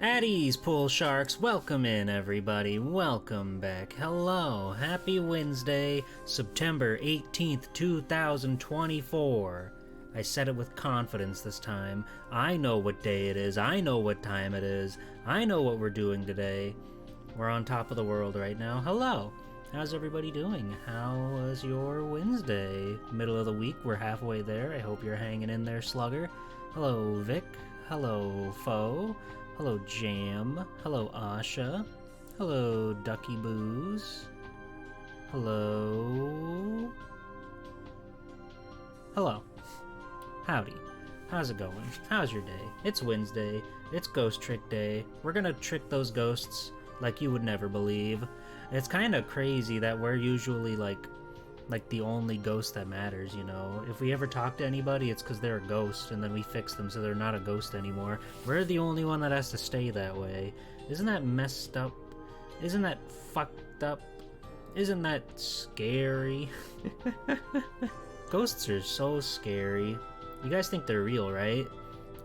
At ease, pool sharks. Welcome in, everybody. Welcome back. Hello. Happy Wednesday, September 18th, 2024. I said it with confidence this time. I know what day it is. I know what time it is. I know what we're doing today. We're on top of the world right now. Hello. How's everybody doing? How was your Wednesday? Middle of the week. We're halfway there. I hope you're hanging in there, slugger. Hello, Vic. Hello, Foe. Hello, Jam. Hello, Asha. Hello, Ducky Booze. Hello. Hello. Howdy. How's it going? How's your day? It's Wednesday. It's Ghost Trick Day. We're gonna trick those ghosts like you would never believe. It's kind of crazy that we're usually like the only ghost that matters, you know? If we ever talk to anybody, it's because they're a ghost, and then we fix them so they're not a ghost anymore. We're the only one that has to stay that way. Isn't that messed up? Isn't that fucked up? Isn't that scary? Ghosts are so scary. You guys think they're real, right?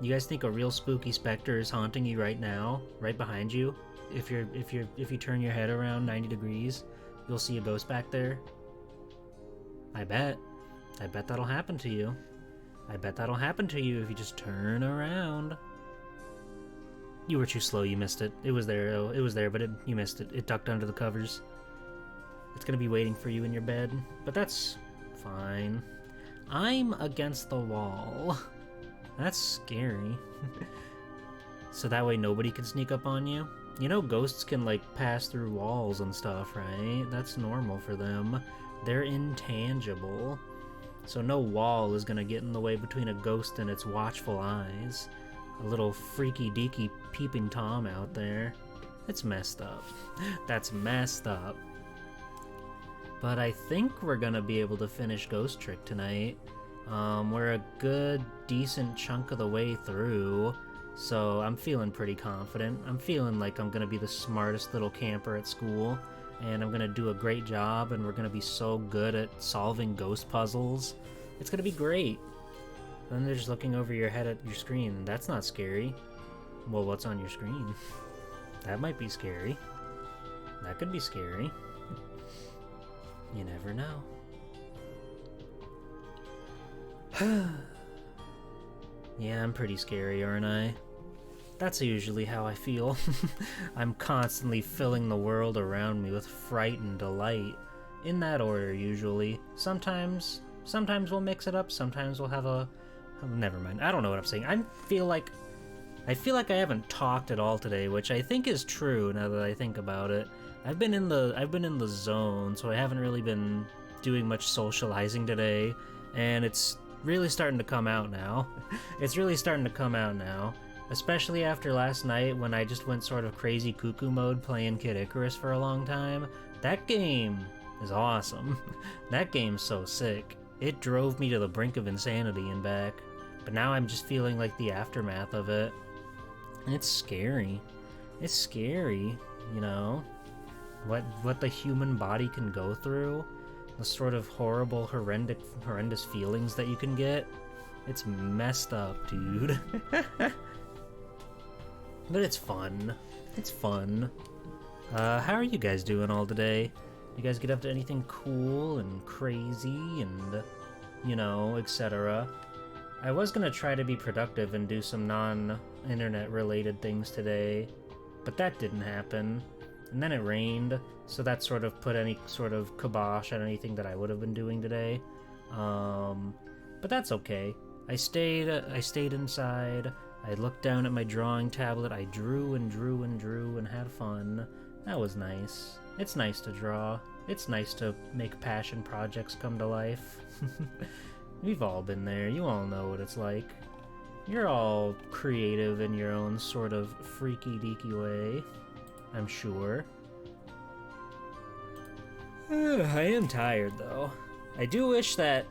You guys think a real spooky specter is haunting you right now, right behind you? If you turn your head around 90 degrees, you'll see a ghost back there. I bet that'll happen to you. I bet that'll happen to you if you just turn around. You were too slow, you missed it. It was there, though. It was there, but you missed it. It ducked under the covers. It's gonna be waiting for you in your bed, but that's fine. I'm against the wall. That's scary. So that way nobody can sneak up on you? You know ghosts can, like, pass through walls and stuff, right? That's normal for them. They're intangible, so no wall is gonna get in the way between a ghost and its watchful eyes. A little freaky deaky peeping Tom out there. It's messed up. That's messed up. But I think we're gonna be able to finish Ghost Trick tonight. We're a good, decent chunk of the way through, so I'm feeling pretty confident. I'm feeling like I'm gonna be the smartest little camper at school. And I'm gonna do a great job, and we're gonna be so good at solving ghost puzzles. It's gonna be great. Then they're just looking over your head at your screen. That's not scary. Well, what's on your screen? That might be scary. That could be scary. You never know. Yeah, I'm pretty scary, aren't I? That's usually how I feel. I'm constantly filling the world around me with fright and delight. In that order, usually. Sometimes we'll mix it up, sometimes we'll have a... Oh, never mind, I don't know what I'm saying. I feel like I haven't talked at all today, which I think is true now that I think about it. I've been in the zone, so I haven't really been doing much socializing today, and it's really starting to come out now. It's really starting to come out now. Especially after last night when I just went sort of crazy cuckoo mode playing Kid Icarus for a long time. That game is awesome. That game's so sick. It drove me to the brink of insanity and back. But now I'm just feeling like the aftermath of it. And it's scary. It's scary, you know? What the human body can go through. The sort of horrible, horrendous feelings that you can get. It's messed up, dude. But it's fun. It's fun. How are you guys doing all today? You guys get up to anything cool and crazy and, you know, etc.? I was gonna try to be productive and do some non-internet related things today, but that didn't happen. And then it rained, so that sort of put any sort of kibosh on anything that I would have been doing today. But that's okay. I stayed inside. I looked down at my drawing tablet, I drew and drew and drew and had fun. That was nice. It's nice to draw. It's nice to make passion projects come to life. We've all been there, you all know what it's like. You're all creative in your own sort of freaky deaky way, I'm sure. I am tired though. I do wish that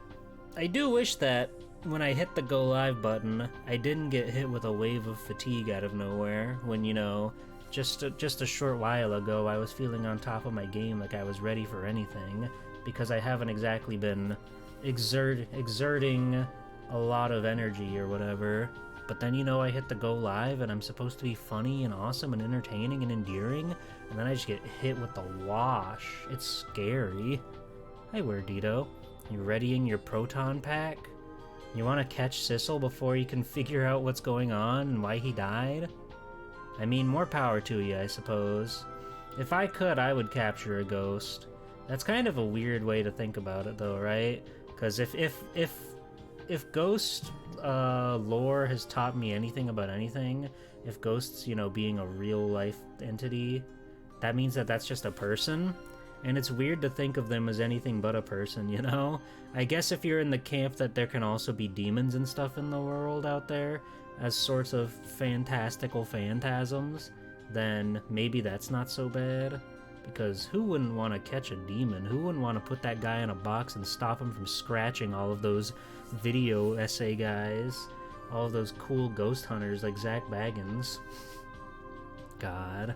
when I hit the go live button, I didn't get hit with a wave of fatigue out of nowhere when, you know, just a short while ago I was feeling on top of my game like I was ready for anything, because I haven't exactly been exerting a lot of energy or whatever. But then, I hit the go live and I'm supposed to be funny and awesome and entertaining and endearing, and then I just get hit with the wash. It's scary. Hey, Werdito. You readying your proton pack? You want to catch Sissel before you can figure out what's going on and why he died? I mean, more power to you, I suppose. If I could, I would capture a ghost. That's kind of a weird way to think about it, though, right? Because if ghost lore has taught me anything about anything, if ghosts, being a real life entity, that means that that's just a person. And it's weird to think of them as anything but a person, I guess if you're in the camp that there can also be demons and stuff in the world out there as sorts of fantastical phantasms, then maybe that's not so bad. Because who wouldn't want to catch a demon? Who wouldn't want to put that guy in a box and stop him from scratching all of those video essay guys? All of those cool ghost hunters like Zach Baggins. God.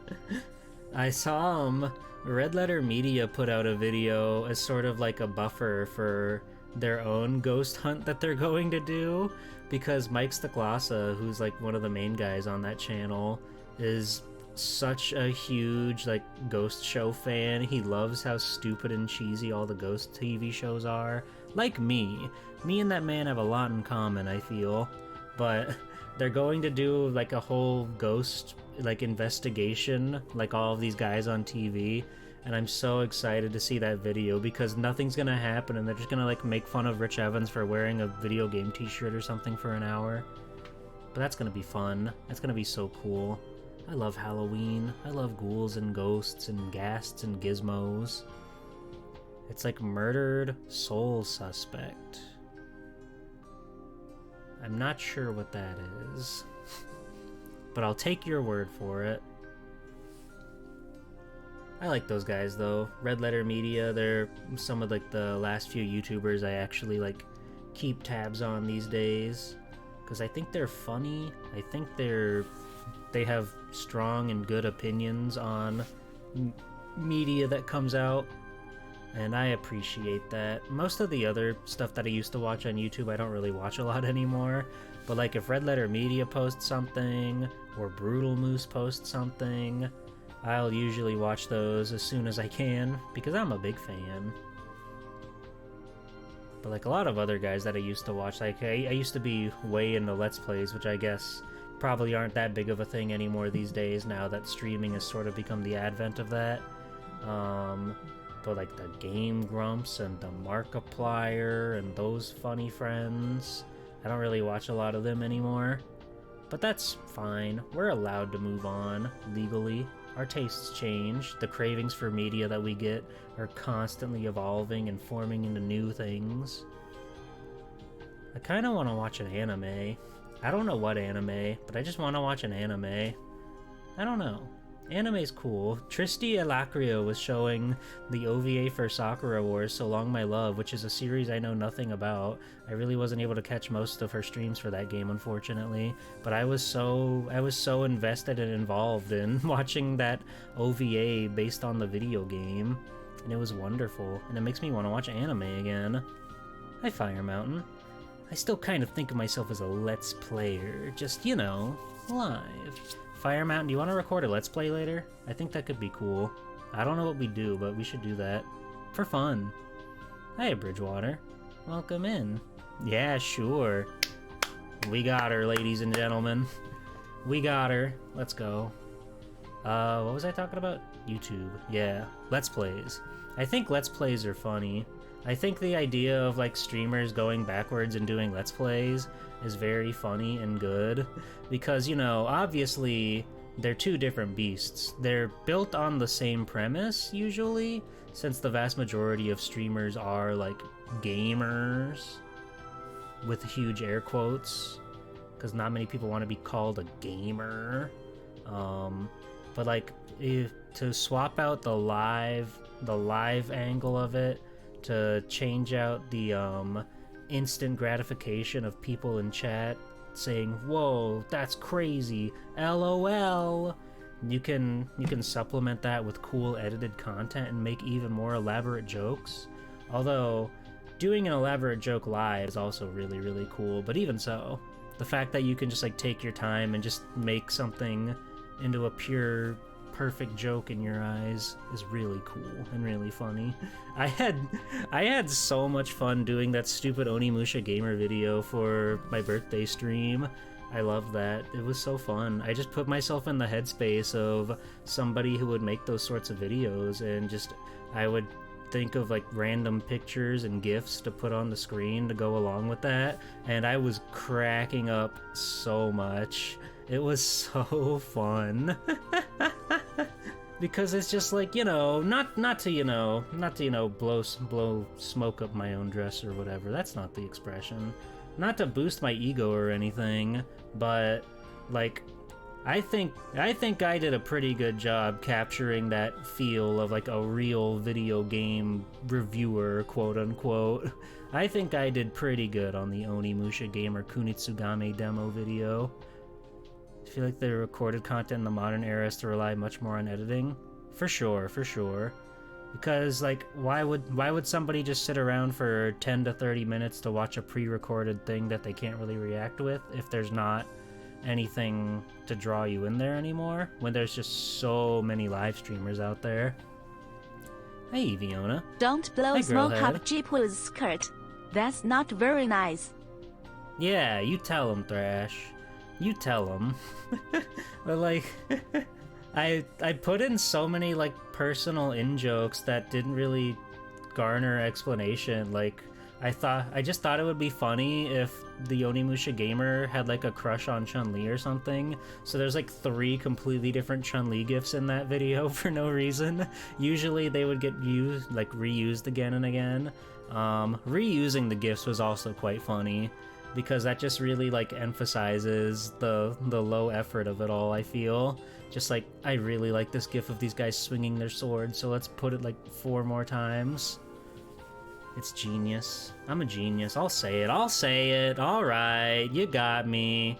I saw Red Letter Media put out a video as sort of like a buffer for their own ghost hunt that they're going to do, because Mike Stacklasa, who's like one of the main guys on that channel, is such a huge ghost show fan. He loves how stupid and cheesy all the ghost TV shows are. Like me and that man have a lot in common, I feel. But they're going to do a whole ghost investigation, like all of these guys on TV, and I'm so excited to see that video because nothing's gonna happen and they're just gonna make fun of Rich Evans for wearing a video game t-shirt or something for an hour. But that's gonna be fun. That's gonna be so cool. I love Halloween. I love ghouls and ghosts and ghasts and gizmos. It's like murdered soul suspect. I'm not sure what that is, but I'll take your word for it. I like those guys though. Red Letter Media, they're some of the last few YouTubers I actually keep tabs on these days, because I think they're funny. I think they have strong and good opinions on media that comes out, and I appreciate that. Most of the other stuff that I used to watch on YouTube, I don't really watch a lot anymore, but if Red Letter Media posts something, or Brutal Moose posts something, I'll usually watch those as soon as I can, because I'm a big fan. But a lot of other guys that I used to watch, I used to be way into Let's Plays, which I guess probably aren't that big of a thing anymore these days now that streaming has sort of become the advent of that. But the Game Grumps and the Markiplier and those funny friends, I don't really watch a lot of them anymore. But that's fine. We're allowed to move on legally. Our tastes change. The cravings for media that we get are constantly evolving and forming into new things. I kind of want to watch an anime. I don't know what anime, but I just want to watch an anime. I don't know. Anime's cool. Tristy Alacrio was showing the OVA for Sakura Wars So Long My Love, which is a series I know nothing about. I really wasn't able to catch most of her streams for that game, unfortunately. But I was so invested and involved in watching that OVA based on the video game. And it was wonderful. And it makes me want to watch anime again. Hi, Fire Mountain. I still kind of think of myself as a Let's Player. Just, live. Fire Mountain, do you want to record a Let's Play later? I think that could be cool. I don't know what we do, but we should do that. For fun. Hey, Bridgewater. Welcome in. Yeah, sure. We got her, ladies and gentlemen. We got her. Let's go. What was I talking about? YouTube. Yeah. Let's Plays. I think Let's Plays are funny. I think the idea of streamers going backwards and doing Let's Plays is very funny and good, because obviously they're two different beasts. They're built on the same premise usually, since the vast majority of streamers are gamers with huge air quotes, because not many people want to be called a gamer. But to swap out the live angle of it, to change out the instant gratification of people in chat saying, "Whoa, that's crazy, LOL." You can supplement that with cool edited content and make even more elaborate jokes. Although doing an elaborate joke live is also really, really cool, but even so, The fact that you can just like take your time and just make something into a pure perfect joke in your eyes is really cool and really funny. I had so much fun doing that stupid Onimusha Gamer video for my birthday stream. I loved that. It was so fun. I just put myself in the headspace of somebody who would make those sorts of videos, and just I would think of like random pictures and gifs to put on the screen to go along with that, and I was cracking up so much. It was so fun. Because it's just like, you know, not to blow smoke up my own dress or whatever. That's not the expression. Not to boost my ego or anything, but like I think I did a pretty good job capturing that feel of like a real video game reviewer, quote unquote. I think I did pretty good on the Onimusha Gamer Kunitsugame demo video. I feel like the recorded content in the modern era has to rely much more on editing. For sure. Because like why would somebody just sit around for 10 to 30 minutes to watch a pre-recorded thing that they can't really react with if there's not anything to draw you in there anymore, when there's just so many live streamers out there. Hey, Viona. Don't blow Hi, smoke girlhead. up Jipu's skirt. That's not very nice. Yeah, you tell him, Thrash. You tell him. But like, I put in so many like personal in-jokes that didn't really garner explanation. Like, I just thought it would be funny if the Onimusha Gamer had like a crush on Chun-Li or something. So there's like 3 completely different Chun-Li gifs in that video for no reason. Usually they would get reused again and again. Reusing the gifs was also quite funny, because that just really like emphasizes the low effort of it all, I feel. Just like, I really like this gif of these guys swinging their swords, so let's put it like 4 more times. It's genius. I'm a genius. I'll say it. Alright, you got me.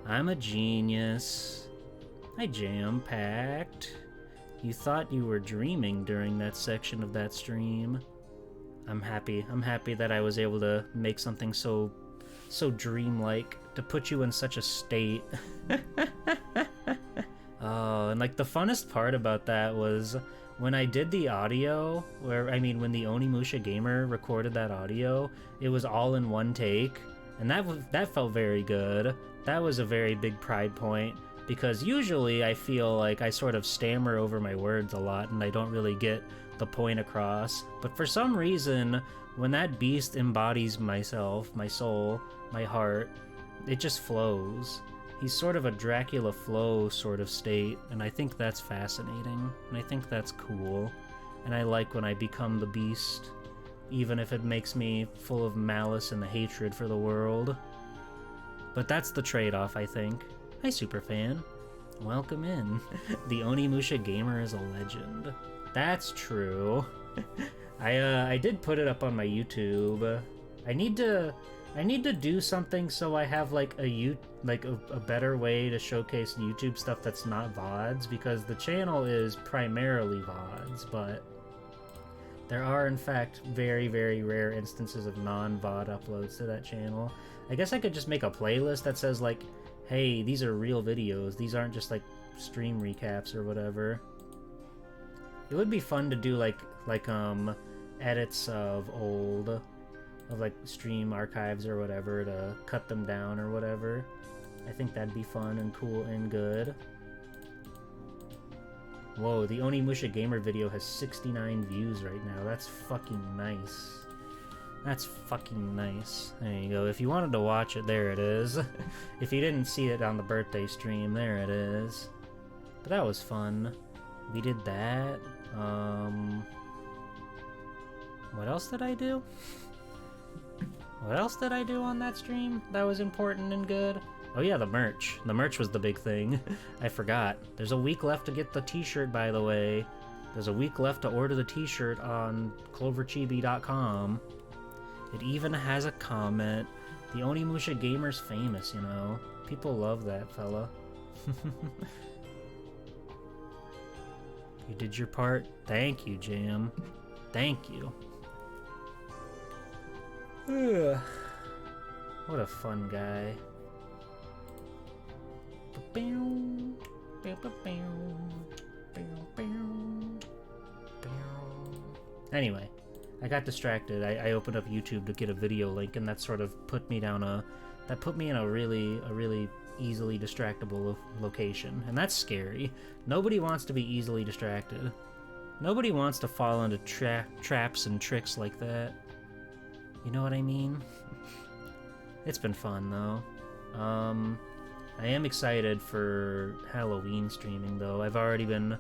I'm a genius. I jam-packed. You thought you were dreaming during that section of that stream. I'm happy that I was able to make something so dreamlike, to put you in such a state. Oh, and like the funnest part about that was when I did the audio, when the Onimusha Gamer recorded that audio, it was all in one take, and that felt very good. That was a very big pride point, because usually I feel like I sort of stammer over my words a lot and I don't really get the point across. But for some reason, when that beast embodies myself, my soul, my heart, it just flows. He's sort of a Dracula flow sort of state, and I think that's fascinating, and I think that's cool. And I like when I become the beast, even if it makes me full of malice and hatred for the world. But that's the trade-off, I think. Hi, Superfan. Welcome in. The Onimusha Gamer is a legend. That's true. I did put it up on my YouTube. I need to do something so I have like a better way to showcase YouTube stuff that's not VODs, because the channel is primarily VODs, but there are in fact very, very rare instances of non-VOD uploads to that channel. I guess I could just make a playlist that says like, hey, these are real videos, these aren't just like stream recaps or whatever. It would be fun to do like edits of like stream archives or whatever, to cut them down or whatever. I think that'd be fun and cool and good. Whoa, the Onimusha Gamer video has 69 views right now. That's fucking nice. That's fucking nice. There you go. If you wanted to watch it, there it is. If you didn't see it on the birthday stream, there it is. But that was fun. We did that. What else did I do? What else did I do on that stream that was important and good? Oh yeah, the merch. The merch was the big thing. I forgot. There's a week left to get the t-shirt, by the way. There's a week left to order the t-shirt on cloverchibi.com. It even has a comment. The Onimusha Gamer's famous, you know. People love that fella. You did your part. Thank you, Jam. Thank you. Ugh. What a fun guy. Anyway, I got distracted. I opened up YouTube to get a video link, and that sort of put me down that put me in a really easily distractible location, and that's scary. Nobody wants to be easily distracted. Nobody wants to fall into traps and tricks like that. You know what I mean? It's been fun, though. I am excited for Halloween streaming, though. I've already been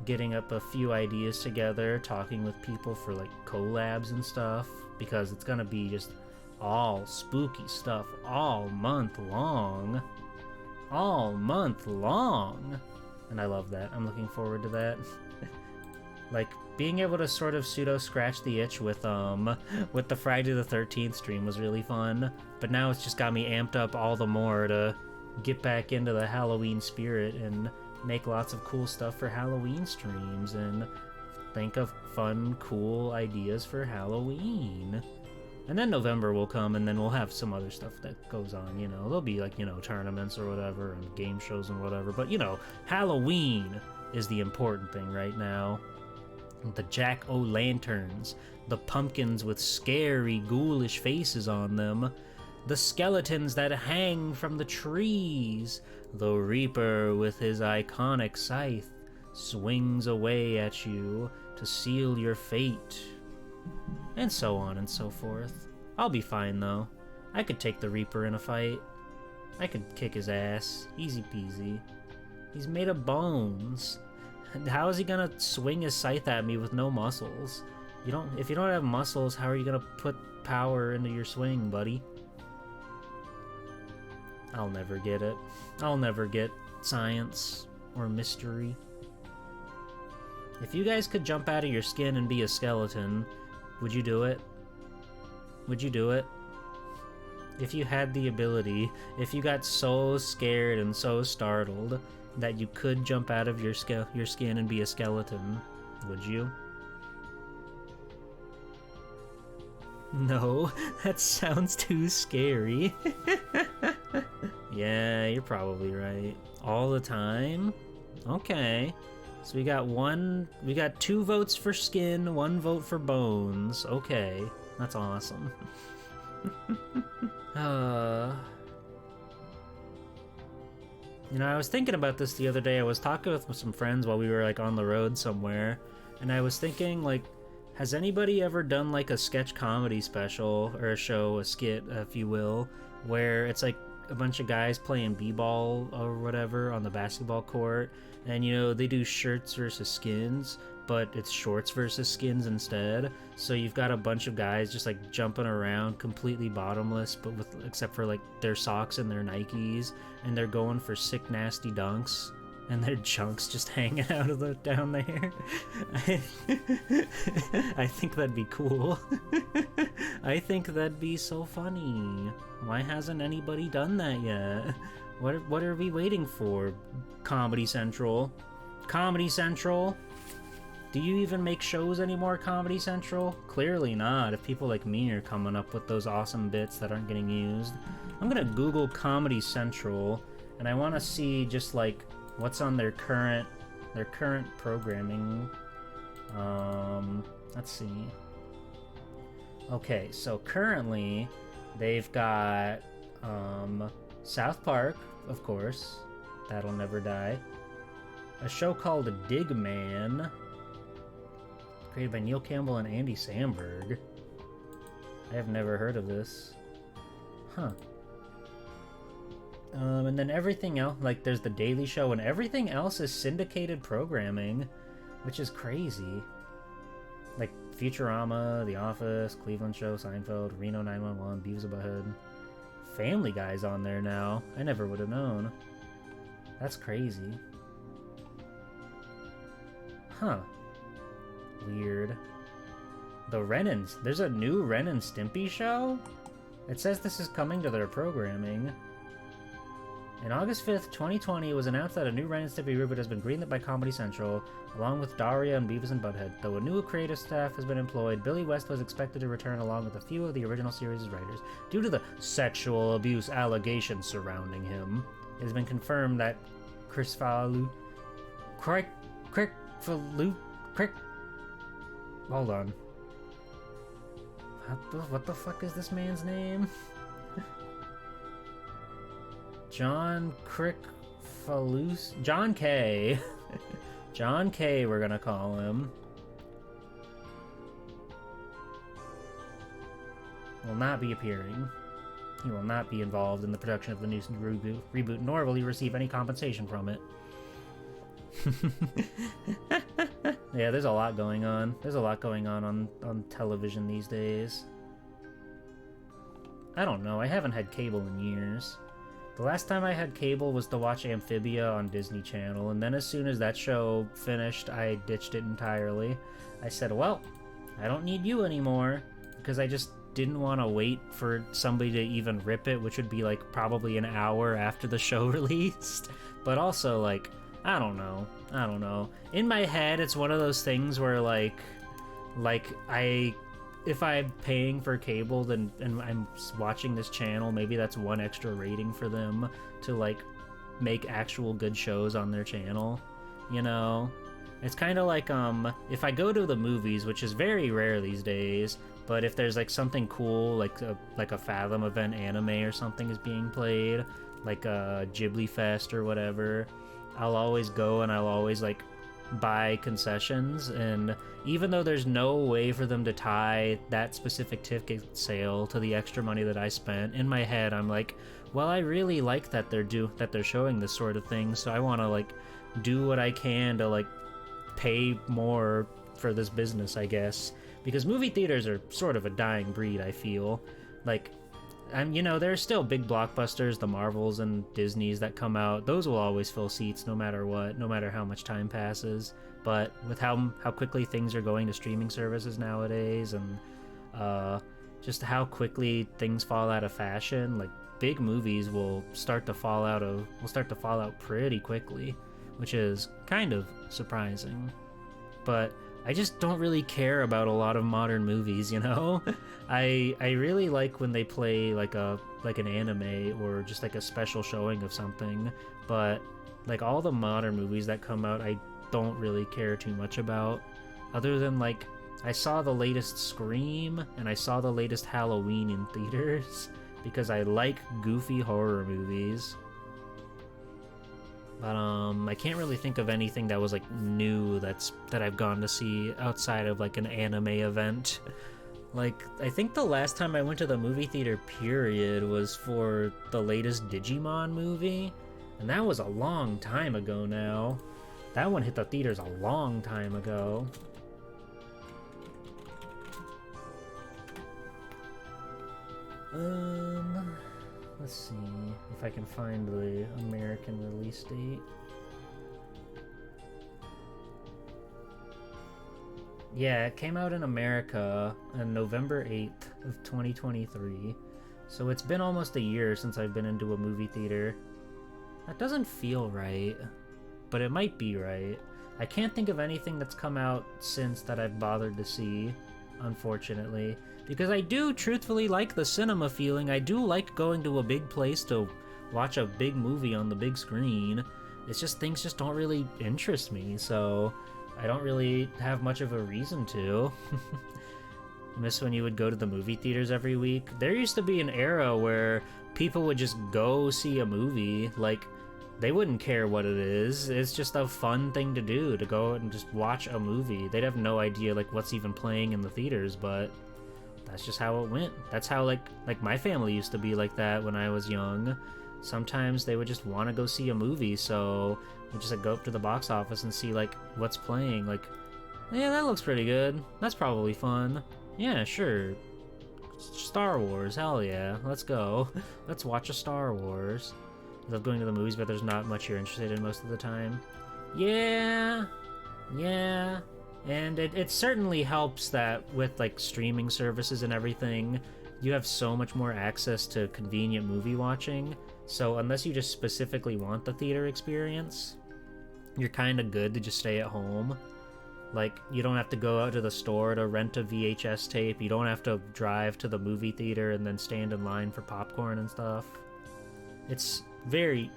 getting up a few ideas together, talking with people for, like, collabs and stuff, because it's gonna be just all spooky stuff all month long. All month long! And I love that. I'm looking forward to that. Like, being able to sort of pseudo-scratch the itch with the Friday the 13th stream was really fun, but now it's just got me amped up all the more to get back into the Halloween spirit and make lots of cool stuff for Halloween streams and think of fun, cool ideas for Halloween. And then November will come, and then we'll have some other stuff that goes on, you know. There'll be, like, you know, tournaments or whatever, and game shows and whatever, but, you know, Halloween is the important thing right now. The jack-o'-lanterns, the pumpkins with scary, ghoulish faces on them, the skeletons that hang from the trees, the Reaper with his iconic scythe swings away at you to seal your fate, and so on and so forth. I'll be fine, though. I could take the Reaper in a fight. I could kick his ass. Easy peasy. He's made of bones. How is he gonna swing his scythe at me with no muscles? If you don't have muscles, how are you gonna put power into your swing, buddy? I'll never get it. I'll never get science or mystery. If you guys could jump out of your skin and be a skeleton, would you do it? Would you do it? If you had the ability, if you got so scared and so startled that you could jump out of your skin and be a skeleton, would you? No, that sounds too scary. Yeah, you're probably right. All the time? Okay. So we got 2 votes for skin, 1 vote for bones. Okay, that's awesome. You know, I was thinking about this the other day. I was talking with some friends while we were, like, on the road somewhere, and I was thinking, like, has anybody ever done, like, a sketch comedy special, or a show, a skit, if you will, where it's, like, a bunch of guys playing b-ball or whatever on the basketball court, and, you know, they do shirts versus skins, but it's shorts versus skins instead. So you've got a bunch of guys just, like, jumping around completely bottomless, but except for, like, their socks and their Nikes, and they're going for sick, nasty dunks, and their chunks just hanging out of down there. I think that'd be cool. I think that'd be so funny. Why hasn't anybody done that yet? What are we waiting for? Comedy Central. Comedy Central? Do you even make shows anymore, Comedy Central? Clearly not, if people like me are coming up with those awesome bits that aren't getting used. I'm gonna Google Comedy Central, and I want to see just, like, what's on their current programming. Let's see. Okay, so currently they've got South Park, of course. That'll never die. A show called Dig Man, created by Neil Campbell and Andy Samberg. I have never heard of this. Huh. And then everything else, like, there's The Daily Show, and everything else is syndicated programming, which is crazy. Like, Futurama, The Office, Cleveland Show, Seinfeld, Reno 911, Beavis and Butthead. Family Guy's on there now. I never would have known. That's crazy. Huh. Weird. The Renans. There's a new Ren and Stimpy show? It says this is coming to their programming. On August 5th, 2020, it was announced that a new Ren and Stimpy reboot has been greenlit by Comedy Central, along with Daria and Beavis and Butthead. Though a new creative staff has been employed, Billy West was expected to return along with a few of the original series' writers. Due to the sexual abuse allegations surrounding him, it has been confirmed that Chris Falu. Crick. Falu. Crick. Hold on. What the fuck is this man's name? John Crickfalus? John K. John K, we're gonna call him. Will not be appearing. He will not be involved in the production of the new reboot, nor will he receive any compensation from it. Yeah, there's a lot going on. There's a lot going on television these days. I don't know, I haven't had cable in years. The last time I had cable was to watch Amphibia on Disney Channel, and then as soon as that show finished, I ditched it entirely. I said, well, I don't need you anymore, because I just didn't want to wait for somebody to even rip it, which would be like probably an hour after the show released. But also, like, I don't know. In my head, it's one of those things where if I'm paying for cable and I'm watching this channel, maybe that's one extra rating for them to like make actual good shows on their channel, you know? It's kind of like if I go to the movies, which is very rare these days, but if there's like something cool, like a Fathom event anime or something is being played, like a Ghibli Fest or whatever, I'll always go and I'll always like buy concessions, and even though there's no way for them to tie that specific ticket sale to the extra money that I spent, in my head I'm like, well, I really like that they're showing this sort of thing, so I want to like do what I can to like pay more for this business, I guess, because movie theaters are sort of a dying breed, I feel. Like, you know, there are still big blockbusters, the Marvels and Disneys that come out. Those will always fill seats no matter what, no matter how much time passes. But with how quickly things are going to streaming services nowadays, and just how quickly things fall out of fashion, like big movies will start to fall out pretty quickly, which is kind of surprising. But I just don't really care about a lot of modern movies, you know? I really like when they play like an anime or just like a special showing of something, but like all the modern movies that come out, I don't really care too much about, other than like I saw the latest Scream and I saw the latest Halloween in theaters because I like goofy horror movies. But I can't really think of anything that was like new that I've gone to see outside of like an anime event. Like, I think the last time I went to the movie theater period was for the latest Digimon movie, and that was a long time ago now. That one hit the theaters a long time ago. Let's see if I can find the American release date. Yeah, it came out in America on November 8th of 2023. So it's been almost a year since I've been into a movie theater. That doesn't feel right, but it might be right. I can't think of anything that's come out since that I've bothered to see, unfortunately. Because I do truthfully like the cinema feeling. I do like going to a big place to watch a big movie on the big screen. It's just things just don't really interest me, so I don't really have much of a reason to. Miss when you would go to the movie theaters every week. There used to be an era where people would just go see a movie, like they wouldn't care what it is. It's just a fun thing to do, to go and just watch a movie. They'd have no idea like what's even playing in the theaters, but that's just how it went. That's how like my family used to be like that when I was young. Sometimes they would just want to go see a movie, so we just like go up to the box office and see like what's playing. Like, yeah, that looks pretty good. That's probably fun. Yeah, sure. Star Wars, hell yeah. Let's go. Let's watch a Star Wars. I love going to the movies, but there's not much you're interested in most of the time. Yeah. And it certainly helps that with like streaming services and everything, you have so much more access to convenient movie watching. So unless you just specifically want the theater experience, you're kind of good to just stay at home. Like, you don't have to go out to the store to rent a VHS tape. You don't have to drive to the movie theater and then stand in line for popcorn and stuff. It's very,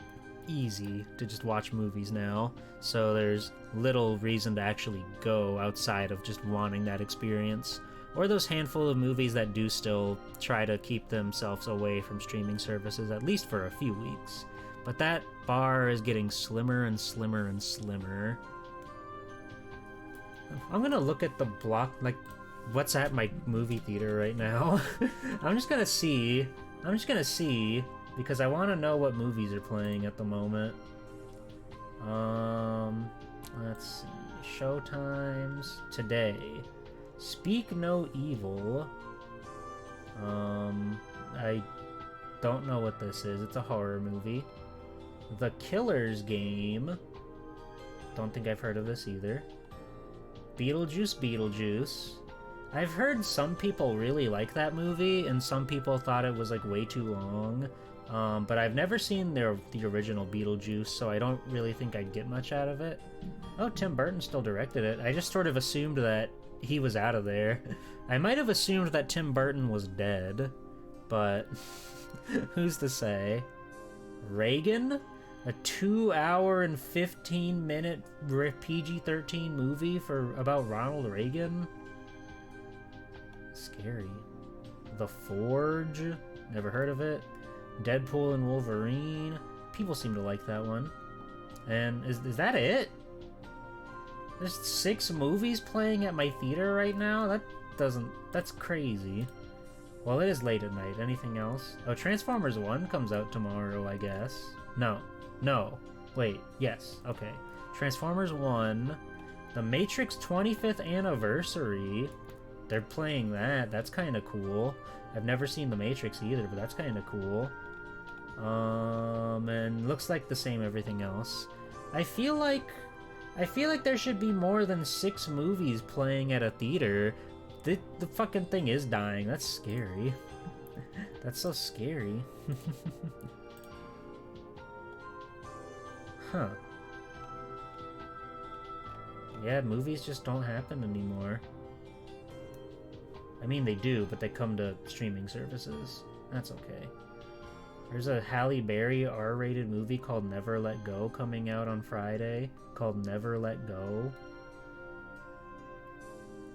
easy to just watch movies now, so there's little reason to actually go outside of just wanting that experience. Or those handful of movies that do still try to keep themselves away from streaming services, at least for a few weeks. But that bar is getting slimmer and slimmer and slimmer. I'm gonna look at the block, like, what's at my movie theater right now. I'm just gonna see, because I want to know what movies are playing at the moment. Let's see. Showtimes today. Speak No Evil. I don't know what this is. It's a horror movie. The Killer's Game. Don't think I've heard of this either. Beetlejuice. I've heard some people really like that movie, and some people thought it was like way too long. But I've never seen the original Beetlejuice, so I don't really think I'd get much out of it. Oh, Tim Burton still directed it. I just sort of assumed that he was out of there. I might have assumed that Tim Burton was dead, but who's to say? Reagan? A 2-hour and 15-minute PG-13 movie about Ronald Reagan? Scary. The Forge? Never heard of it. Deadpool and Wolverine? People seem to like that one. And is that it? There's 6 movies playing at my theater right now? That's crazy. Well, it is late at night. Anything else? Oh, Transformers 1 comes out tomorrow, I guess. No. Wait, yes. Okay. Transformers 1. The Matrix 25th Anniversary. They're playing that. That's kind of cool. I've never seen The Matrix either, but that's kind of cool. And looks like the same everything else. I feel like there should be more than 6 movies playing at a theater. The fucking thing is dying. That's scary. That's so scary. Huh. Yeah, movies just don't happen anymore. I mean, they do, but they come to streaming services. That's okay. There's a Halle Berry R-rated movie called Never Let Go coming out on Friday, called Never Let Go.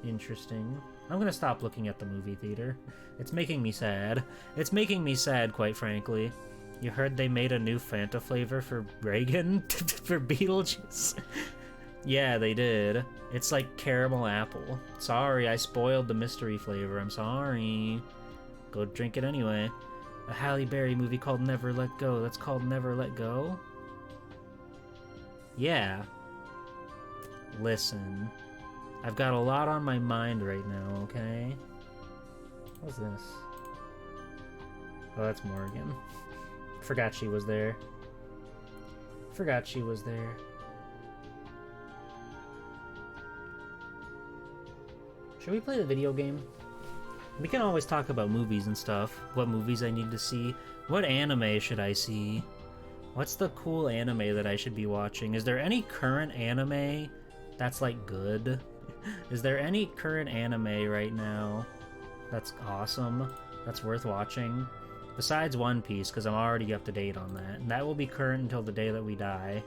Interesting. I'm gonna stop looking at the movie theater. It's making me sad. It's making me sad, quite frankly. You heard they made a new Fanta flavor for Reagan? For Beetlejuice? Yeah, they did. It's like caramel apple. Sorry, I spoiled the mystery flavor. I'm sorry. Go drink it anyway. A Halle Berry movie called Never Let Go. That's called Never Let Go? Yeah. Listen. I've got a lot on my mind right now, okay? What's this? Oh, that's Morgan. Forgot she was there. Should we play the video game? We can always talk about movies and stuff. What movies I need to see. What anime should I see? What's the cool anime that I should be watching? Is there any current anime that's, like, good? Is there any current anime right now that's awesome? That's worth watching? Besides One Piece, because I'm already up to date on that. And that will be current until the day that we die.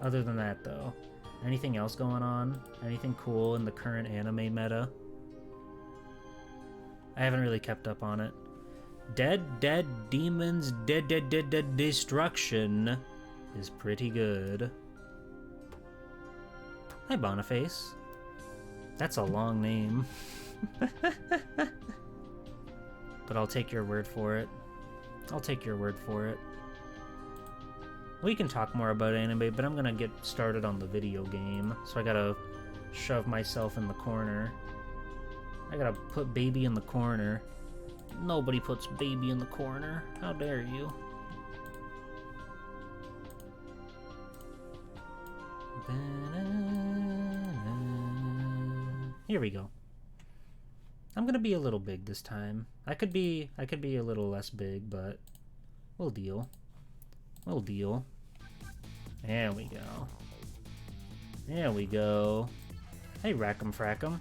Other than that, though. Anything else going on? Anything cool in the current anime meta? I haven't really kept up on it. Dead Demons Dead Destruction is pretty good. Hi, Boniface. That's a long name. But I'll take your word for it. We can talk more about anime, but I'm gonna get started on the video game. So I gotta shove myself in the corner. I gotta put baby in the corner. Nobody puts baby in the corner. How dare you? Here we go. I'm gonna be a little big this time. I could be a little less big, but we'll deal. There we go. Hey, Rack'em Frack'em.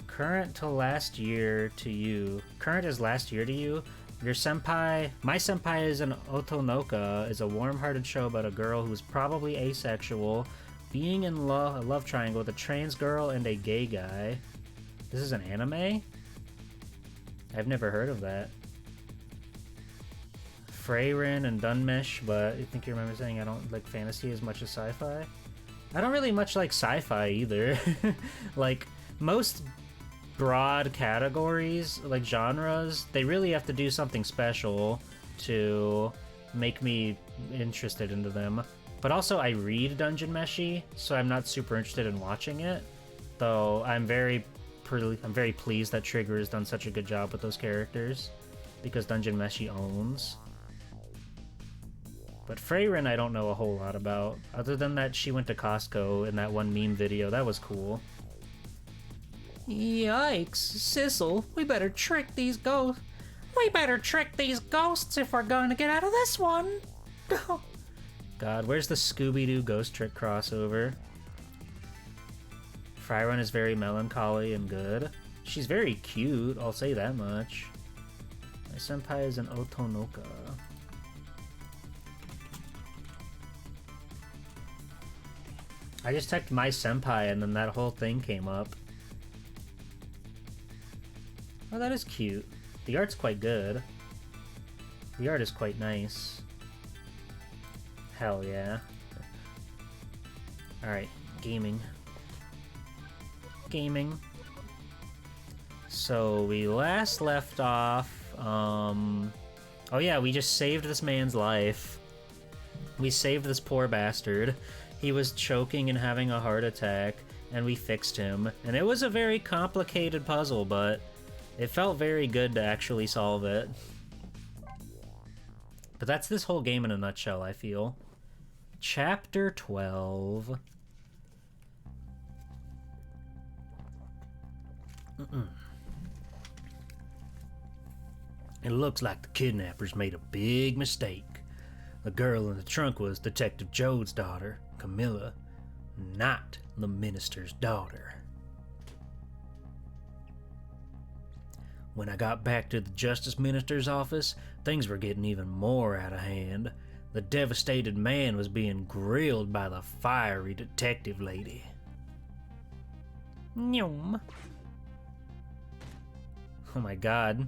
Current to last year to you. Current is last year to you? Your senpai, my senpai is an Otonoka, is a warm-hearted show about a girl who's probably asexual, being in a love triangle with a trans girl and a gay guy. This is an anime? I've never heard of that. Freyrin and Dunmesh, but I think you remember saying I don't like fantasy as much as sci-fi. I don't really much like sci-fi either. Like, most broad categories, like genres, they really have to do something special to make me interested into them. But also, I read Dungeon Meshi, so I'm not super interested in watching it. Though I'm very pleased that Trigger has done such a good job with those characters, because Dungeon Meshi owns. But Freyrin I don't know a whole lot about, other than that she went to Costco in that one meme video. That was cool. Yikes, Sissel, we better trick these ghosts. We better trick these ghosts if we're gonna get out of this one. God, where's the Scooby-Doo ghost trick crossover? Freyrin is very melancholy and good. She's very cute, I'll say that much. My senpai is an Otonoka. I just typed my senpai and then that whole thing came up. Oh, that is cute. The art's quite good. The art is quite nice. Hell yeah. Alright, gaming. Gaming. So we last left off, oh yeah, we just saved this man's life. We saved this poor bastard. He was choking and having a heart attack, and we fixed him. And it was a very complicated puzzle, but it felt very good to actually solve it. But that's this whole game in a nutshell, I feel. Chapter 12. It looks like the kidnappers made a big mistake. The girl in the trunk was Detective Jode's daughter, Camilla, not the minister's daughter. When I got back to the Justice Minister's office, things were getting even more out of hand. The devastated man was being grilled by the fiery detective lady. Nyum. Oh my god.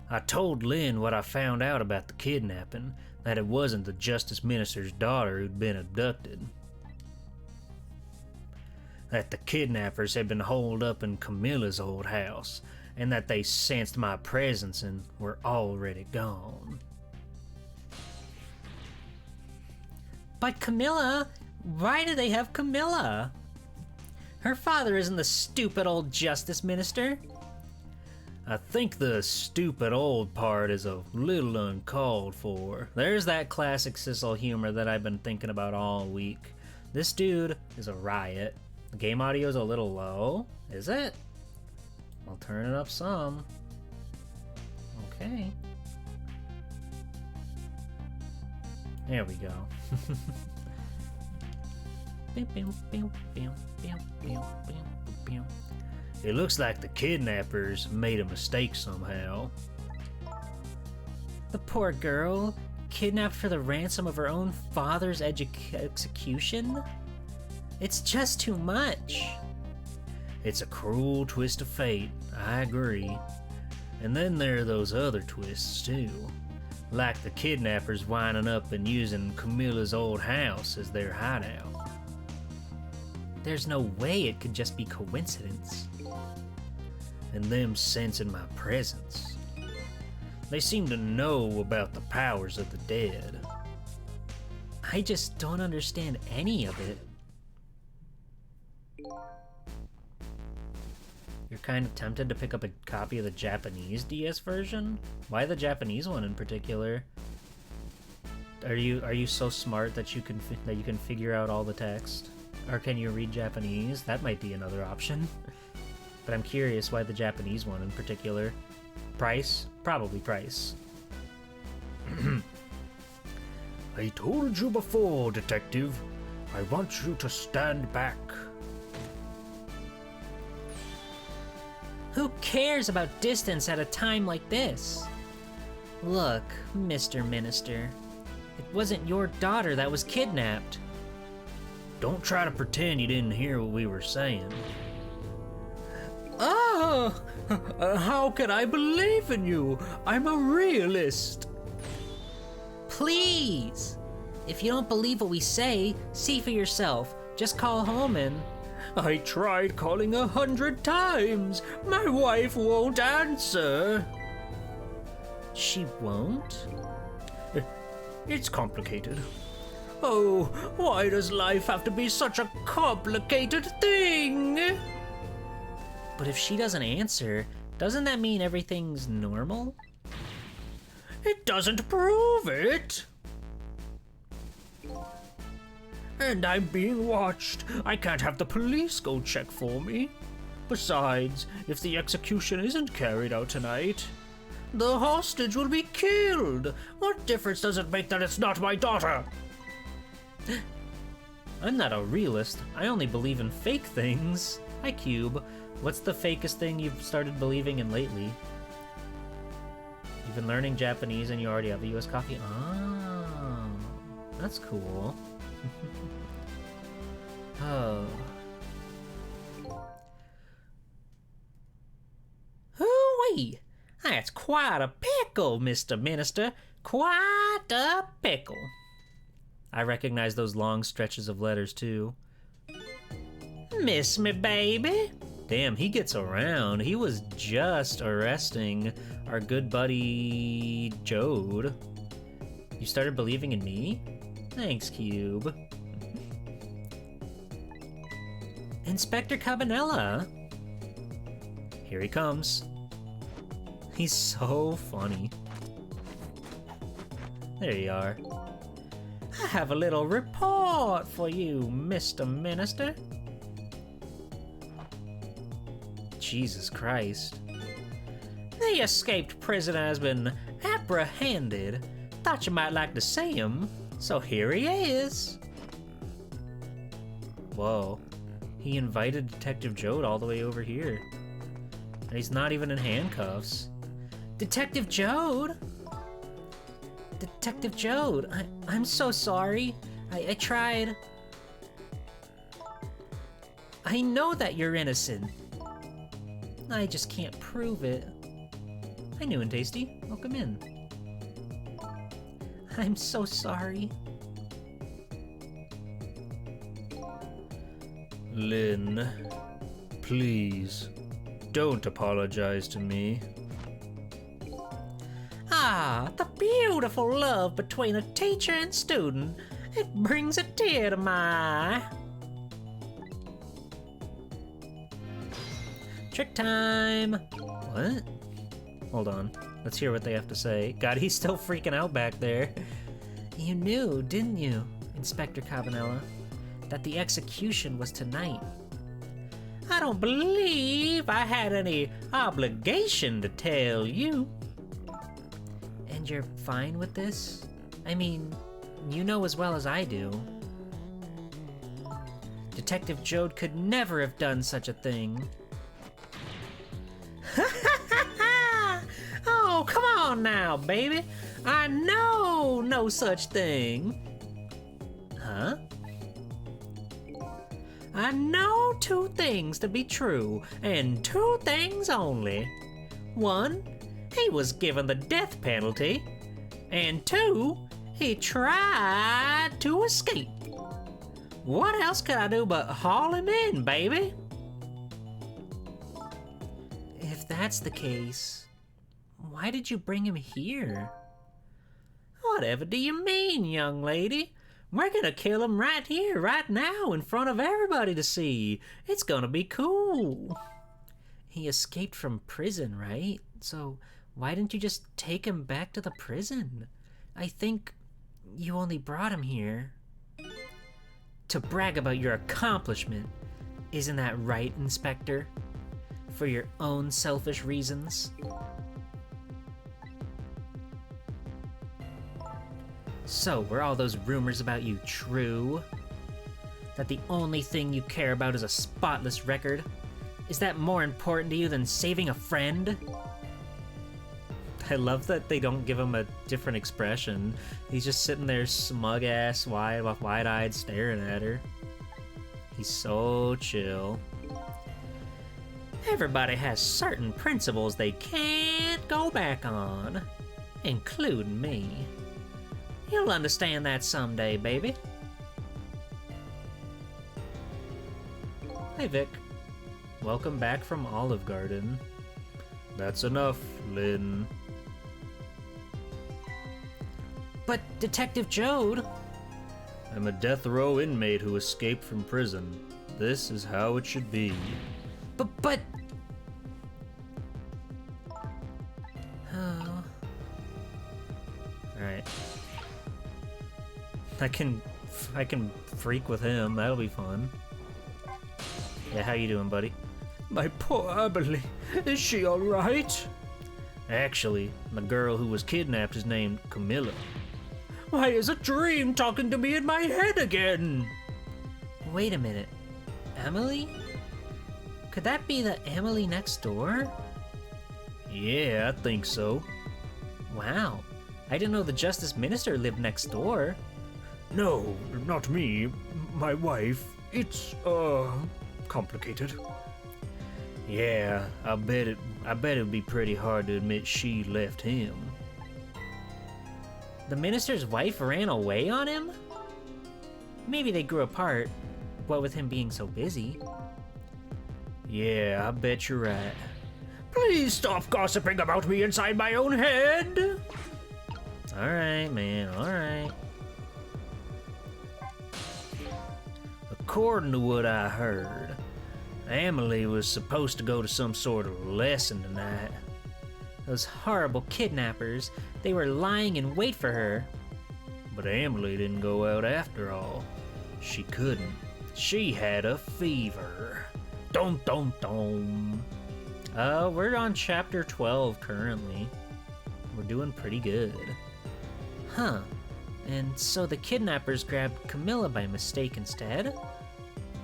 I told Lynn what I found out about the kidnapping, that it wasn't the Justice Minister's daughter who'd been abducted. That the kidnappers had been holed up in Camilla's old house, and that they sensed my presence and were already gone. But Camilla? Why do they have Camilla? Her father isn't the stupid old Justice Minister. I think the stupid old part is a little uncalled for. There's that classic Sissel humor that I've been thinking about all week. This dude is a riot. The game audio's a little low. Is it? I'll turn it up some. Okay. There we go. It looks like the kidnappers made a mistake somehow. The poor girl, kidnapped for the ransom of her own father's execution? It's just too much. It's a cruel twist of fate, I agree. And then there are those other twists too. Like the kidnappers winding up and using Camilla's old house as their hideout. There's no way it could just be coincidence. And them sensing my presence. They seem to know about the powers of the dead. I just don't understand any of it. You're kind of tempted to pick up a copy of the Japanese DS version? Why the Japanese one in particular? Are you so smart that you can figure out all the text? Or can you read Japanese? That might be another option. But I'm curious why the Japanese one in particular. Price? Probably price. I told you before, Detective. I want you to stand back. Who cares about distance at a time like this? Look, Mr. Minister, it wasn't your daughter that was kidnapped. Don't try to pretend you didn't hear what we were saying. Ah! How can I believe in you? I'm a realist. Please! If you don't believe what we say, see for yourself. Just call home and... I tried calling 100 times. My wife won't answer. She won't? It's complicated. Oh, why does life have to be such a complicated thing? But if she doesn't answer, doesn't that mean everything's normal? It doesn't prove it. And I'm being watched. I can't have the police go check for me. Besides, if the execution isn't carried out tonight, the hostage will be killed. What difference does it make that it's not my daughter? I'm not a realist. I only believe in fake things. Hi, Cube. What's the fakest thing you've started believing in lately? You've been learning Japanese and you already have a US coffee? Oh, that's cool. Oh. Hoo-wee! That's quite a pickle, Mr. Minister. Quite a pickle. I recognize those long stretches of letters, too. Miss me, baby? Damn, he gets around. He was just arresting our good buddy, Jode. You started believing in me? Thanks, Cube. Inspector Cabanella. Here he comes. He's so funny. There you are. I have a little report for you, Mr. Minister. Jesus Christ. The escaped prisoner has been apprehended. Thought you might like to see him, so here he is. Whoa. He invited Detective Jode all the way over here. And he's not even in handcuffs. Detective Jode? Detective Jode, I'm so sorry. I tried. I know that you're innocent. I just can't prove it. Hi, New and Tasty. Welcome in. I'm so sorry. Lynn, please, don't apologize to me. Ah, the beautiful love between a teacher and student. It brings a tear to my eye. Trick time! What? Hold on. Let's hear what they have to say. God, he's still freaking out back there. You knew, didn't you, Inspector Cabanella, that the execution was tonight? I don't believe I had any obligation to tell you. And you're fine with this? I mean, you know as well as I do. Detective Jode could never have done such a thing. Oh, come on now, baby. I know no such thing. Huh? I know two things to be true, and two things only. One, he was given the death penalty, and two, he tried to escape. What else could I do but haul him in, baby? If that's the case, why did you bring him here? Whatever do you mean, young lady? We're gonna kill him right here, right now, in front of everybody to see. It's gonna be cool. He escaped from prison, right? So why didn't you just take him back to the prison? I think you only brought him here to brag about your accomplishment. Isn't that right, Inspector? For your own selfish reasons? So, were all those rumors about you true? That the only thing you care about is a spotless record? Is that more important to you than saving a friend? I love that they don't give him a different expression. He's just sitting there smug-ass, wide-eyed, staring at her. He's so chill. Everybody has certain principles they can't go back on, including me. You'll understand that someday, baby. Hey, Vic. Welcome back from Olive Garden. That's enough, Lynn. But, Detective Jode... I'm a death row inmate who escaped from prison. This is how it should be. But... Oh... Alright. I can freak with him. That'll be fun. Yeah, how you doing, buddy? My poor Amelie. Is she alright? Actually, the girl who was kidnapped is named Camilla. Why is a dream talking to me in my head again? Wait a minute. Emily? Could that be the Emily next door? Yeah, I think so. Wow. I didn't know the Justice Minister lived next door. No, not me. My wife. It's, complicated. Yeah, I bet it'd be pretty hard to admit she left him. The minister's wife ran away on him? Maybe they grew apart, what with him being so busy. Yeah, I bet you're right. Please stop gossiping about me inside my own head! Alright, man, alright. According to what I heard, Emily was supposed to go to some sort of lesson tonight. Those horrible kidnappers, they were lying in wait for her. But Emily didn't go out after all. She couldn't. She had a fever. Dum dum dum. We're on chapter 12 currently. We're doing pretty good. Huh. And so the kidnappers grabbed Camilla by mistake instead?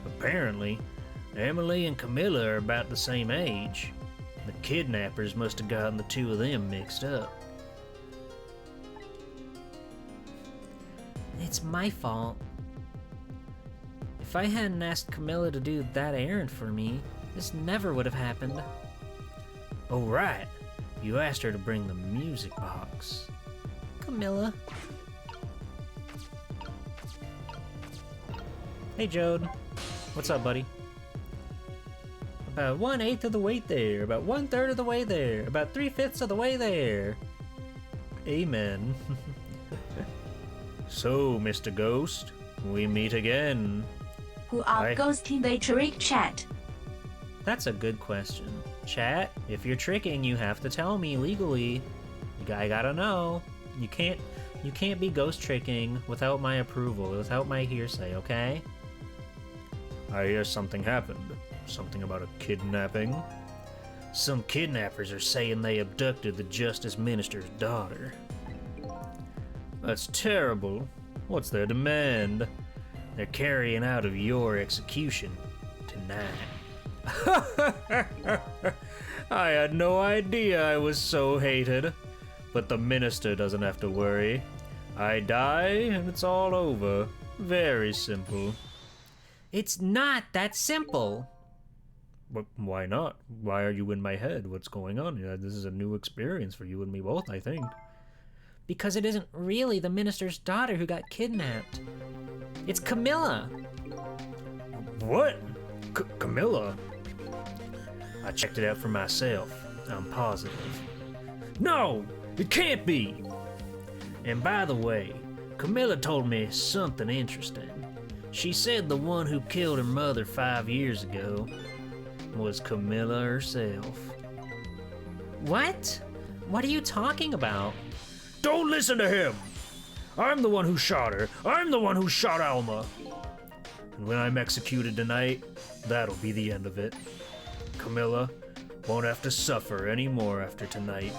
Apparently. Emily and Camilla are about the same age. The kidnappers must have gotten the two of them mixed up. It's my fault. If I hadn't asked Camilla to do that errand for me, this never would have happened. Oh, right. You asked her to bring the music box. Camilla. Hey, Jode. What's up, buddy? About 1/8 of the way there. About 1/3 of the way there. About 3/5 of the way there. Amen. So, Mr. Ghost, we meet again. Who are ghosting the trick chat? That's a good question. Chat, if you're tricking, you have to tell me legally. I gotta know. You can't be ghost tricking without my approval, without my hearsay, okay? I hear something happened. Something about a kidnapping? Some kidnappers are saying they abducted the Justice Minister's daughter. That's terrible. What's their demand? They're carrying out of your execution tonight. I had no idea I was so hated. But the minister doesn't have to worry. I die and it's all over. Very simple. It's not that simple. But why not? Why are you in my head? What's going on? This is a new experience for you and me both, I think. Because it isn't really the minister's daughter who got kidnapped. It's Camilla. What? Camilla? I checked it out for myself. I'm positive. No! It can't be! And by the way, Camilla told me something interesting. She said the one who killed her mother 5 years ago was Camilla herself. What? What are you talking about? Don't listen to him! I'm the one who shot her. I'm the one who shot Alma. And when I'm executed tonight, that'll be the end of it. Camilla won't have to suffer anymore after tonight.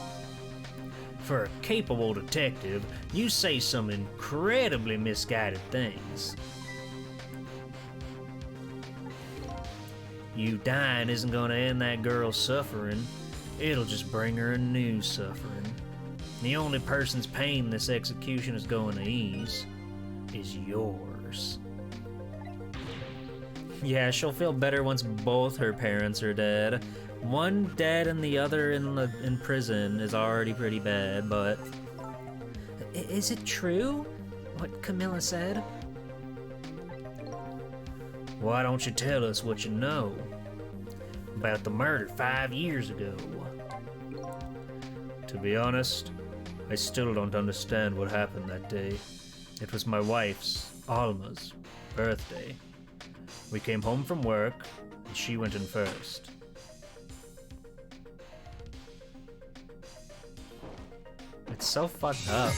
For a capable detective, you say some incredibly misguided things. You dying isn't gonna end that girl's suffering. It'll just bring her a new suffering. The only person's pain this execution is going to ease is yours. Yeah, she'll feel better once both her parents are dead. One dead and the other in prison is already pretty bad, but... Is it true, what Camilla said? Why don't you tell us what you know about the murder 5 years ago? To be honest, I still don't understand what happened that day. It was my wife's, Alma's, birthday. We came home from work, and she went in first. It's so fucked up.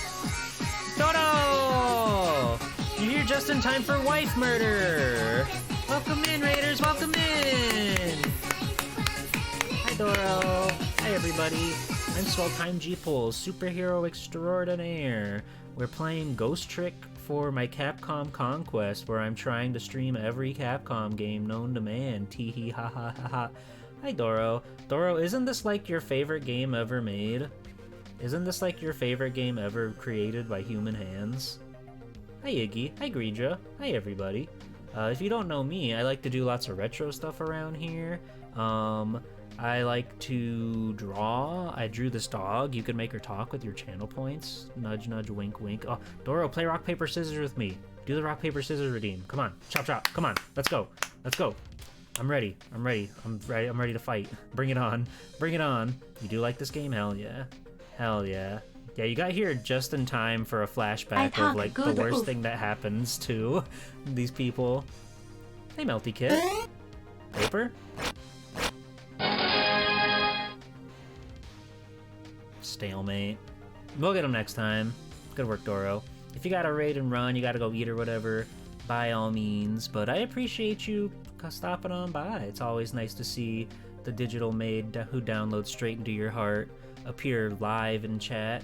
Dodo! You're here just in time for wife murder! Welcome in, Raiders, welcome in! Hi, Doro. Hi, everybody. I'm Swell Time G-Pole, superhero extraordinaire. We're playing Ghost Trick for my Capcom Conquest, where I'm trying to stream every Capcom game known to man. Tee-hee, ha-ha-ha-ha. Hi, Doro. Doro, isn't this like your favorite game ever made? Isn't this like your favorite game ever created by human hands? Hi, Iggy. Hi, Greedra. Hi, everybody. If you don't know me, I like to do lots of retro stuff around here. I like to draw. I drew this dog. You can make her talk with your channel points. Nudge, nudge, wink, wink. Oh, Doro, play rock, paper, scissors with me. Do the rock, paper, scissors redeem. Come on. Chop, chop. Come on. Let's go. Let's go. I'm ready. I'm ready. I'm ready to fight. Bring it on. Bring it on. You do like this game? Hell yeah. Hell yeah. Yeah, you got here just in time for a flashback of, like, the worst thing that happens to these people. Hey, Melty Kid. Paper? Stalemate. We'll get them next time. Good work, Doro. If you gotta raid and run, you gotta go eat or whatever, by all means. But I appreciate you stopping on by. It's always nice to see the digital maid who downloads straight into your heart appear live in chat.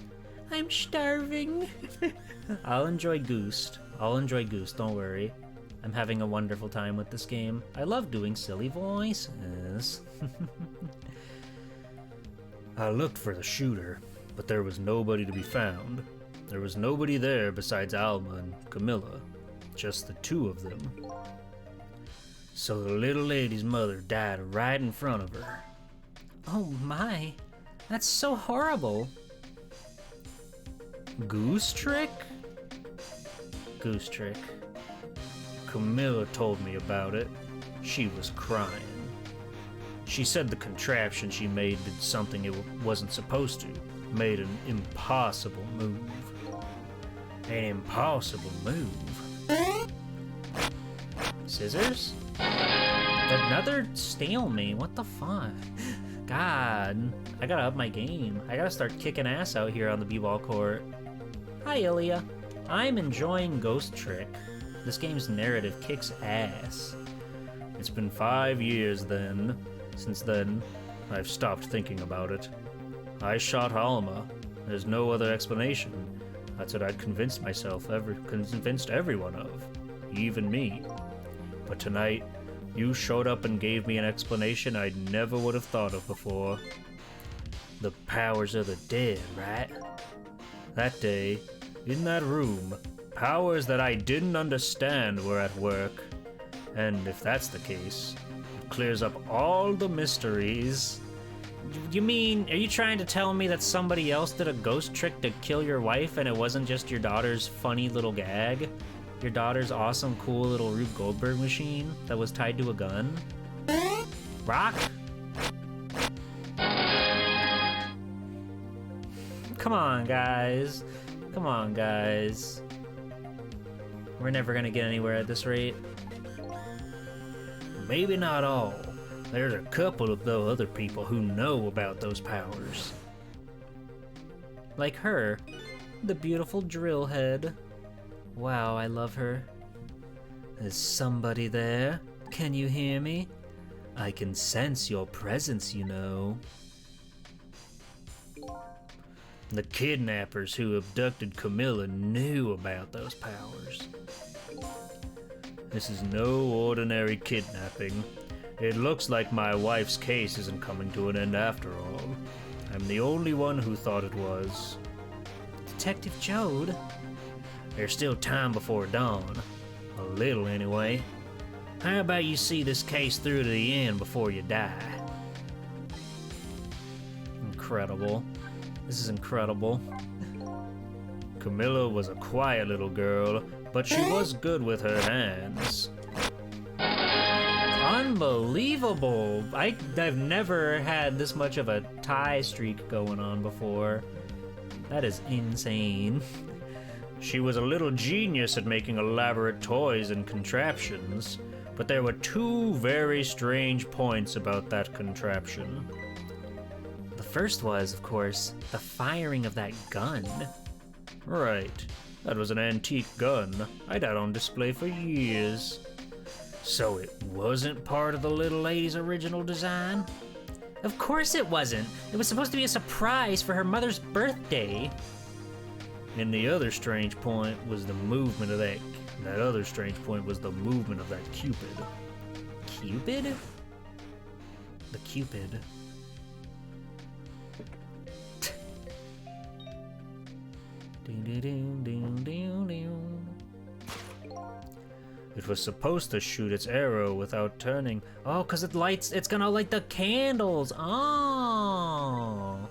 I'm starving. I'll enjoy Goose. I'll enjoy Goose, don't worry. I'm having a wonderful time with this game. I love doing silly voices. I looked for the shooter, but there was nobody to be found. There was nobody there besides Alma and Camilla. Just the two of them. So the little lady's mother died right in front of her. Oh my. That's so horrible. Goose Trick? Goose Trick. Camilla told me about it. She was crying. She said the contraption she made did something it wasn't supposed to. Made an impossible move. An impossible move. Scissors? Another stalemate, what the fuck? God, I gotta up my game. I gotta start kicking ass out here on the b-ball court. Hi, Ilya. I'm enjoying Ghost Trick. This game's narrative kicks ass. It's been 5 years then. Since then, I've stopped thinking about it. I shot Alma. There's no other explanation. That's what I'd convinced everyone of. Even me. But tonight, you showed up and gave me an explanation I never would have thought of before. The powers of the dead, right? That day, in that room, powers that I didn't understand were at work. And if that's the case, it clears up all the mysteries. You mean, are you trying to tell me that somebody else did a ghost trick to kill your wife and it wasn't just your daughter's funny little gag? Your daughter's awesome, cool little Rube Goldberg machine that was tied to a gun? Rock? Come on, guys. Come on, guys. We're never gonna get anywhere at this rate. Maybe not all. There's a couple of the other people who know about those powers. Like her, the beautiful drill head. Wow, I love her. Is somebody there? Can you hear me? I can sense your presence, you know. The kidnappers who abducted Camilla knew about those powers. This is no ordinary kidnapping. It looks like my wife's case isn't coming to an end after all. I'm the only one who thought it was. Detective Jode. There's still time before dawn. A little, anyway. How about you see this case through to the end before you die? Incredible. This is incredible. Camilla was a quiet little girl, but she was good with her hands. Unbelievable! I've never had this much of a tie streak going on before. That is insane. She was a little genius at making elaborate toys and contraptions, but there were two very strange points about that contraption. The first was, of course, the firing of that gun. Right. That was an antique gun. I'd had on display for years. So it wasn't part of the little lady's original design? Of course it wasn't. It was supposed to be a surprise for her mother's birthday. And the other strange point was the movement of that Cupid. Cupid? The Cupid. It was supposed to shoot its arrow without turning. Oh, 'cause it's gonna light the candles. Oh.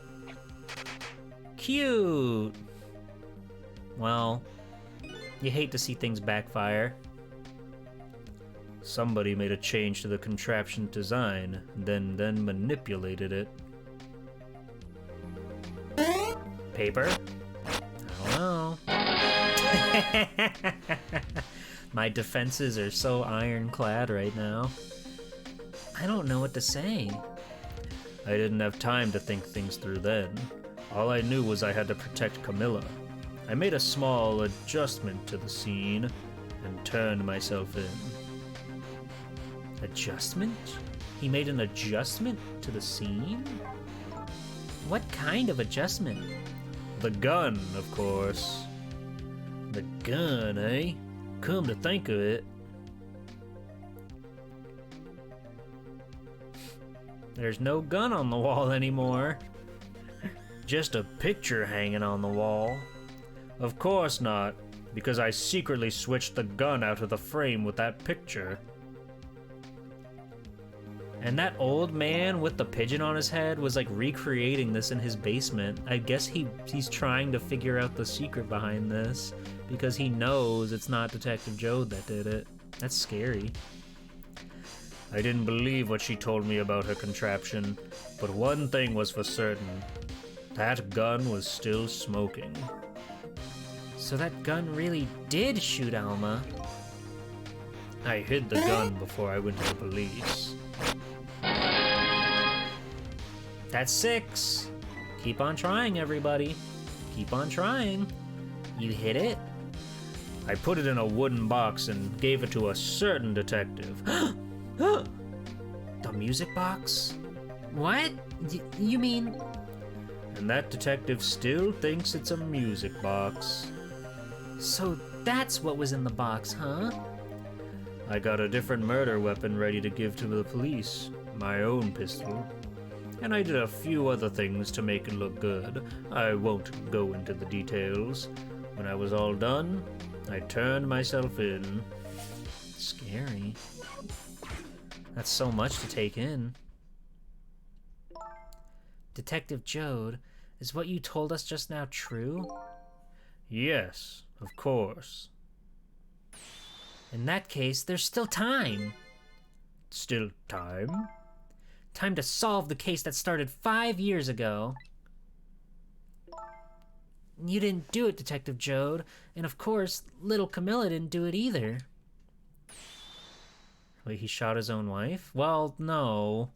Cute. Well, you hate to see things backfire. Somebody made a change to the contraption design, then manipulated it. Paper? I don't know. My defenses are so ironclad right now. I don't know what to say. I didn't have time to think things through then. All I knew was I had to protect Camilla. I made a small adjustment to the scene and turned myself in. Adjustment? He made an adjustment to the scene? What kind of adjustment? The gun, of course. The gun, eh? Come to think of it. There's no gun on the wall anymore. Just a picture hanging on the wall. Of course not, because I secretly switched the gun out of the frame with that picture. And that old man with the pigeon on his head was like recreating this in his basement. I guess he's trying to figure out the secret behind this because he knows it's not Detective Jode that did it. That's scary. I didn't believe what she told me about her contraption, but one thing was for certain. That gun was still smoking. So that gun really did shoot Alma. I hid the gun before I went to the police. That's 6. Keep on trying, everybody. Keep on trying. You hit it? I put it in a wooden box and gave it to a certain detective. The music box? What? You mean... And that detective still thinks it's a music box. So that's what was in the box, huh? I got a different murder weapon ready to give to the police. My own pistol. And I did a few other things to make it look good. I won't go into the details. When I was all done, I turned myself in. Scary. That's so much to take in. Detective Jode, is what you told us just now true? Yes, of course. In that case, there's still time. Still time? Time to solve the case that started 5 years ago. You didn't do it, Detective Jode, and of course, little Camilla didn't do it either. Wait, he shot his own wife? Well, no.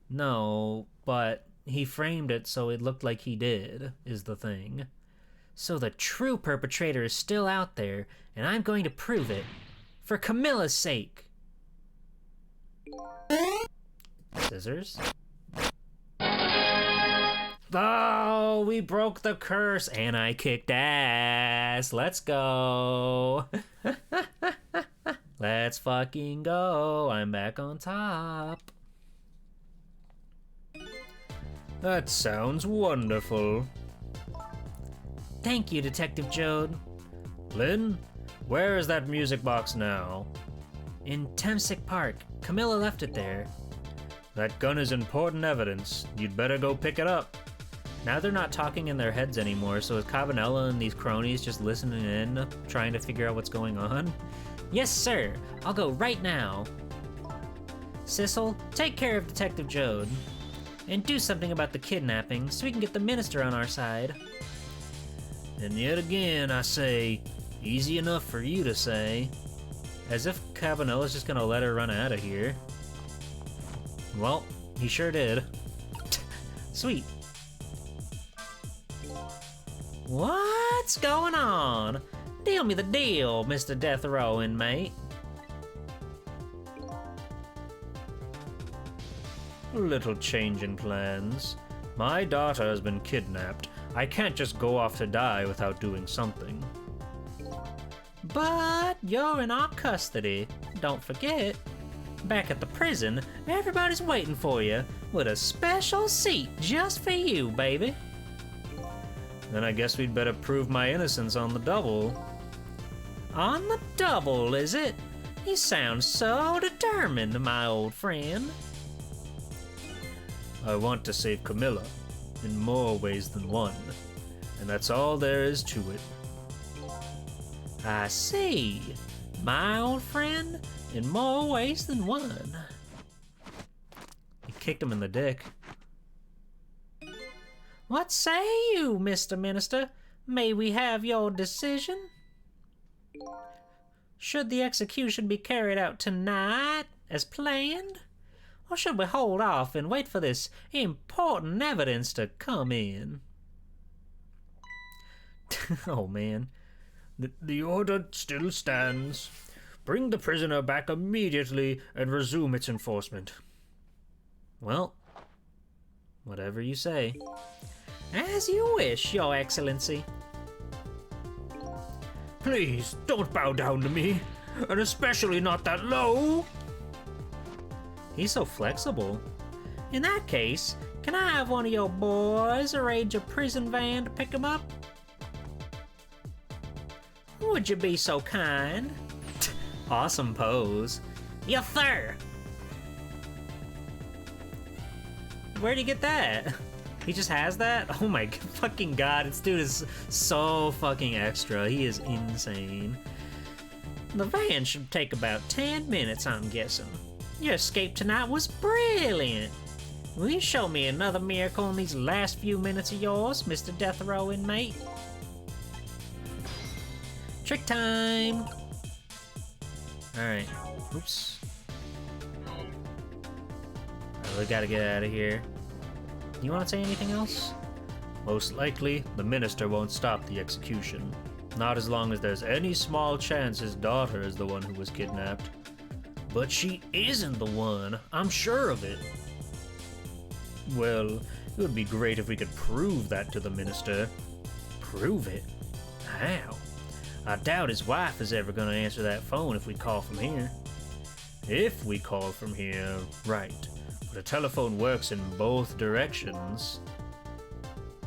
No, but he framed it so it looked like he did, is the thing. So the true perpetrator is still out there, and I'm going to prove it. For Camilla's sake. Scissors? Oh, we broke the curse, and I kicked ass. Let's go. Let's fucking go. I'm back on top. That sounds wonderful. Thank you, Detective Jode. Lynn, where is that music box now? In Temsic Park. Camilla left it there. That gun is important evidence. You'd better go pick it up. Now they're not talking in their heads anymore, so is Cabanella and these cronies just listening in, trying to figure out what's going on? Yes, sir. I'll go right now. Sissel, take care of Detective Jode. And do something about the kidnapping so we can get the minister on our side. And yet again, I say, easy enough for you to say. As if Cabanella's just gonna let her run out of here. Well, he sure did. Sweet. What's going on? Deal me the deal, Mr. Death Row inmate. A little change in plans. My daughter has been kidnapped. I can't just go off to die without doing something. But you're in our custody. Don't forget. Back at the prison, everybody's waiting for you with a special seat just for you, baby. Then I guess we'd better prove my innocence on the double. On the double, is it? You sound so determined, my old friend. I want to save Camilla, in more ways than one, and that's all there is to it. I see. My old friend, in more ways than one. He kicked him in the dick. What say you, Mr. Minister? May we have your decision? Should the execution be carried out tonight, as planned? Or should we hold off and wait for this important evidence to come in? Oh, man. The order still stands. Bring the prisoner back immediately and resume its enforcement. Well, whatever you say. As you wish, Your Excellency. Please, don't bow down to me, and especially not that low. He's so flexible. In that case, can I have one of your boys arrange a prison van to pick him up? Would you be so kind? Awesome pose. Yes, sir! Where'd he get that? He just has that? Oh my fucking god, this dude is so fucking extra. He is insane. The van should take about 10 minutes, I'm guessing. Your escape tonight was brilliant. Will you show me another miracle in these last few minutes of yours, Mr. Death Row inmate? Trick time! Alright. Oops. We gotta get out of here. You want to say anything else? Most likely, the minister won't stop the execution. Not as long as there's any small chance his daughter is the one who was kidnapped. But she isn't the one, I'm sure of it. Well, it would be great if we could prove that to the minister. Prove it? How? I doubt his wife is ever gonna answer that phone if we call from here. If we call from here, right. But a telephone works in both directions.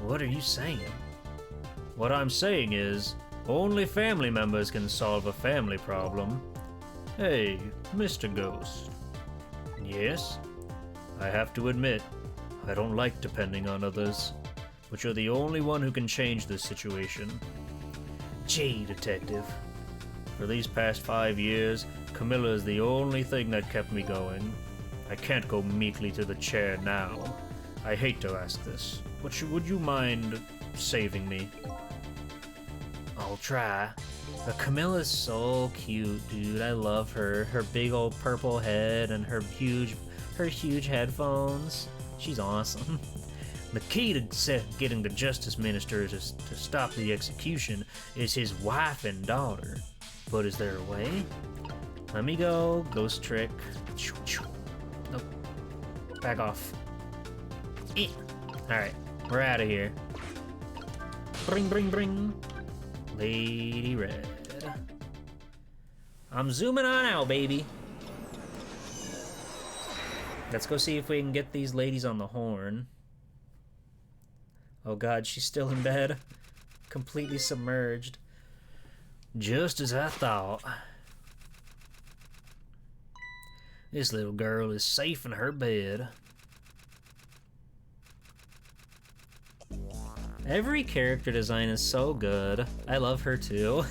What are you saying? What I'm saying is, only family members can solve a family problem. Hey, Mr. Ghost. Yes? I have to admit, I don't like depending on others, but you're the only one who can change this situation. Gee, Detective. For these past 5 years, Camilla is the only thing that kept me going. I can't go meekly to the chair now. I hate to ask this, but would you mind saving me? I'll try. But Camilla's so cute, dude. I love her. Her big old purple head and her huge headphones. She's awesome. The key to getting the justice minister to stop the execution is his wife and daughter. But is there a way? Let me go. Ghost trick. Nope. Back off. Alright, we're out of here. Bring, bring, bring. Lady Red. I'm zooming on out, baby. Let's go see if we can get these ladies on the horn. Oh god, she's still in bed. completely submerged. Just as I thought. This little girl is safe in her bed. Every character design is so good. I love her too.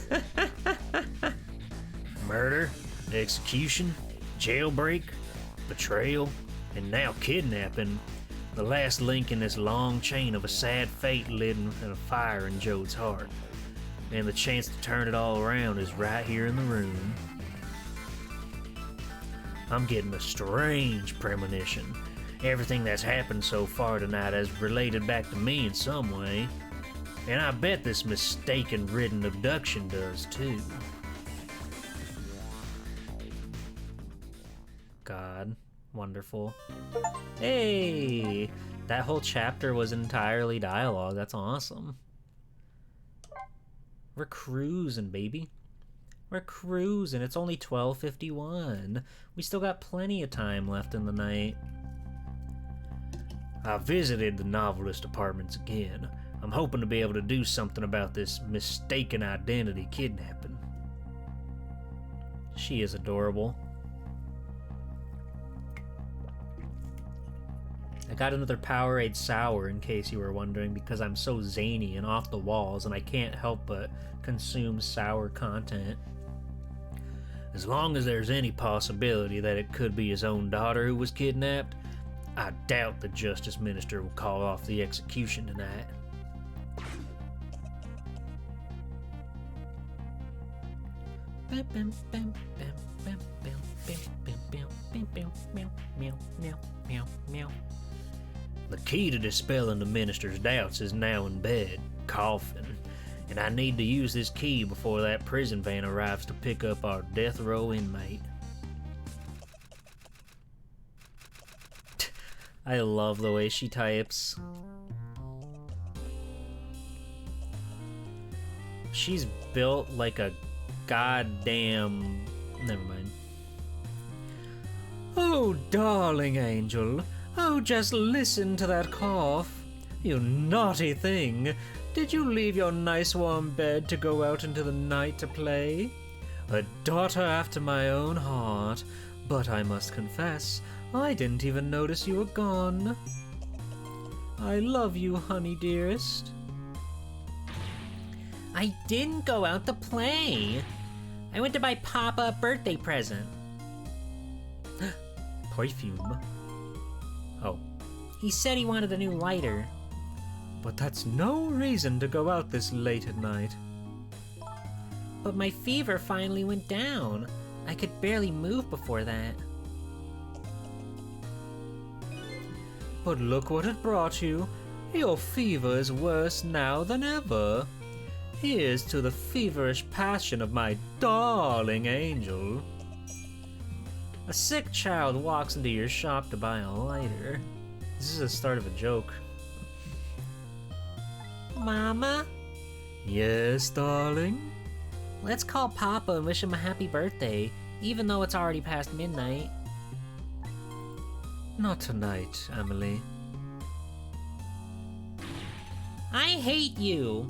Murder, execution, jailbreak, betrayal, and now kidnapping. The last link in this long chain of a sad fate lit in a fire in Jode's heart. And the chance to turn it all around is right here in the room. I'm getting a strange premonition. Everything that's happened so far tonight has related back to me in some way. And I bet this mistaken-ridden abduction does too. God, wonderful. Hey! That whole chapter was entirely dialogue. That's awesome. We're cruising, baby. We're cruising. It's only 12:51. We still got plenty of time left in the night. I visited the novelist apartments again. I'm hoping to be able to do something about this mistaken identity kidnapping. She is adorable. I got another Powerade Sour in case you were wondering, because I'm so zany and off the walls and I can't help but consume sour content. As long as there's any possibility that it could be his own daughter who was kidnapped, I doubt the Justice Minister will call off the execution tonight. The key to dispelling the minister's doubts is now in bed, coughing, and I need to use this key before that prison van arrives to pick up our death row inmate. I love the way she types. She's built like a goddamn... Never mind. Oh, darling angel. Oh, just listen to that cough. You naughty thing. Did you leave your nice warm bed to go out into the night to play? A daughter after my own heart. But I must confess, I didn't even notice you were gone. I love you, honey dearest. I didn't go out to play. I went to buy Papa a birthday present. Perfume. Oh. He said he wanted a new lighter. But that's no reason to go out this late at night. But my fever finally went down. I could barely move before that. But look what it brought you. Your fever is worse now than ever. Here's to the feverish passion of my darling angel. A sick child walks into your shop to buy a lighter. This is the start of a joke. Mama? Yes, darling? Let's call Papa and wish him a happy birthday, even though it's already past midnight. Not tonight, Emily. I hate you!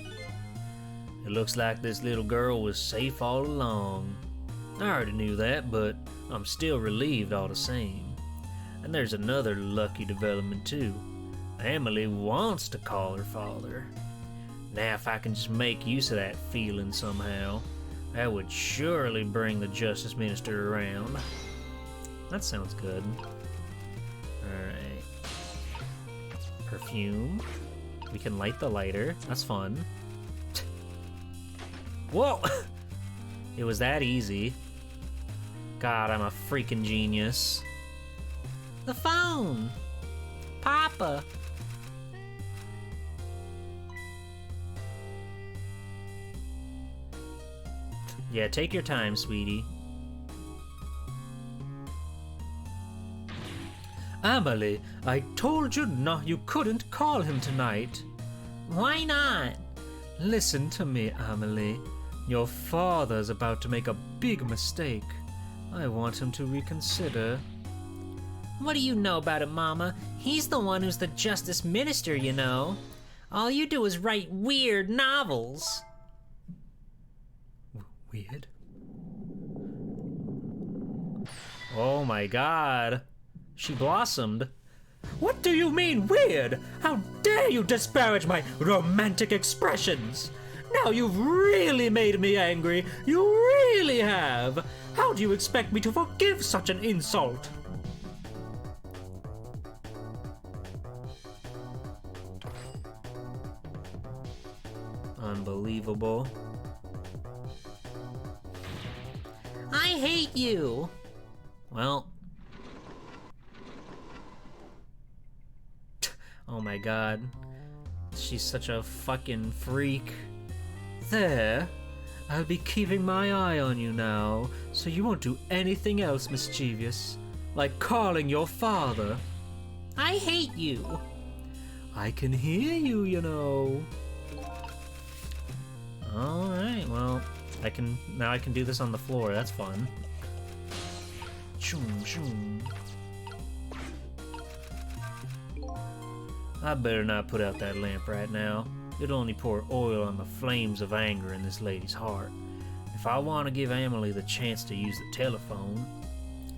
It looks like this little girl was safe all along. I already knew that, but I'm still relieved all the same. And there's another lucky development too. Emily wants to call her father. Now if I can just make use of that feeling somehow, that would surely bring the Justice Minister around. That sounds good. Alright. Perfume. We can light the lighter. That's fun. Whoa! It was that easy. God, I'm a freaking genius. The phone! Papa! Yeah, take your time, sweetie. Emily, I told you you couldn't call him tonight. Why not? Listen to me, Emily. Your father's about to make a big mistake. I want him to reconsider. What do you know about it, Mama? He's the one who's the Justice Minister, you know. All you do is write weird novels. Weird? Oh my god. She blossomed. What do you mean, weird? How dare you disparage my romantic expressions? Now you've really made me angry. You really have. How do you expect me to forgive such an insult? Unbelievable. I hate you. Well. Oh my god. She's such a fucking freak. There. I'll be keeping my eye on you now, so you won't do anything else mischievous, like calling your father. I hate you. I can hear you, you know. Alright, well, now I can do this on the floor, that's fun. Shoom, shoom. I better not put out that lamp right now. It'll only pour oil on the flames of anger in this lady's heart. If I want to give Emily the chance to use the telephone,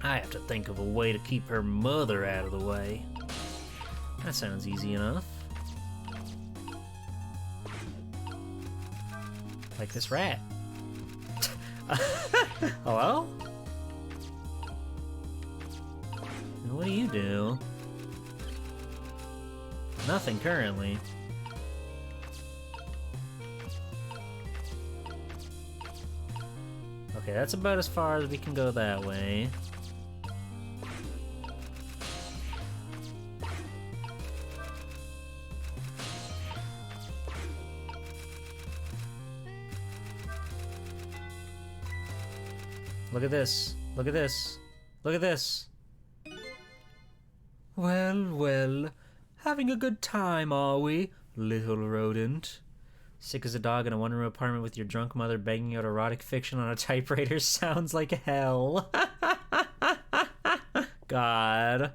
I have to think of a way to keep her mother out of the way. That sounds easy enough. Like this rat. Hello? What do you do? Nothing currently. Okay, that's about as far as we can go that way. Look at this. Look at this. Look at this. Well, well. Having a good time, are we, little rodent? Sick as a dog in a one-room apartment with your drunk mother banging out erotic fiction on a typewriter sounds like hell. God.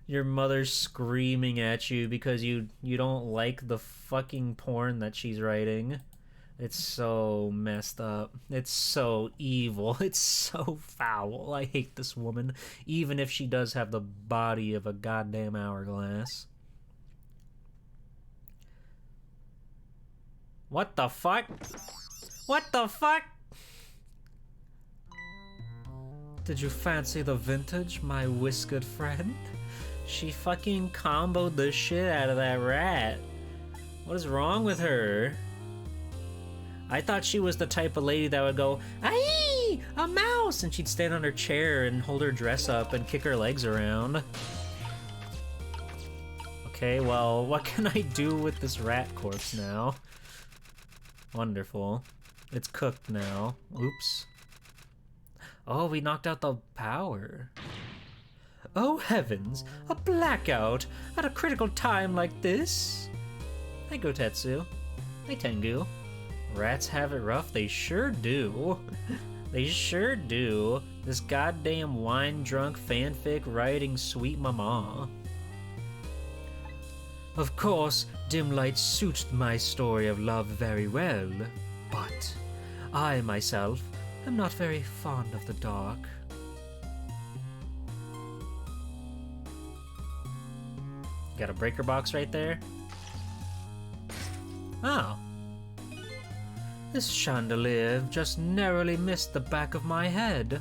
Your mother's screaming at you because you don't like the fucking porn that she's writing. It's so messed up. It's so evil. It's so foul. I hate this woman, even if she does have the body of a goddamn hourglass. What the fuck? What the fuck? Did you fancy the vintage, my whiskered friend? She fucking comboed the shit out of that rat. What is wrong with her? I thought she was the type of lady that would go, "Aye, a mouse!" and she'd stand on her chair and hold her dress up and kick her legs around. Okay, well, what can I do with this rat corpse now? Wonderful. It's cooked now. Oops. Oh, we knocked out the power. Oh heavens, a blackout at a critical time like this? Hi, Gotetsu. Hi, Tengu. Rats have it rough, they sure do. They sure do. This goddamn wine-drunk fanfic writing sweet mama. Of course, dim light suits my story of love very well, but I myself am not very fond of the dark. Got a breaker box right there? Oh. This chandelier just narrowly missed the back of my head.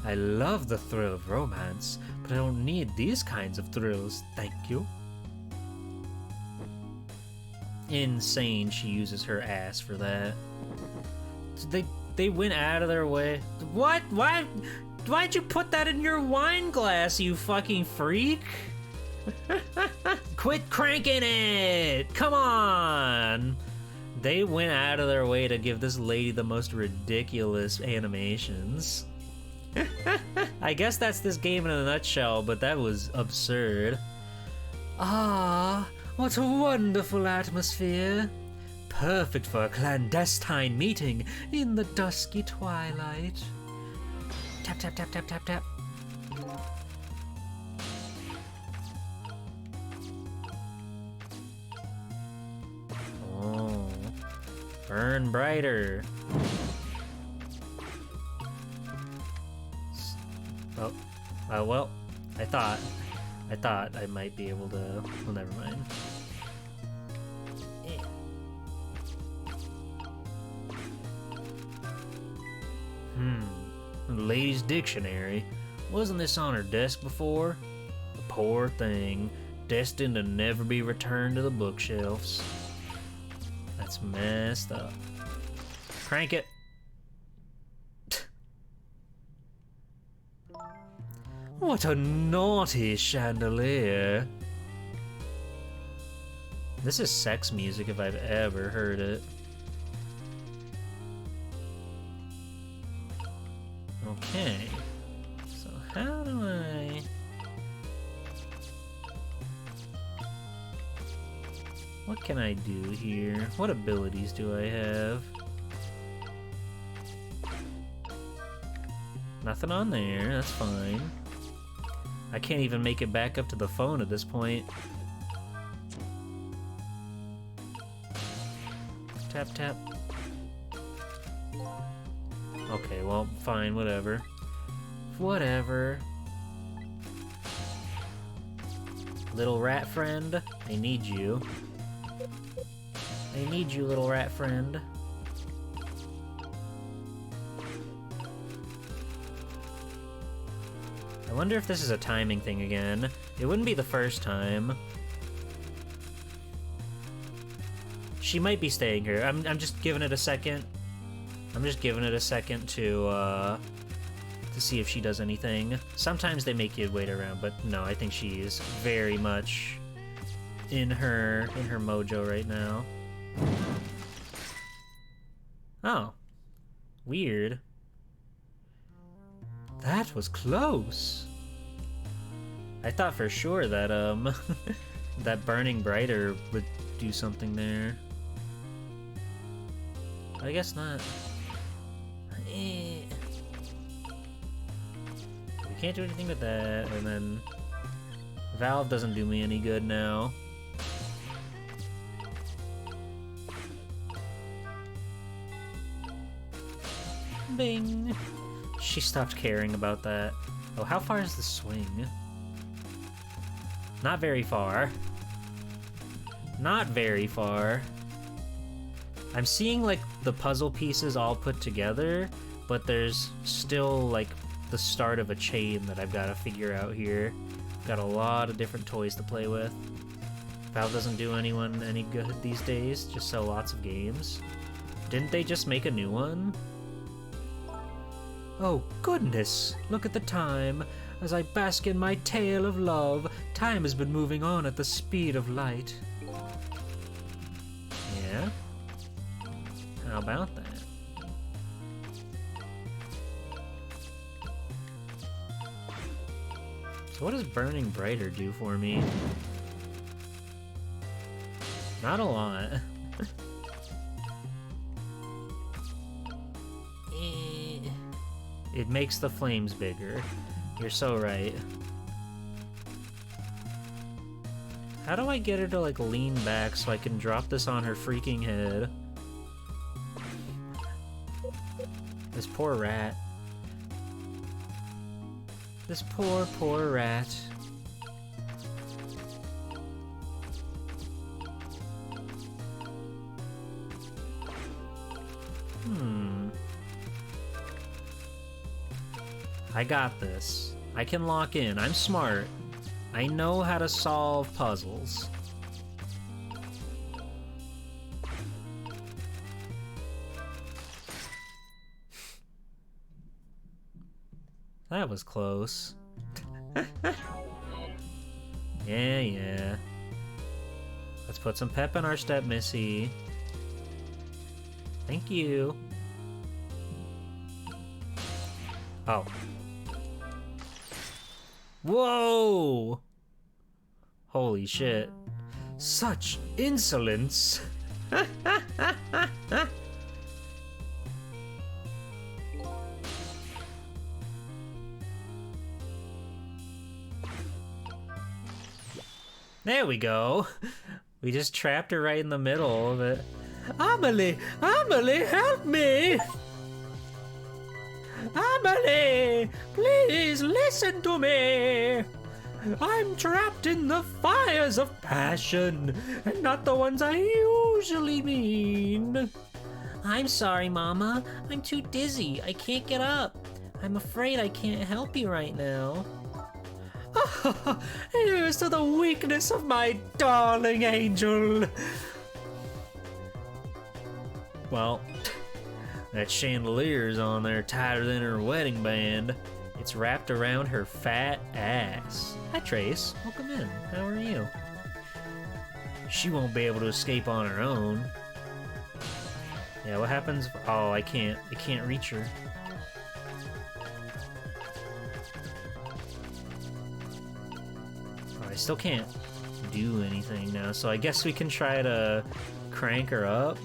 I love the thrill of romance, but I don't need these kinds of thrills, thank you. Insane she uses her ass for that. They went out of their way. What? Why'd you put that in your wine glass, you fucking freak? Quit cranking it! Come on! They went out of their way to give this lady the most ridiculous animations. I guess that's this game in a nutshell, but that was absurd. Ah, what a wonderful atmosphere. Perfect for a clandestine meeting in the dusky twilight. Tap, tap, tap, tap, tap, tap. Burn brighter. Oh, well, I thought I might be able to. Well, never mind. Ladies' dictionary. Wasn't this on her desk before? The poor thing, destined to never be returned to the bookshelves. That's messed up. Crank it. What a naughty chandelier. This is sex music if I've ever heard it. Okay. So how do I... What can I do here? What abilities do I have? Nothing on there, that's fine. I can't even make it back up to the phone at this point. Tap, tap. Okay, well, fine, whatever. Whatever. Little rat friend, I need you. I need you, little rat friend. I wonder if this is a timing thing again. It wouldn't be the first time. She might be staying here. I'm just giving it a second. I'm just giving it a second to see if she does anything. Sometimes they make you wait around, but no, I think she is very much in her mojo right now. Oh. Weird. That was close. I thought for sure that that burning brighter would do something there. I guess not. We can't do anything with that, and then Valve doesn't do me any good now. Bing! She stopped caring about that. Oh, how far is the swing? Not very far. Not very far. I'm seeing, like, the puzzle pieces all put together, but there's still, like, the start of a chain that I've got to figure out here. Got a lot of different toys to play with. Valve doesn't do anyone any good these days, just sell lots of games. Didn't they just make a new one? Oh, goodness! Look at the time. As I bask in my tale of love, time has been moving on at the speed of light. Yeah? How about that? So what does Burning Brighter do for me? Not a lot. It makes the flames bigger. You're so right. How do I get her to, like, lean back so I can drop this on her freaking head? This poor rat. This poor, poor rat. I got this. I can lock in. I'm smart. I know how to solve puzzles. That was close. Yeah. Let's put some pep in our step, Missy. Thank you. Oh. Whoa! Holy shit. Such insolence! There we go. We just trapped her right in the middle of it. Amelie! Amelie, help me! Amelie! Please listen to me! I'm trapped in the fires of passion, and not the ones I usually mean. I'm sorry, Mama. I'm too dizzy. I can't get up. I'm afraid I can't help you right now. Here's to the weakness of my darling angel. Well, that chandelier's on there tighter than her wedding band. It's wrapped around her fat ass. Hi, Trace. Welcome in. How are you? She won't be able to escape on her own. Yeah, what happens? Oh, I can't reach her. Oh, I still can't do anything now, so I guess we can try to crank her up.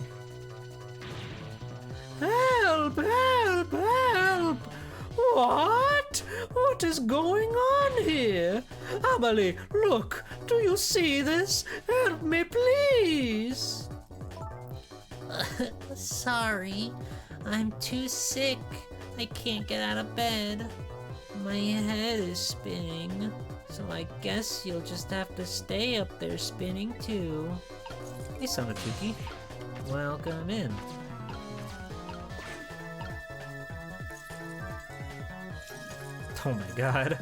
Help! Help! Help! What? What is going on here? Amelie, look! Do you see this? Help me, please! Sorry. I'm too sick. I can't get out of bed. My head is spinning. So I guess you'll just have to stay up there spinning too. Hey, Sonatuki. Welcome in. Oh my god.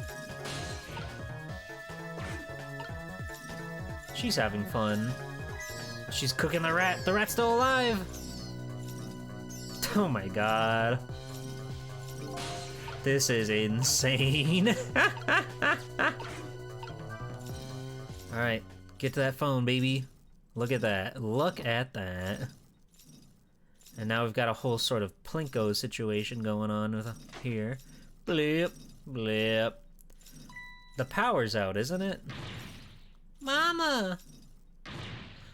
She's having fun. She's cooking the rat. The rat's still alive. Oh my god. This is insane. Alright, get to that phone, baby. Look at that. Look at that. And now we've got a whole sort of Plinko situation going on with here. Blip. Blip. The power's out, isn't it? Mama!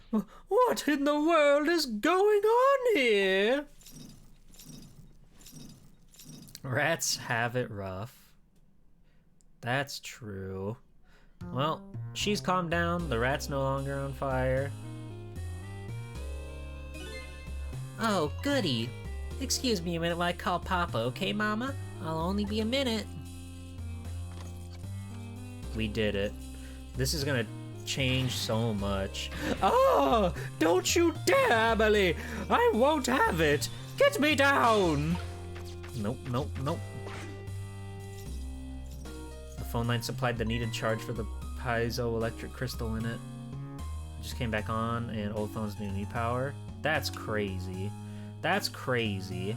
What in the world is going on here? Rats have it rough. That's true. Well, she's calmed down. The rat's no longer on fire. Oh, goody. Excuse me a minute while I call Papa, okay, Mama? I'll only be a minute. We did it. This is gonna change so much. Oh, don't you dare, Amelie! I won't have it! Get me down! Nope, nope, nope. The phone line supplied the needed charge for the piezoelectric crystal in it. Just came back on, and old phones need power. That's crazy. That's crazy.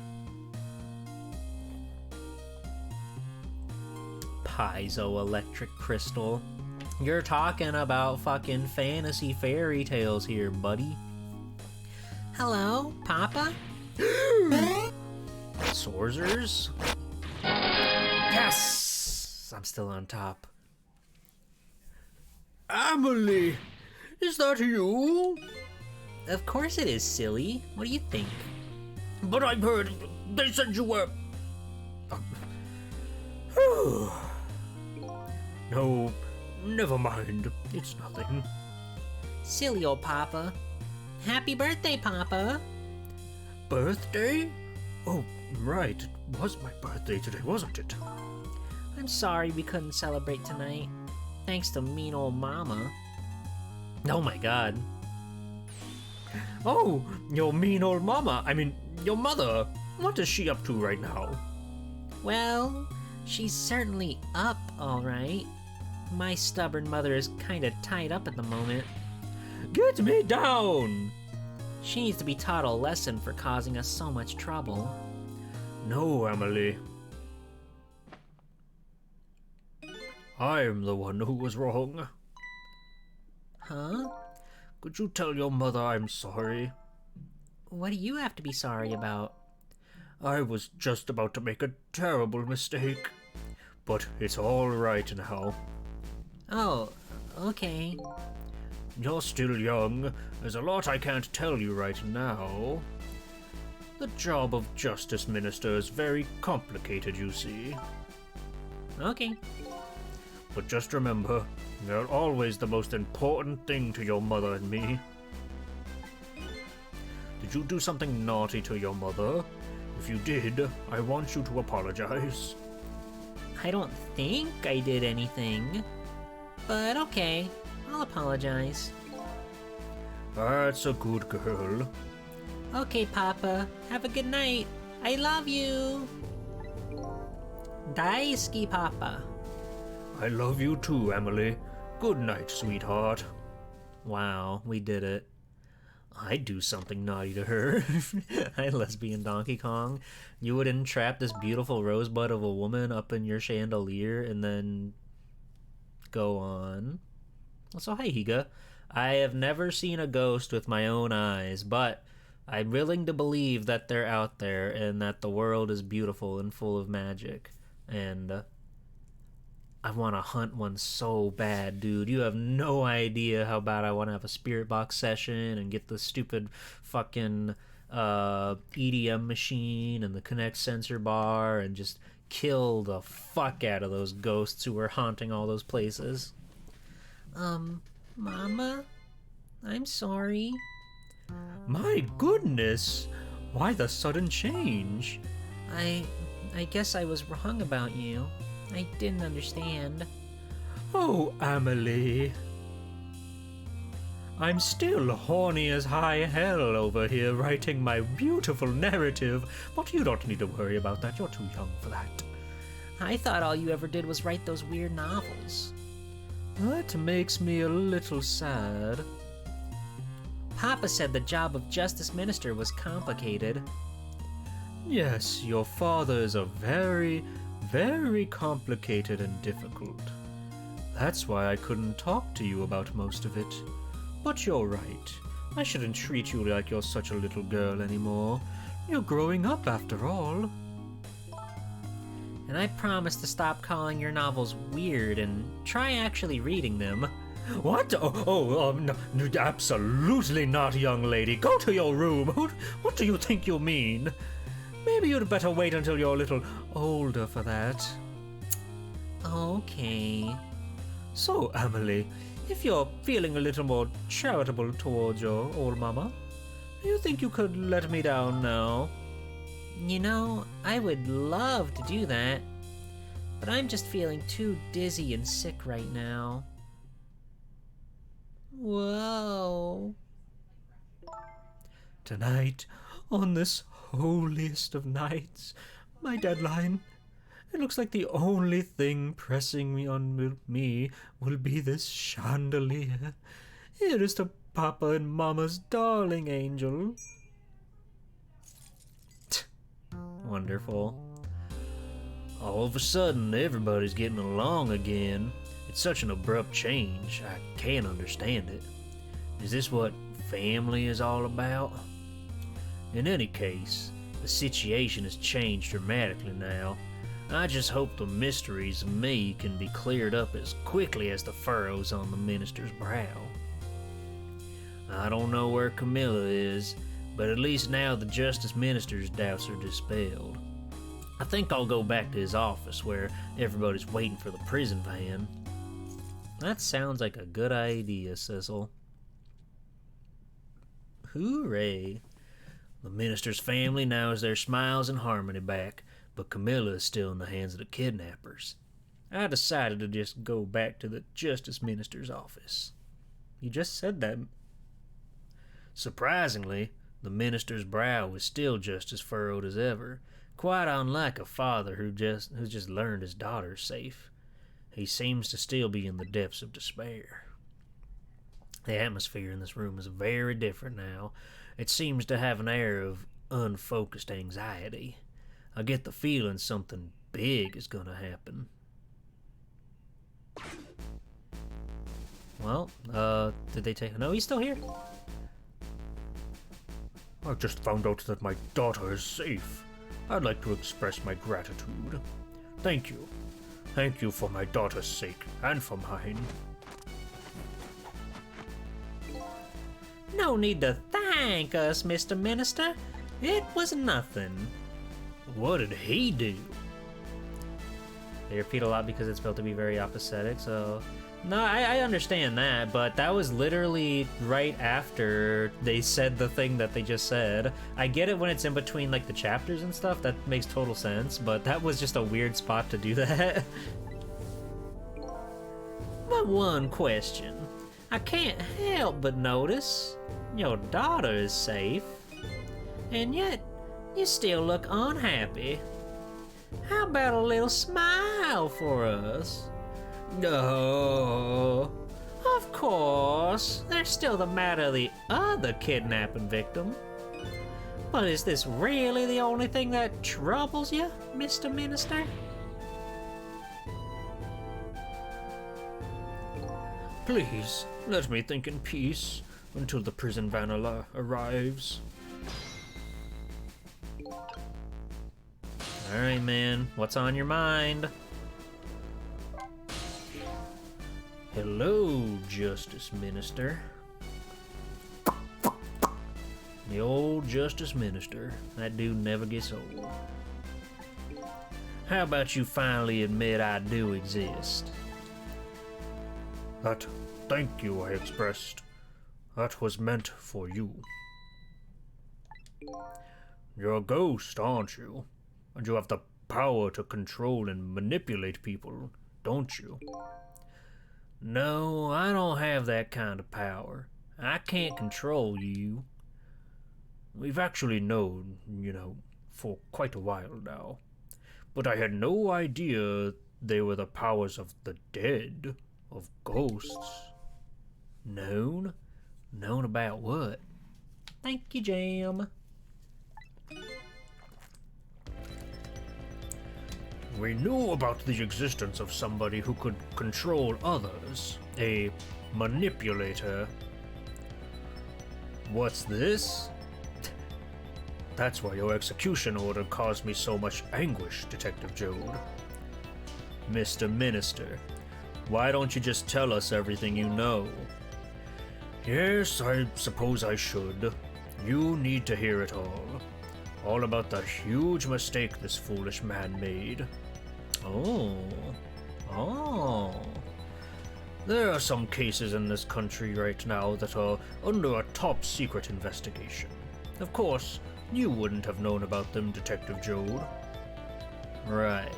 Piezoelectric crystal. You're talking about fucking fantasy fairy tales here, buddy. Hello, Papa? Sorzers? Yes! I'm still on top. Amelie! Is that you? Of course it is, silly. What do you think? But I've heard they said you were... No, never mind. It's nothing. Silly old Papa. Happy birthday, Papa. Birthday? Oh, right. It was my birthday today, wasn't it? I'm sorry we couldn't celebrate tonight. Thanks to mean old Mama. Oh my god. Oh, your mean old Mama. I mean, your mother. What is she up to right now? Well, she's certainly up, all right. My stubborn mother is kinda tied up at the moment. Get me down! She needs to be taught a lesson for causing us so much trouble. No, Amelie. I'm the one who was wrong. Huh? Could you tell your mother I'm sorry? What do you have to be sorry about? I was just about to make a terrible mistake. But it's all right now. Oh, okay. You're still young. There's a lot I can't tell you right now. The job of Justice Minister is very complicated, you see. Okay. But just remember, you're always the most important thing to your mother and me. Did you do something naughty to your mother? If you did, I want you to apologize. I don't think I did anything. But okay, I'll apologize. That's a good girl. Okay, Papa. Have a good night. I love you. Daisuki, Papa. I love you too, Emily. Good night, sweetheart. Wow, we did it. I'd do something naughty to her. Hi, lesbian Donkey Kong. You would entrap this beautiful rosebud of a woman up in your chandelier and then go on. So, hi, Higa. I have never seen a ghost with my own eyes, but I'm willing to believe that they're out there and that the world is beautiful and full of magic. And I want to hunt one so bad, dude. You have no idea how bad I want to have a spirit box session and get the stupid fucking EDM machine and the Kinect sensor bar and just kill the fuck out of those ghosts who are haunting all those places. Mama? I'm sorry. My goodness! Why the sudden change? I guess I was wrong about you. I didn't understand. Oh, Amelie. I'm still horny as high hell over here writing my beautiful narrative, but you don't need to worry about that. You're too young for that. I thought all you ever did was write those weird novels. That makes me a little sad. Papa said the job of Justice Minister was complicated. Yes, your father is a very, very complicated and difficult. That's why I couldn't talk to you about most of it. But you're right. I shouldn't treat you like you're such a little girl anymore. You're growing up after all. And I promise to stop calling your novels weird and try actually reading them. What? No, absolutely not, young lady. Go to your room. What do you think you mean? Maybe you'd better wait until you're a little older for that. Okay. So, Amelie, if you're feeling a little more charitable towards your old mama, do you think you could let me down now? You know, I would love to do that, but I'm just feeling too dizzy and sick right now. Whoa. Tonight, on this holiest of nights, my deadline, it looks like the only thing pressing me on me will be this chandelier. Here is to Papa and Mama's darling angel. Wonderful. All of a sudden, everybody's getting along again. It's such an abrupt change, I can't understand it. Is this what family is all about? In any case, the situation has changed dramatically now. I just hope the mysteries of me can be cleared up as quickly as the furrows on the minister's brow. I don't know where Camilla is, but at least now the Justice Minister's doubts are dispelled. I think I'll go back to his office where everybody's waiting for the prison van. That sounds like a good idea, Cecil. Hooray! The minister's family now has their smiles and harmony back, but Camilla is still in the hands of the kidnappers. I decided to just go back to the Justice Minister's office. You just said that. Surprisingly, the minister's brow was still just as furrowed as ever, quite unlike a father who's just learned his daughter's safe. He seems to still be in the depths of despair. The atmosphere in this room is very different now. It seems to have an air of unfocused anxiety. I get the feeling something big is gonna happen. Well, did they take... No, he's still here. I just found out that my daughter is safe. I'd like to express my gratitude. Thank you. Thank you for my daughter's sake, and for mine. No need to thank us, Mr. Minister. It was nothing. What did he do? They repeat a lot because it's built to be very apathetic, so... No, I understand that, but that was literally right after they said the thing that they just said. I get it when it's in between, like, the chapters and stuff. That makes total sense, but that was just a weird spot to do that. But one question. I can't help but notice your daughter is safe, and yet you still look unhappy. How about a little smile for us? No. Of course, there's still the matter of the other kidnapping victim. But is this really the only thing that troubles you, Mr. Minister? Please, let me think in peace until the prison van arrives. Alright, man, what's on your mind? Hello, Justice Minister. The old Justice Minister. That dude never gets old. How about you finally admit I do exist? That thank you I expressed. That was meant for you. You're a ghost, aren't you? And you have the power to control and manipulate people, don't you? No, I don't have that kind of power. I can't control you. We've actually known, for quite a while now. But I had no idea they were the powers of the dead, of ghosts. Known? Known about what? Thank you, Jam. We knew about the existence of somebody who could control others, a manipulator. What's this? That's why your execution order caused me so much anguish, Detective Jode. Mr. Minister, why don't you just tell us everything you know? Yes, I suppose I should. You need to hear it all. All about the huge mistake this foolish man made. Oh. There are some cases in this country right now that are under a top-secret investigation. Of course, you wouldn't have known about them, Detective Jode. Right.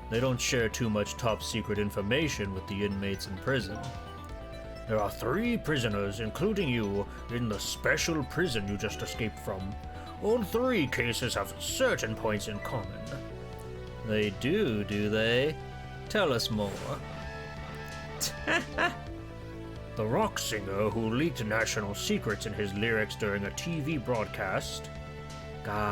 They don't share too much top-secret information with the inmates in prison. There are 3 prisoners, including you, in the special prison you just escaped from. All 3 cases have certain points in common. They do they? Tell us more. The rock singer who leaked national secrets in his lyrics during a TV broadcast. God.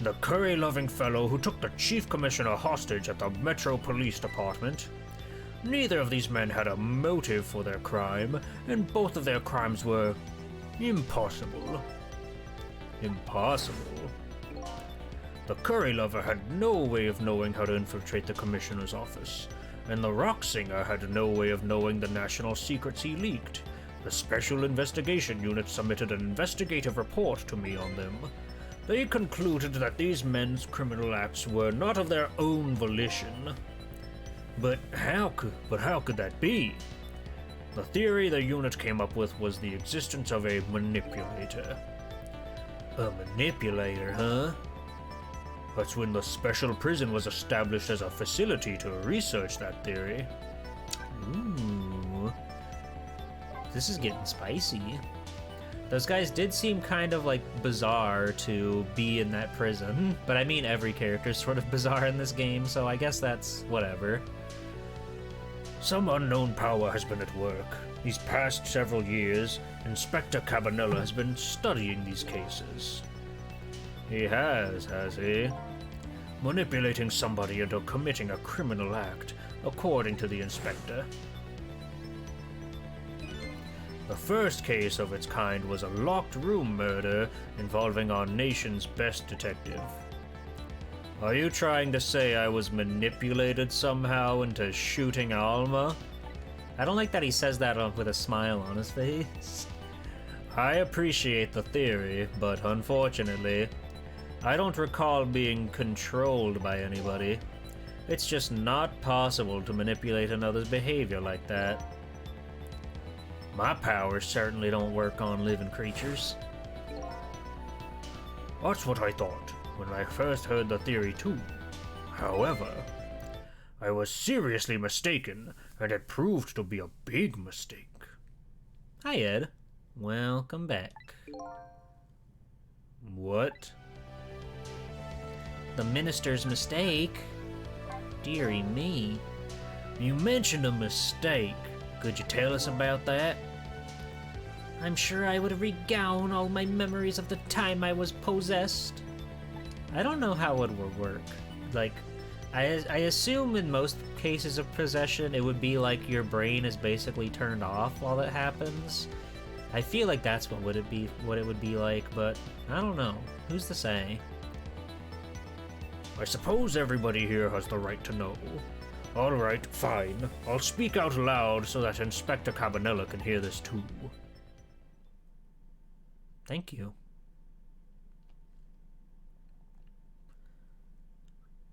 The curry-loving fellow who took the chief commissioner hostage at the Metro Police Department. Neither of these men had a motive for their crime, and both of their crimes were impossible. Impossible? The curry lover had no way of knowing how to infiltrate the commissioner's office, and the rock singer had no way of knowing the national secrets he leaked. The Special Investigation Unit submitted an investigative report to me on them. They concluded that these men's criminal acts were not of their own volition. But how could that be? The theory the unit came up with was the existence of a manipulator. A manipulator, huh? That's when the special prison was established as a facility to research that theory. Ooh. This is getting spicy. Those guys did seem kind of, bizarre to be in that prison. But I mean, every character's sort of bizarre in this game, so I guess that's whatever. Some unknown power has been at work. These past several years, Inspector Cabanella has been studying these cases. He has he? Manipulating somebody into committing a criminal act, according to the inspector. The first case of its kind was a locked room murder involving our nation's best detective. Are you trying to say I was manipulated somehow into shooting Alma? I don't like that he says that with a smile on his face. I appreciate the theory, but unfortunately, I don't recall being controlled by anybody. It's just not possible to manipulate another's behavior like that. My powers certainly don't work on living creatures. That's what I thought when I first heard the theory too. However, I was seriously mistaken, and it proved to be a big mistake. Hi, Ed. Welcome back. What? The minister's mistake? Dearie me. You mentioned a mistake. Could you tell us about that? I'm sure I would recount all my memories of the time I was possessed. I don't know how it would work. Like, I assume in most cases of possession, it would be like your brain is basically turned off while it happens. I feel like that's what it would be like, but I don't know. Who's to say? I suppose everybody here has the right to know. All right, fine. I'll speak out loud so that Inspector Cabanella can hear this too. Thank you.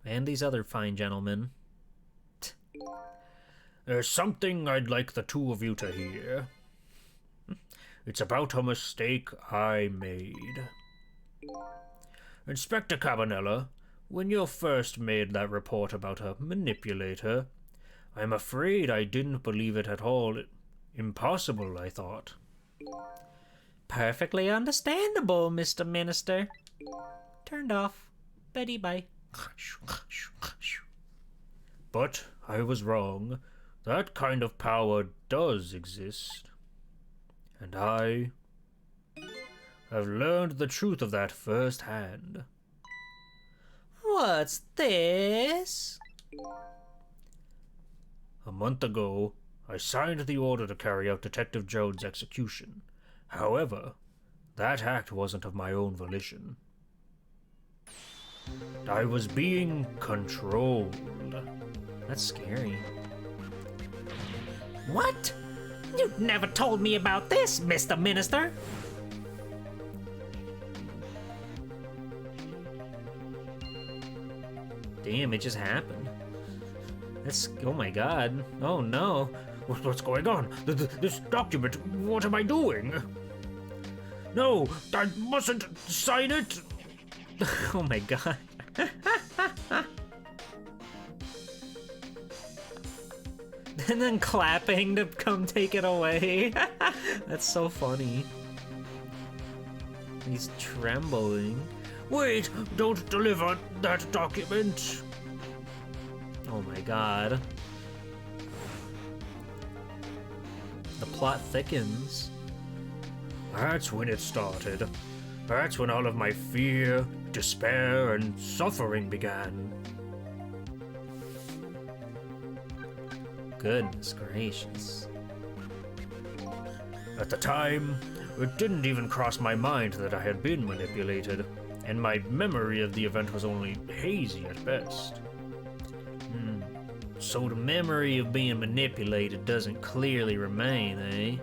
And these other fine gentlemen. There's something I'd like the two of you to hear. It's about a mistake I made. Inspector Cabanella, when you first made that report about a manipulator, I'm afraid I didn't believe it at all. Impossible, I thought. Perfectly understandable, Mr. Minister. Turned off. Betty, bye. But I was wrong. That kind of power does exist. And I have learned the truth of that firsthand. What's this? A month ago, I signed the order to carry out Detective Jones' execution. However, that act wasn't of my own volition. I was being controlled. That's scary. What? You never told me about this, Mr. Minister. Damn, it just happened. That's... oh my god. Oh no. What's going on? This document, what am I doing? No, I mustn't sign it. Oh my god. And then clapping to come take it away. That's so funny. He's trembling. Wait, don't deliver that document. Oh my god. The plot thickens. That's when it started. That's when all of my fear, despair, and suffering began. Goodness gracious. At the time, it didn't even cross my mind that I had been manipulated, and my memory of the event was only hazy at best. So the memory of being manipulated doesn't clearly remain, eh?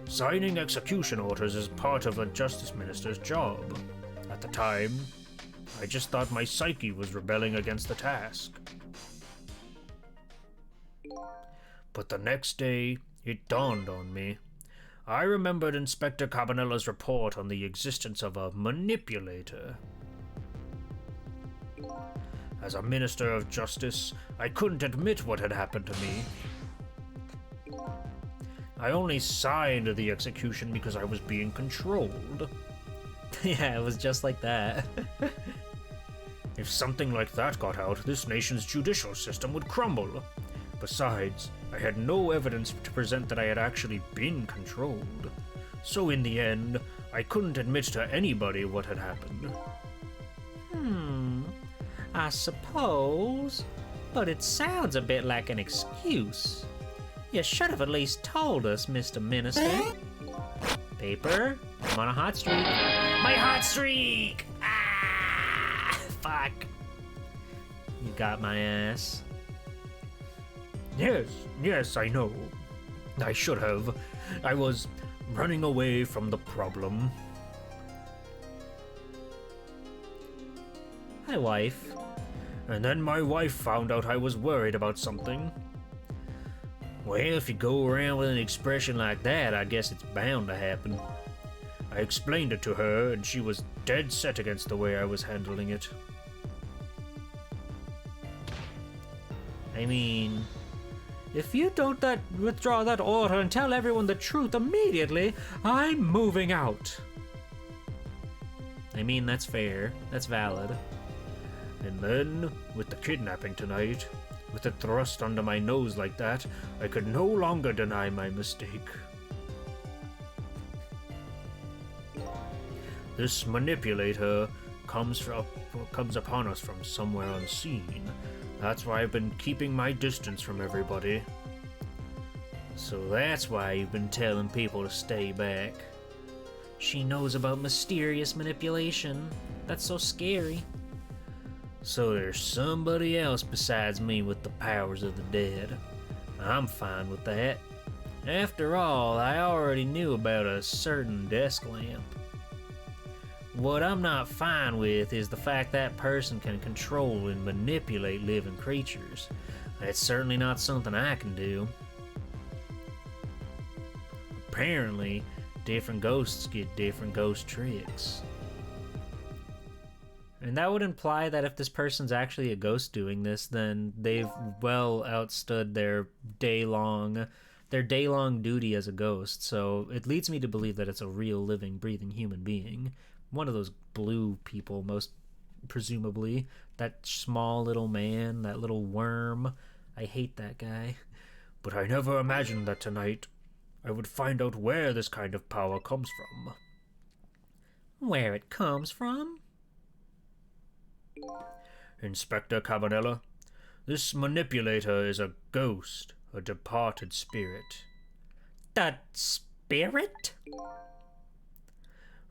Signing execution orders is part of a justice minister's job. At the time, I just thought my psyche was rebelling against the task. But the next day, it dawned on me. I remembered Inspector Cabanella's report on the existence of a manipulator. As a minister of justice, I couldn't admit what had happened to me. I only signed the execution because I was being controlled. Yeah, it was just like that. If something like that got out, this nation's judicial system would crumble. Besides, I had no evidence to present that I had actually been controlled. So in the end, I couldn't admit to anybody what had happened. I suppose. But it sounds a bit like an excuse. You should have at least told us, Mr. Minister. Paper, I'm on a hot streak. My hot streak! Ah! Fuck. You got my ass. Yes, I know. I should have. I was running away from the problem. Hi, wife. And then my wife found out I was worried about something. Well, if you go around with an expression like that, I guess it's bound to happen. I explained it to her, and she was dead set against the way I was handling it. I mean, if you don't withdraw that order and tell everyone the truth immediately, I'm moving out. I mean, that's fair. That's valid. And then, with the kidnapping tonight, with it thrust under my nose like that, I could no longer deny my mistake. This manipulator comes upon us from somewhere unseen. That's why I've been keeping my distance from everybody. So that's why you've been telling people to stay back. She knows about mysterious manipulation. That's so scary. So there's somebody else besides me with the powers of the dead. I'm fine with that. After all, I already knew about a certain desk lamp. What I'm not fine with is the fact that person can control and manipulate living creatures. That's certainly not something I can do. Apparently, different ghosts get different ghost tricks. And that would imply that if this person's actually a ghost doing this, then they've well outstood their day-long duty as a ghost. So it leads me to believe that it's a real, living, breathing human being. One of those blue people, most presumably. That small little man, that little worm. I hate that guy. But I never imagined that tonight I would find out where this kind of power comes from. Where it comes from? Inspector Cabanela, this manipulator is a ghost, a departed spirit. The spirit?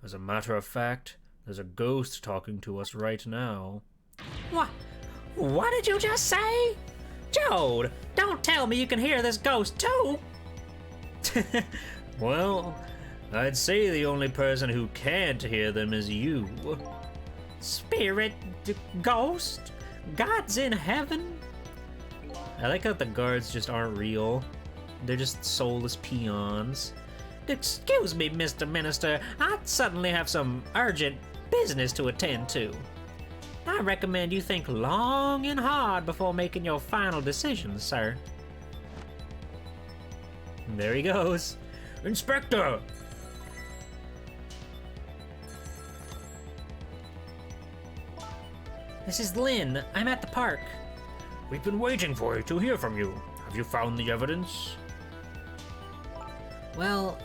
As a matter of fact, there's a ghost talking to us right now. What did you just say? Jode, don't tell me you can hear this ghost too! Well, I'd say the only person who can't hear them is you. Spirit, ghost, God's in heaven. I like how the guards just aren't real. They're just soulless peons. Excuse me, Mr. Minister, I suddenly have some urgent business to attend to. I recommend you think long and hard before making your final decision, sir. And there he goes. Inspector! This is Lynn. I'm at the park. We've been waiting for you to hear from you. Have you found the evidence? Well,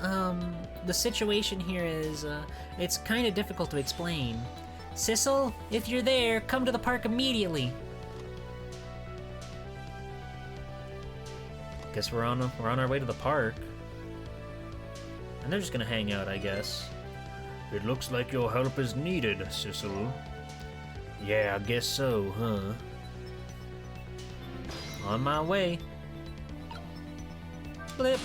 the situation here is, it's kind of difficult to explain. Sissel, if you're there, come to the park immediately. Guess we're on our way to the park. And they're just gonna hang out, I guess. It looks like your help is needed, Sissel. Yeah, I guess so, huh? On my way. Flip.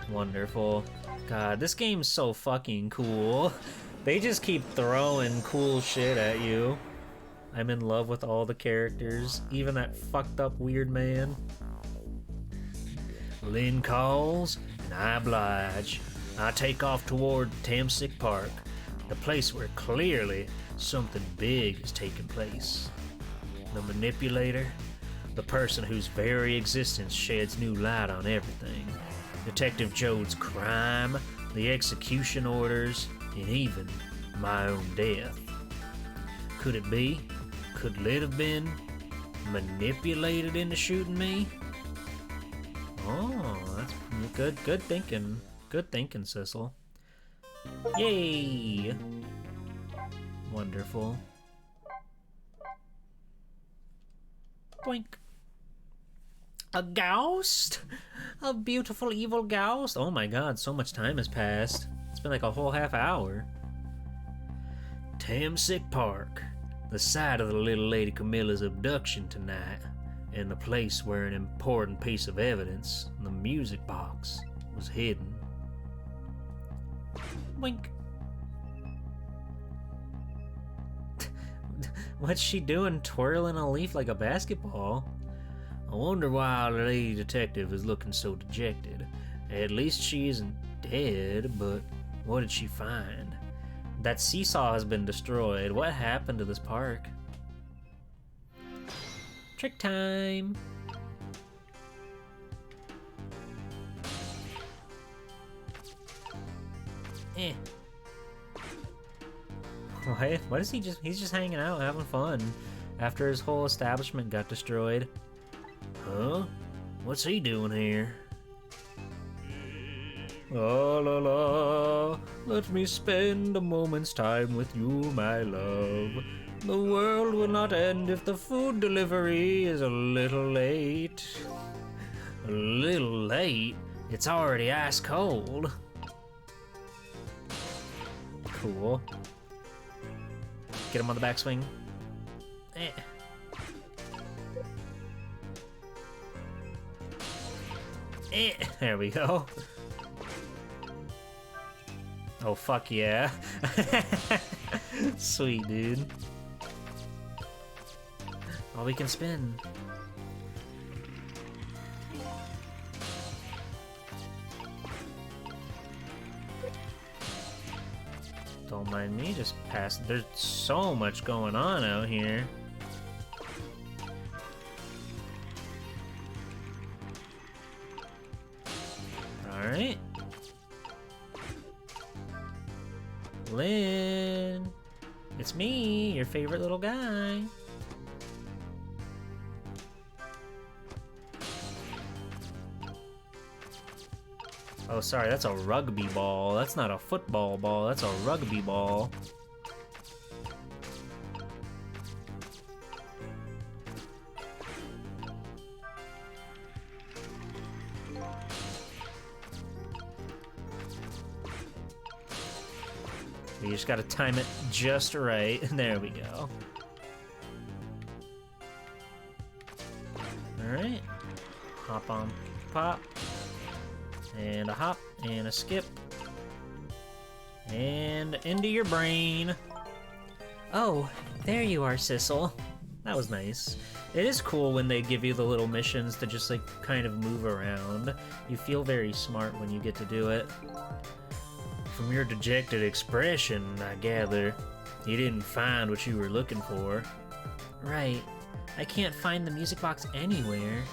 Wonderful. God, this game's so fucking cool. They just keep throwing cool shit at you. I'm in love with all the characters, even that fucked up weird man. Lynn calls, and I oblige. I take off toward Tamsic Park, the place where clearly something big is taking place. The manipulator, the person whose very existence sheds new light on everything. Detective Jode's crime, the execution orders, and even my own death. Could it be? Could Lid have been manipulated into shooting me? Oh, that's good thinking. Good thinking, Sissel. Yay! Wonderful. Boink. A ghost? A beautiful evil ghost? Oh my god, so much time has passed. It's been like a whole half hour. Tamsic Park, the site of the little lady Camilla's abduction tonight, and the place where an important piece of evidence, the music box, was hidden. Wink. What's she doing twirling a leaf like a basketball? I wonder why our lady detective is looking so dejected. At least she isn't dead, but what did she find? That seesaw has been destroyed. What happened to this park? Trick time! Eh. What is he just... He's just hanging out, having fun. After his whole establishment got destroyed. Huh? What's he doing here? La la la, let me spend a moment's time with you, my love. The world will not end if the food delivery is a little late. A little late? It's already ice cold. Cool. Get him on the backswing. Eh. Eh. There we go. Oh, fuck yeah. Sweet, dude. Oh, we can spin. Don't mind me, just pass. There's so much going on out here. Alright. Lynn, it's me, your favorite little guy. Oh, sorry, that's a rugby ball. That's not a football ball, that's a rugby ball. You just gotta time it just right. There we go. Alright. Hop on, pop. And a hop, and a skip. And into your brain. Oh, there you are, Sissel. That was nice. It is cool when they give you the little missions to just, like, kind of move around. You feel very smart when you get to do it. From your dejected expression, I gather, you didn't find what you were looking for. Right. I can't find the music box anywhere.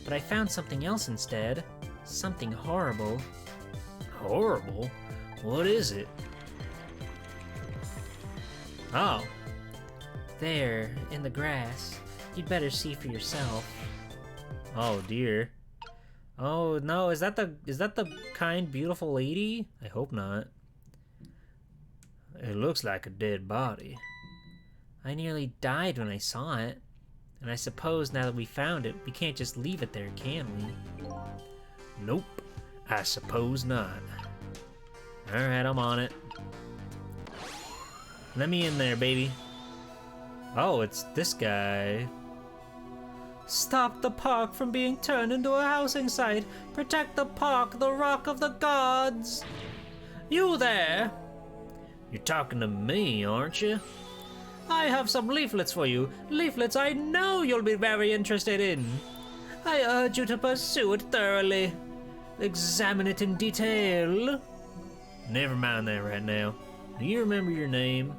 But I found something else instead. Something horrible. Horrible? What is it? Oh. There, in the grass. You'd better see for yourself. Oh dear. Oh no, is that the kind, beautiful lady? I hope not. It looks like a dead body. I nearly died when I saw it. And I suppose now that we found it, we can't just leave it there, can we? Nope, I suppose not. Alright, I'm on it. Let me in there, baby. Oh, it's this guy. Stop the park from being turned into a housing site. Protect the park, the rock of the gods. You there! You're talking to me, aren't you? I have some leaflets for you. Leaflets I know you'll be very interested in. I urge you to pursue it thoroughly. Examine it in detail. Never mind that right now. Do you remember your name?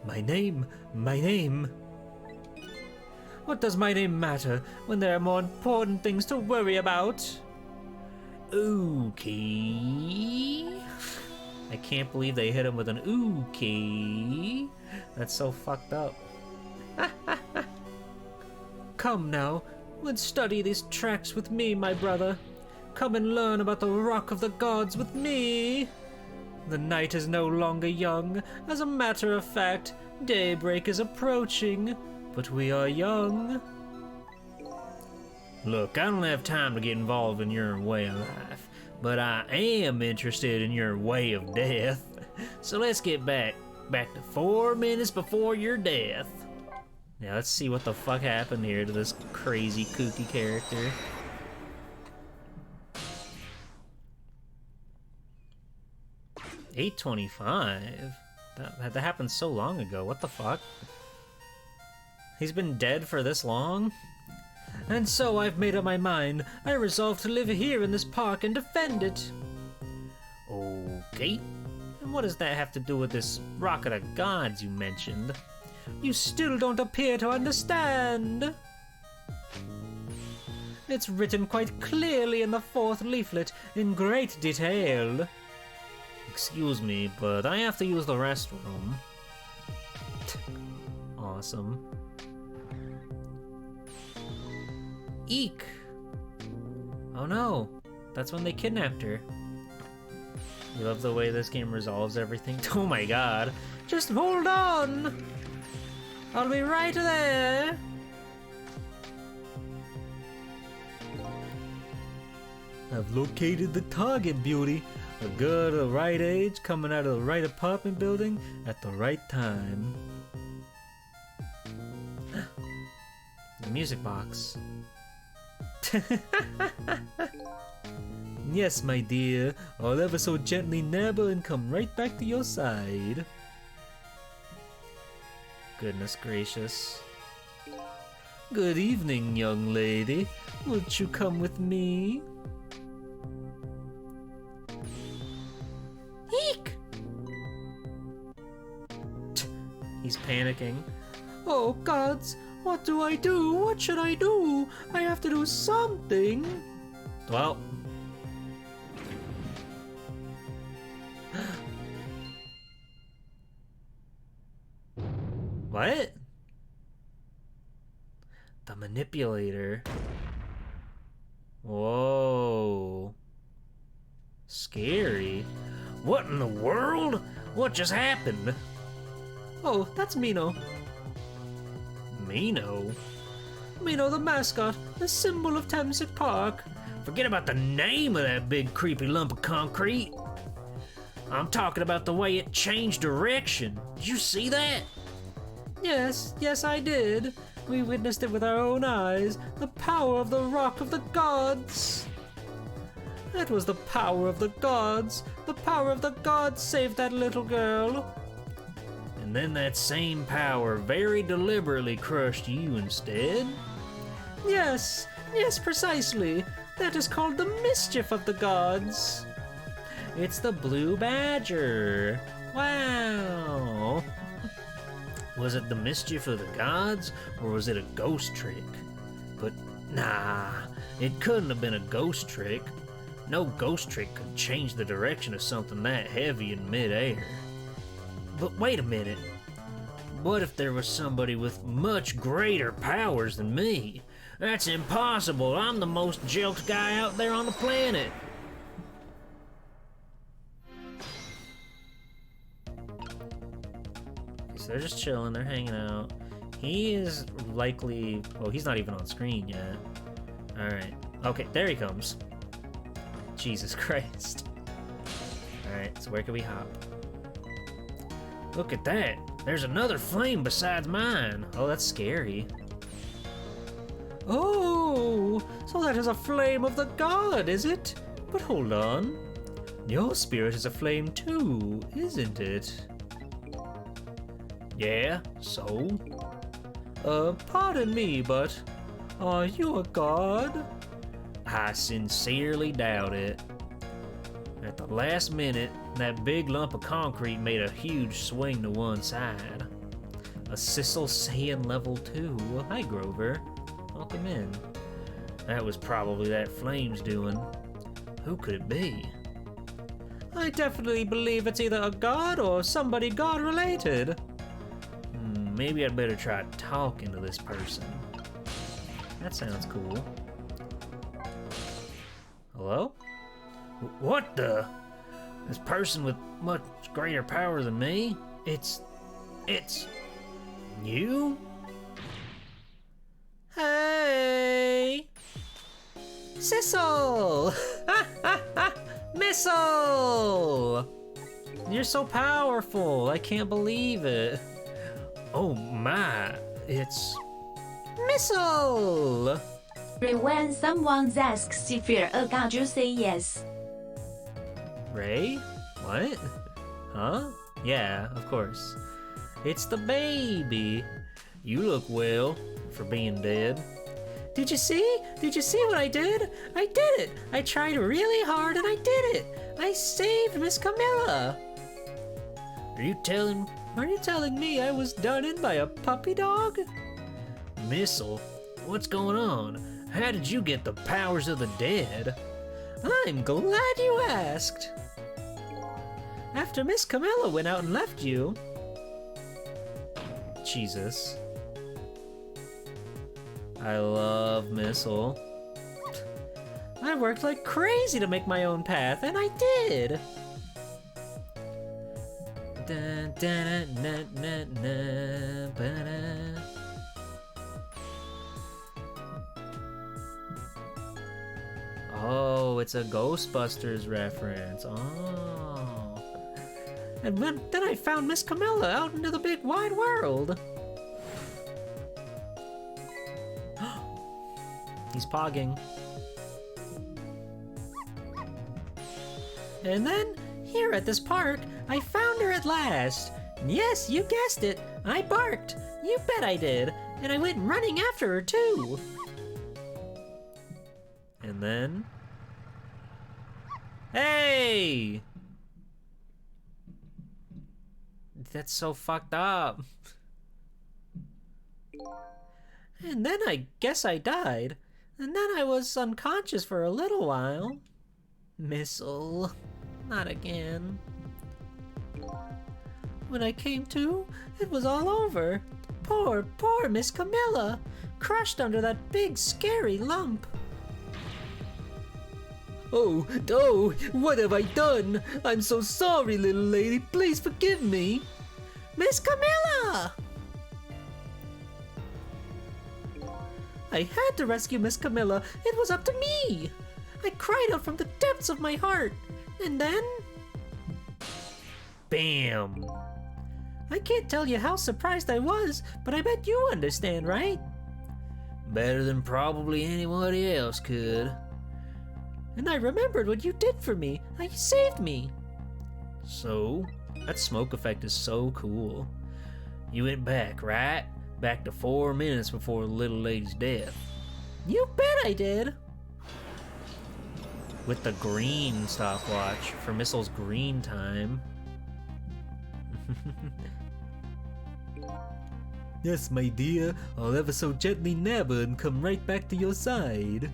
My name? My name? What does my name matter when there are more important things to worry about? Okay. I can't believe they hit him with an okay. That's so fucked up. Come now, let's study these tracks with me, my brother. Come and learn about the rock of the gods with me. The night is no longer young. As a matter of fact, daybreak is approaching. But we are young. Look, I don't have time to get involved in your way of life, but I am interested in your way of death. So let's get back to 4 minutes before your death. Now let's see what the fuck happened here to this crazy kooky character. $8.25? That happened so long ago. What the fuck? He's been dead for this long? And so I've made up my mind. I resolve to live here in this park and defend it. Okay. And what does that have to do with this Rock of the Gods you mentioned? You still don't appear to understand. It's written quite clearly in the 4th leaflet, in great detail. Excuse me, but I have to use the restroom. Awesome. Eek! Oh no, that's when they kidnapped her. You love the way this game resolves everything? Oh my god. Just hold on! I'll be right there! I've located the target, beauty. A girl of the right age coming out of the right apartment building at the right time. The music box. Yes, my dear. I'll ever so gently nab her and come right back to your side. Goodness gracious. Good evening, young lady. Won't you come with me? Eek! He's panicking. Oh gods, what do I do? What should I do? I have to do something. Well. What? The manipulator. Whoa. Scary. What in the world? What just happened? Oh, that's Mino. Mino? Mino the mascot, the symbol of Tamsic Park. Forget about the name of that big creepy lump of concrete. I'm talking about the way it changed direction. Did you see that? Yes, I did. We witnessed it with our own eyes. The power of the Rock of the Gods. That was the power of the gods. The power of the gods saved that little girl. And then that same power very deliberately crushed you instead? Yes, precisely. That is called the mischief of the gods. It's the Blue Badger. Wow. Was it the mischief of the gods, or was it a ghost trick? But nah, it couldn't have been a ghost trick. No ghost trick could change the direction of something that heavy in midair. But wait a minute. What if there was somebody with much greater powers than me? That's impossible. I'm the most joked guy out there on the planet. So they're just chilling, they're hanging out. He is likely... Oh, he's not even on screen yet. Alright. Okay, there he comes. Jesus Christ. Alright, so where can we hop? Look at that. There's another flame besides mine. Oh, that's scary. Oh, so that is a flame of the god, is it? But hold on. Your spirit is a flame too, isn't it? Yeah, so? Pardon me, but are you a god? I sincerely doubt it. At the last minute, that big lump of concrete made a huge swing to one side. A Sissel Saiyan level 2. Well, hi, Grover. Welcome in. That was probably that flame's doing. Who could it be? I definitely believe it's either a god or somebody god-related. Maybe I'd better try talking to this person. That sounds cool. Hello? What the? This person with much greater power than me? It's you? Hey! Sissel! Missile! You're so powerful. I can't believe it. Oh my, it's... Missile! When someone asks if you're a god, you say yes. Ray? What? Huh? Yeah, of course. It's the baby. You look well for being dead. Did you see? Did you see what I did? I did it! I tried really hard and I did it! I saved Miss Camilla! Are you telling me I was done in by a puppy dog? Missile? What's going on? How did you get the powers of the dead? I'm glad you asked. After Miss Camilla went out and left you... Jesus. I love Missile. I worked like crazy to make my own path, and I did. Dun, dun, dun, dun, dun, dun, Oh, it's a Ghostbusters reference. Oh. And then I found Miss Camilla out into the big wide world. He's pogging. And then, here at this park, I found her at last. Yes, you guessed it. I barked. You bet I did. And I went running after her, too. And then... Hey! That's so fucked up. And then I guess I died. And then I was unconscious for a little while. Missile. Not again. When I came to, it was all over. Poor Miss Camilla. Crushed under that big scary lump. Oh, what have I done? I'm so sorry, little lady. Please forgive me. Miss Camilla! I had to rescue Miss Camilla. It was up to me. I cried out from the depths of my heart. And then... Bam! I can't tell you how surprised I was, but I bet you understand, right? Better than probably anybody else could. And I remembered what you did for me. How you saved me. So, that smoke effect is so cool. You went back, right? Back to 4 minutes before the little lady's death. You bet I did. With the green stopwatch for Missile's green time. Yes, my dear. I'll ever so gently nab her and come right back to your side.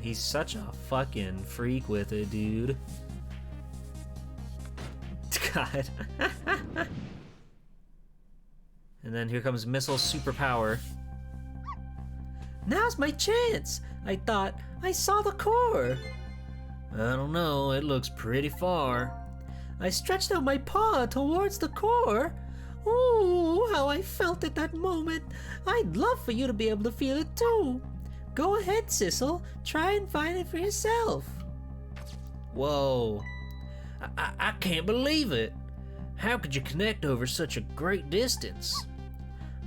He's such a fucking freak with it, dude. God. And then here comes Missile's superpower. Now's my chance. I thought I saw the core. I don't know, it looks pretty far. I stretched out my paw towards the core. Ooh, how I felt at that moment. I'd love for you to be able to feel it too. Go ahead, Sissel. Try and find it for yourself. Whoa. I can't believe it. How could you connect over such a great distance?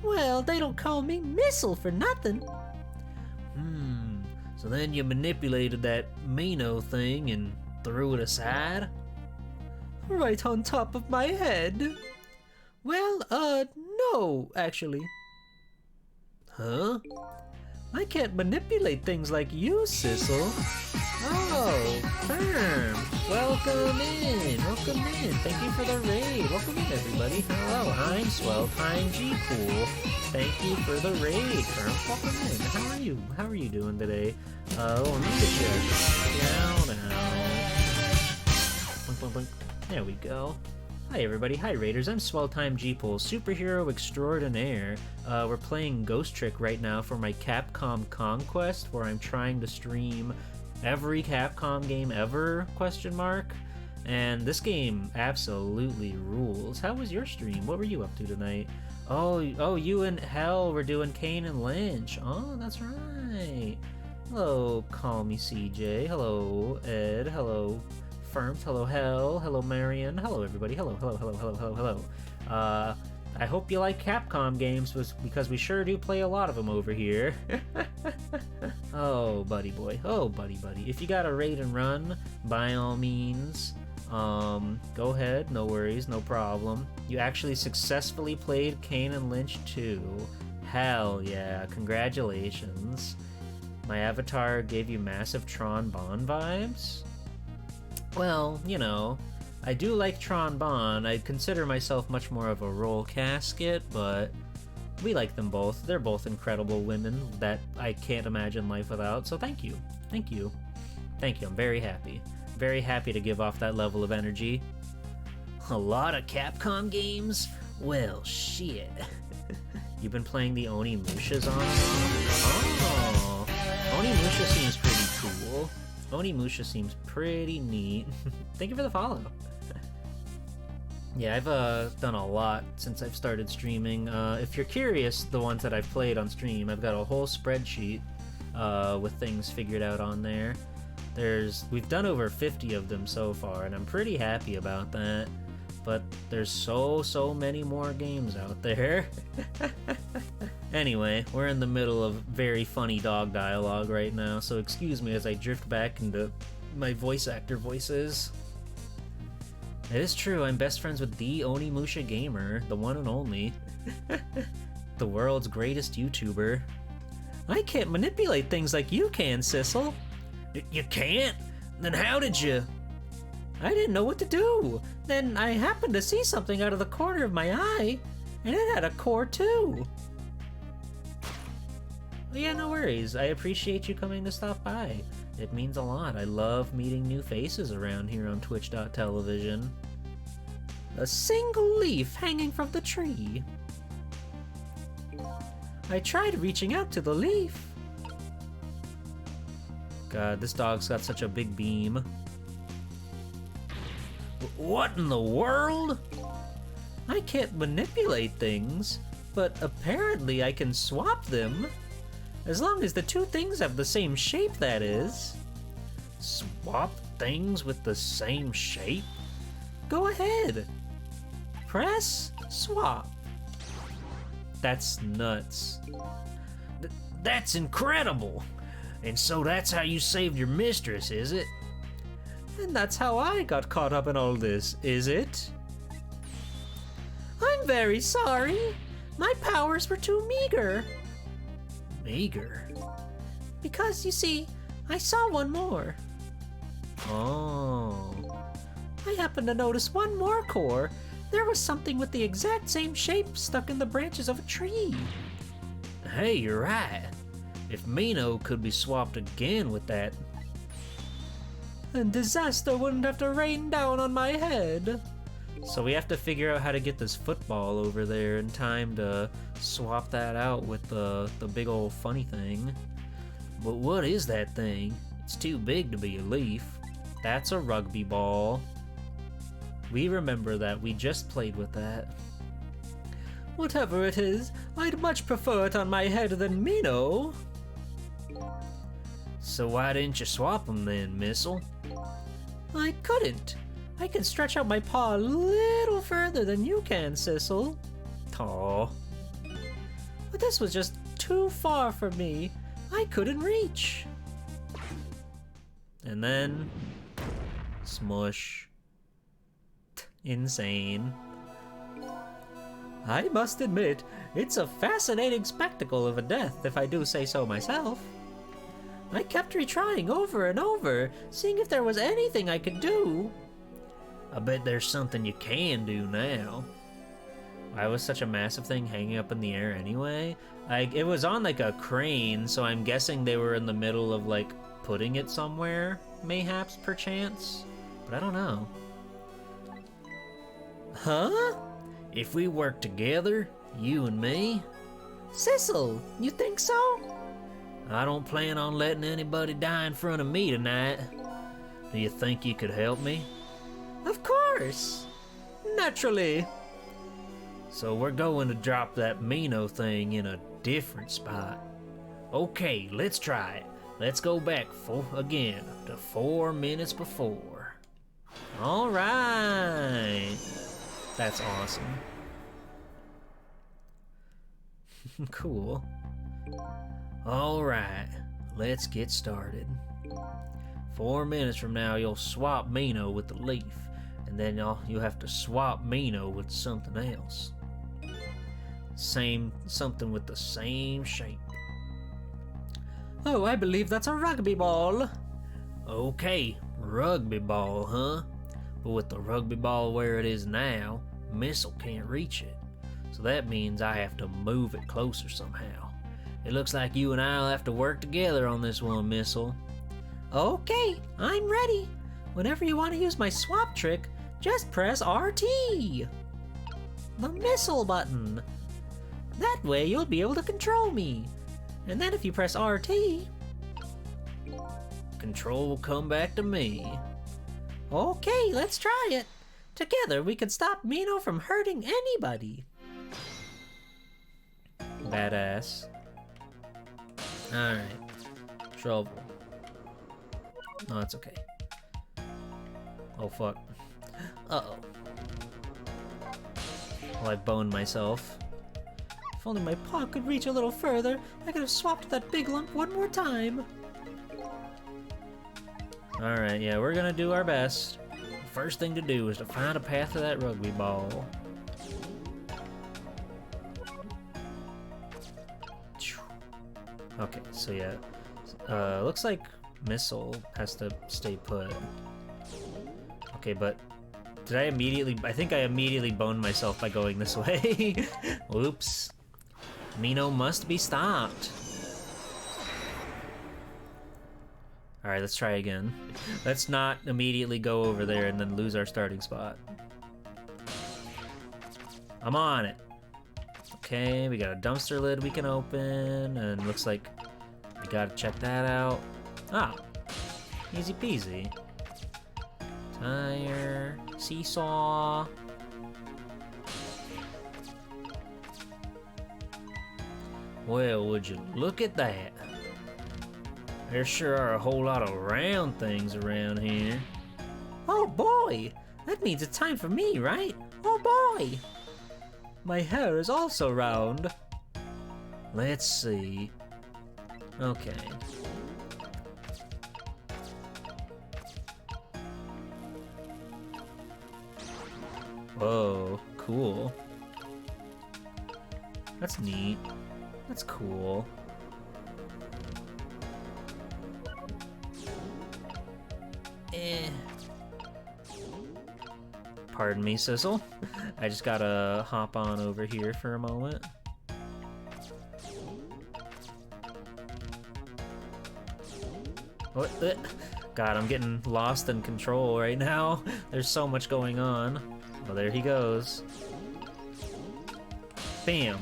Well, they don't call me Missile for nothing. So then you manipulated that Mino thing and threw it aside? Right on top of my head. Well, no, actually. Huh? I can't manipulate things like you, Sissel. Oh, Firm. Welcome in. Welcome in. Thank you for the raid. Welcome in, everybody. Hello, I'm Swell. I'm G-Pool. Thank you for the raid, Firm. Welcome in. How are you? How are you doing today? Let me get you down out. Blink, blink, blink. There we go. Hi everybody, hi Raiders, I'm Swelltime G-Pool, superhero extraordinaire. We're playing Ghost Trick right now for my Capcom Conquest, where I'm trying to stream every Capcom game ever, ? And this game absolutely rules. How was your stream? What were you up to tonight? Oh, you and Hell were doing Kane and Lynch. Oh, that's right. Hello, Call Me CJ. Hello, Ed. Hello, Firms, hello Hell, hello Marion, hello everybody, hello. I hope you like Capcom games, because we sure do play a lot of them over here. Oh, buddy boy, oh, buddy. If you got a raid and run, by all means, Go ahead, no worries, no problem. You actually successfully played Kane and Lynch 2. Hell yeah, congratulations. My avatar gave you massive Tron Bond vibes? Well, you know, I do like Tron Bond. I consider myself much more of a roll casket, but we like them both. They're both incredible women that I can't imagine life without, so thank you. Thank you. Thank you, I'm very happy. Very happy to give off that level of energy. A lot of Capcom games? Well, shit. You've been playing the Onimushas on? Oh, Onimusha seems pretty cool. Onimusha seems pretty neat. Thank you for the follow. Yeah, I've done a lot since I've started streaming. If you're curious, the ones that I've played on stream, I've got a whole spreadsheet with things figured out on there. We've done over 50 of them so far, and I'm pretty happy about that. But there's so many more games out there. Anyway, we're in the middle of very funny dog dialogue right now, so excuse me as I drift back into my voice actor voices. It is true, I'm best friends with the Onimusha Gamer, the one and only. The world's greatest YouTuber. I can't manipulate things like you can, Sissel. You can't? Then how did you? I didn't know what to do. Then I happened to see something out of the corner of my eye, and it had a core too. Well, yeah, no worries. I appreciate you coming to stop by. It means a lot. I love meeting new faces around here on Twitch.television. A single leaf hanging from the tree. I tried reaching out to the leaf. God, this dog's got such a big beam. What in the world? I can't manipulate things, but apparently I can swap them. As long as the two things have the same shape, that is. Swap things with the same shape? Go ahead. Press swap. That's nuts. That's incredible! And so that's how you saved your mistress, is it? And that's how I got caught up in all this, is it? I'm very sorry. My powers were too meager. Meager? Because, you see, I saw one more. Oh. I happened to notice one more core. There was something with the exact same shape stuck in the branches of a tree. Hey, you're right. If Mino could be swapped again with that, and disaster wouldn't have to rain down on my head. So we have to figure out how to get this football over there in time to swap that out with the big old funny thing. But what is that thing? It's too big to be a leaf. That's a rugby ball. We remember that. We just played with that. Whatever it is, I'd much prefer it on my head than Mino. So why didn't you swap them then, Missile? I couldn't. I can stretch out my paw a little further than you can, Sissel. Aw. But this was just too far for me. I couldn't reach. And then... smush. Insane. I must admit, it's a fascinating spectacle of a death, if I do say so myself. I kept retrying over and over, seeing if there was anything I could do. I bet there's something you can do now. Why was such a massive thing hanging up in the air anyway? It was on like a crane, so I'm guessing they were in the middle of like putting it somewhere, mayhaps, perchance. But I don't know. Huh? If we work together, you and me? Sissel, you think so? I don't plan on letting anybody die in front of me tonight. Do you think you could help me? Of course. Naturally. So we're going to drop that Mino thing in a different spot. Okay, let's try it. Let's go back again to 4 minutes before. All right. That's awesome. Cool. All right, let's get started. 4 minutes from now, you'll swap Mino with the leaf, and then you have to swap Mino with something else. Something with the same shape. Oh, I believe that's a rugby ball. Okay, rugby ball, huh? But with the rugby ball where it is now, Missile can't reach it. So that means I have to move it closer somehow. It looks like you and I'll have to work together on this one, Missile. Okay, I'm ready. Whenever you want to use my swap trick, just press RT. The missile button. That way you'll be able to control me. And then if you press RT, control will come back to me. Okay, let's try it. Together we can stop Mino from hurting anybody. Badass. Alright. Trouble. No, it's okay. Oh, fuck. Uh-oh. Well, I boned myself. If only my paw could reach a little further, I could have swapped that big lump one more time. Alright, yeah, we're gonna do our best. First thing to do is to find a path to that rugby ball. Okay, so yeah. Looks like Missile has to stay put. Okay, but did I immediately... I think I immediately boned myself by going this way. Oops. Mino must be stopped. Alright, let's try again. Let's not immediately go over there and then lose our starting spot. I'm on it. Okay, we got a dumpster lid we can open, and looks like we gotta check that out. Ah, easy peasy. Tire, seesaw. Well, would you look at that? There sure are a whole lot of round things around here. Oh boy! That means it's time for me, right? Oh boy! My hair is also round. Let's see. Okay. Whoa, cool. That's neat. That's cool. Pardon me, Sissel. I just gotta hop on over here for a moment. What? God, I'm getting lost in control right now. There's so much going on. Oh, there he goes. Bam.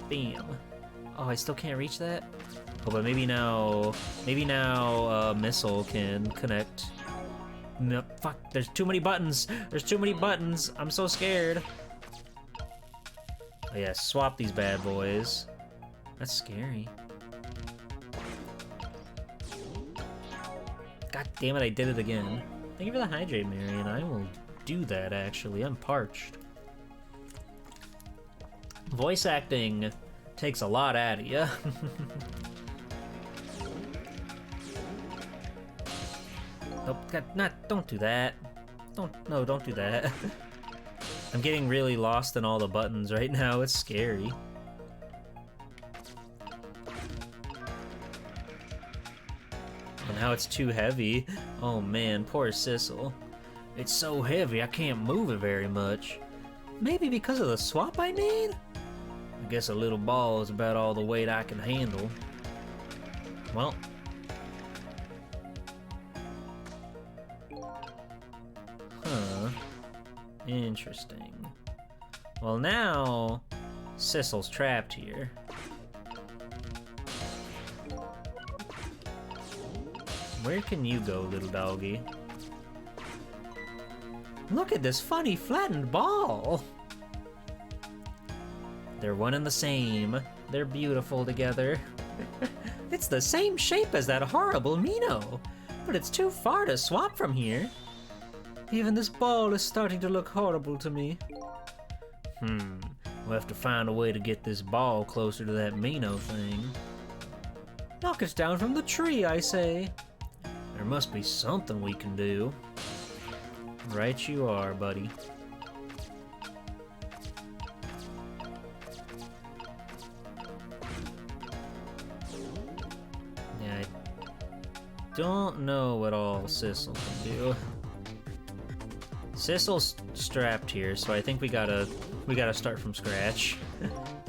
Bam. Oh, I still can't reach that? Oh, but maybe now Missile can connect. No, fuck, there's too many buttons. There's too many buttons. I'm so scared. Oh yeah, swap these bad boys. That's scary. God damn it, I did it again. Thank you for the hydrate, Marion. I will do that, actually. I'm parched. Voice acting takes a lot out of you. Oh, God, don't do that. Don't do that. I'm getting really lost in all the buttons right now. It's scary. And now it's too heavy. Oh man, poor Sissel. It's so heavy I can't move it very much. Maybe because of the swap I made? I guess a little ball is about all the weight I can handle. Well. Huh. Interesting. Well, now Sissel's trapped here. Where can you go, little doggy? Look at this funny flattened ball. They're one and the same. They're beautiful together. It's the same shape as that horrible Mino, but it's too far to swap from here. Even this ball is starting to look horrible to me. We'll have to find a way to get this ball closer to that Mino thing. Knock it down from the tree, I say. There must be something we can do. Right you are, buddy. Yeah, I don't know what all Sissel can do. Sissel's strapped here, so I think we gotta start from scratch.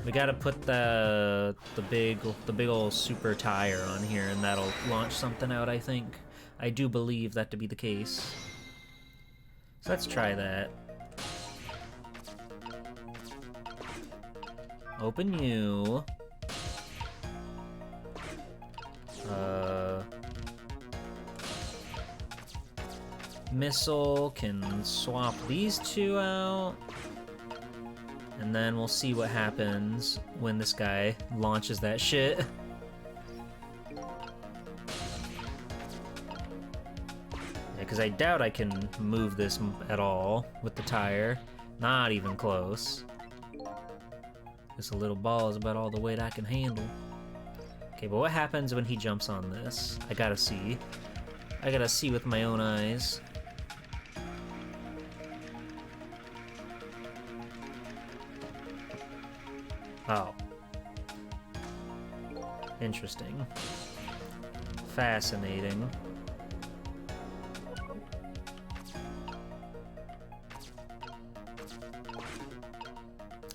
We gotta put the big old super tire on here, and that'll launch something out, I think. I do believe that to be the case. So let's try that. Open you. Missile can swap these two out. And then we'll see what happens when this guy launches that shit. Yeah, because I doubt I can move this at all with the tire. Not even close. This little ball is about all the weight I can handle. Okay, but what happens when he jumps on this? I gotta see. I gotta see with my own eyes. Oh. Interesting. Fascinating.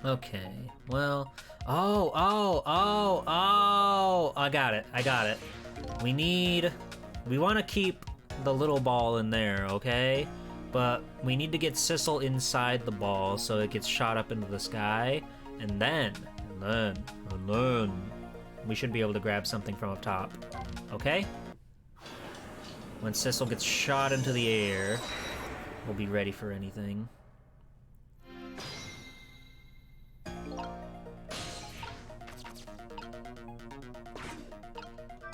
Okay, well... Oh! I got it. We want to keep the little ball in there, okay? But we need to get Sissel inside the ball so it gets shot up into the sky, and then we should be able to grab something from up top, okay? When Sissel gets shot into the air, we'll be ready for anything.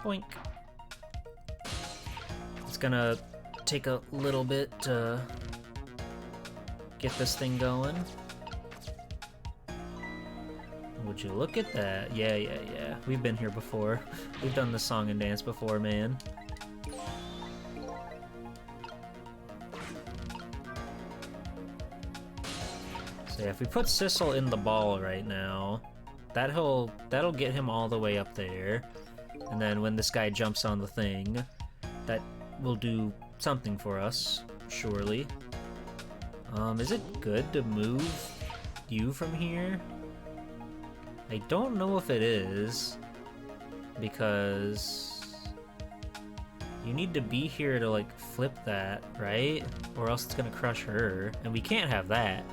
Boink. It's gonna take a little bit to get this thing going. Would you look at that? Yeah. We've been here before. We've done this song and dance before, man. So yeah, if we put Sissel in the ball right now, that'll get him all the way up there. And then when this guy jumps on the thing, that will do something for us, surely. Is it good to move you from here? I don't know if it is, because you need to be here to, like, flip that, right? Or else it's gonna crush her, and we can't have that.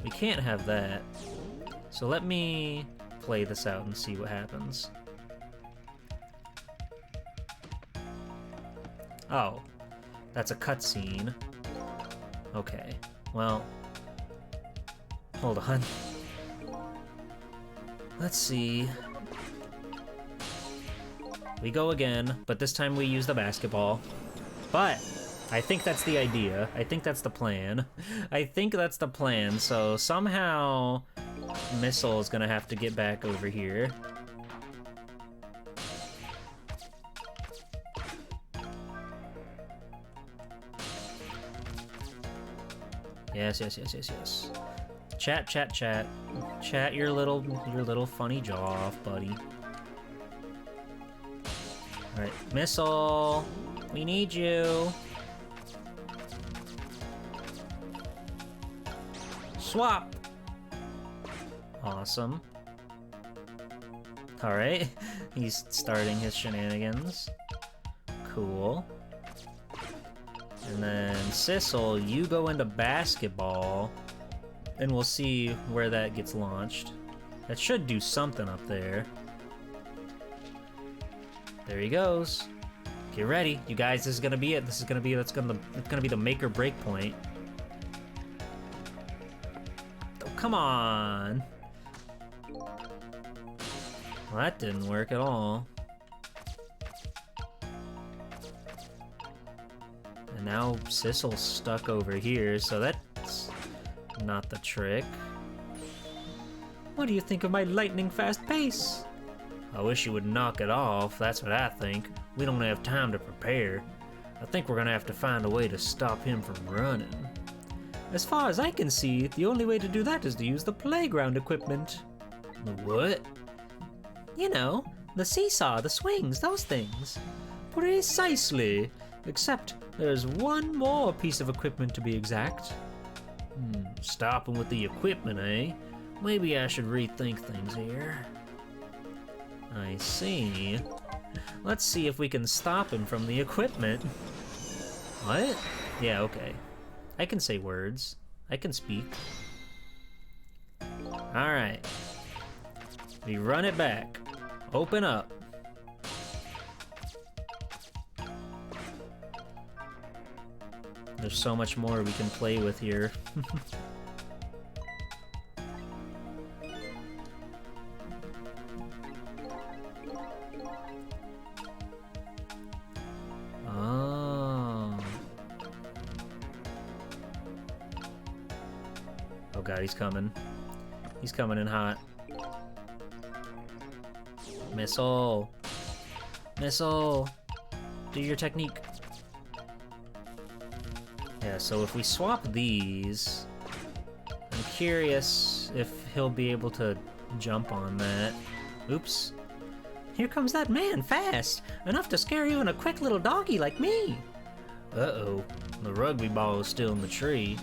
We can't have that. So let me play this out and see what happens. Oh, that's a cutscene. Okay, well, hold on. Let's see. We go again, but this time we use the basketball. But I think that's the idea. I think that's the plan. I think that's the plan, so somehow Missile is gonna have to get back over here. Yes. Chat. Chat your little funny jaw off, buddy. Alright, Missile! We need you! Swap! Awesome. Alright, he's starting his shenanigans. Cool. And then, Sissel, you go into basketball, and we'll see where that gets launched. That should do something up there. There he goes. Get ready, you guys, this is gonna be it. It's gonna be the make or break point. Oh, come on! Well, that didn't work at all. And now Sissel's stuck over here, so that's not the trick. What do you think of my lightning fast pace? I wish you would knock it off, that's what I think. We don't have time to prepare. I think we're gonna have to find a way to stop him from running. As far as I can see, the only way to do that is to use the playground equipment. The what? You know, the seesaw, the swings, those things. Precisely. Except there's one more piece of equipment to be exact. Stop him with the equipment, eh? Maybe I should rethink things here. I see. Let's see if we can stop him from the equipment. What? Yeah, okay. I can say words. I can speak. Alright. We run it back. Open up. There's so much more we can play with here. Oh. Oh god, he's coming. He's coming in hot. Missile. Missile. Do your technique. Yeah, so if we swap these, I'm curious if he'll be able to jump on that. Oops. Here comes that man, fast! Enough to scare even a quick little doggy like me! Uh-oh. The rugby ball is still in the tree.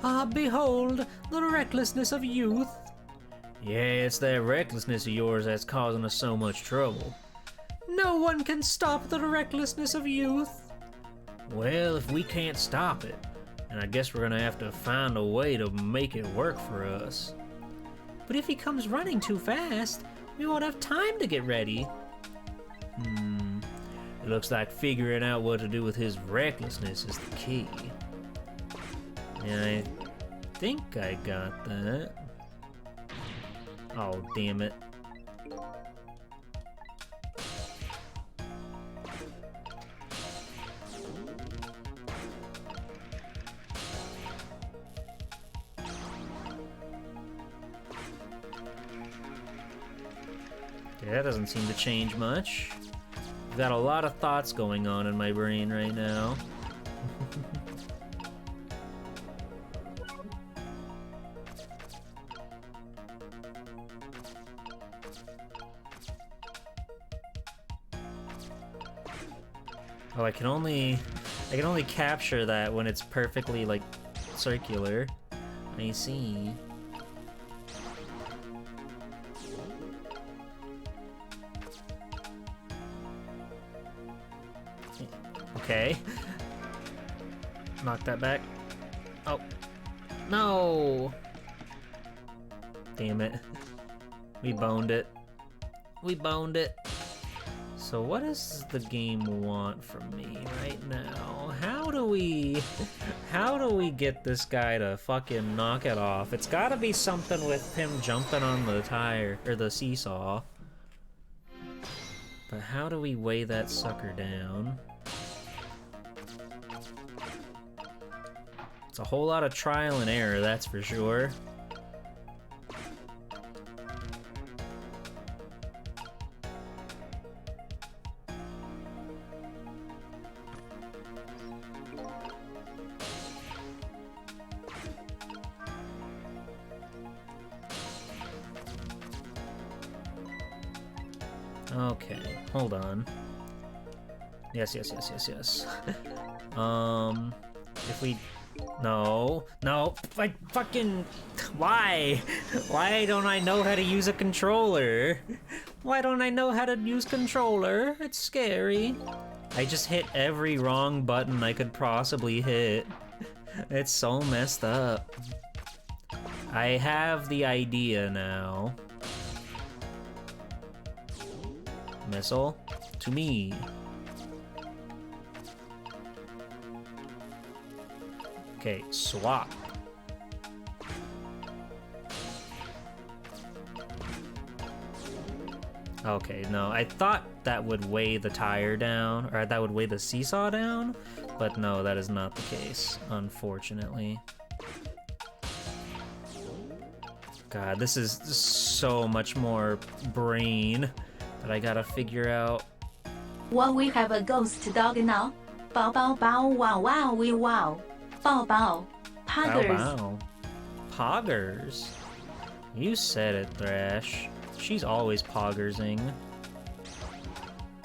Ah, behold, the recklessness of youth! Yeah, it's that recklessness of yours that's causing us so much trouble. No one can stop the recklessness of youth! Well, if we can't stop it, then I guess we're gonna have to find a way to make it work for us. But if he comes running too fast, we won't have time to get ready. It looks like figuring out what to do with his recklessness is the key. And I think I got that. Oh, damn it. Yeah, that doesn't seem to change much. I've got a lot of thoughts going on in my brain right now. Oh, I can only capture that when it's perfectly, like, circular. I see. Okay. Knock that back. Oh. No! Damn it. We boned it. We boned it. So what does the game want from me right now? How do we get this guy to fucking knock it off? It's gotta be something with him jumping on the tire, or the seesaw. But how do we weigh that sucker down? It's a whole lot of trial and error, that's for sure. Okay, hold on. Yes. If we... No, I fucking... Why? Why don't I know how to use a controller? Why don't I know how to use controller? It's scary. I just hit every wrong button I could possibly hit. It's so messed up. I have the idea now. Missile to me. Okay, swap. Okay, no, I thought that would weigh the tire down, or that would weigh the seesaw down, but no, that is not the case, unfortunately. God, this is so much more brain that I gotta figure out. Well, we have a ghost dog now. 包包包 wow wow we wow 抱抱 Poggers Bow bow. Poggers. You said it, Thrash. She's always poggersing.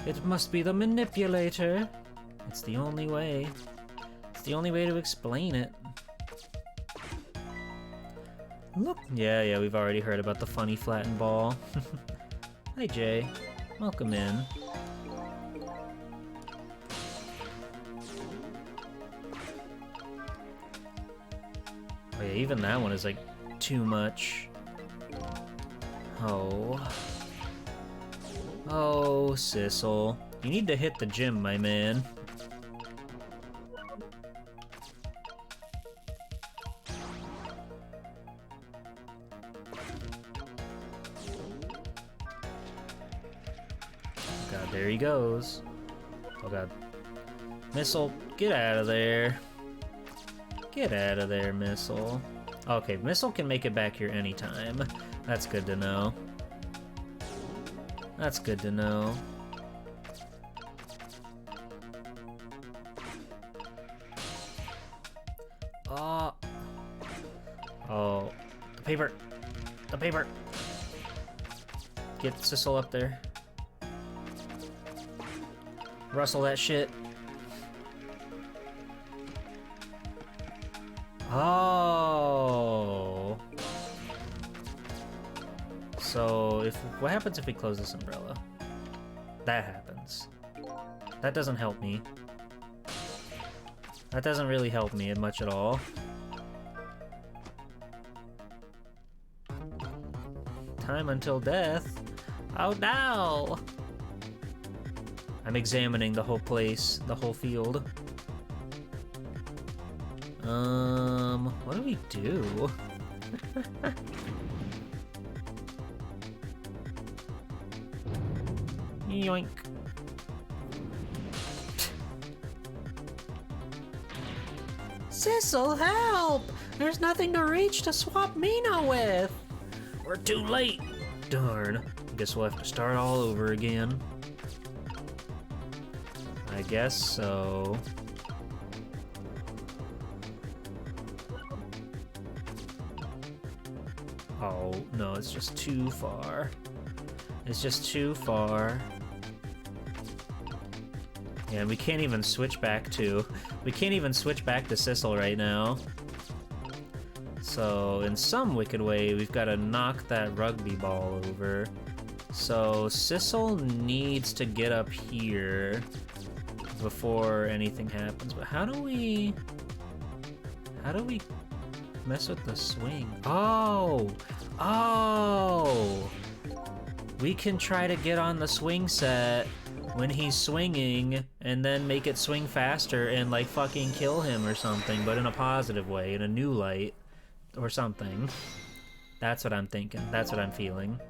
It must be the manipulator. It's the only way. It's the only way to explain it. Look. Yeah, we've already heard about the funny flattened ball. Hi, Jay. Welcome in. Oh yeah, even that one is like too much. Oh. Oh, Sissel. You need to hit the gym, my man. God, there he goes. Oh god. Missile, get out of there. Get out of there, Missile. Okay, Missile can make it back here anytime. That's good to know. That's good to know. Oh, the paper. The paper. Get Sissel up there. Rustle that shit. Oh. So what happens if we close this umbrella? That happens. That doesn't help me. That doesn't really help me much at all. Time until death. Oh no! I'm examining the whole place, the whole field. What do we do? Yoink. Sissel, help! There's nothing to reach to swap Mina with. We're too late. Darn. Guess we'll have to start all over again. I guess so. Oh, no, it's just too far. It's just too far. Yeah, we can't even switch back to... We can't even switch back to Sissel right now. So, in some wicked way, we've got to knock that rugby ball over. So, Sissel needs to get up here before anything happens. But how do we mess with the swing? Oh! Oh! We can try to get on the swing set when he's swinging and then make it swing faster and like fucking kill him or something, but in a positive way, in a new light or something. That's what I'm thinking. That's what I'm feeling.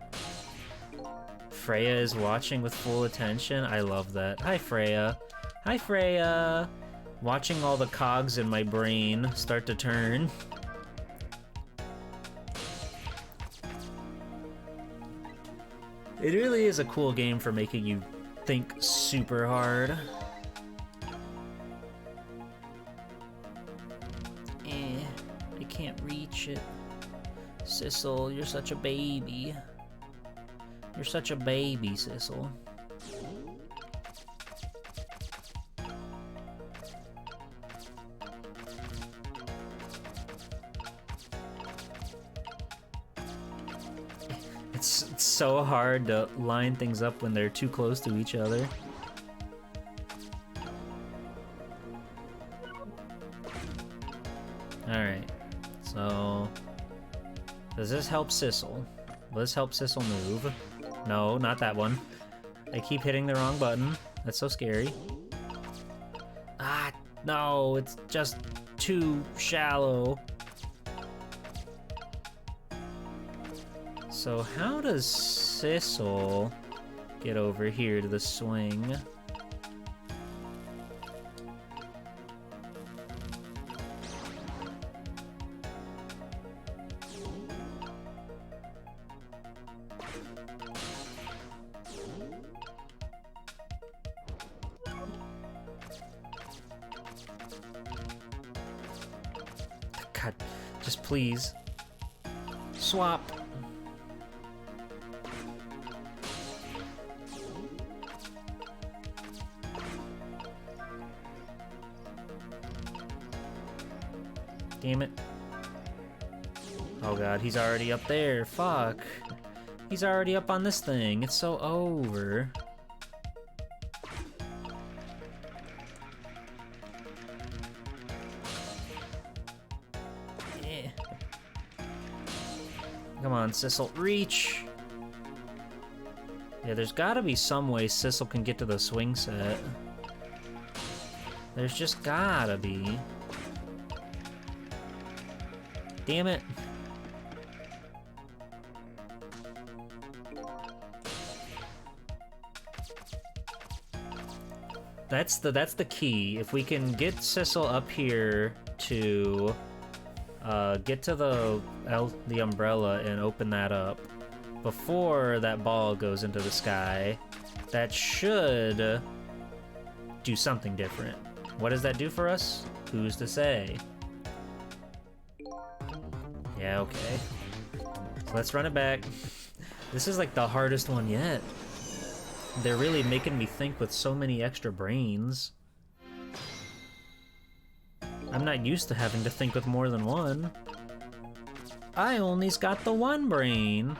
Freya is watching with full attention. I love that. Hi, Freya. Hi, Freya. Watching all the cogs in my brain start to turn. It really is a cool game for making you think super hard. I can't reach it. Sissel, you're such a baby. You're such a baby, Sissel. It's so hard to line things up when they're too close to each other. Alright, so... Does this help Sissel? Will this help Sissel move? No, not that one. I keep hitting the wrong button. That's so scary. Ah, no, it's just too shallow. So how does Sissel get over here to the swing? Just please. Swap. Damn it. Oh god, he's already up there. Fuck. He's already up on this thing. It's so over. Yeah. Come on, Sissel. Reach! Yeah, there's gotta be some way Sissel can get to the swing set. There's just gotta be. Damn it. That's the key. If we can get Sissel up here to get to the umbrella and open that up before that ball goes into the sky, that should do something different. What does that do for us? Who's to say? Yeah, okay. So let's run it back. This is like the hardest one yet. They're really making me think with so many extra brains. I'm not used to having to think with more than one. I only's got the one brain.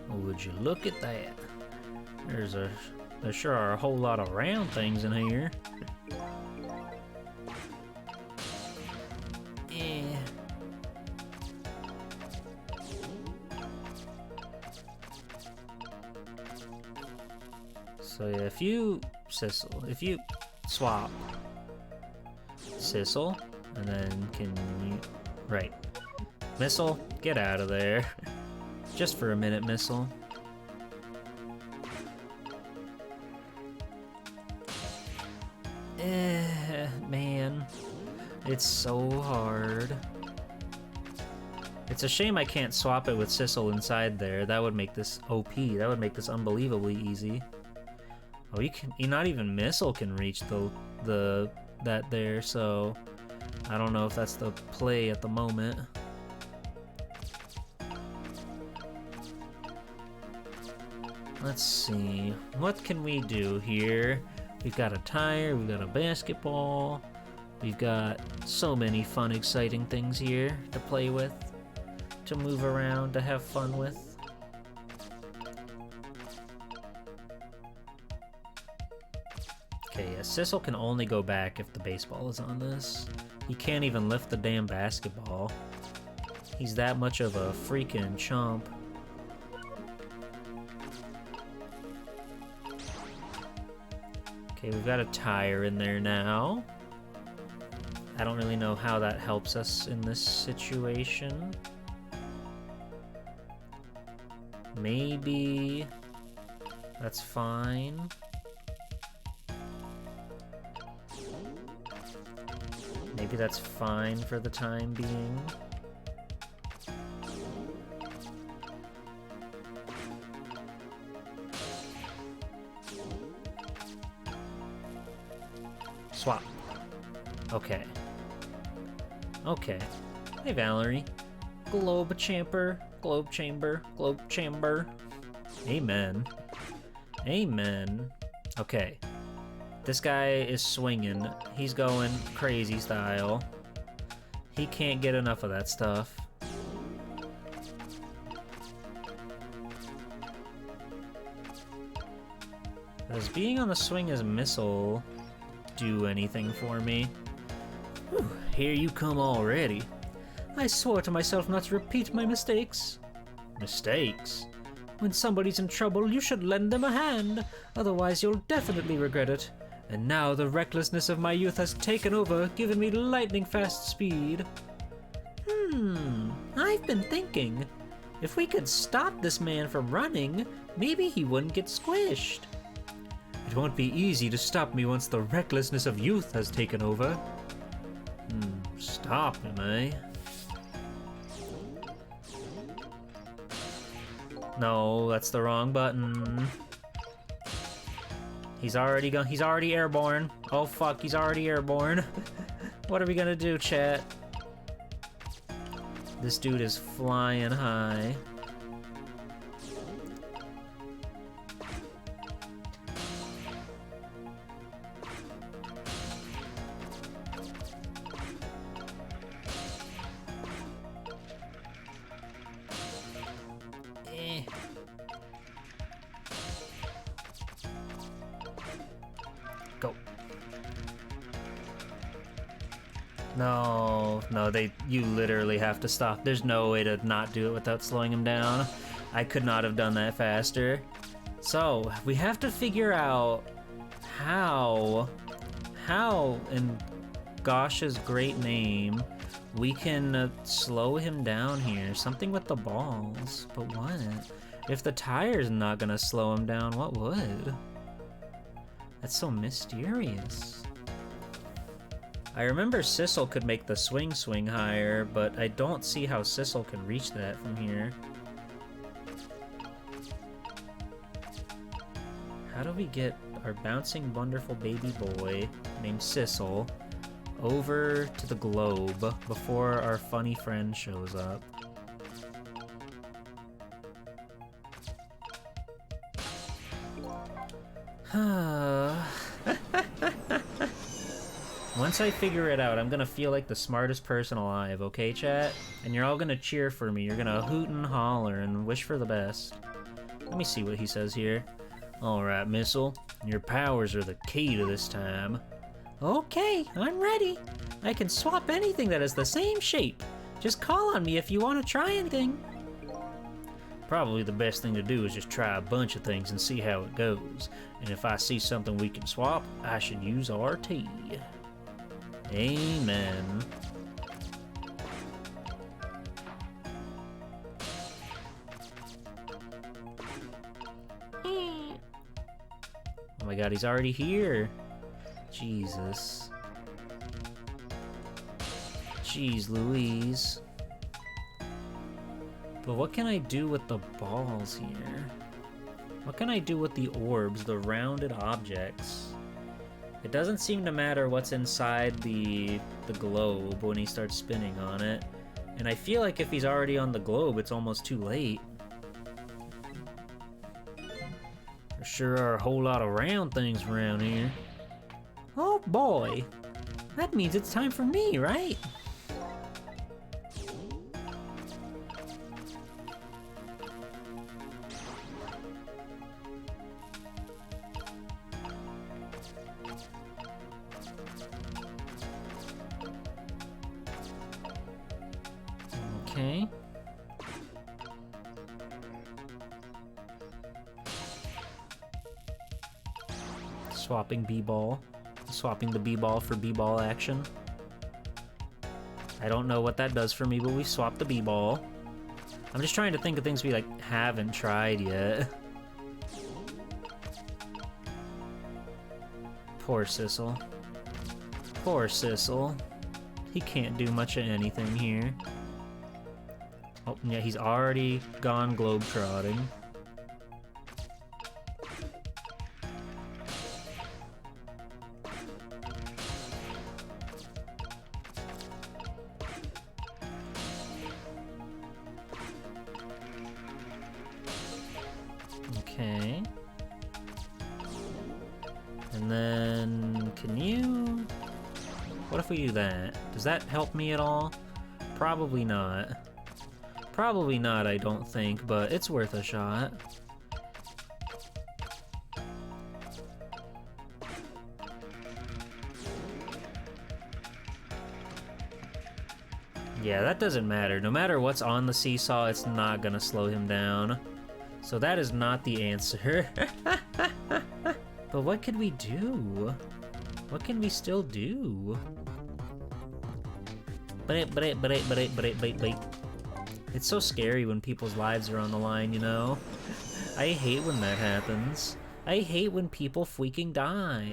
Would you look at that? There sure are a whole lot of round things in here. Yeah. So yeah, if you swap Sissel, and then can you, right, Missile, get out of there. Just for a minute, Missile. Man, it's so hard. It's a shame I can't swap it with Sissel inside there. That would make this OP. That would make this unbelievably easy. Oh, not even Missile can reach that there, so I don't know if that's the play at the moment. Let's see. What can we do here? We've got a tire, we've got a basketball, we've got so many fun, exciting things here to play with, to move around, to have fun with. Okay, yeah, Sissel can only go back if the baseball is on this. He can't even lift the damn basketball. He's that much of a freaking chump. Okay, we've got a tire in there now. I don't really know how that helps us in this situation. Maybe that's fine. Maybe that's fine for the time being. Swap. Okay. Okay. Hey, Valerie. Globe chamber, globe chamber, globe chamber. Amen. Amen. Okay. This guy is swinging. He's going crazy style. He can't get enough of that stuff. Does being on the swing as Missile do anything for me? Whew, here you come already. I swore to myself not to repeat my mistakes. Mistakes? When somebody's in trouble, you should lend them a hand. Otherwise, you'll definitely regret it. And now the recklessness of my youth has taken over, giving me lightning-fast speed. I've been thinking. If we could stop this man from running, maybe he wouldn't get squished. It won't be easy to stop me once the recklessness of youth has taken over. Stop him, eh? No, that's the wrong button. He's already airborne. Oh fuck, he's already airborne. What are we gonna do, chat? This dude is flying high. Go. No, you literally have to stop. There's no way to not do it without slowing him down. I could not have done that faster. So, we have to figure out how in Gosh's great name, we can slow him down here. Something with the balls, but what? If the tire's not gonna slow him down, what would? That's so mysterious. I remember Sissel could make the swing higher, but I don't see how Sissel can reach that from here. How do we get our bouncing wonderful baby boy named Sissel over to the globe before our funny friend shows up? Once I figure it out, I'm gonna feel like the smartest person alive, okay, chat? And you're all gonna cheer for me. You're gonna hoot and holler and wish for the best. Let me see what he says here. Alright, Missile. Your powers are the key to this time. Okay, I'm ready. I can swap anything that is the same shape. Just call on me if you want to try anything. Probably the best thing to do is just try a bunch of things and see how it goes. And if I see something we can swap, I should use RT. Amen. Oh my god, he's already here. Jesus. Jeez Louise. But what can I do with the balls here? What can I do with the orbs, the rounded objects? It doesn't seem to matter what's inside the globe when he starts spinning on it. And I feel like if he's already on the globe, it's almost too late. There sure are a whole lot of round things around here. Oh boy. That means it's time for me, right? Okay. Swapping B-ball. Swapping the B-ball for B-ball action. I don't know what that does for me, but we swapped the B-ball. I'm just trying to think of things we, like, haven't tried yet. Poor Sissel. Poor Sissel. He can't do much of anything here. Oh, yeah, he's already gone globetrotting. Okay. And then, can you... What if we do that? Does that help me at all? Probably not. Probably not, I don't think, but it's worth a shot. Yeah, that doesn't matter. No matter what's on the seesaw, it's not gonna slow him down. So that is not the answer. But what could we do? What can we still do? It's so scary when people's lives are on the line, you know? I hate when that happens. I hate when people freaking die.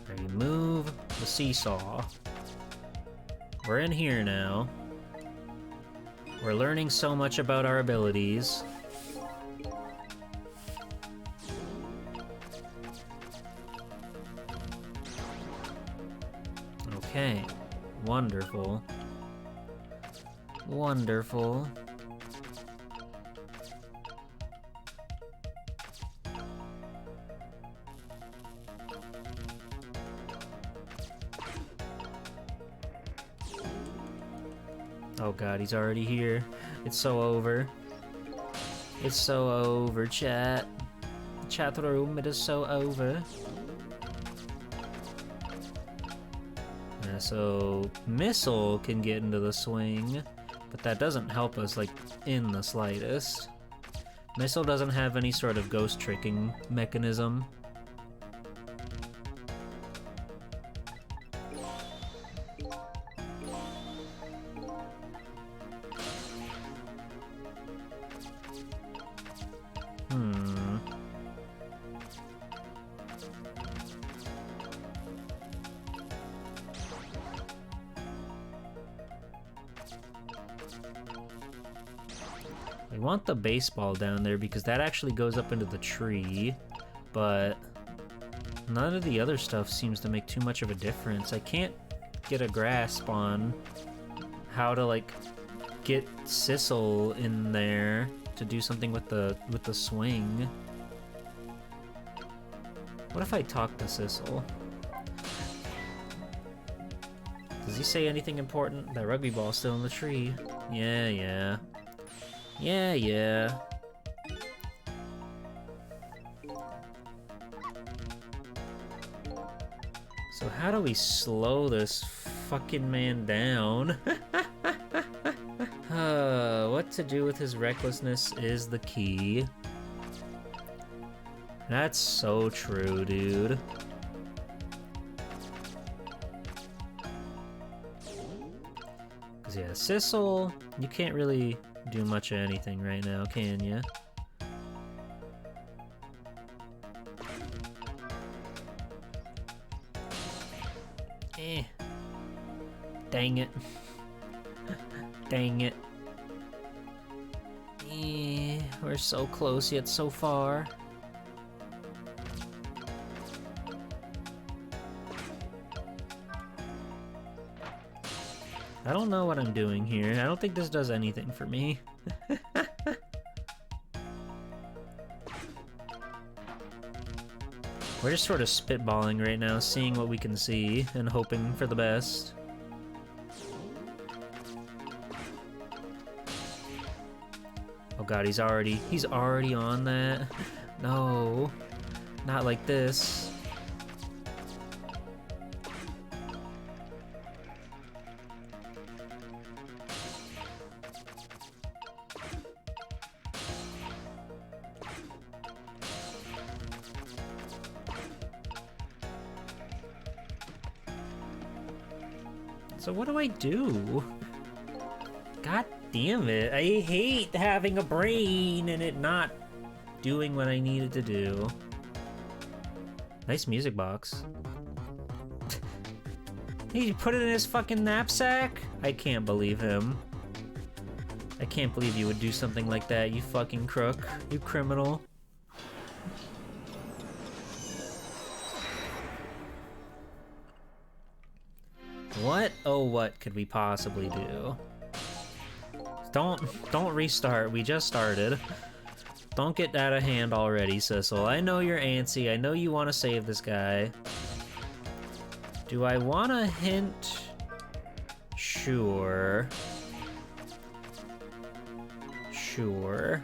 Ready, move. The seesaw. We're in here now. We're learning so much about our abilities. Okay. Wonderful. Wonderful. Oh god, he's already here. It's so over. It's so over, chat. Chat room, it is so over. Yeah, so Missile can get into the swing, but that doesn't help us, like, in the slightest. Missile doesn't have any sort of ghost tricking mechanism. I want the baseball down there because that actually goes up into the tree, but none of the other stuff seems to make too much of a difference. I can't get a grasp on how to, like, get Sissel in there to do something with the swing. What if I talk to Sissel? Does he say anything important? That rugby ball's still in the tree. Yeah, yeah. Yeah, yeah. So how do we slow this fucking man down? What to do with his recklessness is the key. That's so true, dude. Cause yeah, Sissel, you can't really do much of anything right now, can ya? Eh. Dang it. Dang it. Eh, we're so close yet so far. I don't know what I'm doing here. I don't think this does anything for me. We're just sort of spitballing right now, seeing what we can see and hoping for the best. Oh god, he's already on that. No, not like this. So what do I do? God damn it. I hate having a brain and it not doing what I needed to do. Nice music box. He put it in his fucking knapsack? I can't believe him. I can't believe you would do something like that, you fucking crook. You criminal. What, oh what could we possibly do? Don't restart, we just started. Don't get out of hand already, Sissel. I know you're antsy, I know you want to save this guy. Do I want to hint? Sure. Sure.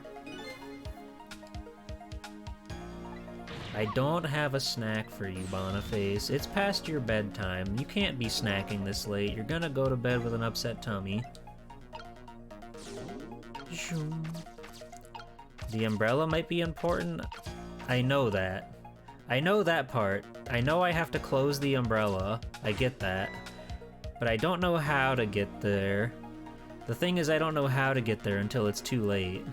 I don't have a snack for you, Boniface. It's past your bedtime. You can't be snacking this late. You're gonna go to bed with an upset tummy. The umbrella might be important. I know that. I know that part. I know I have to close the umbrella. I get that. But I don't know how to get there. The thing is, I don't know how to get there until it's too late.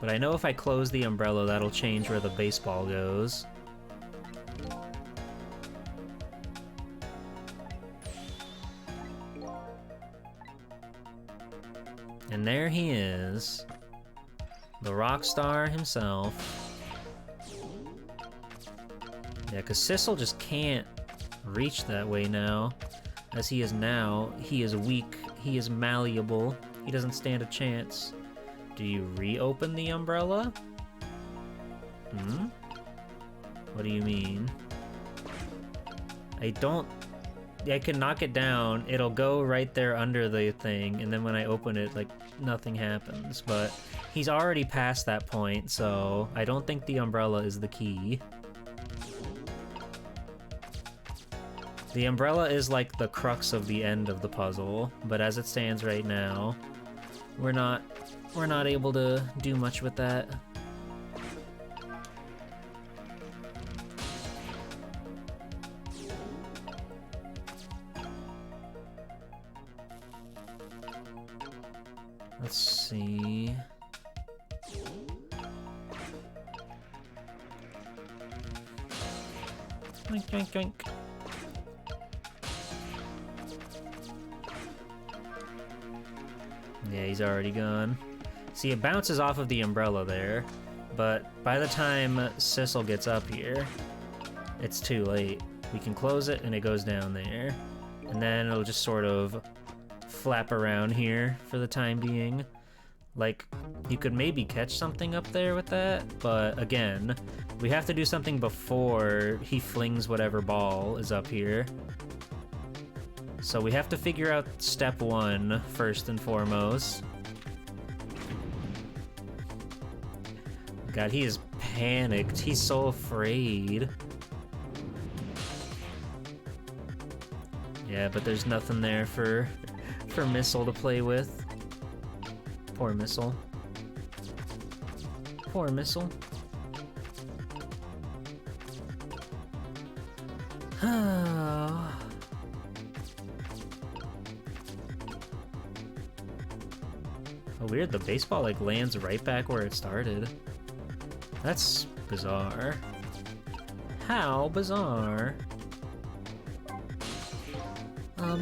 But I know if I close the umbrella, that'll change where the baseball goes. And there he is. The rock star himself. Yeah, because Sissel just can't reach that way now. As he is now, he is weak, he is malleable, he doesn't stand a chance. Do you reopen the umbrella? Hmm? What do you mean? I can knock it down, it'll go right there under the thing, and then when I open it, like, nothing happens. But he's already past that point, so I don't think the umbrella is the key. The umbrella is like the crux of the end of the puzzle, but as it stands right now, we're not able to do much with that. Let's see. Oink, oink, oink. Yeah, he's already gone. See, it bounces off of the umbrella there, but by the time Sissel gets up here, it's too late. We can close it and it goes down there, and then it'll just sort of flap around here for the time being. Like, you could maybe catch something up there with that, but again, we have to do something before he flings whatever ball is up here. So we have to figure out step 1 first and foremost. God, he is panicked. He's so afraid. Yeah, but there's nothing there for Missile to play with. Poor Missile. Poor Missile. Oh, weird, the baseball like lands right back where it started. That's bizarre. How bizarre.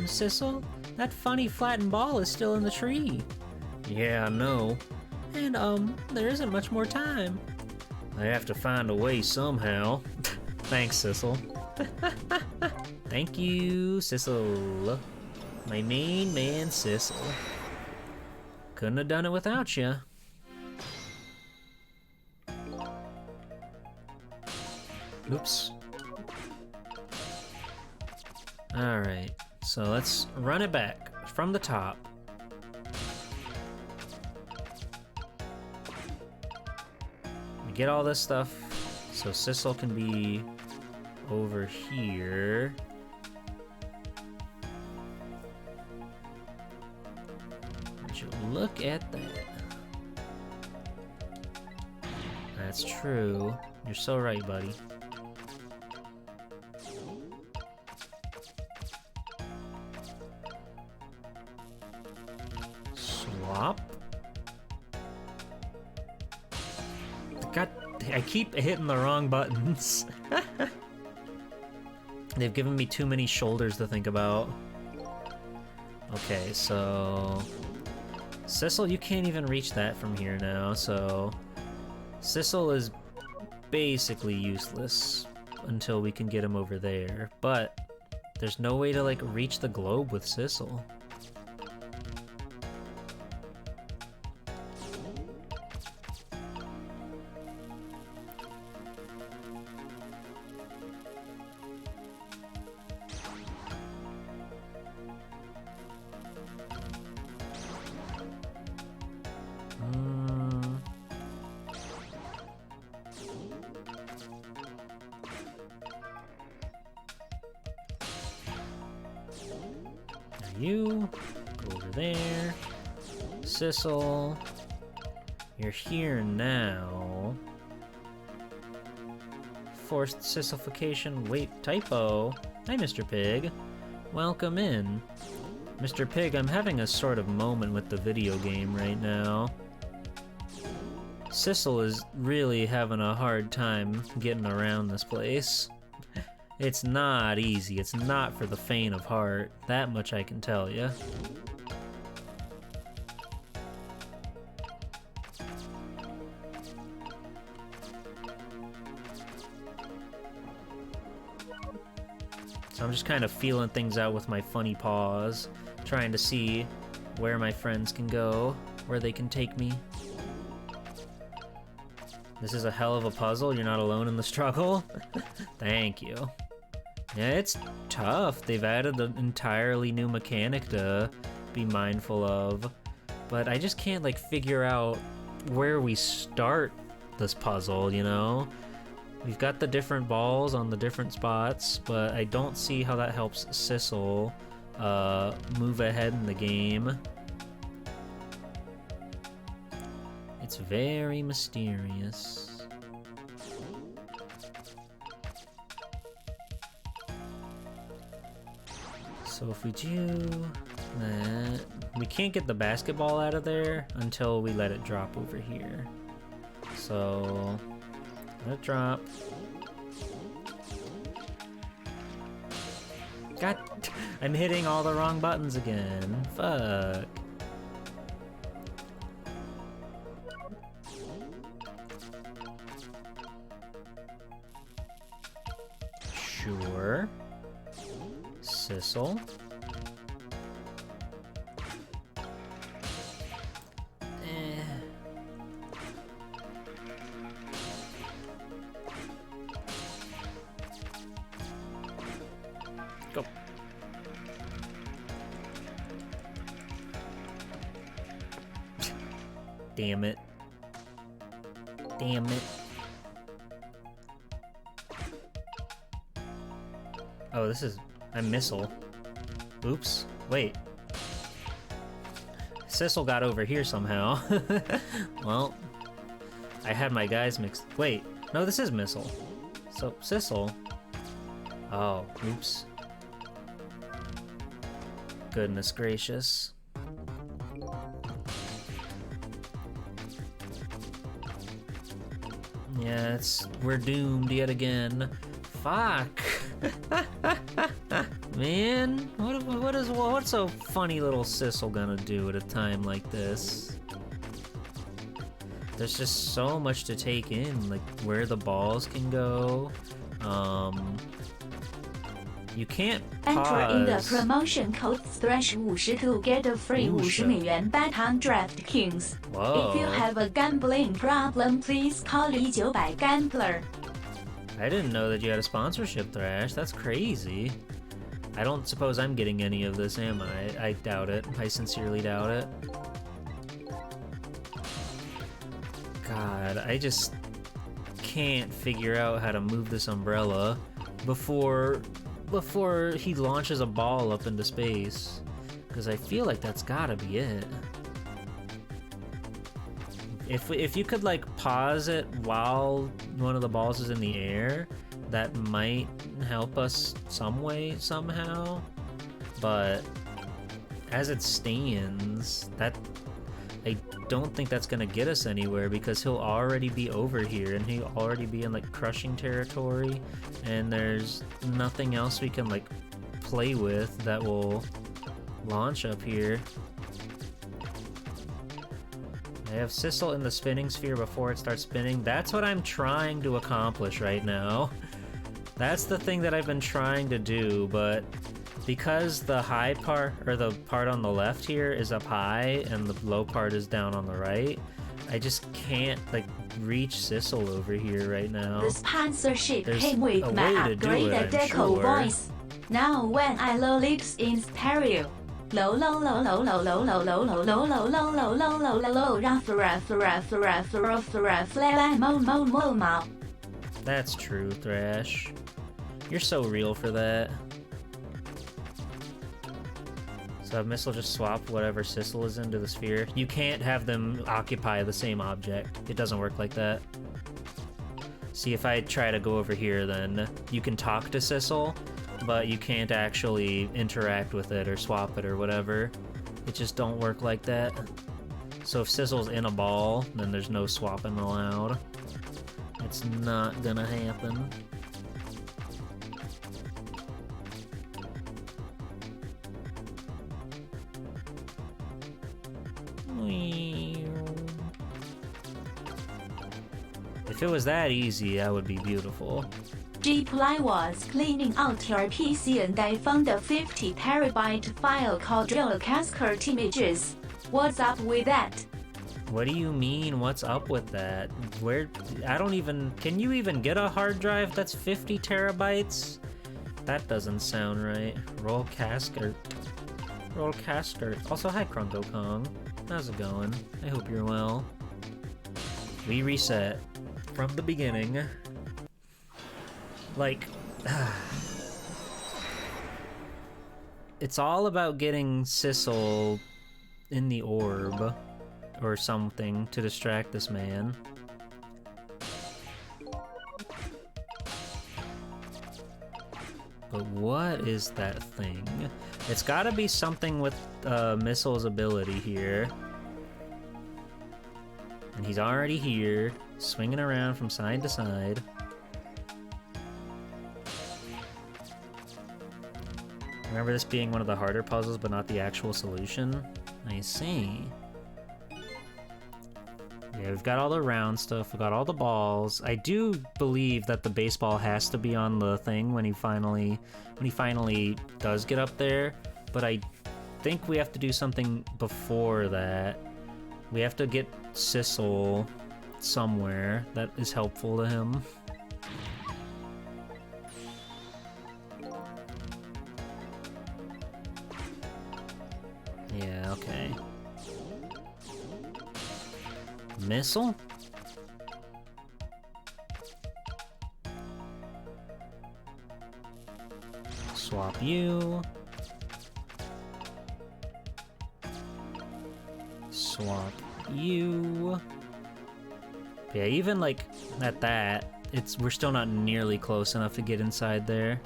Sissel, that funny flattened ball is still in the tree. Yeah, I know. And, there isn't much more time. I have to find a way somehow. Thanks, Sissel. Thank you, Sissel. My main man, Sissel. Couldn't have done it without you. Oops. Alright, so let's run it back from the top. Get all this stuff so Sissel can be over here. Would you look at that? That's true. You're so right, buddy. Swap. God, I keep hitting the wrong buttons. They've given me too many shoulders to think about. Okay, so Sissel, you can't even reach that from here now, so Sissel is basically useless until we can get him over there, but there's no way to like reach the globe with Sissel. You go over there. Sissel, you're here now. Forced Sisselification. Wait, typo. Hi, Mr. Pig. Welcome in. Mr. Pig, I'm having a sort of moment with the video game right now. Sissel is really having a hard time getting around this place. It's not easy. It's not for the faint of heart. That much I can tell you. So I'm just kind of feeling things out with my funny paws, trying to see where my friends can go, where they can take me. This is a hell of a puzzle. You're not alone in the struggle. Thank you. Yeah, it's tough. They've added an entirely new mechanic to be mindful of, but I just can't like figure out where we start this puzzle, you know? We've got the different balls on the different spots, but I don't see how that helps Sissel move ahead in the game. It's very mysterious. So if we do that, we can't get the basketball out of there until we let it drop over here. So let it drop. God, I'm hitting all the wrong buttons again. Fuck. Sure. Sissel. Go. Damn it. Damn it. Oh, this is... I'm Missile. Oops. Wait. Sissel got over here somehow. Well, I had my guys mixed... Wait. No, this is Missile. So, Sissel... Oh, oops. Goodness gracious. Yeah, we're doomed yet again. Fuck. Man, what's a funny little Sissel gonna do at a time like this? There's just so much to take in, like where the balls can go. You can't pause. Enter in the promotion code /50 to get a free $50 bet on DraftKings. Whoa. If you have a gambling problem, please call 1900 Gambler. I didn't know that you had a sponsorship, Thrash. That's crazy. I don't suppose I'm getting any of this, am I? I doubt it. I sincerely doubt it. God, I just can't figure out how to move this umbrella before he launches a ball up into space. Because I feel like that's gotta be it. If you could like pause it while one of the balls is in the air, that might help us some way, somehow. But as it stands, I don't think that's gonna get us anywhere because he'll already be over here and he'll already be in like crushing territory, and there's nothing else we can like play with that will launch up here. I have Sissel in the spinning sphere before it starts spinning. That's what I'm trying to accomplish right now. That's the thing that I've been trying to do, but because the high part, or the part on the left here is up high and the low part is down on the right, I just can't like reach Sissel over here right now. The sponsorship There's came with a my way to do it, upgraded I'm deco sure. voice. Now when I load it in stereo. Low low low low low low low low low low low low low low low low low raf. That's true, Thrash. You're so real for that. So have Missile just swap whatever Sissel is into the sphere. You can't have them occupy the same object. It doesn't work like that. See, if I try to go over here, then you can talk to Sissel, but you can't actually interact with it or swap it or whatever. It just don't work like that. So if Sissel's in a ball, then there's no swapping allowed. It's not gonna happen. If it was that easy, that would be beautiful. Gply was cleaning out your PC and I found a 50 terabyte file called real cascade images. What's up with that? What do you mean, what's up with that? Where, I don't even, can you even get a hard drive that's 50 terabytes? That doesn't sound right. Roll Casker. Roll Casker. Also, hi Krunko Kong. How's it going? I hope you're well. We reset from the beginning. Like, it's all about getting Sissel in the orb or something to distract this man. But what is that thing? It's gotta be something with Missile's ability here. And he's already here, swinging around from side to side. Remember this being one of the harder puzzles, but not the actual solution? I see. Yeah, we've got all the round stuff, we've got all the balls. I do believe that the baseball has to be on the thing when he finally does get up there, but I think we have to do something before that. We have to get Sissel somewhere that is helpful to him. Yeah, okay. Missile? Swap you. Swap you. Yeah, even like at that, we're still not nearly close enough to get inside there.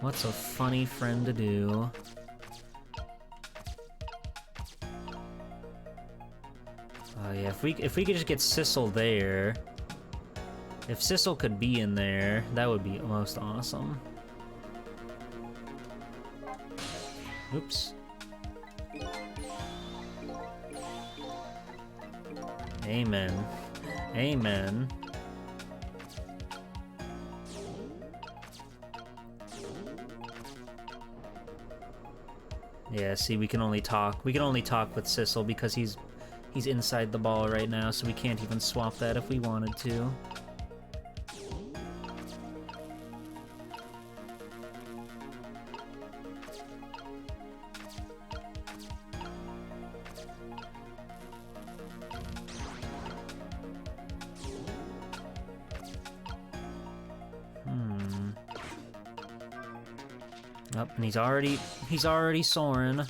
What's a funny friend to do? Oh yeah, if we could just get Sissel there. If Sissel could be in there, that would be most awesome. Oops. Amen. Amen. Yeah, see, we can only talk with Sissel because he's inside the ball right now, so we can't even swap that if we wanted to. Up, and he's already soaring.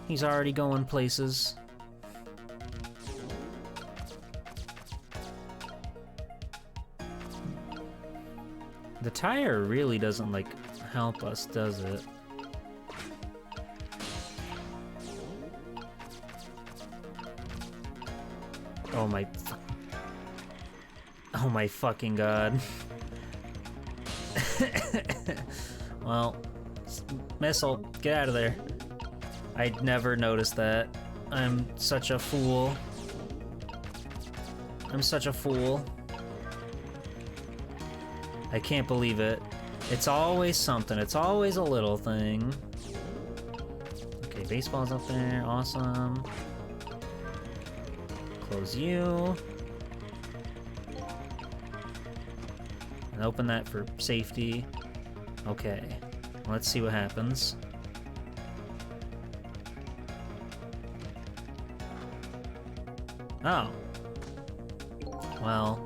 He's already going places. The tire really doesn't, like, help us, does it? Oh my fucking god. Well, Missile, get out of there. I'd never noticed that. I'm such a fool. I'm such a fool. I can't believe it. It's always something. It's always a little thing. Okay, baseball's up there. Awesome. Close you. And open that for safety. Okay, let's see what happens. Oh. Well.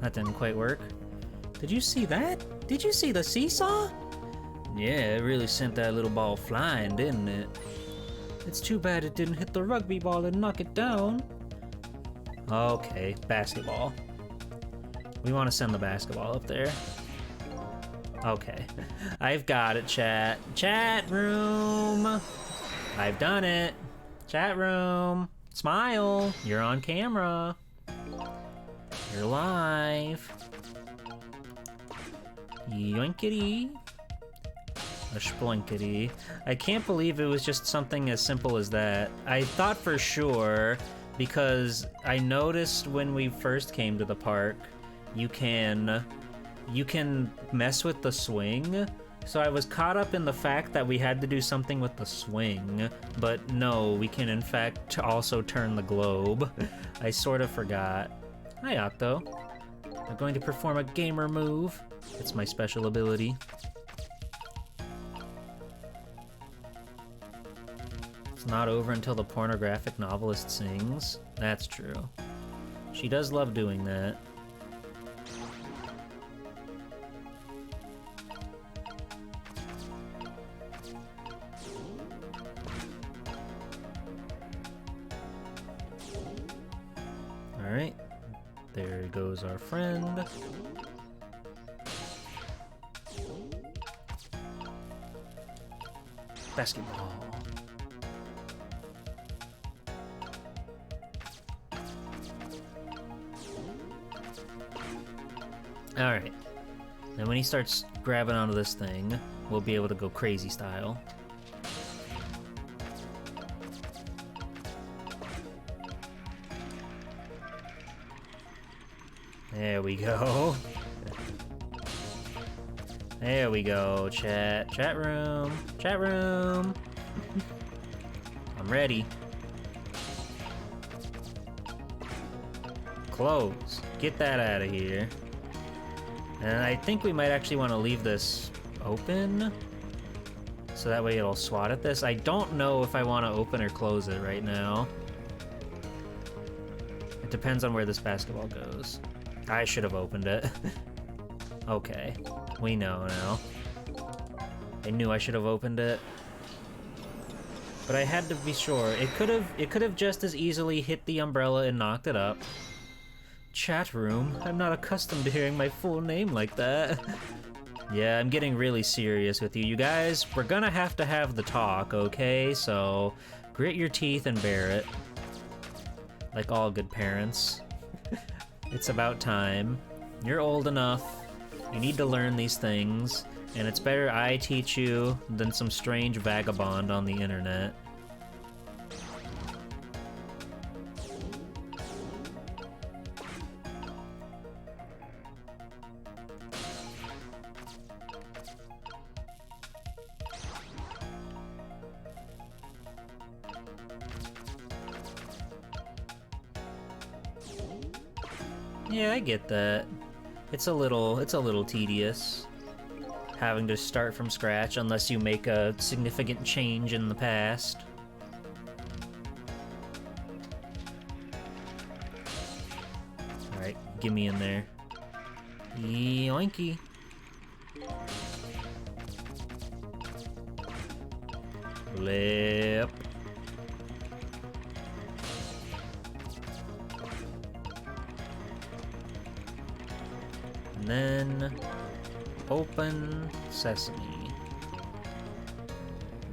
That didn't quite work. Did you see that? Did you see the seesaw? Yeah, it really sent that little ball flying, didn't it? It's too bad it didn't hit the rugby ball and knock it down. Okay, basketball. We want to send the basketball up there. Okay. I've got it, chat. Chat room! I've done it. Chat room. Smile. You're on camera. You're live. Yoinkity. A splunkety. I can't believe it was just something as simple as that. I thought for sure, because I noticed when we first came to the park, you can mess with the swing. So I was caught up in the fact that we had to do something with the swing, but no, we can in fact also turn the globe. I sort of forgot. Hi, Octo. I'm going to perform a gamer move. It's my special ability. It's not over until the pornographic novelist sings. That's true. She does love doing that. Alright. There goes our friend. Basketball. Alright. Then when he starts grabbing onto this thing, we'll be able to go crazy style. There we go. There we go, chat. Chat room. Chat room. I'm ready. Close. Get that out of here. And I think we might actually want to leave this open, so that way it'll swat at this. I don't know if I want to open or close it right now. It depends on where this basketball goes. I should have opened it. Okay, we know now. I knew I should have opened it, but I had to be sure. It could have just as easily hit the umbrella and knocked it up. Chat room? I'm not accustomed to hearing my full name like that. Yeah, I'm getting really serious with you. You guys, we're gonna have to have the talk, okay? So, grit your teeth and bear it. Like all good parents. It's about time. You're old enough. You need to learn these things. And it's better I teach you than some strange vagabond on the internet. Yeah, I get that. It's a little tedious having to start from scratch unless you make a significant change in the past. Alright, get me in there. Yoinky. Flip. And then open sesame.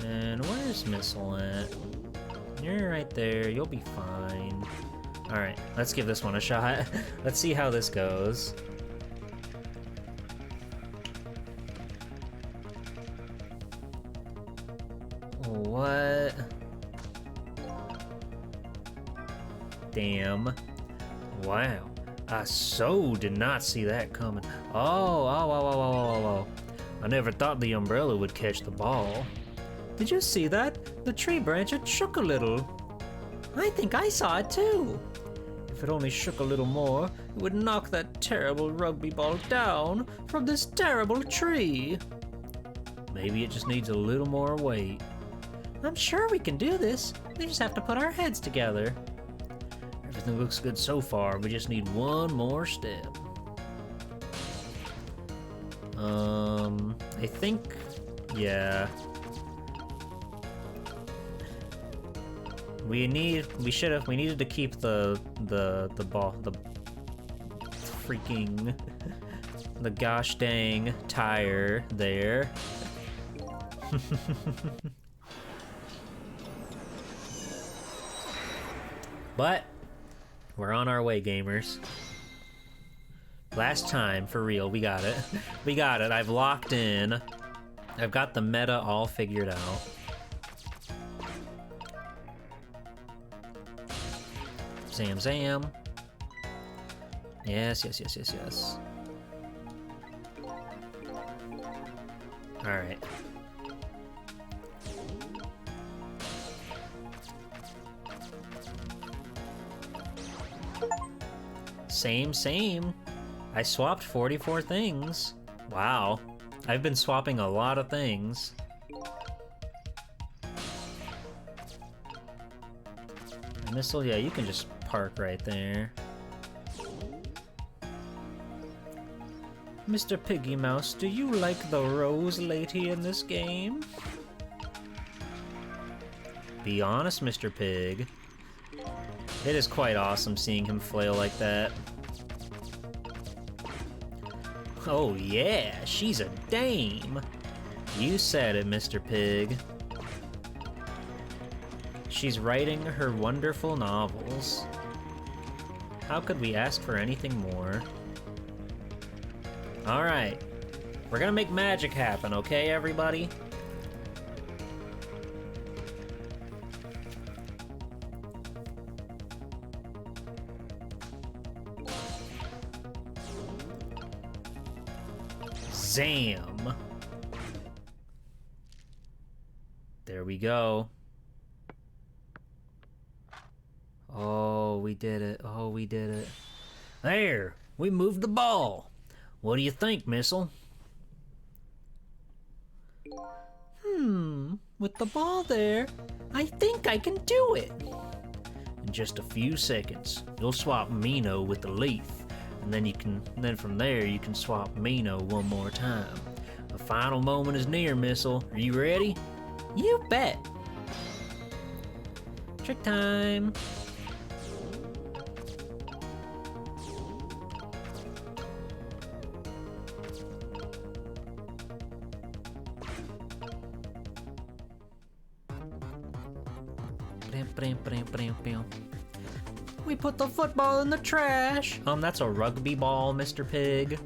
And where's Missile at? You're right there, you'll be fine. Alright, let's give this one a shot. Let's see how this goes. What? Damn. Wow. I so did not see that coming. Oh. I never thought the umbrella would catch the ball. Did you see that? The tree branch had shook a little. I think I saw it too. If it only shook a little more, it would knock that terrible rugby ball down from this terrible tree. Maybe it just needs a little more weight. I'm sure we can do this. We just have to put our heads together. Everything looks good so far. We just need one more step. I think, yeah. We needed to keep the ball, the freaking, the gosh dang tire there. But we're on our way, gamers. Last time, for real, we got it. We got it. I've locked in. I've got the meta all figured out. Zam zam. Yes, yes, yes, yes, yes. Alright. Same. I swapped 44 things. Wow. I've been swapping a lot of things. Missile, yeah, you can just park right there. Mr. Piggy Mouse, do you like the rose lady in this game? Be honest, Mr. Pig. It is quite awesome seeing him flail like that. Oh yeah, she's a dame. You said it, Mr. Pig. She's writing her wonderful novels. How could we ask for anything more? Alright. We're gonna make magic happen, okay, everybody? Zam! There we go. Oh, we did it. Oh, we did it. There! We moved the ball! What do you think, Missile? With the ball there, I think I can do it. In just a few seconds, you'll swap Mino with the leaf, and then from there you can swap Mino one more time. The final moment is near, Missile. Are you ready? You bet. Trick time! We put the football in the trash. That's a rugby ball, Mr. Pig.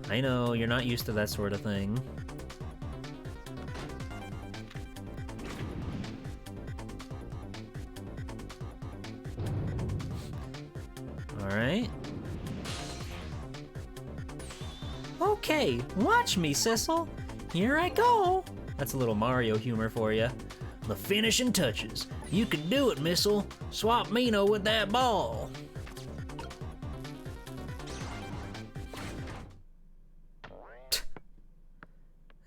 I know, you're not used to that sort of thing. Alright. Okay, watch me, Sissel. Here I go. That's a little Mario humor for you. The finishing touches. You can do it, Missile. Swap Mino with that ball.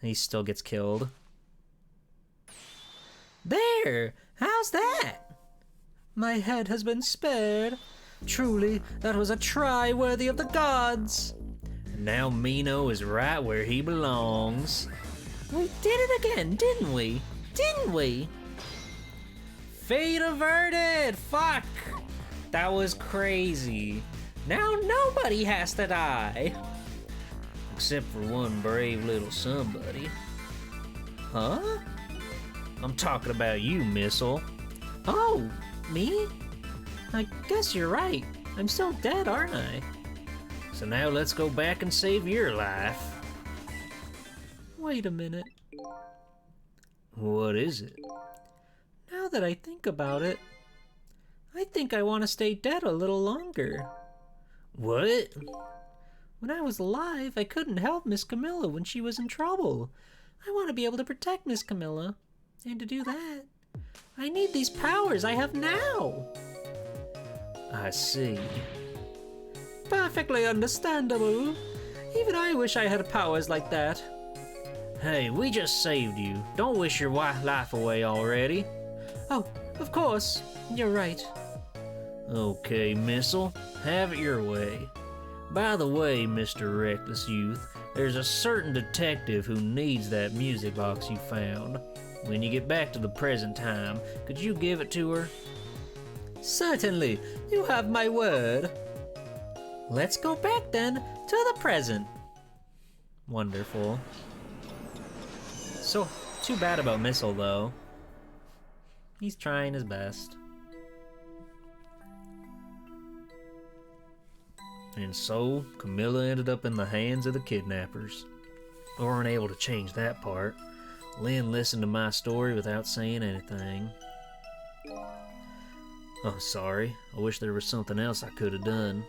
He still gets killed. There! How's that? My head has been spared. Truly, that was a try worthy of the gods. And now Mino is right where he belongs. We did it again, didn't we? Didn't we? Fate averted! Fuck! That was crazy. Now nobody has to die. Except for one brave little somebody. Huh? I'm talking about you, Missile. Oh, me? I guess you're right. I'm still dead, aren't I? So now let's go back and save your life. Wait a minute. What is it? Now that I think about it, I think I want to stay dead a little longer. What? When I was alive, I couldn't help Miss Camilla when she was in trouble. I want to be able to protect Miss Camilla. And to do that, I need these powers I have now. I see. Perfectly understandable. Even I wish I had powers like that. Hey, we just saved you. Don't wish your life away already. Oh, of course. You're right. Okay, Missile. Have it your way. By the way, Mr. Reckless Youth, there's a certain detective who needs that music box you found. When you get back to the present time, could you give it to her? Certainly. You have my word. Let's go back then to the present. Wonderful. So, too bad about Missile, though. He's trying his best. And so, Camilla ended up in the hands of the kidnappers. We weren't able to change that part. Lynn listened to my story without saying anything. Oh, sorry. I wish there was something else I could have done.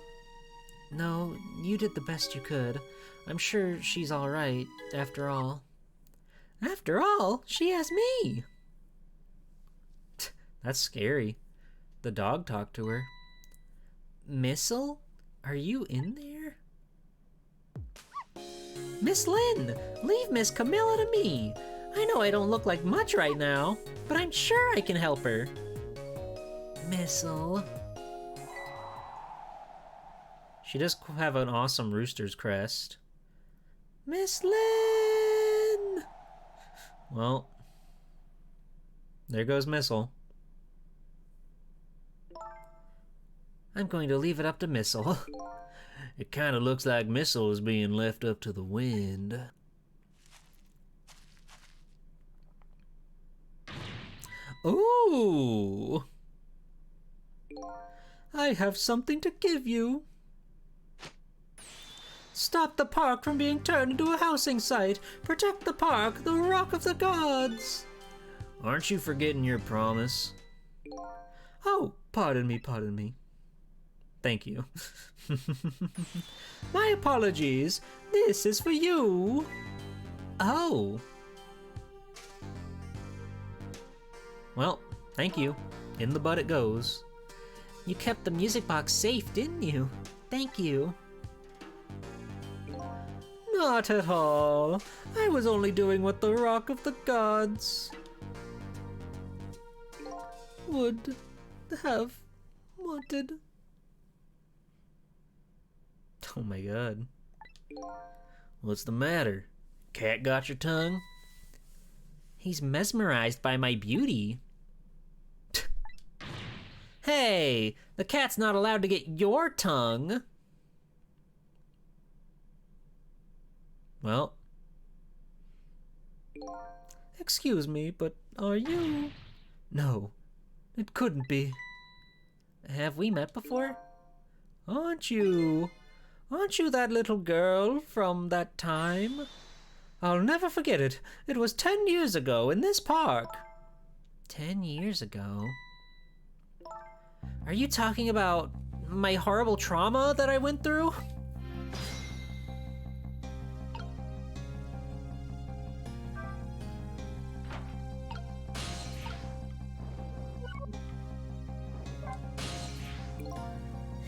No, you did the best you could. I'm sure she's alright, after all. After all, she has me! That's scary. The dog talked to her. Missile? Are you in there? Miss Lynn, leave Miss Camilla to me. I know I don't look like much right now, but I'm sure I can help her. Missile. She does have an awesome rooster's crest. Miss Lynn! Well, there goes Missile. I'm going to leave it up to Missile. It kind of looks like Missile is being left up to the wind. Ooh! I have something to give you. Stop the park from being turned into a housing site. Protect the park, the Rock of the Gods. Aren't you forgetting your promise? Oh, pardon me, pardon me. Thank you. My apologies. This is for you. Oh. Well, thank you. In the butt it goes. You kept the music box safe, didn't you? Thank you. Not at all. I was only doing what the Rock of the Gods would have wanted. Oh my god. What's the matter? Cat got your tongue? He's mesmerized by my beauty. Hey, the cat's not allowed to get your tongue. Well. Excuse me, but are you? No, it couldn't be. Have we met before? Aren't you that little girl from that time? I'll never forget it. It was 10 years ago in this park. 10 years ago? Are you talking about my horrible trauma that I went through?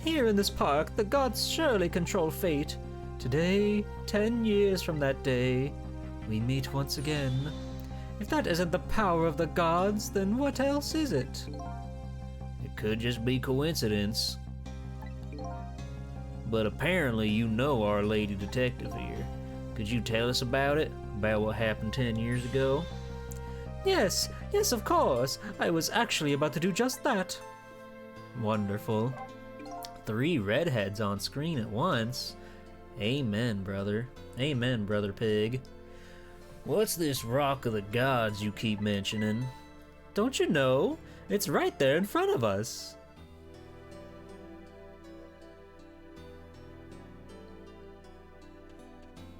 Here in this park, the gods surely control fate. Today, 10 years from that day, we meet once again. If that isn't the power of the gods, then what else is it? It could just be coincidence. But apparently you know our lady detective here. Could you tell us about it? About what happened 10 years ago? Yes, of course. I was actually about to do just that. Wonderful. 3 redheads on screen at once. Amen, brother. Amen, brother pig. What's this Rock of the Gods you keep mentioning? Don't you know? It's right there in front of us.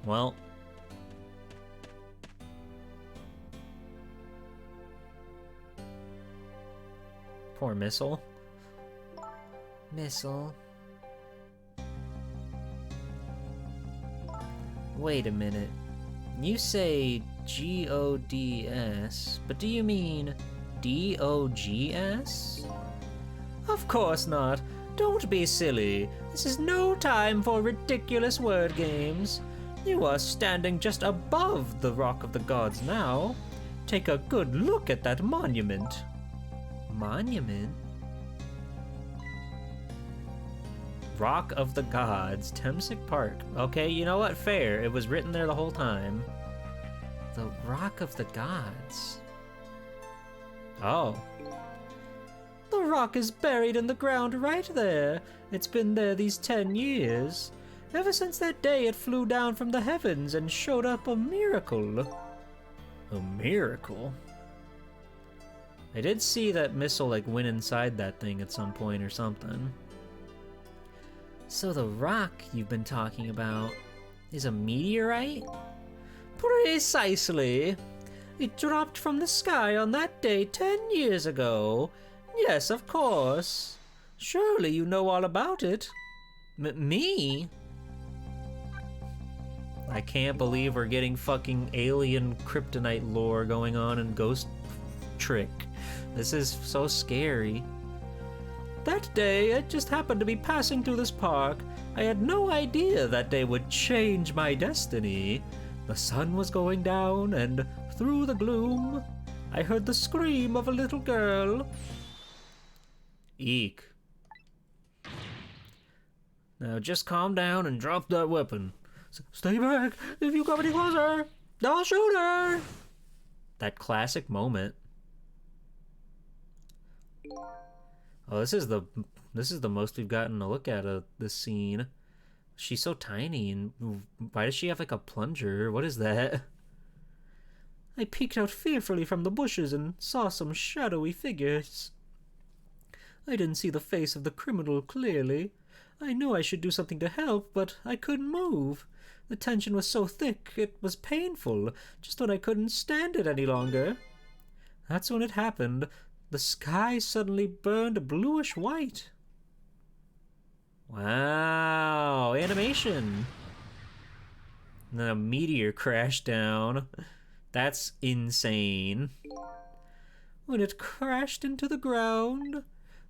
Well. Poor Missile. Missile. Wait a minute. You say G-O-D-S, but do you mean D-O-G-S? Of course not. Don't be silly. This is no time for ridiculous word games. You are standing just above the Rock of the Gods now. Take a good look at that monument. Monument? Rock of the Gods, Temsic Park. Okay, you know what? Fair. It was written there the whole time. The Rock of the Gods. Oh. The rock is buried in the ground right there. It's been there these 10 years. Ever since that day it flew down from the heavens and showed up a miracle. A miracle? I did see that Missile went inside that thing at some point or something. So the rock you've been talking about is a meteorite? Precisely. It dropped from the sky on that day 10 years ago. Yes, of course. Surely you know all about it. Me? I can't believe we're getting fucking alien kryptonite lore going on in Ghost Trick. This is so scary. That day, I just happened to be passing through this park. I had no idea that day would change my destiny. The sun was going down, and through the gloom, I heard the scream of a little girl. Eek. Now just calm down and drop that weapon. Stay back! If you come any closer, I'll shoot her! That classic moment. Oh, this is the most we've gotten a look at of this scene. She's so tiny, and why does she have like a plunger? What is that? I peeked out fearfully from the bushes and saw some shadowy figures. I didn't see the face of the criminal clearly. I knew I should do something to help, but I couldn't move. The tension was so thick, it was painful, just when I couldn't stand it any longer. That's when it happened. The sky suddenly burned bluish white. Wow, animation. And then a meteor crashed down. That's insane. When it crashed into the ground,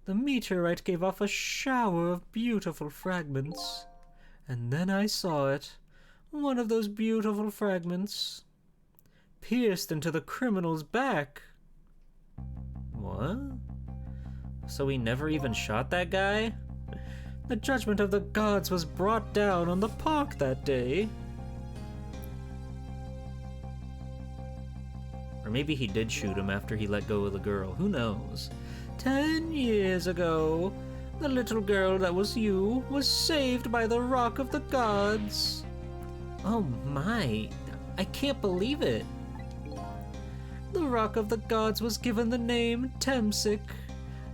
the meteorite gave off a shower of beautiful fragments. And then I saw it. One of those beautiful fragments pierced into the criminal's back. What? So we never even shot that guy? The judgment of the gods was brought down on the park that day. Or maybe he did shoot him after he let go of the girl. Who knows? 10 years ago, the little girl that was you was saved by the Rock of the Gods. Oh my, I can't believe it. The Rock of the Gods was given the name Temsic,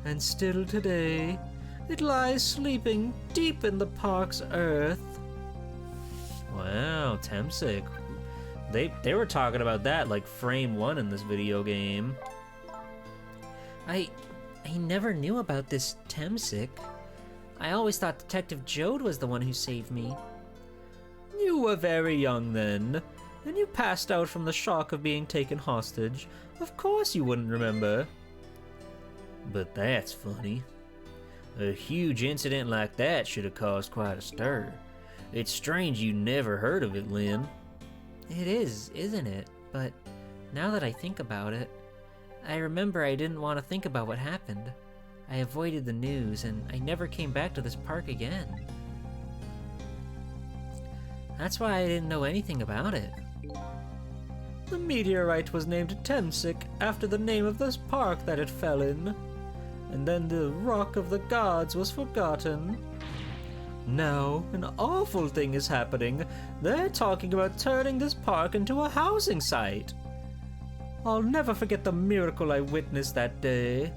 and still today, it lies sleeping deep in the park's earth. Wow, Temsic. They were talking about that like frame 1 in this video game. I never knew about this Temsic. I always thought Detective Jode was the one who saved me. You were very young then, and you passed out from the shock of being taken hostage. Of course you wouldn't remember. But that's funny. A huge incident like that should have caused quite a stir. It's strange you never heard of it, Lynn. It is, isn't it? But now that I think about it, I remember I didn't want to think about what happened. I avoided the news, and I never came back to this park again. That's why I didn't know anything about it. The meteorite was named Temsic after the name of this park that it fell in. And then the Rock of the Gods was forgotten. Now, an awful thing is happening. They're talking about turning this park into a housing site. I'll never forget the miracle I witnessed that day.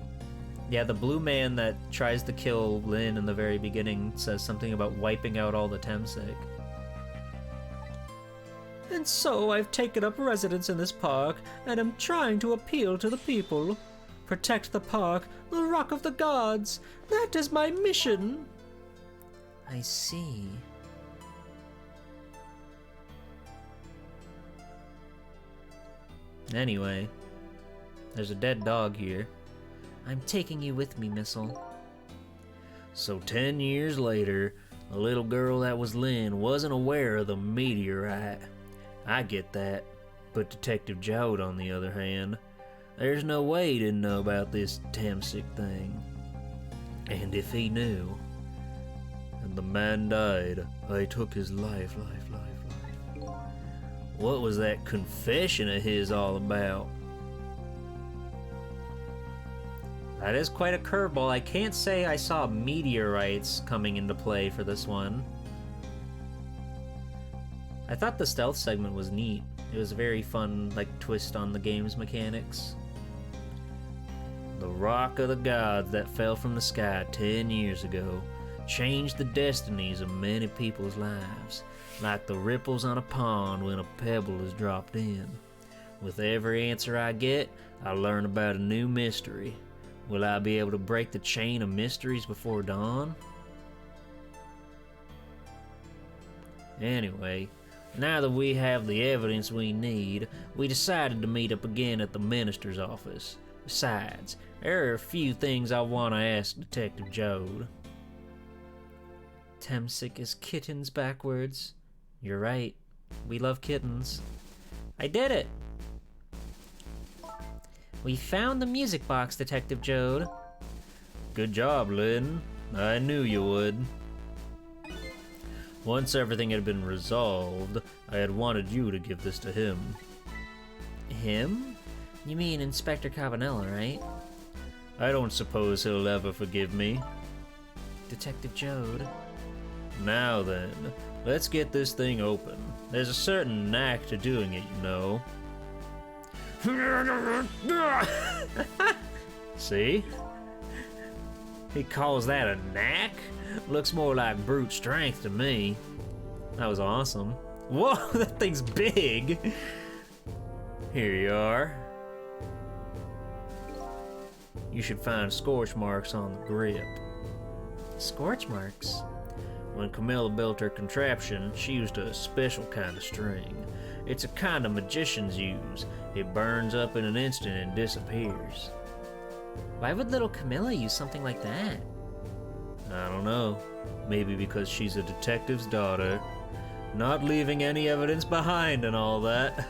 Yeah, the blue man that tries to kill Lynn in the very beginning says something about wiping out all the Temsic. And so I've taken up residence in this park, and am trying to appeal to the people. Protect the park, the Rock of the Gods. That is my mission. I see. Anyway, there's a dead dog here. I'm taking you with me, Missile. So 10 years later, the little girl that was Lynn wasn't aware of the meteorite. I get that, but Detective Jode, on the other hand, there's no way he didn't know about this Temsic thing. And if he knew, and the man died, I took his life. What was that confession of his all about? That is quite a curveball. I can't say I saw meteorites coming into play for this one. I thought the stealth segment was neat. It was a very fun, like, twist on the game's mechanics. The Rock of the Gods that fell from the sky 10 years ago changed the destinies of many people's lives, like the ripples on a pond when a pebble is dropped in. With every answer I get, I learn about a new mystery. Will I be able to break the chain of mysteries before dawn? Anyway, now that we have the evidence we need, we decided to meet up again at the minister's office. Besides, there are a few things I want to ask Detective Jode. Temsic is kittens backwards. You're right. We love kittens. I did it! We found the music box, Detective Jode. Good job, Lynn. I knew you would. Once everything had been resolved, I had wanted you to give this to him. Him? You mean Inspector Cabanella, right? I don't suppose he'll ever forgive me. Detective Jode. Now then, let's get this thing open. There's a certain knack to doing it, you know. See? He calls that a knack? Looks more like brute strength to me. That was awesome. Whoa, that thing's big! Here you are. You should find scorch marks on the grip. Scorch marks? When Camilla built her contraption, she used a special kind of string. It's a kind of magicians use. It burns up in an instant and disappears. Why would little Camilla use something like that? I don't know. Maybe because she's a detective's daughter. Not leaving any evidence behind and all that.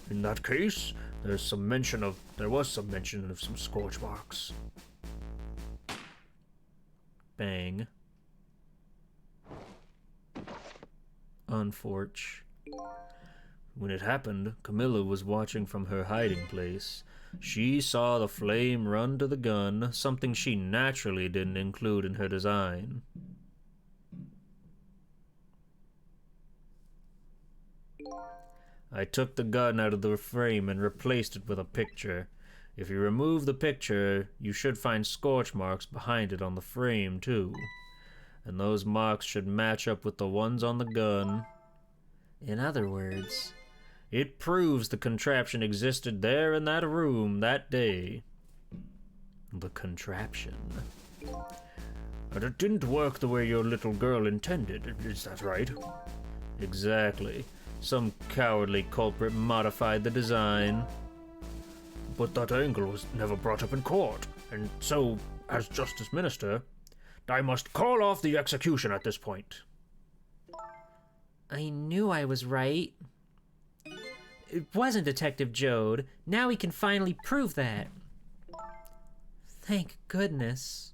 In that case, there was some mention of some scorch marks. Bang. Unforge. When it happened, Camilla was watching from her hiding place. She saw the flame run to the gun, something she naturally didn't include in her design. I took the gun out of the frame and replaced it with a picture. If you remove the picture, you should find scorch marks behind it on the frame, too. And those marks should match up with the ones on the gun. In other words, it proves the contraption existed there in that room that day. the contraption. But it didn't work the way your little girl intended, is that right? Exactly. Some cowardly culprit modified the design. But that angle was never brought up in court, and so, as Justice Minister, I must call off the execution at this point. I knew I was right. It wasn't Detective Jode. Now we can finally prove that. Thank goodness.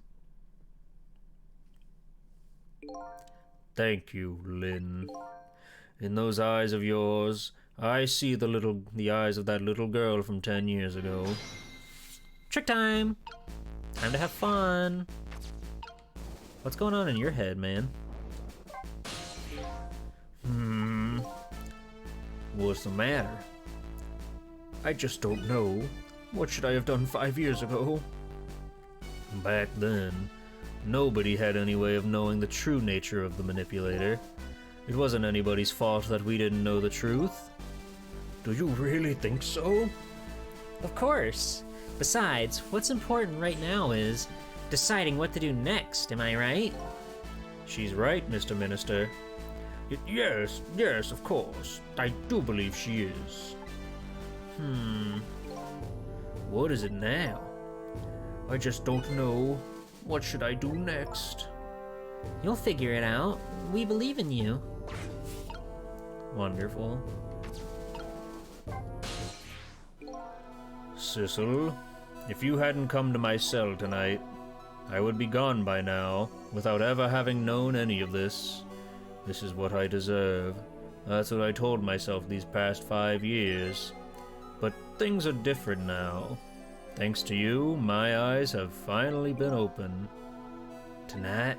Thank you, Lynn. In those eyes of yours, I see the eyes of that little girl from 10 years ago. Trick time! Time to have fun! What's going on in your head, man? What's the matter? I just don't know. What should I have done 5 years ago? Back then, nobody had any way of knowing the true nature of the manipulator. It wasn't anybody's fault that we didn't know the truth. Do you really think so? Of course. Besides, what's important right now is deciding what to do next, am I right? She's right, Mr. Minister. Yes, of course. I do believe she is. What is it now? I just don't know. What should I do next? You'll figure it out. We believe in you. Wonderful. Sissel, if you hadn't come to my cell tonight, I would be gone by now, without ever having known any of this. This is what I deserve. That's what I told myself these past 5 years. But things are different now. Thanks to you, my eyes have finally been opened. Tonight,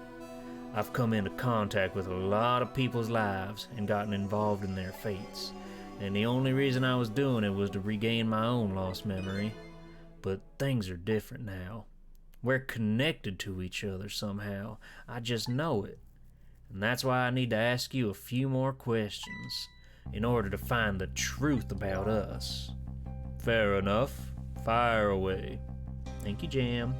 I've come into contact with a lot of people's lives and gotten involved in their fates. And the only reason I was doing it was to regain my own lost memory. But things are different now. We're connected to each other somehow. I just know it. And that's why I need to ask you a few more questions. in order to find the truth about us. Fair enough. Fire away. Thank you, Jam.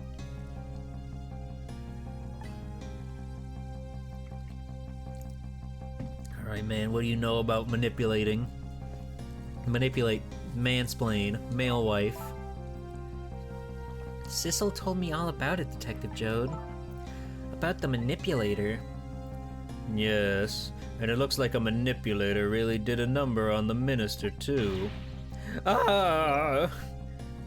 Alright, man, what do you know about manipulating? Manipulate, mansplain, male wife. Sissel told me all about it, Detective Jode. About the manipulator. Yes, and it looks like a manipulator really did a number on the minister, too. Ah!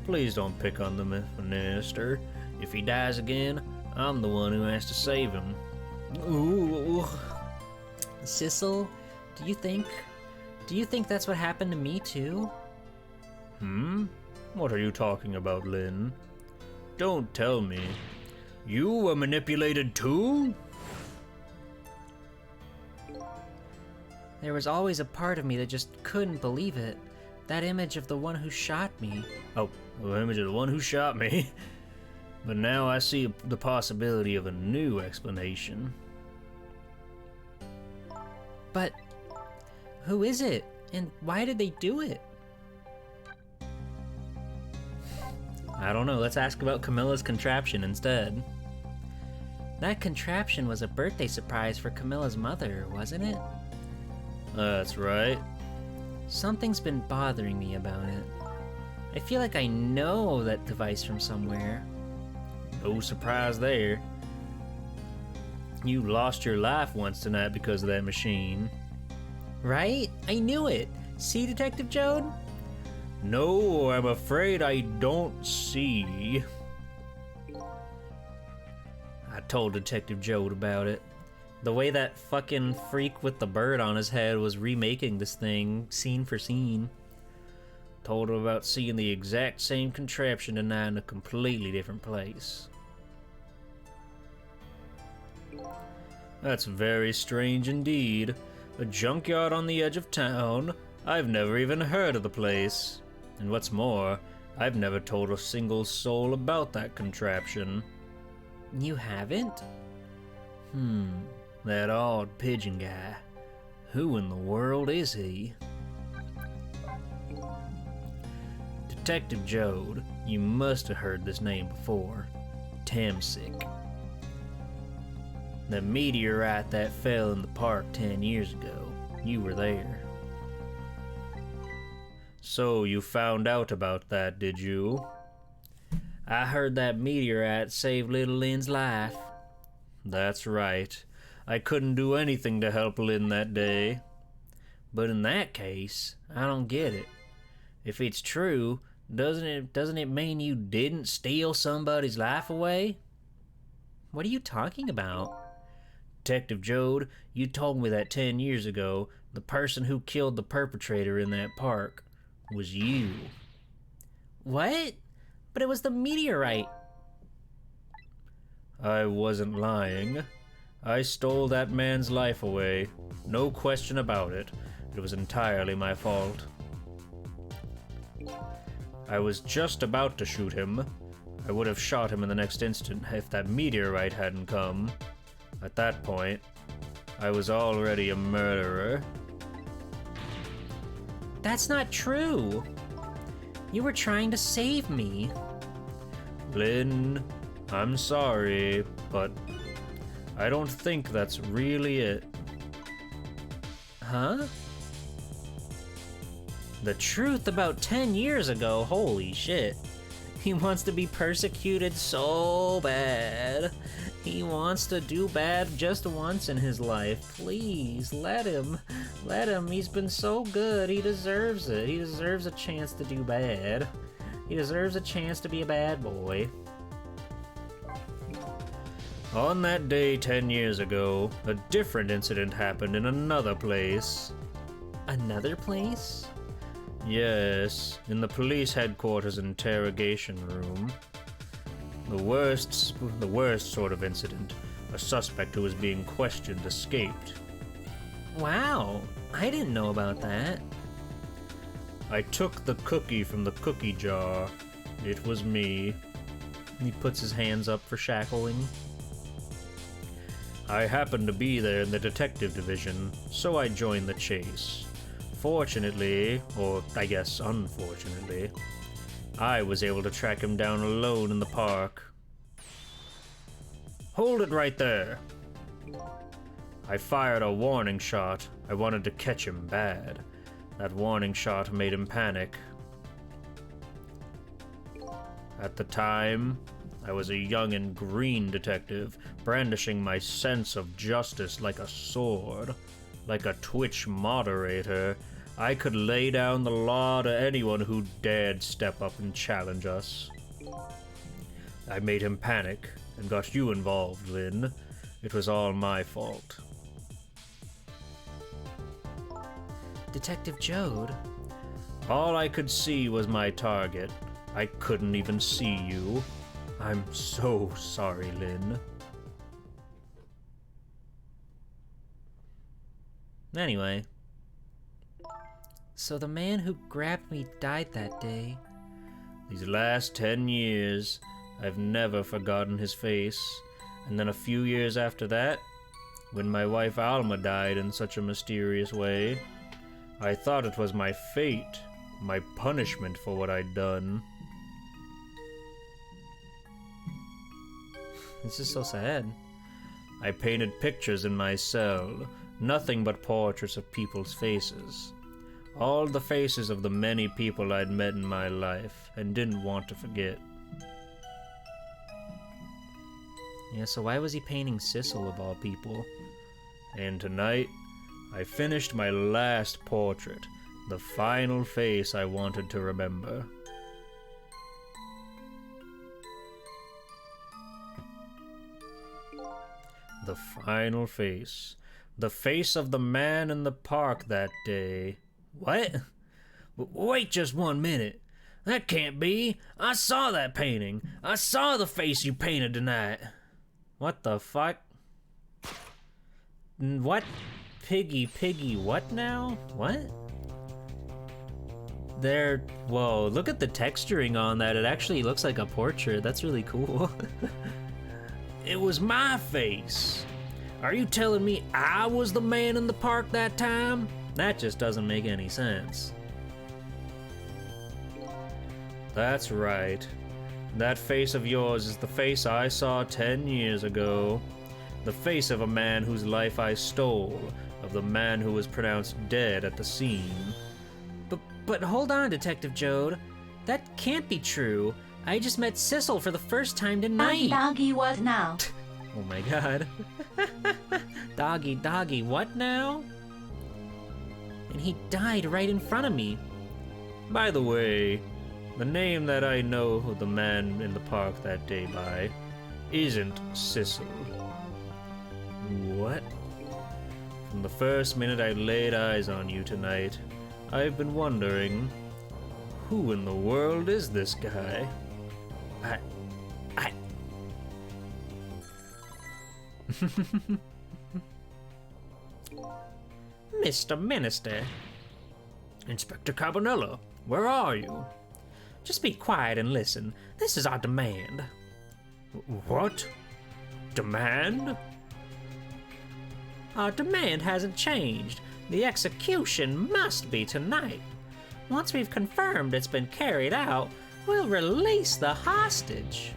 Please don't pick on the minister. If he dies again, I'm the one who has to save him. Ooh. Sissel, do you think that's what happened to me too? What are you talking about, Lynn? Don't tell me. You were manipulated too? There was always a part of me that just couldn't believe it. That image of the one who shot me. Oh, the image of the one who shot me. But now I see the possibility of a new explanation. But who is it? And why did they do it? I don't know. Let's ask about Camilla's contraption instead. That contraption was a birthday surprise for Camilla's mother, wasn't it? That's right. Something's been bothering me about it. I feel like I know that device from somewhere. No surprise there. You lost your life once tonight because of that machine. Right? I knew it. See, Detective Jode? No, I'm afraid I don't see. I told Detective Jode about it. The way that fucking freak with the bird on his head was remaking this thing, scene for scene. Told him about seeing the exact same contraption tonight in a completely different place. That's very strange indeed. A junkyard on the edge of town. I've never even heard of the place. And what's more, I've never told a single soul about that contraption. You haven't? That odd pigeon guy. Who in the world is he? Detective Jode, you must have heard this name before. Tamsic. The meteorite that fell in the park 10 years ago. You were there. So you found out about that, did you? I heard that meteorite saved little Lynn's life. That's right. I couldn't do anything to help Lynn that day. But in that case, I don't get it. If it's true, doesn't it mean you didn't steal somebody's life away? What are you talking about? Detective Jode, you told me that 10 years ago, the person who killed the perpetrator in that park was you. What? But it was the meteorite. I wasn't lying. I stole that man's life away. No question about it. It was entirely my fault. I was just about to shoot him. I would have shot him in the next instant if that meteorite hadn't come. At that point, I was already a murderer. That's not true. You were trying to save me. Lynn, I'm sorry, but I don't think that's really it. Huh? The truth about 10 years ago, holy shit. He wants to be persecuted so bad. He wants to do bad just once in his life. Please, let him. Let him. He's been so good. He deserves it. He deserves a chance to do bad. He deserves a chance to be a bad boy. On that day 10 years ago, a different incident happened in another place. Another place? Yes, in the police headquarters interrogation room. The worst sort of incident. A suspect who was being questioned escaped. Wow, I didn't know about that. I took the cookie from the cookie jar. It was me. He puts his hands up for shackling. I happened to be there in the detective division, so I joined the chase. Fortunately, or I guess unfortunately, I was able to track him down alone in the park. Hold it right there. I fired a warning shot. I wanted to catch him bad. That warning shot made him panic. At the time, I was a young and green detective, brandishing my sense of justice like a sword. Like a Twitch moderator, I could lay down the law to anyone who dared step up and challenge us. I made him panic and got you involved, Lynn. It was all my fault. Detective Jode? All I could see was my target. I couldn't even see you. I'm so sorry, Lynn. Anyway. So the man who grabbed me died that day. These last 10 years, I've never forgotten his face. And then a few years after that, when my wife Alma died in such a mysterious way, I thought it was my fate, my punishment for what I'd done. This is so sad. I painted pictures in my cell, nothing but portraits of people's faces. All the faces of the many people I'd met in my life and didn't want to forget. Yeah, so why was he painting Sissel of all people? And tonight, I finished my last portrait, the final face I wanted to remember. The final face. The face of the man in the park that day. What? Wait just 1 minute. That can't be. I saw that painting. I saw the face you painted tonight. What the fuck? What? Piggy, what now? What? There, whoa, look at the texturing on that. It actually looks like a portrait. That's really cool. It was my face. Are you telling me I was the man in the park that time? That just doesn't make any sense. That's right. That face of yours is the face I saw 10 years ago. The face of a man whose life I stole, of the man who was pronounced dead at the scene. But hold on, Detective Jode. That can't be true. I just met Sissel for the first time tonight. Doggy, what now? Oh my god. Doggy, what now? And he died right in front of me. By the way, the name that I know the man in the park that day by isn't Sissel. What? From the first minute I laid eyes on you tonight, I've been wondering, who in the world is this guy? Mr. Minister. Inspector Cabanella, where are you? Just be quiet and listen. This is our demand. What? Demand? Our demand hasn't changed. The execution must be tonight. Once we've confirmed it's been carried out, we'll release the hostage.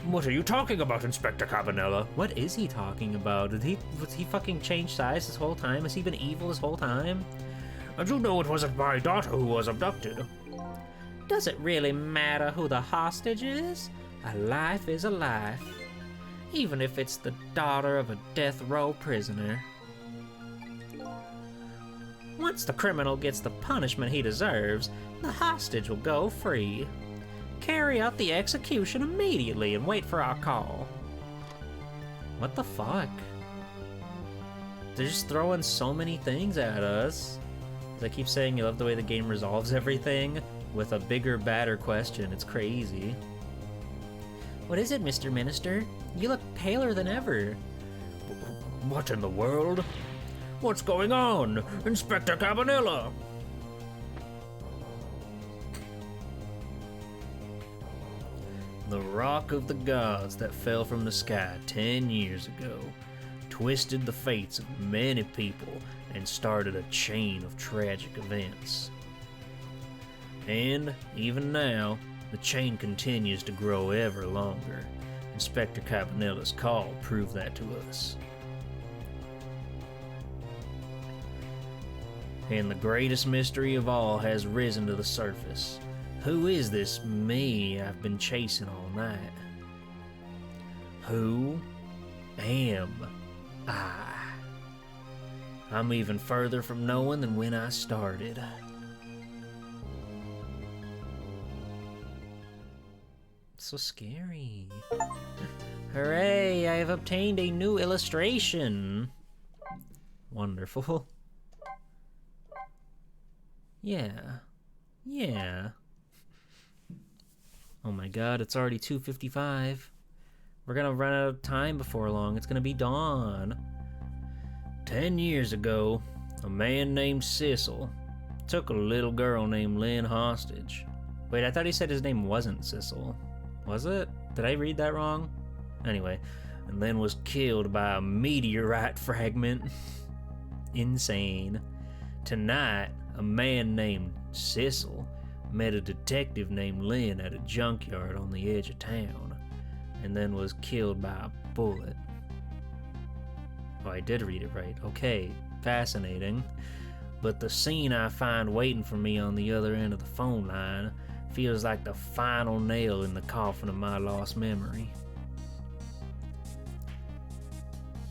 What are you talking about, Inspector Cabanella? What is he talking about? Was he fucking changed size this whole time? Has he been evil this whole time? And you know it wasn't my daughter who was abducted. Does it really matter who the hostage is? A life is a life. Even if it's the daughter of a death row prisoner. Once the criminal gets the punishment he deserves, the hostage will go free. Carry out the execution immediately and wait for our call. What the fuck? They're just throwing so many things at us. I keep saying you love the way the game resolves everything with a bigger, badder question. It's crazy. What is it, Mr. Minister? You look paler than ever. What in the world? What's going on? Inspector Cabanella! The rock of the gods that fell from the sky 10 years ago twisted the fates of many people and started a chain of tragic events. And even now, the chain continues to grow ever longer. Inspector Cabanella's call proved that to us. And the greatest mystery of all has risen to the surface. Who is this me I've been chasing all night? Who am I? I'm even further from knowing than when I started. So scary. Hooray, I have obtained a new illustration. Wonderful. Yeah. Oh my god, it's already 2:55. We're gonna run out of time before long. It's gonna be dawn. 10 years ago, a man named Cecil took a little girl named Lynn hostage. Wait, I thought he said his name wasn't Cecil. Was it? Did I read that wrong? Anyway. And then was killed by a meteorite fragment. Insane. Tonight, a man named Cecil met a detective named Lynn at a junkyard on the edge of town, and then was killed by a bullet. Oh, I did read it right. Okay, fascinating. But the scene I find waiting for me on the other end of the phone line feels like the final nail in the coffin of my lost memory.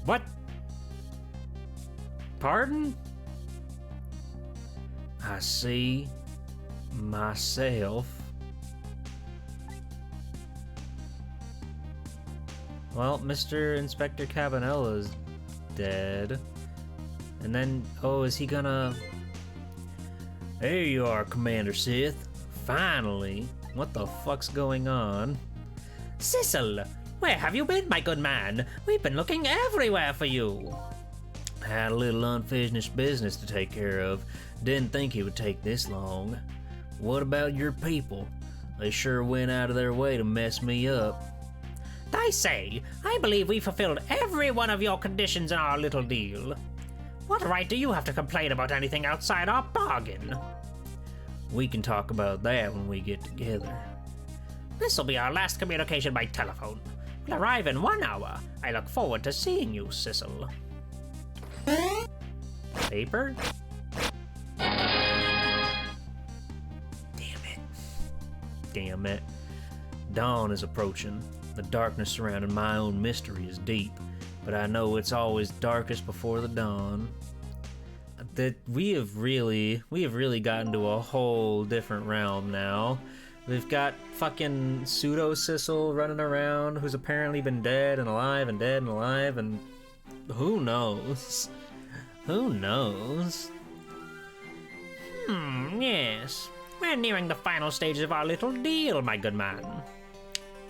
What? Pardon? I see myself. Well, Mr. Inspector Cabanella's dead. And then, oh, is he gonna... There you are, Commander Sith. Finally. What the fuck's going on? Cecil, where have you been, my good man? We've been looking everywhere for you. Had a little unfinished business to take care of. Didn't think it would take this long. What about your people? They sure went out of their way to mess me up. I say, I believe we fulfilled every one of your conditions in our little deal. What right do you have to complain about anything outside our bargain? We can talk about that when we get together. This will be our last communication by telephone. We'll arrive in 1 hour. I look forward to seeing you, Cecil. Paper? Damn it. Dawn is approaching. The darkness surrounding my own mystery is deep, but I know it's always darkest before the dawn. That we have really gotten to a whole different realm now. We've got fucking pseudo Cecil running around, who's apparently been dead and alive and dead and alive, and who knows? Who knows? Yes. We're nearing the final stages of our little deal, my good man.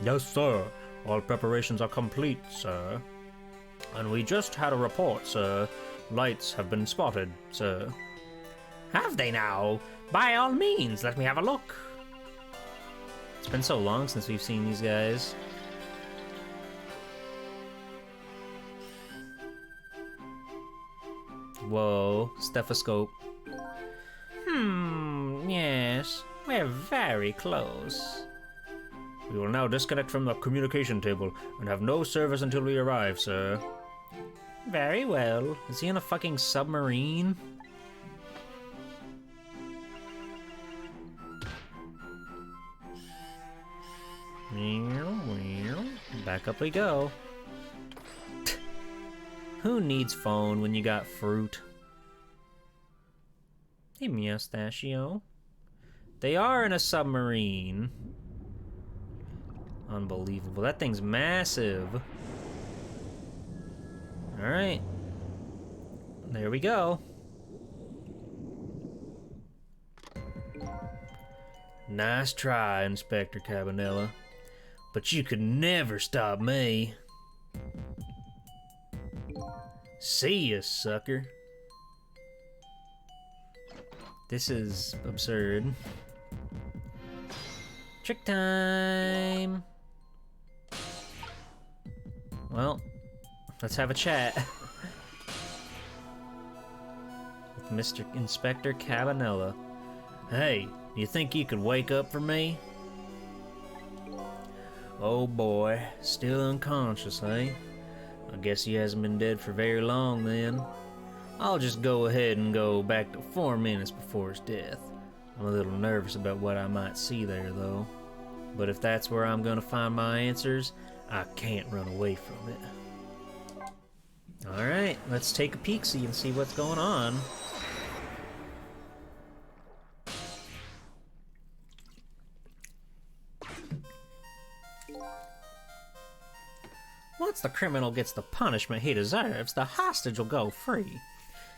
Yes, sir. All preparations are complete, sir. And we just had a report, sir. Lights have been spotted, sir. Have they now? By all means, let me have a look. It's been so long since we've seen these guys. Whoa, stethoscope. Yes. We're very close. We will now disconnect from the communication table and have no service until we arrive, sir. Very well. Is he in a fucking submarine? Back up we go. Who needs phone when you got fruit? Hey, Mustachio. They are in a submarine. Unbelievable. That thing's massive. Alright. There we go. Nice try, Inspector Cabanella. But you could never stop me. See ya, sucker. This is absurd. Trick time! Well, let's have a chat. Mr. Inspector Cabanella. Hey, you think you could wake up for me? Oh boy, still unconscious, eh? I guess he hasn't been dead for very long then. I'll just go ahead and go back to 4 minutes before his death. I'm a little nervous about what I might see there, though. But if that's where I'm gonna find my answers, I can't run away from it. Alright, let's take a peek-see and see what's going on. Once the criminal gets the punishment he deserves, the hostage will go free.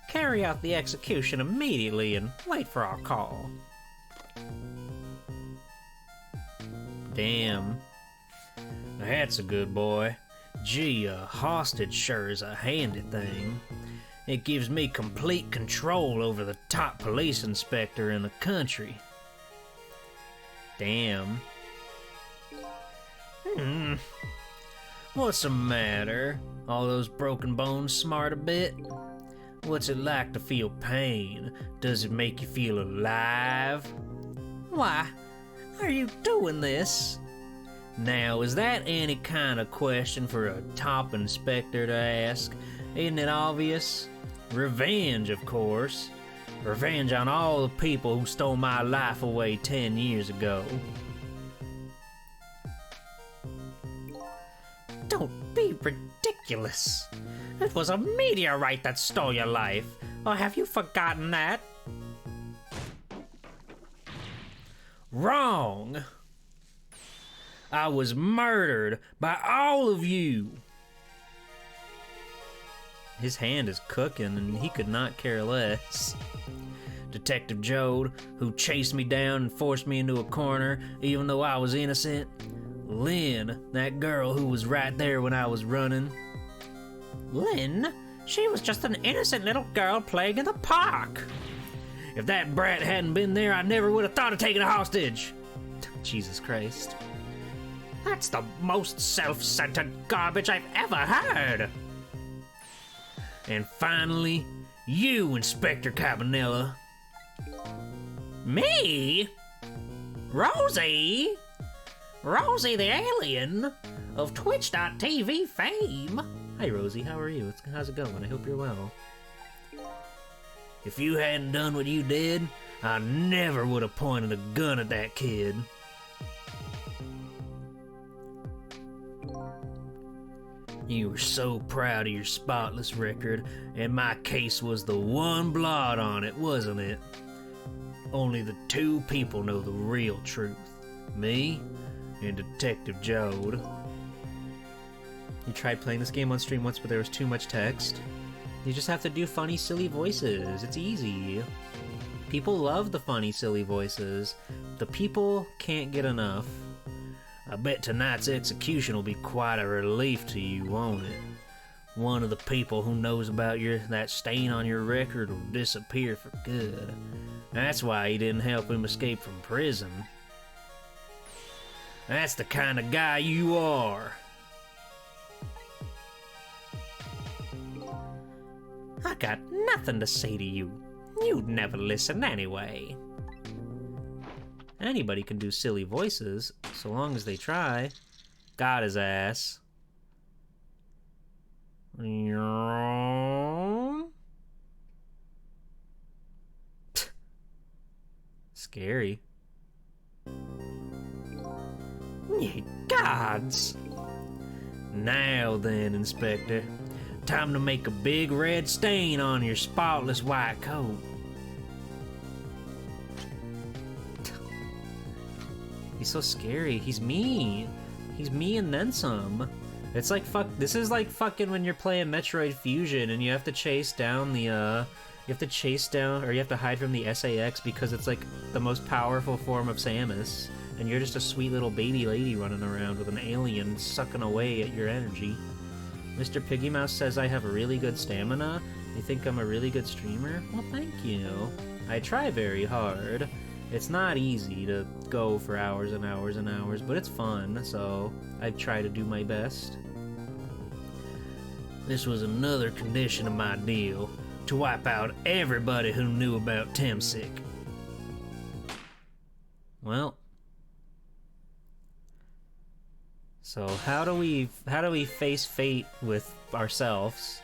Carry out the execution immediately and wait for our call. Damn. That's a good boy. Gee, a hostage sure is a handy thing. It gives me complete control over the top police inspector in the country. Damn. What's the matter? All those broken bones smart a bit? What's it like to feel pain? Does it make you feel alive? Why are you doing this? Now, is that any kind of question for a top inspector to ask? Isn't it obvious? Revenge, of course. Revenge on all the people who stole my life away 10 years ago. Don't be ridiculous. It was a meteorite that stole your life. Or have you forgotten that? Wrong. I was murdered by all of you. His hand is cooking and he could not care less. Detective Jode, who chased me down and forced me into a corner even though I was innocent. Lynn, that girl who was right there when I was running. Lynn? She was just an innocent little girl playing in the park. If that brat hadn't been there, I never would have thought of taking a hostage. Jesus Christ. That's the most self-centered garbage I've ever heard. And finally, you, Inspector Cabanella. Me? Rosie? Rosie the alien of Twitch.tv fame. Hi Rosie, how are you? How's it going? I hope you're well. If you hadn't done what you did, I never would have pointed a gun at that kid. You were so proud of your spotless record, and my case was the one blot on it, wasn't it? Only the two people know the real truth. Me and Detective Jode. You tried playing this game on stream once, but there was too much text. You just have to do funny, silly voices. It's easy. People love the funny, silly voices. The people can't get enough. I bet tonight's execution will be quite a relief to you, won't it? One of the people who knows about that stain on your record will disappear for good. That's why you didn't help him escape from prison. That's the kind of guy you are. I got nothing to say to you. You'd never listen anyway. Anybody can do silly voices, so long as they try. Got his ass. Scary. Ye gods! Now then, Inspector. Time to make a big red stain on your spotless white coat. He's so scary. He's me. He's me and then some. It's like this is like fucking when you're playing Metroid Fusion and you have to chase down the you have to hide from the SAX because it's like the most powerful form of Samus, and you're just a sweet little baby lady running around with an alien sucking away at your energy. Mr. Piggy Mouse says I have a really good stamina. You think I'm a really good streamer? Well, thank you. I try very hard. It's not easy to go for hours and hours and hours, but it's fun, so I try to do my best. This was another condition of my deal. to wipe out everybody who knew about Temsic. Well, so how do we face fate with ourselves?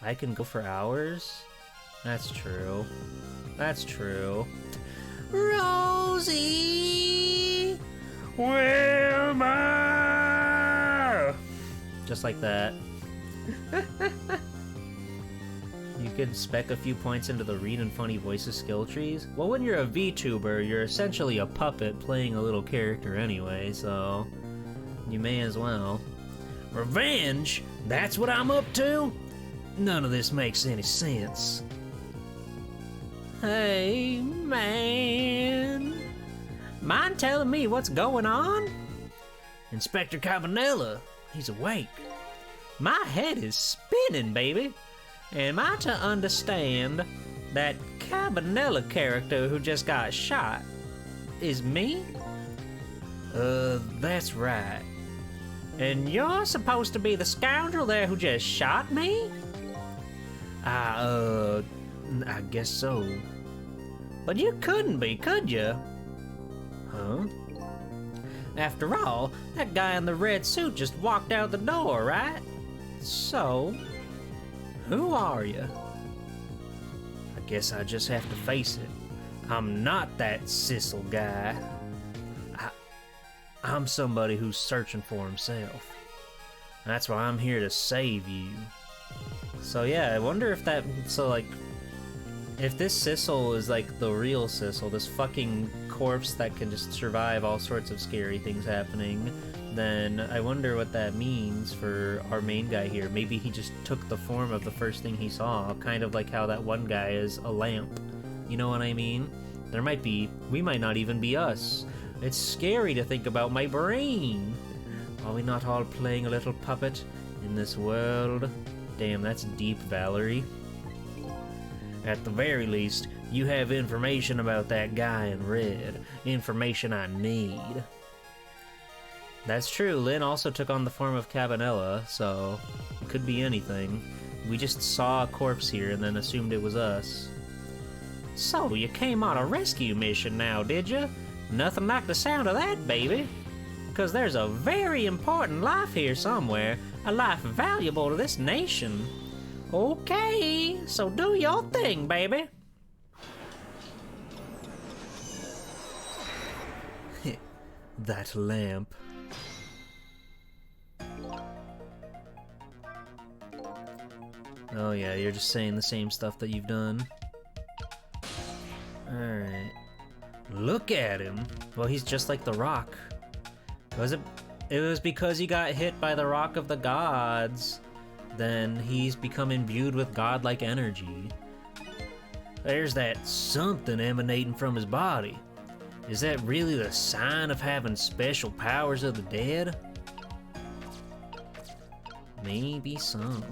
I can go for hours? That's true. That's true. Rosie! Wilma! Just like that. You could spec a few points into the read and funny voices skill trees. Well, when you're a VTuber, you're essentially a puppet playing a little character anyway, so you may as well. Revenge? That's what I'm up to? None of this makes any sense. Hey, man. Mind telling me what's going on? Inspector Cabanela, he's awake. My head is spinning, baby. Am I to understand that Cabanela character who just got shot is me? That's right. And you're supposed to be the scoundrel there who just shot me? I guess so. But you couldn't be, could you? Huh? After all, that guy in the red suit just walked out the door, right? So, who are you? I guess I just have to face it. I'm not that Sissel guy. I'm somebody who's searching for himself. That's why I'm here to save you. So yeah, I wonder if that... So like, if this Sissel is like the real Sissel, this fucking corpse that can just survive all sorts of scary things happening, then I wonder what that means for our main guy here. Maybe he just took the form of the first thing he saw, kind of like how that one guy is a lamp. You know what I mean? We might not even be us. It's scary to think about my brain. Are we not all playing a little puppet in this world? Damn, that's deep, Valerie. At the very least, you have information about that guy in red. Information I need. That's true. Lynn also took on the form of Cabanela, so it could be anything. We just saw a corpse here and then assumed it was us. So you came on a rescue mission now, did you? Nothing like the sound of that, baby. Because there's a very important life here somewhere, a life valuable to this nation. Okay, so do your thing, baby. That lamp. Oh yeah, you're just saying the same stuff that you've done. Alright. Look at him. Well, he's just like the Rock. It was because he got hit by the Rock of the Gods. Then he's become imbued with godlike energy. There's that something emanating from his body. Is that really the sign of having special powers of the dead? Maybe some.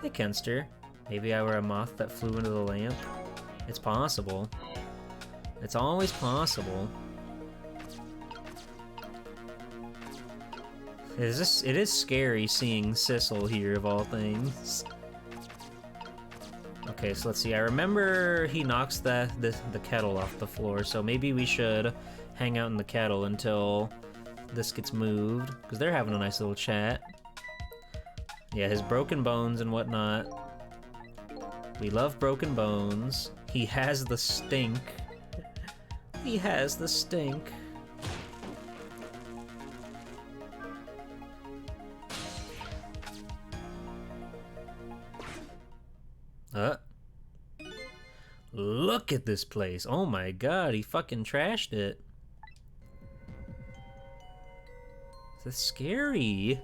Hey, Kenster. Maybe I were a moth that flew into the lamp. It's possible. It's always possible. It is scary seeing Sissel here, of all things. Okay, so let's see. I remember he knocks the kettle off the floor, so maybe we should hang out in the kettle until this gets moved, because they're having a nice little chat. Yeah, his broken bones and whatnot. We love broken bones. He has the stink. He has the stink. Look at this place. Oh my god, he fucking trashed it. That's scary.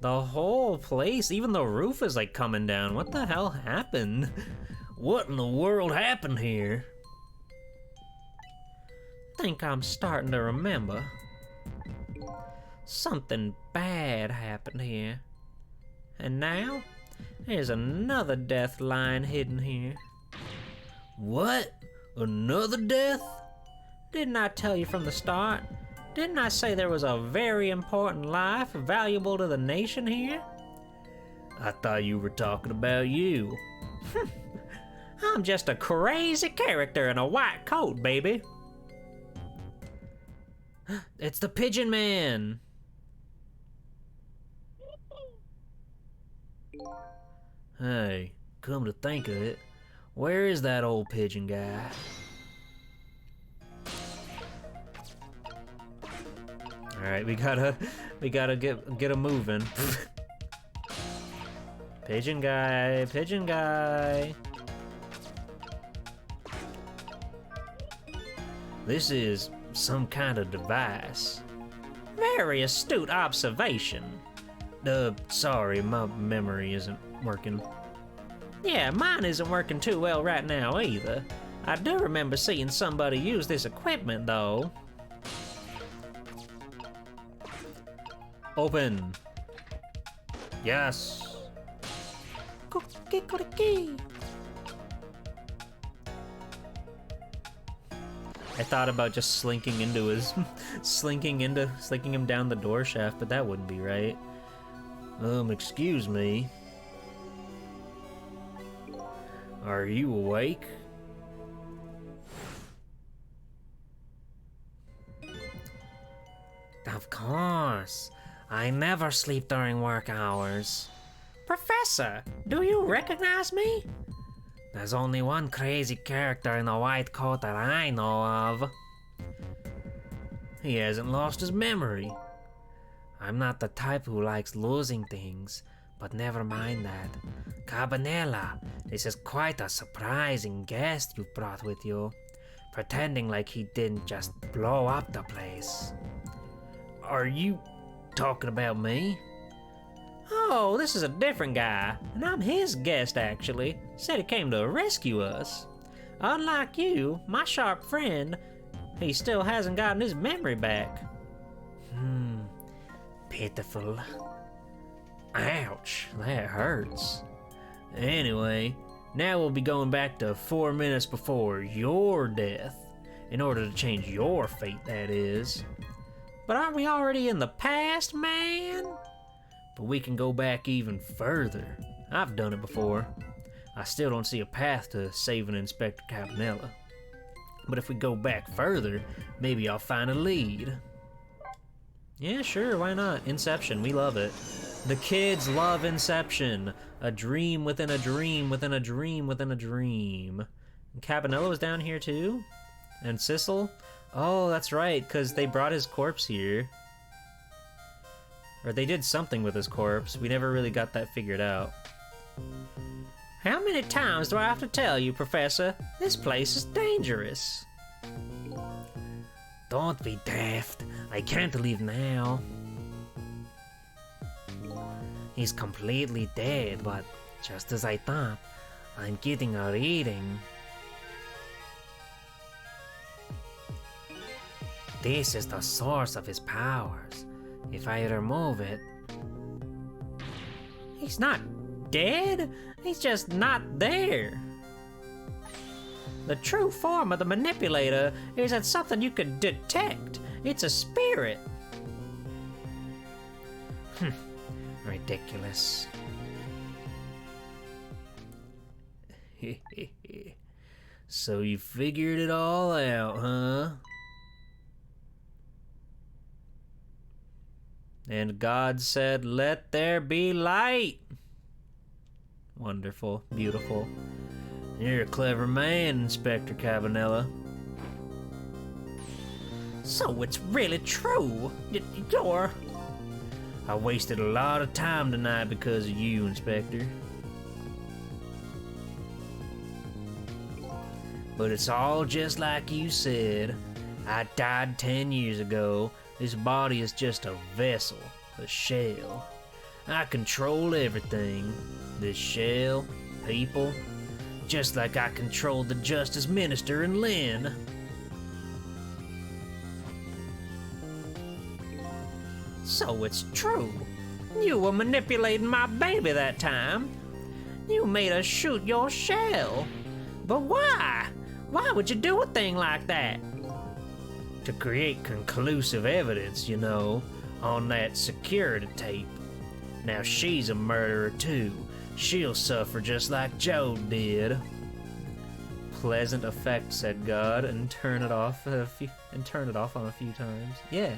The whole place, even the roof is like coming down. What the hell happened? What in the world happened here? Think I'm starting to remember. Something bad happened here. And now, there's another death lying hidden here. What? Another death? Didn't I tell you from the start? Didn't I say there was a very important life valuable to the nation here? I thought you were talking about you. I'm just a crazy character in a white coat, baby. It's the Pigeon Man! Hey, come to think of it, where is that old pigeon guy? Alright, we gotta get him moving. Pigeon guy, pigeon guy. This is some kind of device. Very astute observation. Sorry, my memory isn't working. Yeah, mine isn't working too well right now either. I do remember seeing somebody use this equipment though. Open. Yes. Cookie, cookie. I thought about just slinking into his, slinking him down the door shaft, but that wouldn't be right. Excuse me. Are you awake? Of course. I never sleep during work hours. Professor, do you recognize me? There's only one crazy character in a white coat that I know of. He hasn't lost his memory. I'm not the type who likes losing things, but never mind that. Cabanela, this is quite a surprising guest you've brought with you, pretending like he didn't just blow up the place. Are you talking about me? Oh, this is a different guy, and I'm his guest actually. Said he came to rescue us. Unlike you, my sharp friend, he still hasn't gotten his memory back. Pitiful. Ouch, that hurts. Anyway, now we'll be going back to 4 minutes before your death, in order to change your fate, that is. But aren't we already in the past, man? But we can go back even further. I've done it before. I still don't see a path to saving Inspector Cabanela. But if we go back further, maybe I'll find a lead. Yeah, sure, why not? Inception, we love it. The kids love Inception. A dream within a dream within a dream within a dream. And Cabanela was down here too? And Sissel? Oh, that's right, because they brought his corpse here. Or they did something with his corpse. We never really got that figured out. How many times do I have to tell you, Professor? This place is dangerous. Don't be daft. I can't leave now. He's completely dead, but just as I thought, I'm getting a reading. This is the source of his powers. If I remove it... He's not dead. He's just not there. The true form of the manipulator isn't something you can detect. It's a spirit. Ridiculous. So you figured it all out, huh? And God said, "Let there be light." Wonderful, beautiful. You're a clever man, Inspector Cabanela. So it's really true. You're... I wasted a lot of time tonight because of you, Inspector. But it's all just like you said. I died 10 years ago. This body is just a vessel, a shell. I control everything. This shell, people, just like I controlled the Justice Minister and Lynn. So it's true. You were manipulating my baby that time. You made us shoot your shell. But why? Why would you do a thing like that? to create conclusive evidence, you know, on that security tape. Now she's a murderer too. She'll suffer just like Joe did. Pleasant effect, said God, and turn it off on a few times. Yeah.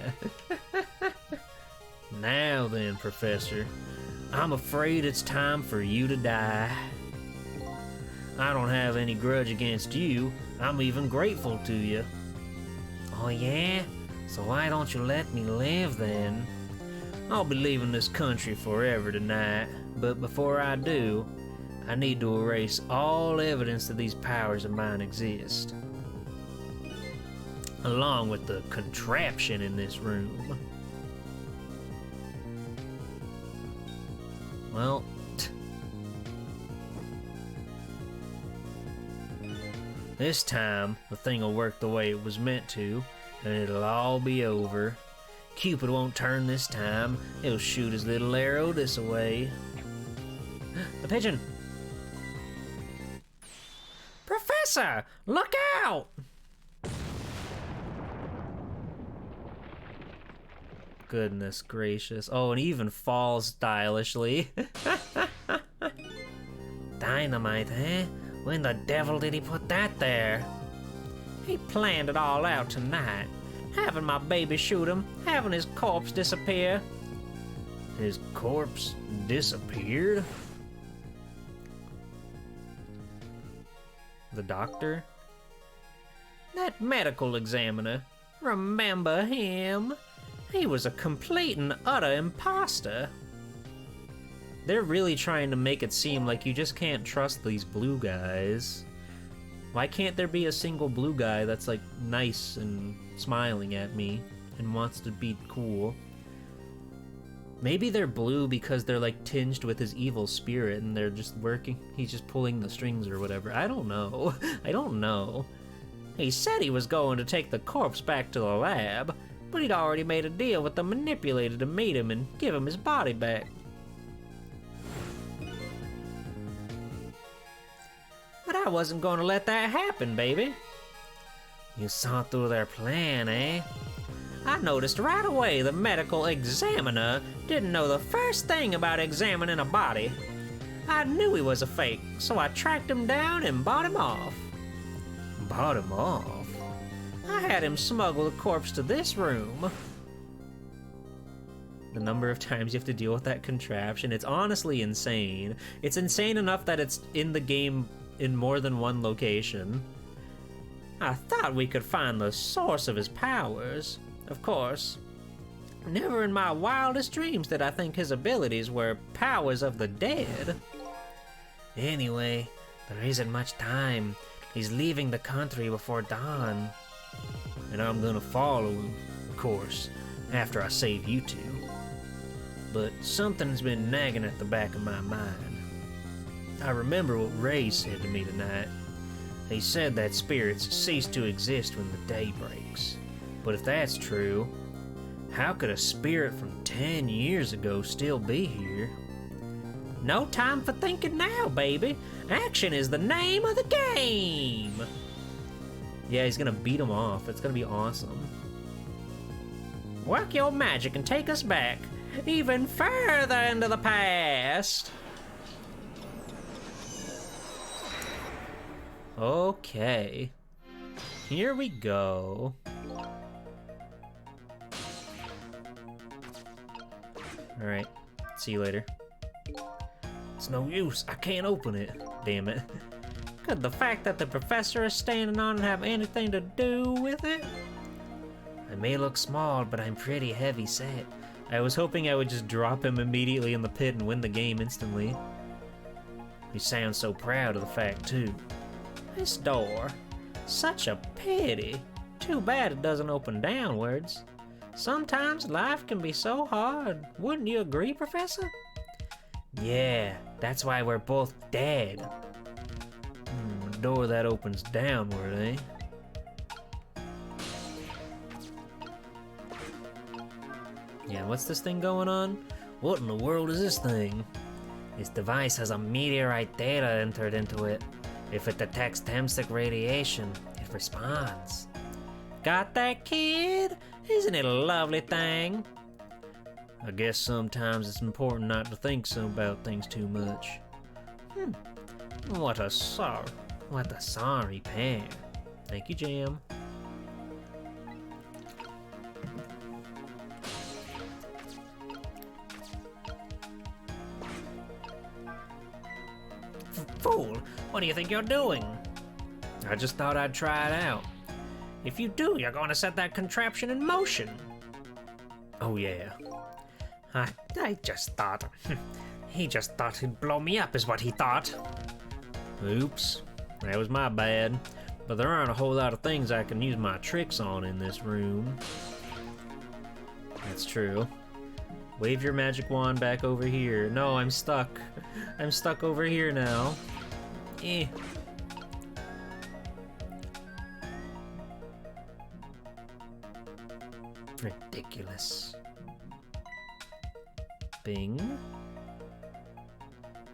Now then, Professor, I'm afraid it's time for you to die. I don't have any grudge against you. I'm even grateful to you. Oh yeah? So why don't you let me live then? I'll be leaving this country forever tonight, but before I do, I need to erase all evidence that these powers of mine exist, along with the contraption in this room. Well, this time, the thing will work the way it was meant to, and it'll all be over. Cupid won't turn this time. He'll shoot his little arrow this way. the pigeon! Professor, look out! Goodness gracious. Oh, and he even falls stylishly. Dynamite, eh? When the devil did he put that there? He planned it all out tonight. Having my baby shoot him, having his corpse disappear. His corpse disappeared? The doctor? That medical examiner. Remember him? He was a complete and utter imposter. They're really trying to make it seem like you just can't trust these blue guys. Why can't there be a single blue guy that's like nice and smiling at me and wants to be cool? Maybe they're blue because they're like tinged with his evil spirit and they're just working, he's just pulling the strings or whatever. I don't know. I don't know. He said he was going to take the corpse back to the lab, but he'd already made a deal with the manipulator to meet him and give him his body back. But I wasn't going to let that happen, baby. You saw through their plan, eh? I noticed right away the medical examiner didn't know the first thing about examining a body. I knew he was a fake, so I tracked him down and bought him off. Bought him off? I had him smuggle the corpse to this room. The number of times you have to deal with that contraption, it's honestly insane. It's insane enough that it's in the game in more than one location. I thought we could find the source of his powers. Of course, never in my wildest dreams did I think his abilities were powers of the dead. Anyway, there isn't much time. He's leaving the country before dawn. And I'm gonna follow him, of course, after I save you two. But something's been nagging at the back of my mind. I remember what Ray said to me tonight. He said that spirits cease to exist when the day breaks. But if that's true, how could a spirit from 10 years ago still be here? No time for thinking now, baby. Action is the name of the game. Yeah, he's gonna beat him off. It's gonna be awesome. Work your magic and take us back, even further into the past. Okay. Here we go. Alright. See you later. It's no use. I can't open it. Damn it. Could the fact that the professor is standing on it have anything to do with it? I may look small, but I'm pretty heavy set. I was hoping I would just drop him immediately in the pit and win the game instantly. You sound so proud of the fact, too. This door. Such a pity. Too bad it doesn't open downwards. Sometimes life can be so hard. Wouldn't you agree, Professor? Yeah, that's why we're both dead. A door that opens downward, eh? Yeah, what's this thing going on? What in the world is this thing? This device has a meteorite data entered into it. If it detects Temsic radiation, it responds. Got that, kid? Isn't it a lovely thing? I guess sometimes it's important not to think so about things too much. What a sorry pair. Thank you, Jam. Fool, what do you think you're doing? I just thought I'd try it out. If you do, you're going to set that contraption in motion. Oh yeah. I just thought... He just thought he'd blow me up is what he thought. Oops, that was my bad. But there aren't a whole lot of things I can use my tricks on in this room. That's true. Wave your magic wand back over here. No, I'm stuck. I'm stuck over here now. Eh. Ridiculous. Bing.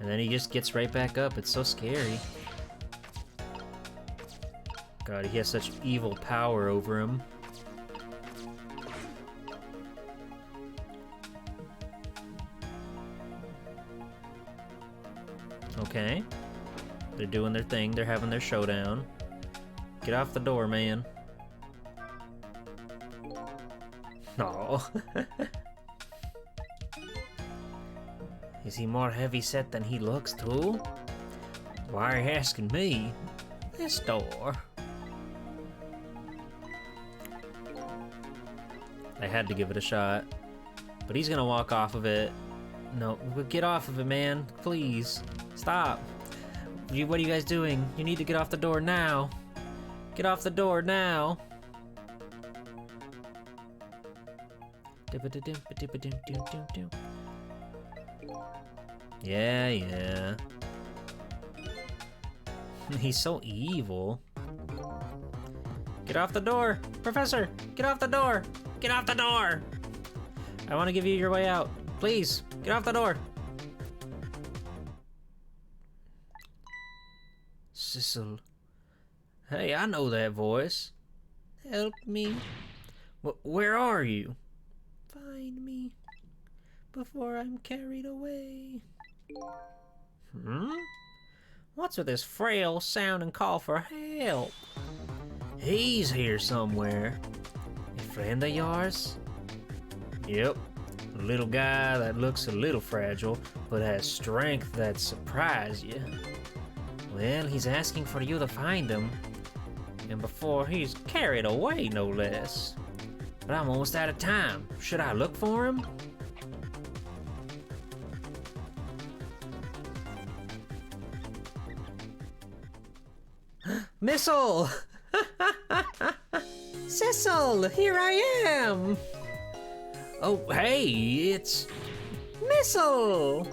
And then he just gets right back up. It's so scary. God, he has such evil power over him. Okay. They're doing their thing. They're having their showdown. Get off the door, man. Oh. Is he more heavy-set than he looks, too? Why are you asking me? This door. I had to give it a shot. But he's gonna walk off of it. No, get off of it, man. Please. Stop. What are you guys doing? You need to get off the door now. Get off the door now. Yeah. He's so evil. Get off the door! Professor! Get off the door! Get off the door! I want to give you your way out. Please, get off the door! Sissel. Hey, I know that voice. Help me. Where are you? Find me before I'm carried away. What's with this frail sound and call for help? He's here somewhere. A friend of yours? Yep. A little guy that looks a little fragile, but has strength that surprise you. Well, he's asking for you to find him. And before he's carried away, no less. But I'm almost out of time. Should I look for him? Missile! Sissel, here I am! Oh, hey, it's... Missile!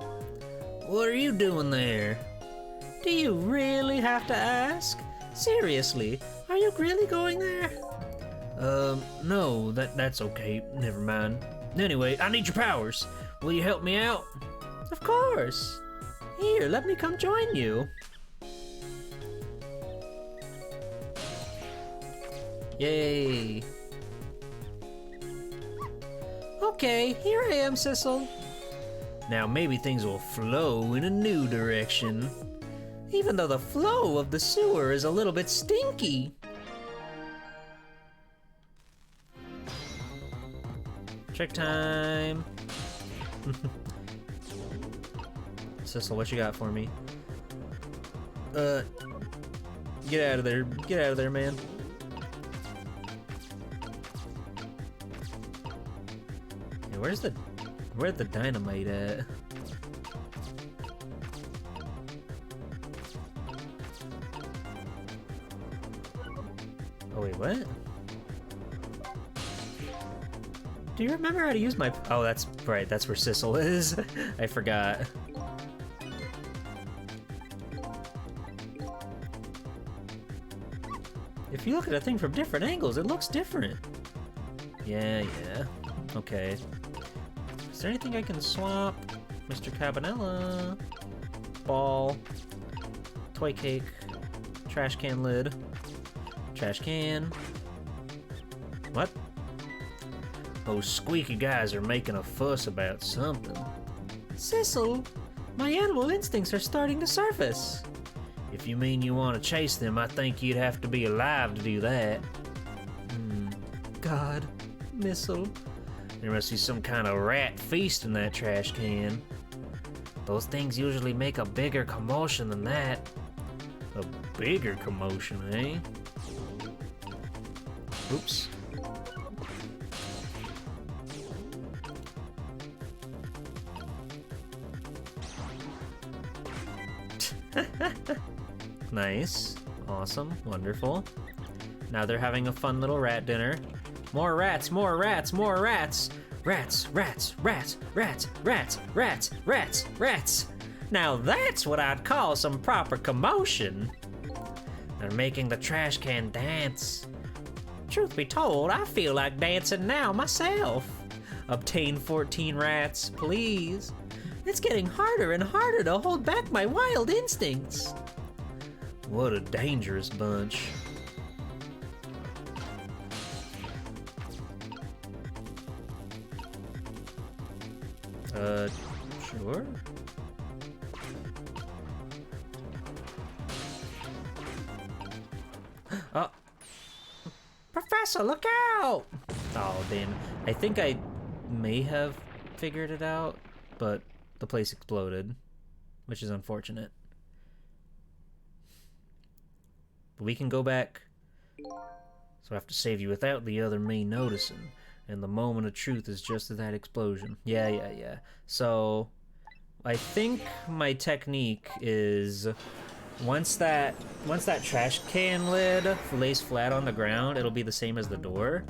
What are you doing there? Do you really have to ask? Seriously, are you really going there? No, that's okay, never mind. Anyway, I need your powers. Will you help me out? Of course. Here, let me come join you. Yay. Okay, here I am, Sissel. Now maybe things will flow in a new direction. Even though the flow of the sewer is a little bit stinky. Trick time. Sissel, what you got for me? Get out of there. Get out of there, man. Hey, where's the dynamite at? Oh wait, what? Do you remember how to use my... Oh, that's right, that's where Sissel is. I forgot. If you look at a thing from different angles, it looks different. Yeah. Okay. Is there anything I can swap? Mr. Cabanella. Ball. Toy cake. Trash can lid. Trash can. What? Those squeaky guys are making a fuss about something. Sissel, my animal instincts are starting to surface. If you mean you want to chase them, I think you'd have to be alive to do that. God, Missile. There must be some kind of rat feast in that trash can. Those things usually make a bigger commotion than that. A bigger commotion, eh? Oops. Nice. Awesome. Wonderful. Now they're having a fun little rat dinner. More rats, more rats, more rats! Rats, rats, rats, rats, rats, rats, rats, rats! Now that's what I'd call some proper commotion! They're making the trash can dance. Truth be told, I feel like dancing now myself. Obtain 14 rats, please. It's getting harder and harder to hold back my wild instincts. What a dangerous bunch. Sure. Oh. Professor, look out! Oh, damn. I think I may have figured it out, but the place exploded, which is unfortunate. But we can go back. So I have to save you without the other me noticing. And the moment of truth is just at that explosion. Yeah. So I think my technique is once that trash can lid lays flat on the ground, it'll be the same as the door.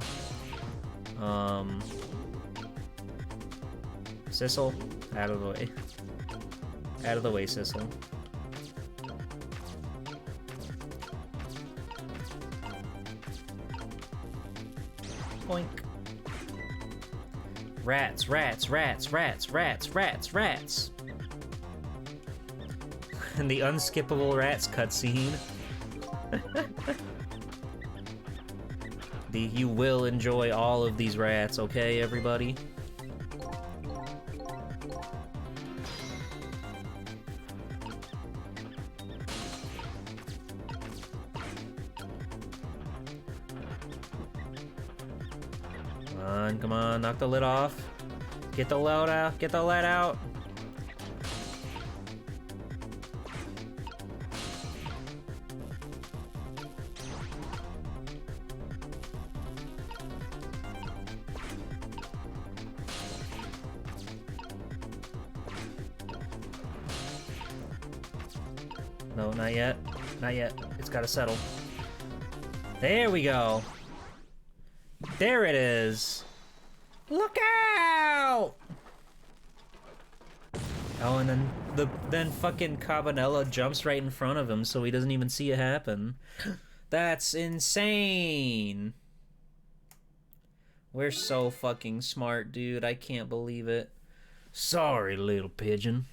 Sissel, out of the way. Out of the way, Sissel. Boink. Rats, rats, rats, rats, rats, rats, rats. And the unskippable rats cutscene. You will enjoy all of these rats, okay, everybody? Come on, knock the lid off. Get the load out, get the lead out. No, not yet. Not yet. It's gotta settle. There we go. There it is. Look out! Oh, and then fucking Cabanella jumps right in front of him, so he doesn't even see it happen. That's insane. We're so fucking smart, dude. I can't believe it. Sorry, little pigeon.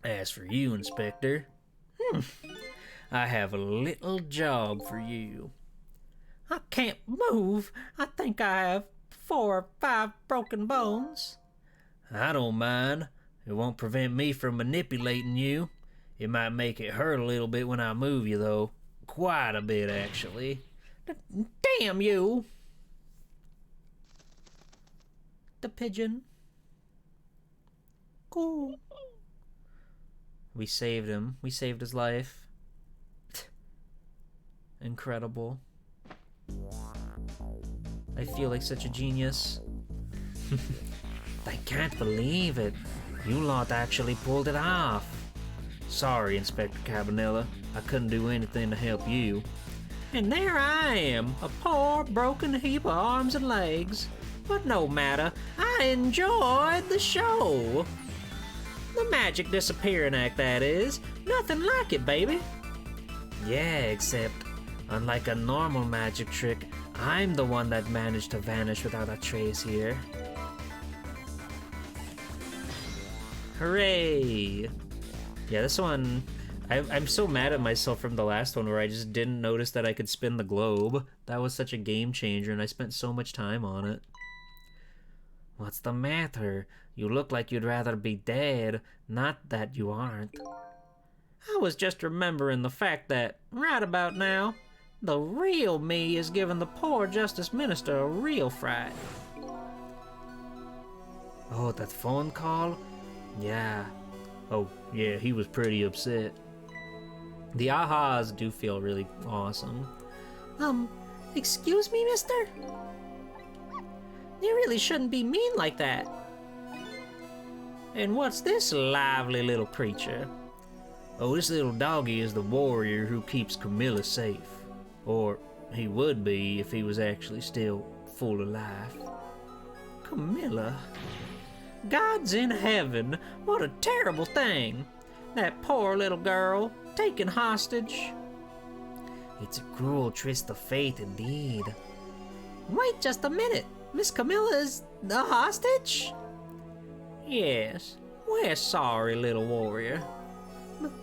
As for you, Inspector, I have a little job for you. I can't move. I think I have 4 or 5 broken bones. I don't mind. It won't prevent me from manipulating you. It might make it hurt a little bit when I move you, though. Quite a bit, actually. Damn you! The pigeon. Cool. We saved him. We saved his life. Incredible. I feel like such a genius. I can't believe it. You lot actually pulled it off. Sorry, Inspector Cabanella. I couldn't do anything to help you. And there I am, a poor broken heap of arms and legs. But no matter, I enjoyed the show. The magic disappearing act, that is. Nothing like it, baby. Yeah, except unlike a normal magic trick, I'm the one that managed to vanish without a trace here. Hooray! Yeah, this one, I'm so mad at myself from the last one where I just didn't notice that I could spin the globe. That was such a game changer, and I spent so much time on it. What's the matter? You look like you'd rather be dead, not that you aren't. I was just remembering the fact that, right about now, the real me is giving the poor Justice Minister a real fright. Oh, that phone call? Yeah. Oh, yeah, he was pretty upset. The ahas do feel really awesome. Excuse me, mister? You really shouldn't be mean like that. And what's this lively little creature? Oh, this little doggy is the warrior who keeps Camilla safe. Or he would be if he was actually still full of life. Camilla? God's in heaven, what a terrible thing. That poor little girl, taken hostage. It's a cruel twist of fate indeed. Wait just a minute. Miss Camilla is the hostage? Yes, we're sorry, little warrior.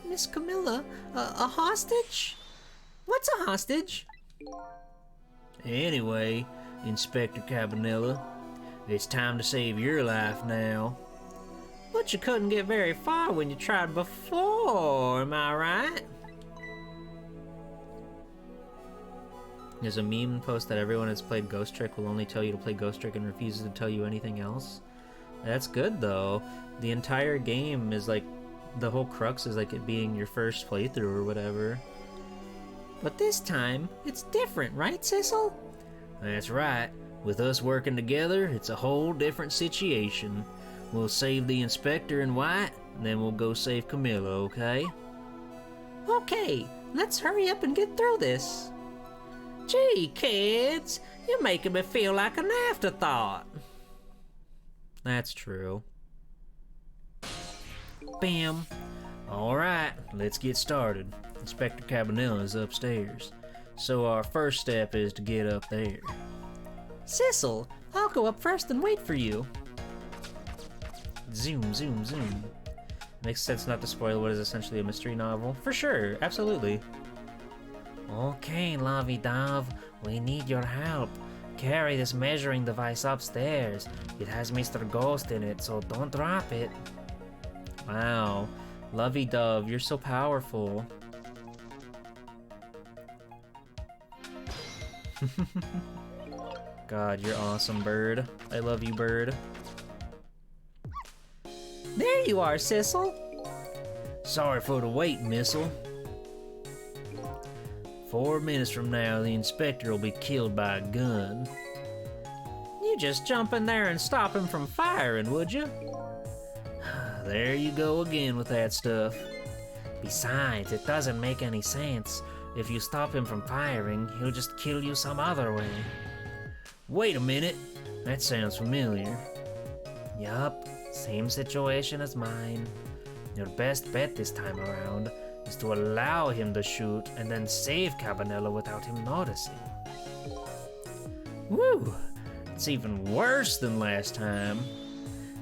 Miss Camilla, a hostage? What's a hostage? Anyway, Inspector Cabanilla, it's time to save your life now. But you couldn't get very far when you tried before, am I right? There's a meme post that everyone that's played Ghost Trick will only tell you to play Ghost Trick and refuses to tell you anything else. That's good though. The entire game is like, the whole crux is like it being your first playthrough or whatever. But this time, it's different, right, Sissel? That's right. With us working together, it's a whole different situation. We'll save the Inspector in white, and then we'll go save Camilla, okay? Okay, let's hurry up and get through this. Gee, kids, you're making me feel like an afterthought. That's true. Bam. Alright, let's get started. Inspector Cabanilla is upstairs. So our first step is to get up there. Sissel, I'll go up first and wait for you. Zoom, zoom, zoom. Makes sense not to spoil what is essentially a mystery novel. For sure, absolutely. Okay, Lovey-Dove, we need your help. Carry this measuring device upstairs. It has Mr. Ghost in it, so don't drop it. Wow. Lovey-Dove, you're so powerful. God, you're awesome, bird. I love you, bird. There you are, Sissel. Sorry for the wait, Missile. 4 minutes from now, the Inspector will be killed by a gun. You just jump in there and stop him from firing, would you? There you go again with that stuff. Besides, it doesn't make any sense. If you stop him from firing, he'll just kill you some other way. Wait a minute. That sounds familiar. Yup, same situation as mine. Your best bet this time around is to allow him to shoot and then save Cabanilla without him noticing. Woo! It's even worse than last time.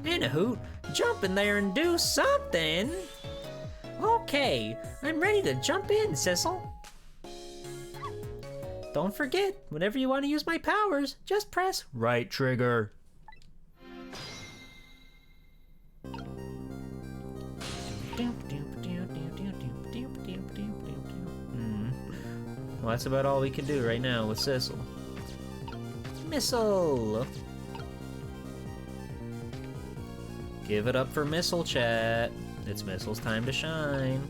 Anywho, jump in there and do something. Okay, I'm ready to jump in, Sissel. Don't forget, whenever you want to use my powers, just press right trigger. Well, that's about all we can do right now with Sissel. Missile. Give it up for Missile, chat. It's Missile's time to shine.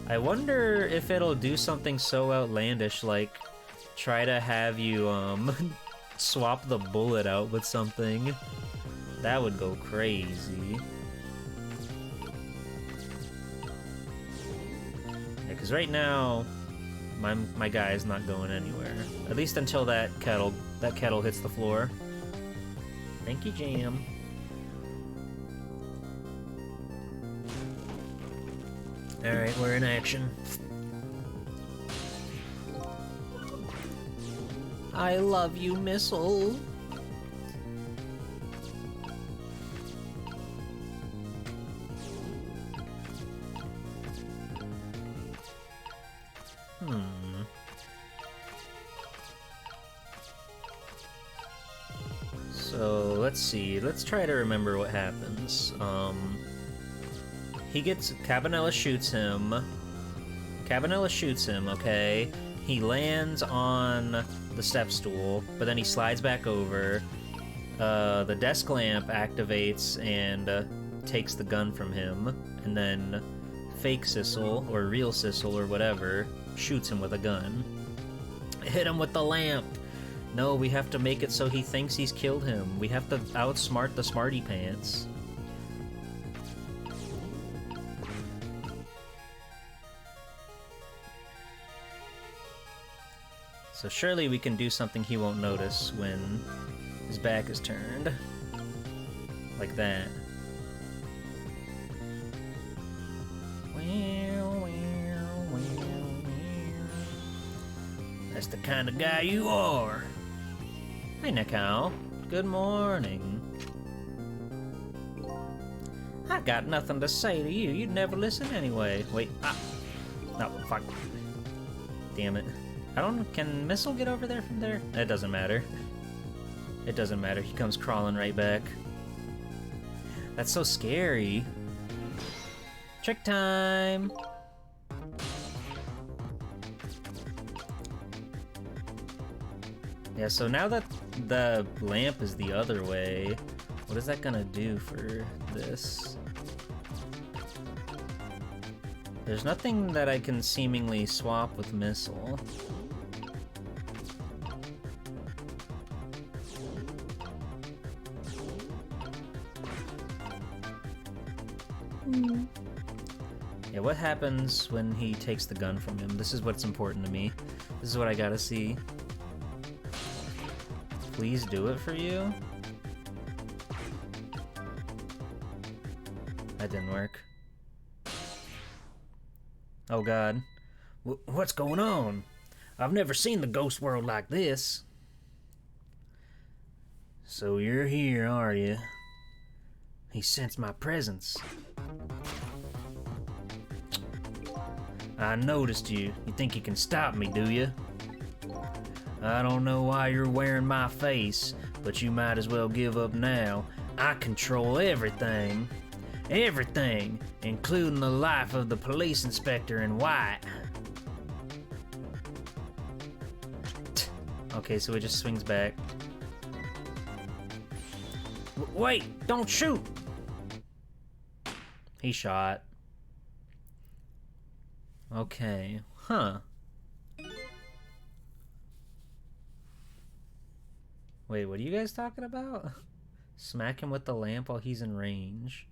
I wonder if it'll do something so outlandish like try to have you swap the bullet out with something. That would go crazy. Yeah, because right now my guy is not going anywhere. At least until that kettle hits the floor. Thank you, Jam. Alright, we're in action. I love you, Missile. So, let's see. Let's try to remember what happens. Cabanela shoots him. Okay? He lands on the step stool, but then he slides back over. The desk lamp activates and takes the gun from him, and then fake Sissel, or real Sissel, or whatever, shoots him with a gun. Hit him with the lamp! No, we have to make it so he thinks he's killed him. We have to outsmart the smarty pants. So surely we can do something he won't notice when his back is turned. Like that. That's the kind of guy you are. Hey, Nikao. Good morning. I got nothing to say to you. You'd never listen anyway. Wait. No, fuck. Damn it. Can Missile get over there from there? It doesn't matter. It doesn't matter. He comes crawling right back. That's so scary. Trick time! Yeah, so now that the lamp is the other way, what is that gonna do for this? There's nothing that I can seemingly swap with Missile. Yeah, what happens when he takes the gun from him? This is what's important to me. This is what I gotta see. Please do it for you? That didn't work. Oh god. What's going on? I've never seen the ghost world like this. So you're here, are you? He sensed my presence. I noticed you. You think you can stop me, do you? I don't know why you're wearing my face, but you might as well give up now. I control everything. Everything, including the life of the police inspector in white. Okay, so it just swings back. Wait, don't shoot! He shot. Okay, huh. Wait, what are you guys talking about? Smack him with the lamp while he's in range.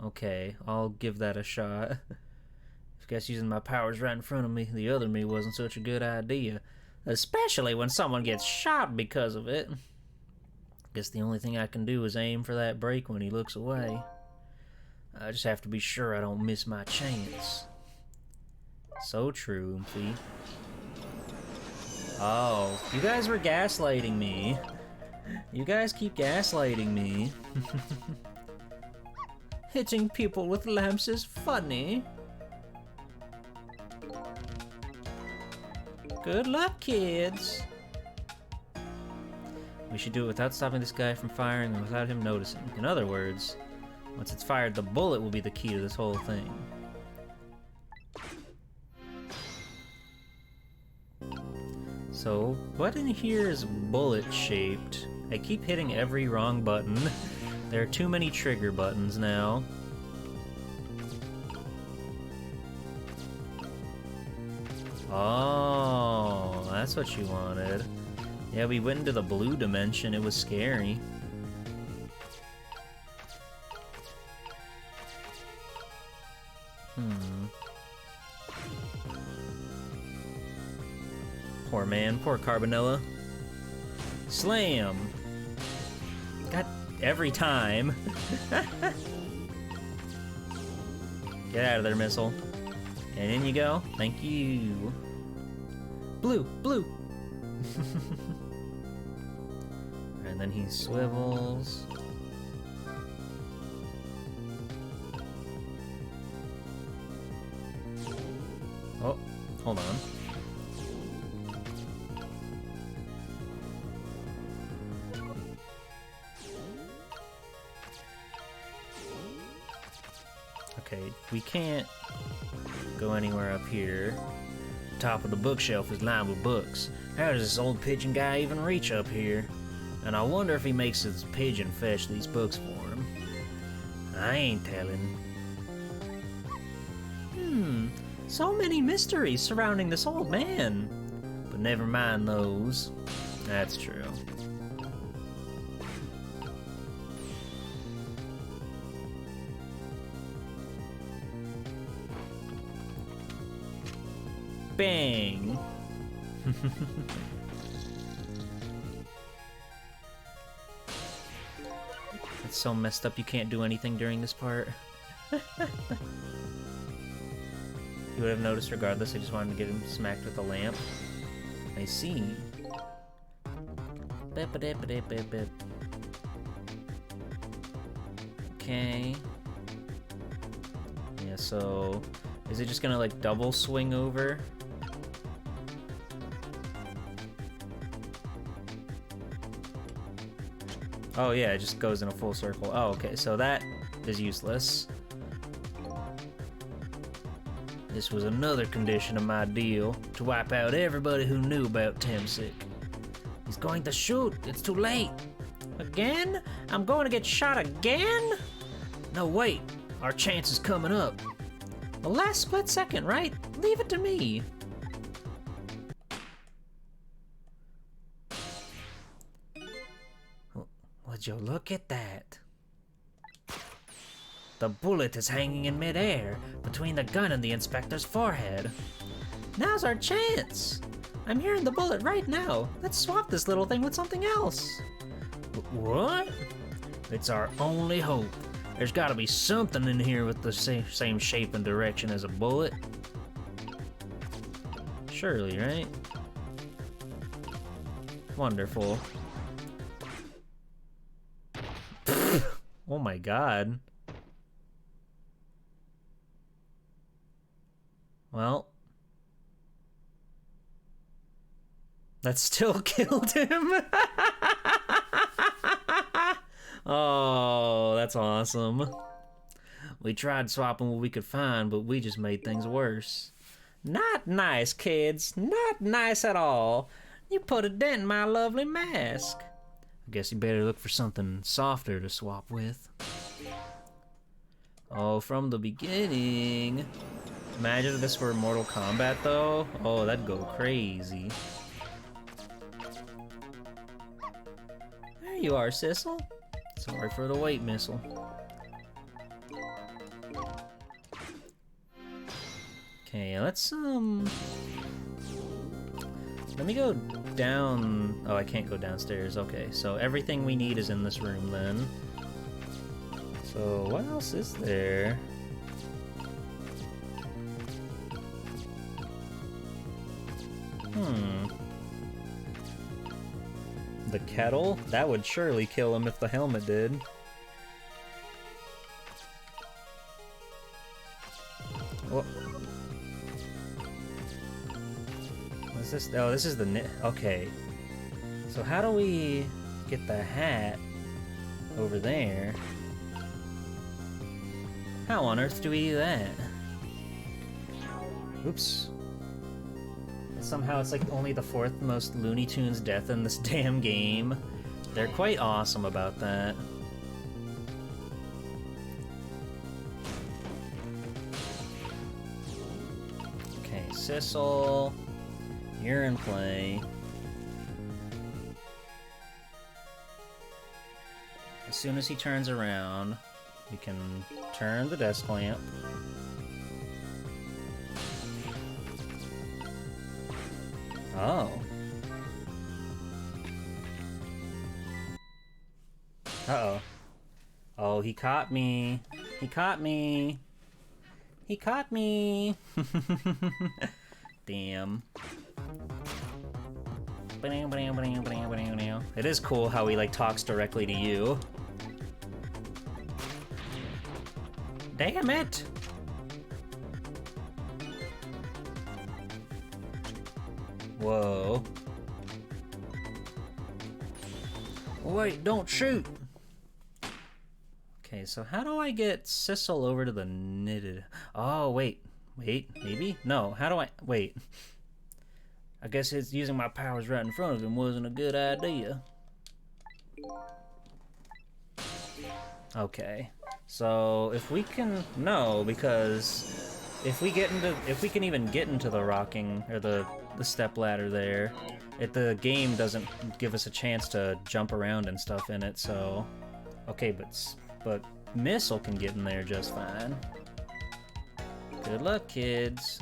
Okay, I'll give that a shot. I guess using my powers right in front of me, the other me, wasn't such a good idea. Especially when someone gets shot because of it. Guess the only thing I can do is aim for that break when he looks away. I just have to be sure I don't miss my chance. So true, Oomphy. Oh, you guys were gaslighting me. You guys keep gaslighting me. Hitting people with lamps is funny. Good luck, kids. We should do it without stopping this guy from firing and without him noticing. In other words, once it's fired, the bullet will be the key to this whole thing. So, what in here is bullet-shaped? I keep hitting every wrong button. There are too many trigger buttons now. Oh, that's what you wanted. Yeah, we went into the blue dimension. It was scary. Poor man, poor Carbonella. Slam! God, every time. Get out of there, Missile. And in you go. Thank you. Blue, blue. And then he swivels. Oh, hold on. we can't go anywhere up here. Top of the bookshelf is lined with books. How does this old pigeon guy even reach up here? And I wonder if he makes his pigeon fetch these books for him. I ain't telling. So many mysteries surrounding this old man. But never mind those. That's true. Bang! It's so messed up you can't do anything during this part. You would have noticed regardless, I just wanted to get him smacked with a lamp. I see. Okay. Yeah, so... is it just gonna, like, double swing over? Oh yeah, it just goes in a full circle. Oh, okay, so that is useless. This was another condition of my deal, to wipe out everybody who knew about Temsic. He's going to shoot, it's too late. Again? I'm going to get shot again? No, wait, our chance is coming up. The last split second, right? Leave it to me. Would you look at that? The bullet is hanging in midair, between the gun and the inspector's forehead. Now's our chance. I'm hearing the bullet right now. Let's swap this little thing with something else. What? It's our only hope. There's gotta be something in here with the same shape and direction as a bullet. Surely, right? Wonderful. Oh my god. Well. That still killed him. Oh, that's awesome. We tried swapping what we could find, but we just made things worse. Not nice, kids. Not nice at all. You put a dent in my lovely mask. I guess you better look for something softer to swap with. Oh, from the beginning. Imagine if this were Mortal Kombat, though. Oh, that'd go crazy. There you are, Sissel. Sorry for the wait, missile. Okay, let's, let me go down... Oh, I can't go downstairs. Okay, so everything we need is in this room, then. So, what else is there? The kettle? That would surely kill him if the helmet did. What? What's this? Oh, this is the knit. Okay. So how do we get the hat over there? How on earth do we do that? Oops. Somehow it's like only the 4th most Looney Tunes death in this damn game. They're quite awesome about that. Okay, Sissel, you're in play. As soon as he turns around, we can turn the desk lamp. Oh. Uh-oh. Oh, he caught me. He caught me. He caught me. Damn. It is cool how he, like, talks directly to you. Damn it! Whoa. Wait, don't shoot! Okay, so how do I get Sissel over to the knitted... Oh, wait. Wait, maybe? No, how do I... Wait. I guess it's using my powers right in front of him wasn't a good idea. Okay. So, if we can... No, because... If we can even get into the rocking, or the step ladder there, the game doesn't give us a chance to jump around and stuff in it, so... Okay, but Missile can get in there just fine. Good luck, kids.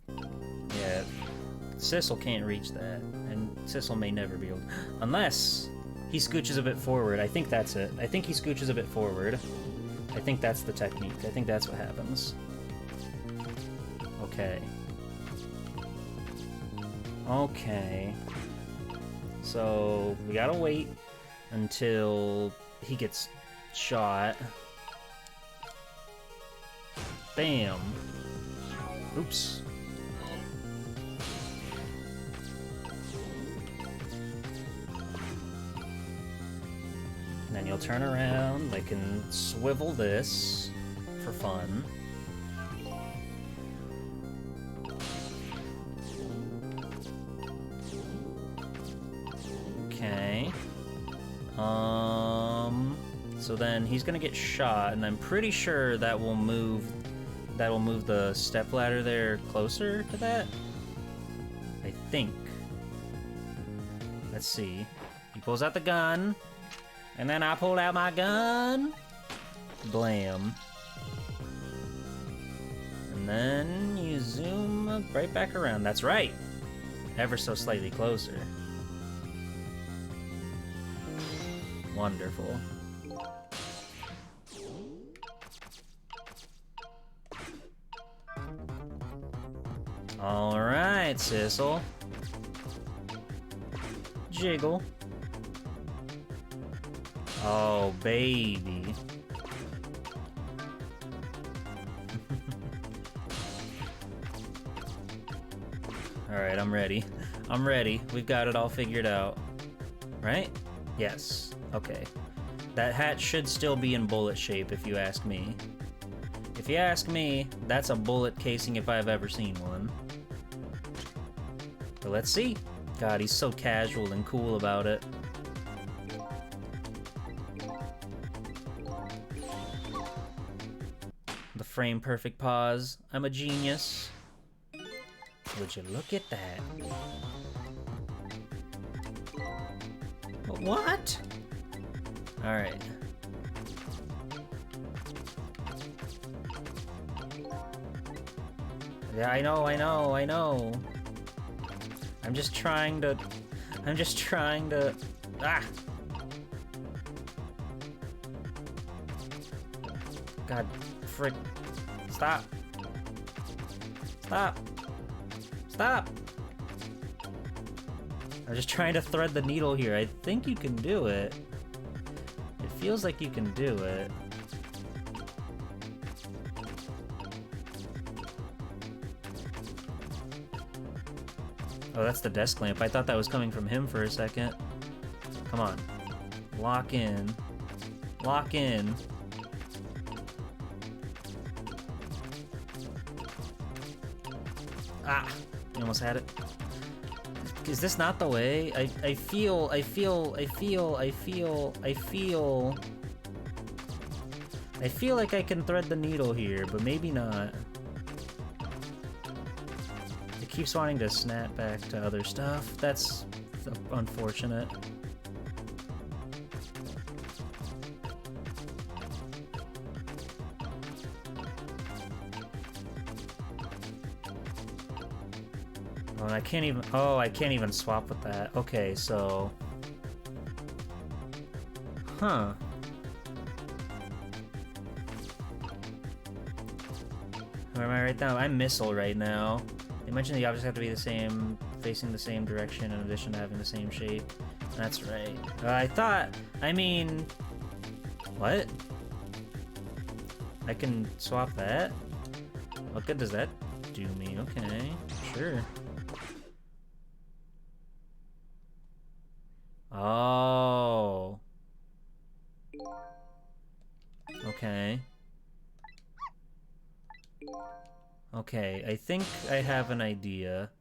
Yeah, Sissel can't reach that, and Sissel may never be able to, unless he scooches a bit forward. I think that's it. I think he scooches a bit forward. I think that's the technique. I think that's what happens. Okay. Okay. So, we gotta wait until he gets shot. Bam. Oops. And then you'll turn around, I can swivel this for fun. Okay. So then he's gonna get shot, and I'm pretty sure that will move the stepladder there closer to that. I think. Let's see. He pulls out the gun, and then I pull out my gun. Blam. And then you zoom right back around. That's right. Ever so slightly closer. Wonderful. All right, Sissel. Jiggle. Oh, baby. All right, I'm ready. I'm ready. We've got it all figured out. Right? Yes. Okay. That hat should still be in bullet shape, if you ask me. If you ask me, that's a bullet casing if I've ever seen one. But let's see. God, he's so casual and cool about it. The frame perfect pause. I'm a genius. Would you look at that? What? Alright. Yeah, I know. I'm just trying to... Ah! God, frick. Stop. Stop. Stop! I'm just trying to thread the needle here. I think you can do it. It feels like you can do it. Oh, that's the desk lamp. I thought that was coming from him for a second. Come on. Lock in. Lock in. Ah! You almost had it. Is this not the way? I feel like I can thread the needle here, but maybe not. It keeps wanting to snap back to other stuff. That's unfortunate. Oh, I can't even... Oh, I can't even swap with that. Okay, so... Huh. Where am I right now? I'm Missile right now. They mentioned the objects have to be the same, facing the same direction in addition to having the same shape. That's right. I mean... What? I can swap that? What good does that do me? Okay, sure. Oh. Okay. Okay, I think I have an idea.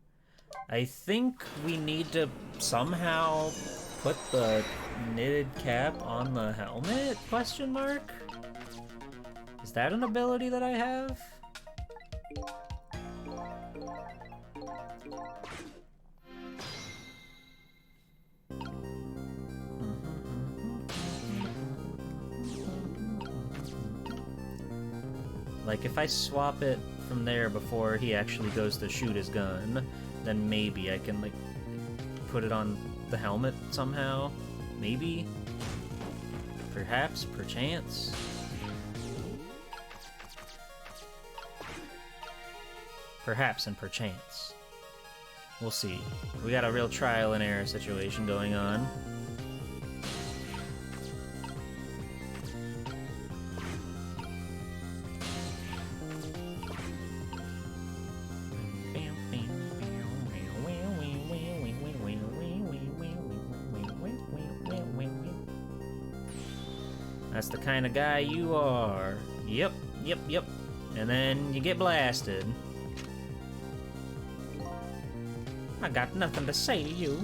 I think we need to somehow put the knitted cap on the helmet? Question mark? Is that an ability that I have? Like, if I swap it from there before he actually goes to shoot his gun, then maybe I can, like, put it on the helmet somehow? Maybe? Perhaps? Perchance? Perhaps and perchance. We'll see. We got a real trial and error situation going on. That's the kind of guy you are. Yep, yep, yep. And then you get blasted. I got nothing to say to you.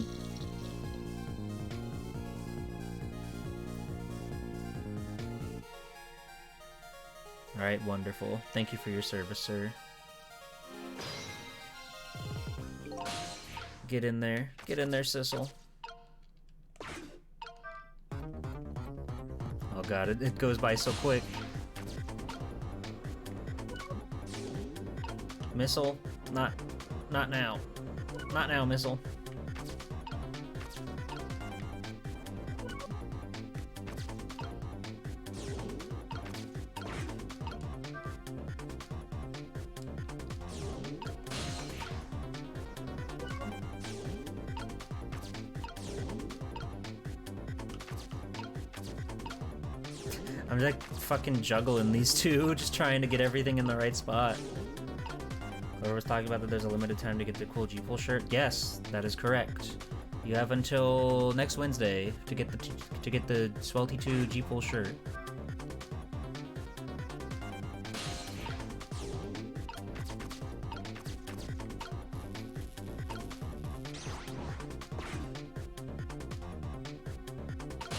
Alright, wonderful. Thank you for your service, sir. Get in there. Get in there, Sissel. Oh god, it goes by so quick. Missile? Not now. Not now, missile. I'm like fucking juggling these two, just trying to get everything in the right spot. Clover was talking about that there's a limited time to get the cool G-Pull shirt. Yes, that is correct. You have until next Wednesday to get the Swelty 2 G-Pull shirt.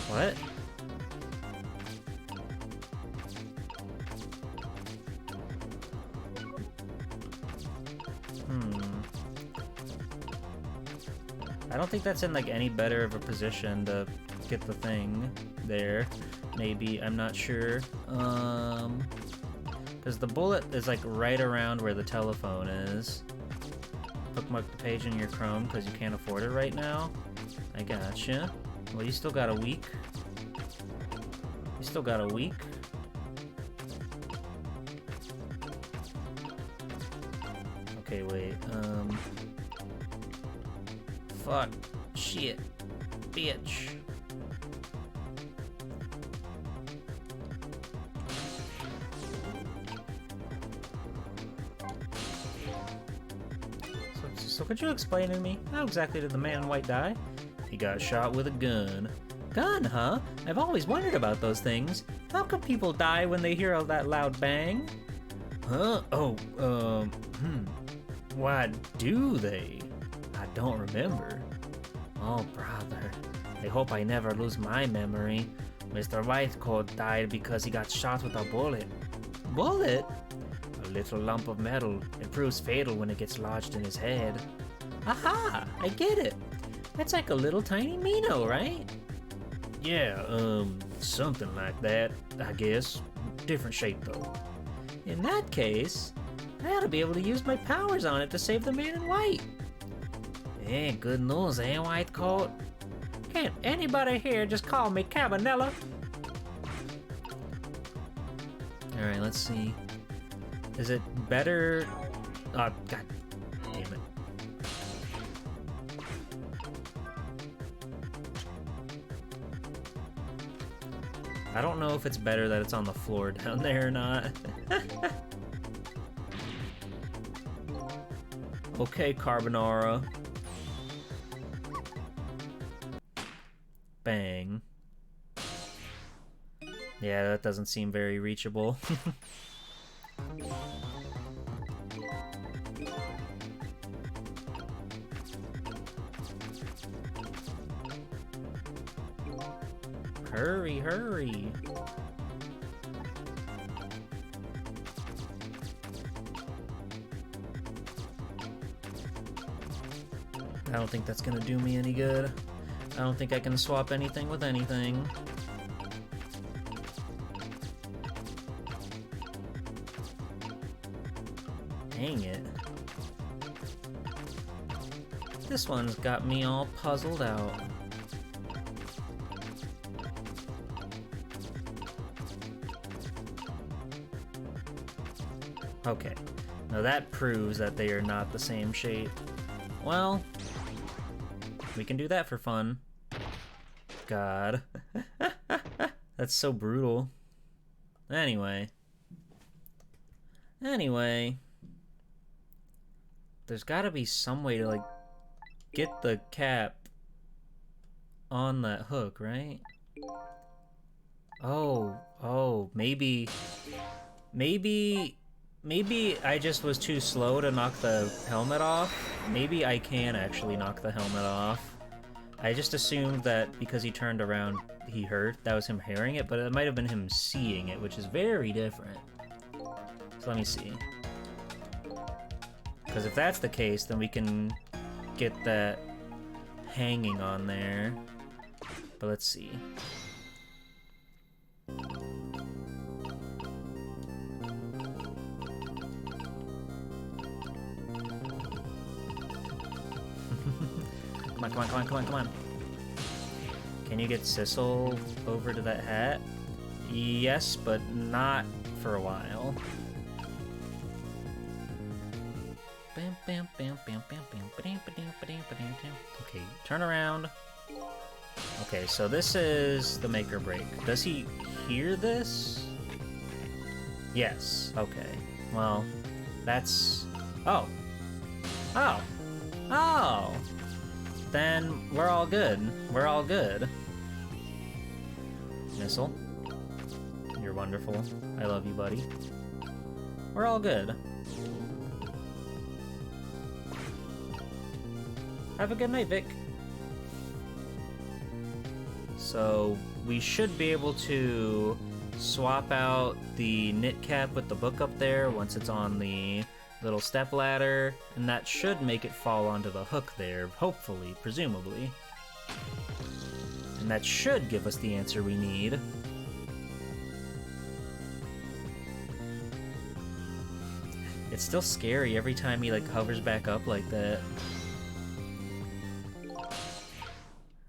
What? I don't think that's in like any better of a position to get the thing there. Maybe, I'm not sure. Because the bullet is like right around where the telephone is. Bookmark the page in your Chrome because you can't afford it right now. I gotcha. Well, you still got a week. You still got a week. Okay, wait. Fuck. Shit. Bitch. So could you explain to me, how exactly did the man in white die? He got shot with a gun. Gun, huh? I've always wondered about those things. How come people die when they hear all that loud bang? Huh? Oh, why do they? I don't remember. Oh, brother. I hope I never lose my memory. Mr. Whitecoat died because he got shot with a bullet. Bullet? A little lump of metal. It proves fatal when it gets lodged in his head. Aha! I get it. That's like a little tiny Mino, right? Yeah, something like that, I guess. Different shape, though. In that case, I ought to be able to use my powers on it to save the man in white. Hey, good news, eh, Whitecoat? Can't anybody here just call me Cabanella? Alright, let's see. Is it better? Oh, god damn it. I don't know if it's better that it's on the floor down there or not. Okay, Carbonara. Bang. Yeah, that doesn't seem very reachable. Hurry, hurry. I don't think that's gonna do me any good. I don't think I can swap anything with anything. Dang it. This one's got me all puzzled out. Okay, now that proves that they are not the same shape. Well, we can do that for fun. God. That's so brutal. Anyway. There's gotta be some way to, like, get the cap on that hook, right? Oh, maybe I just was too slow to knock the helmet off. Maybe I can actually knock the helmet off. I just assumed that because he turned around, he heard. That was him hearing it, but it might have been him seeing it, which is very different. So let me see. Because if that's the case, then we can get that hanging on there. But let's see. Come on. Can you get Sissel over to that hat? Yes, but not for a while. Okay, turn around. Okay, so this is the make or break. Does he hear this? Yes, okay. Well, that's... Oh! Then we're all good. Missile, you're wonderful. I love you, buddy. We're all good. Have a good night, Vic. So we should be able to swap out the knit cap with the book up there once it's on the little step ladder, and that should make it fall onto the hook there, hopefully, presumably. And that should give us the answer we need. It's still scary every time he, like, hovers back up like that.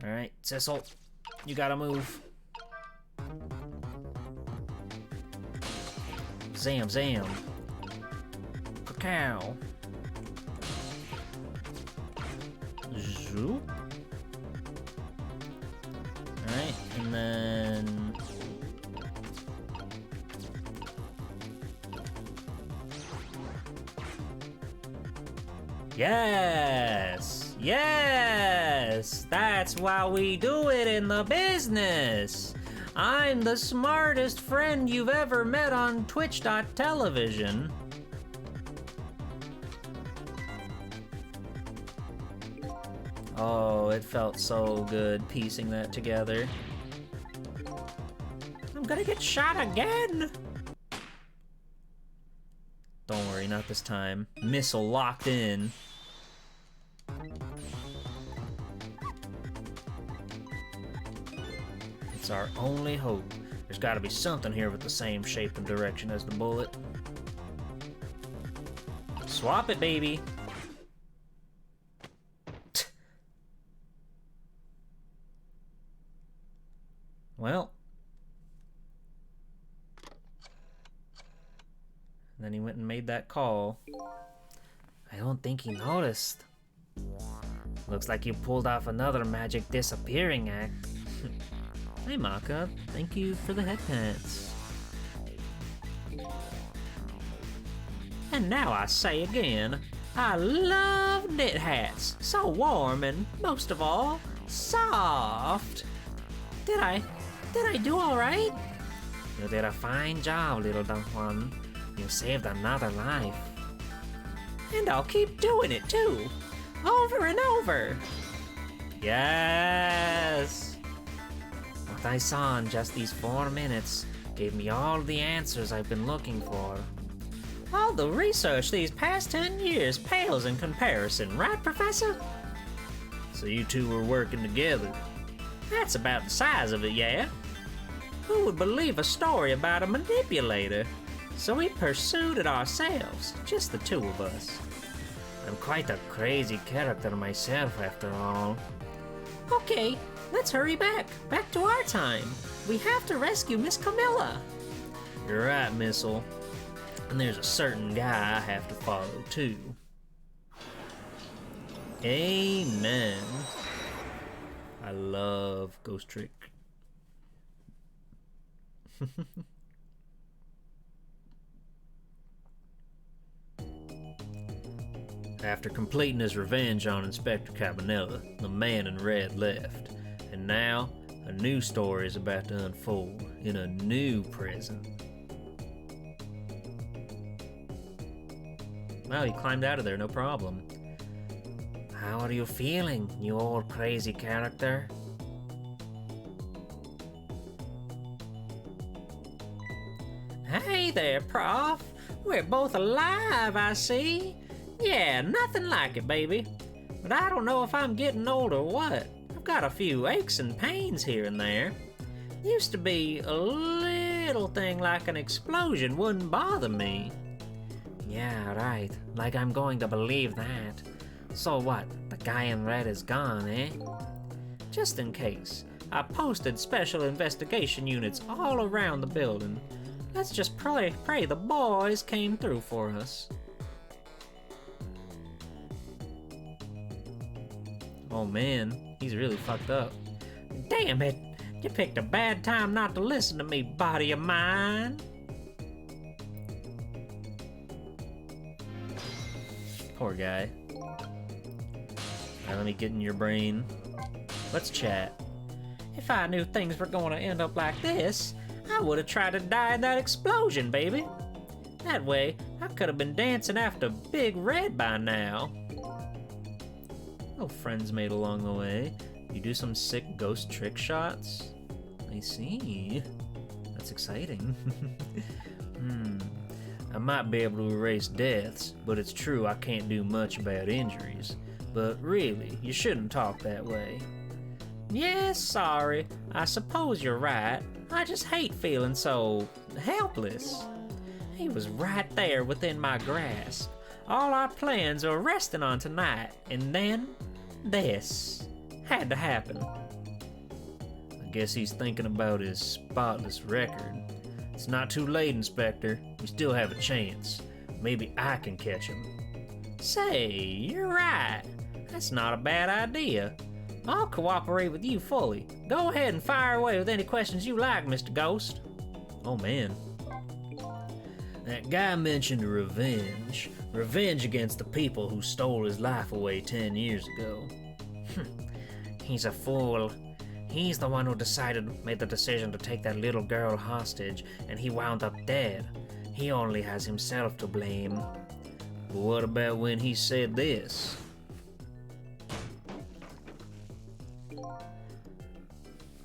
Alright, Sissel, you gotta move. Zam. Cacao. Zoop. Alright, and then... Yes! That's why we do it in the business! I'm the smartest friend you've ever met on Twitch.television. Oh, it felt so good piecing that together. I'm gonna get shot again! Don't worry, not this time. Missile locked in. It's our only hope. There's gotta be something here with the same shape and direction as the bullet. Swap it, baby! Well. And then he went and made that call. I don't think he noticed. Looks like you pulled off another magic disappearing act. Hey Maka, thank you for the head pants. And now I say again, I love knit hats. So warm and, most of all, soft. Did I do all right? You did a fine job, little Don Juan. You saved another life. And I'll keep doing it too. Over and over. Yes! What I saw in just these 4 minutes gave me all the answers I've been looking for. All the research these past 10 years pales in comparison, right, Professor? So you two were working together. That's about the size of it, yeah? Who would believe a story about a manipulator? So we pursued it ourselves, just the two of us. I'm quite a crazy character myself, after all. Okay, let's hurry back to our time. We have to rescue Miss Camilla. You're right, Missile. And there's a certain guy I have to follow, too. Amen. I love Ghost Trick. After completing his revenge on Inspector Cabanela, the man in red left. And now, a new story is about to unfold in a new prison. Wow, he climbed out of there, no problem. How are you feeling, you old crazy character? Hey there, Prof. We're both alive, I see. Yeah, nothing like it, baby. But I don't know if I'm getting old or what. I've got a few aches and pains here and there. Used to be a little thing like an explosion wouldn't bother me. Yeah, right. Like I'm going to believe that. So what? The guy in red is gone, eh? Just in case, I posted special investigation units all around the building. Let's just pray the boys came through for us. Oh man, he's really fucked up. Damn it! You picked a bad time not to listen to me, body of mine. Poor guy. Alright, let me get in your brain. Let's chat. If I knew things were going to end up like this, I would have tried to die in that explosion, baby. That way, I could have been dancing after Big Red by now. Oh, friends made along the way. You do some sick ghost trick shots? I see. That's exciting. I might be able to erase deaths, but it's true I can't do much about injuries. But really, you shouldn't talk that way. Yes, sorry. I suppose you're right. I just hate feeling so helpless. He was right there within my grasp. All our plans were resting on tonight, and then this had to happen. I guess he's thinking about his spotless record. It's not too late, Inspector. You still have a chance. Maybe I can catch him. Say, you're right. That's not a bad idea. I'll cooperate with you fully. Go ahead and fire away with any questions you like, Mr. Ghost. Oh man. That guy mentioned revenge. Revenge against the people who stole his life away 10 years ago. He's a fool. He's the one who made the decision to take that little girl hostage, and he wound up dead. He only has himself to blame. But what about when he said this?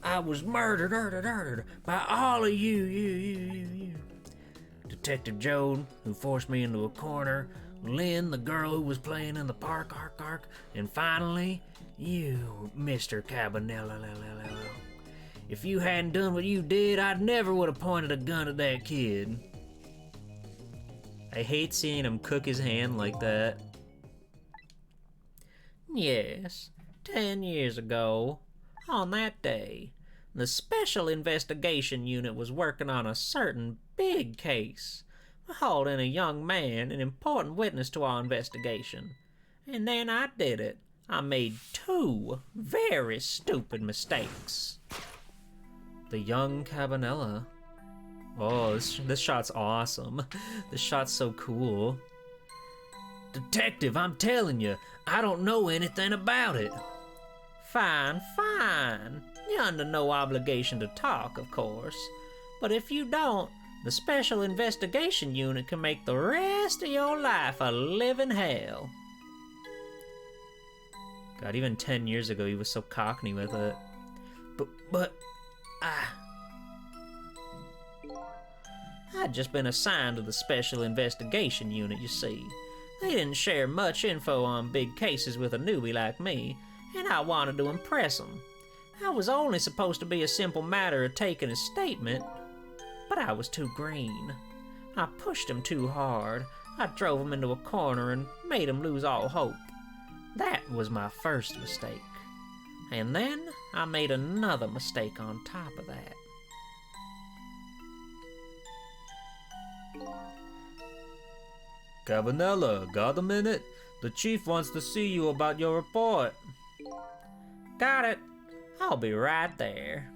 I was murdered by all of you. Detective Joe, who forced me into a corner, Lynn, the girl who was playing in the park, and finally, you, Mr. Cabanela. If you hadn't done what you did, I never would have pointed a gun at that kid. I hate seeing him cook his hand like that. Yes, 10 years ago, on that day, the Special Investigation Unit was working on a certain big case, holding a young man an important witness to our investigation. And then I did it. I made 2 very stupid mistakes. The young Cabanela. Oh, this shot's awesome. This shot's so cool. Detective, I'm telling you, I don't know anything about it. Fine. You're under no obligation to talk, of course. But if you don't, the Special Investigation Unit can make the rest of your life a living hell. God, even 10 years ago he was so cockney with it. I'd just been assigned to the Special Investigation Unit, you see. They didn't share much info on big cases with a newbie like me, and I wanted to impress them. I was only supposed to be a simple matter of taking a statement, but I was too green. I pushed him too hard. I drove him into a corner and made him lose all hope. That was my first mistake. And then I made another mistake on top of that. Cabanella, got a minute? The chief wants to see you about your report. Got it. I'll be right there.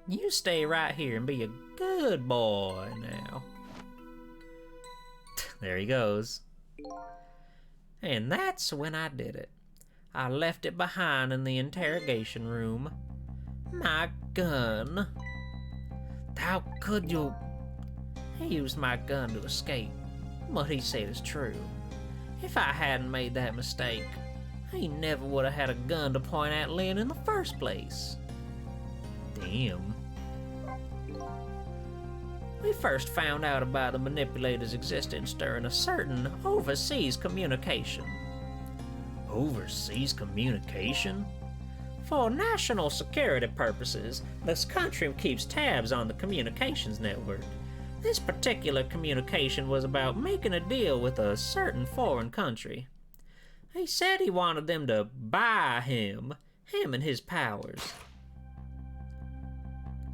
You stay right here and be a good boy now. There he goes. And that's when I did it. I left it behind in the interrogation room. My gun. How could you? He used my gun to escape. What he said is true. If I hadn't made that mistake, he never would have had a gun to point at Lynn in the first place. Damn. We first found out about the manipulator's existence during a certain overseas communication. Overseas communication? For national security purposes, this country keeps tabs on the communications network. This particular communication was about making a deal with a certain foreign country. He said he wanted them to buy him and his powers.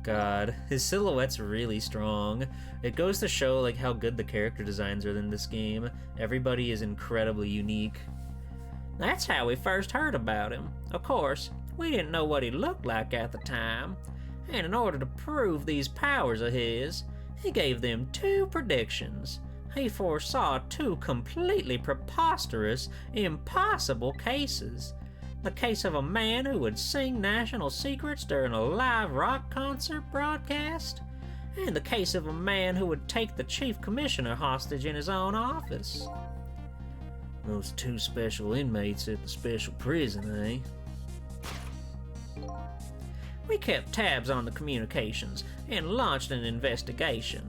God, his silhouette's really strong. It goes to show like how good the character designs are in this game. Everybody is incredibly unique. That's how we first heard about him. Of course, we didn't know what he looked like at the time, and in order to prove these powers of his, he gave them two predictions. He foresaw two completely preposterous, impossible cases. The case of a man who would sing national secrets during a live rock concert broadcast, and the case of a man who would take the chief commissioner hostage in his own office. Those two special inmates at the special prison, eh? We kept tabs on the communications and launched an investigation.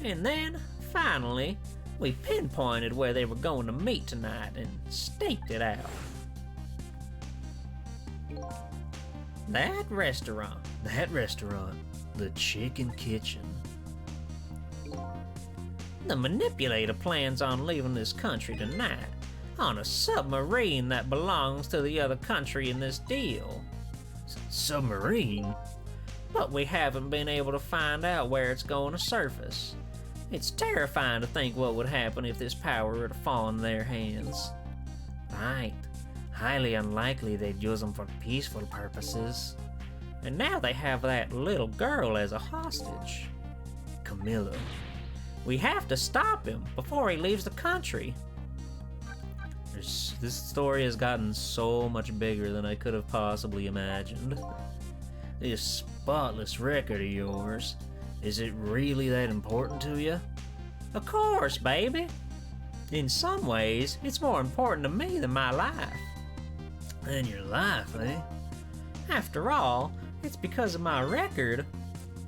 And then, finally, we pinpointed where they were going to meet tonight and staked it out. That restaurant. The Chicken Kitchen. The manipulator plans on leaving this country tonight on a submarine that belongs to the other country in this deal. Submarine? But we haven't been able to find out where it's going to surface. It's terrifying to think what would happen if this power were to fall in their hands. Right. Highly unlikely they'd use them for peaceful purposes. And now they have that little girl as a hostage. Camilla. We have to stop him before he leaves the country. This story has gotten so much bigger than I could have possibly imagined. This spotless record of yours, is it really that important to you? Of course, baby. In some ways, it's more important to me than my life. And your life, eh? After all, it's because of my record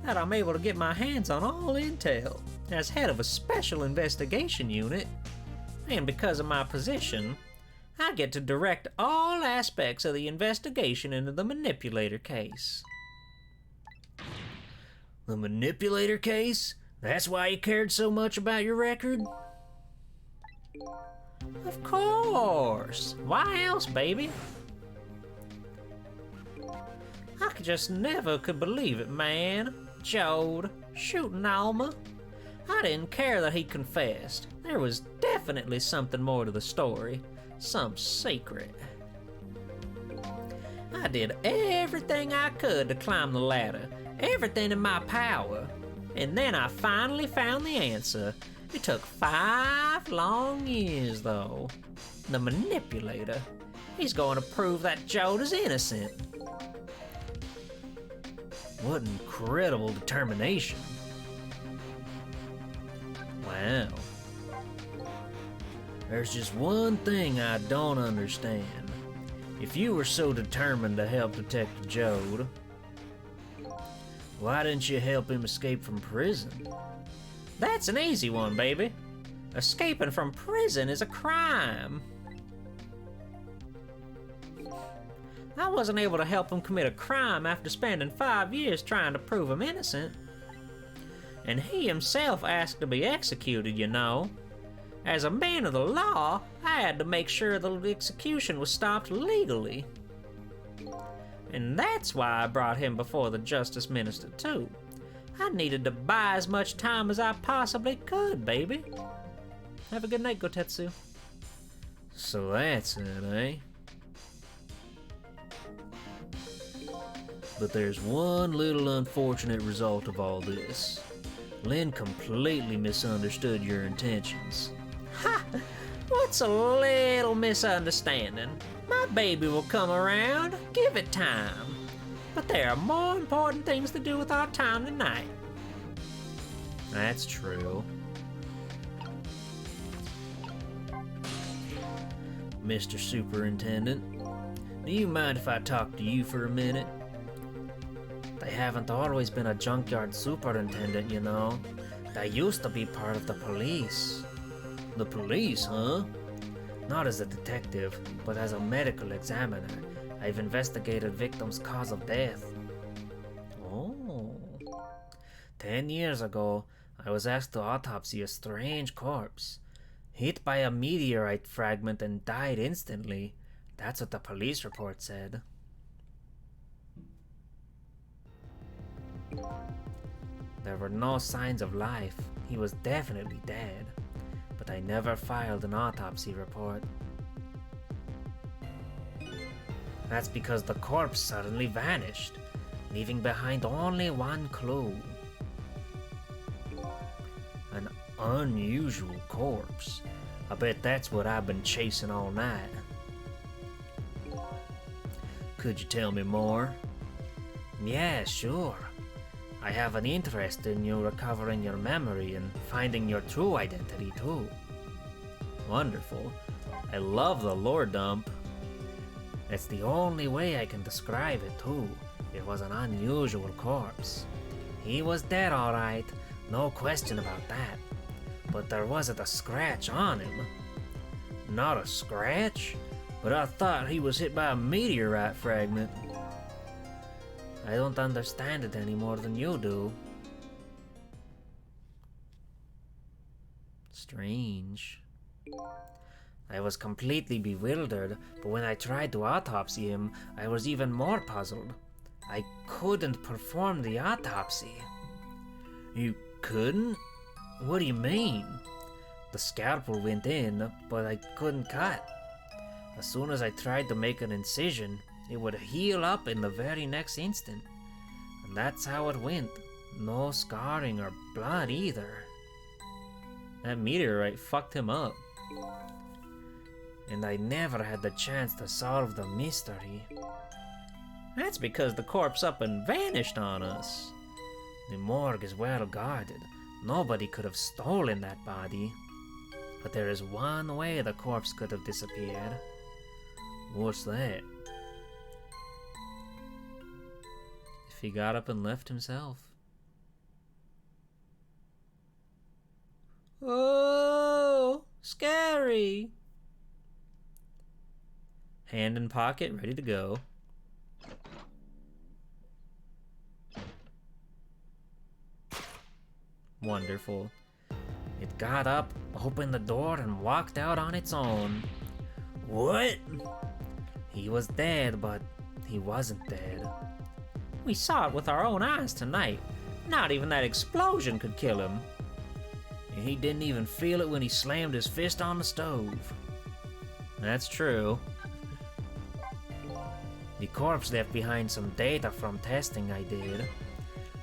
that I'm able to get my hands on all intel as head of a special investigation unit. And because of my position, I get to direct all aspects of the investigation into the manipulator case. The manipulator case? That's why you cared so much about your record? Of course. Why else, baby? I just never could believe it, man. Jode, shooting Alma. I didn't care that he confessed. There was definitely something more to the story. Some secret. I did everything I could to climb the ladder. Everything in my power. And then I finally found the answer. It took 5 long years, though. The manipulator. He's going to prove that Jode is innocent. What incredible determination. Wow. There's just one thing I don't understand. If you were so determined to help Detective Jode, why didn't you help him escape from prison? That's an easy one, baby. Escaping from prison is a crime. I wasn't able to help him commit a crime after spending 5 years trying to prove him innocent. And he himself asked to be executed, you know. As a man of the law, I had to make sure the execution was stopped legally. And that's why I brought him before the Justice Minister, too. I needed to buy as much time as I possibly could, baby. Have a good night, Gotetsu. So that's it, eh? But there's one little unfortunate result of all this. Lynn completely misunderstood your intentions. Ha! What's a little misunderstanding? My baby will come around. Give it time. But there are more important things to do with our time tonight. That's true. Mr. Superintendent, do you mind if I talk to you for a minute? They haven't always been a junkyard superintendent, you know. They used to be part of the police. The police, huh? Not as a detective, but as a medical examiner. I've investigated victims' cause of death. Oh. 10 years ago, I was asked to autopsy a strange corpse. Hit by a meteorite fragment and died instantly. That's what the police report said. There were no signs of life. He was definitely dead. But I never filed an autopsy report. That's because the corpse suddenly vanished, leaving behind only one clue. An unusual corpse. I bet that's what I've been chasing all night. Could you tell me more? Yeah, sure. I have an interest in you recovering your memory and finding your true identity too. Wonderful. I love the lore dump. It's the only way I can describe it too. It was an unusual corpse. He was dead alright, no question about that. But there wasn't a scratch on him. Not a scratch? But I thought he was hit by a meteorite fragment. I don't understand it any more than you do. Strange. I was completely bewildered, but when I tried to autopsy him, I was even more puzzled. I couldn't perform the autopsy. You couldn't? What do you mean? The scalpel went in, but I couldn't cut. As soon as I tried to make an incision, it would heal up in the very next instant. And that's how it went. No scarring or blood either. That meteorite fucked him up. And I never had the chance to solve the mystery. That's because the corpse up and vanished on us. The morgue is well guarded. Nobody could have stolen that body. But there is one way the corpse could have disappeared. What's that? If he got up and left himself. Oh, scary. Hand in pocket, ready to go. Wonderful. It got up, opened the door, and walked out on its own. What? He was dead, but he wasn't dead. We saw it with our own eyes tonight. Not even that explosion could kill him. And he didn't even feel it when he slammed his fist on the stove. That's true. The corpse left behind some data from testing I did.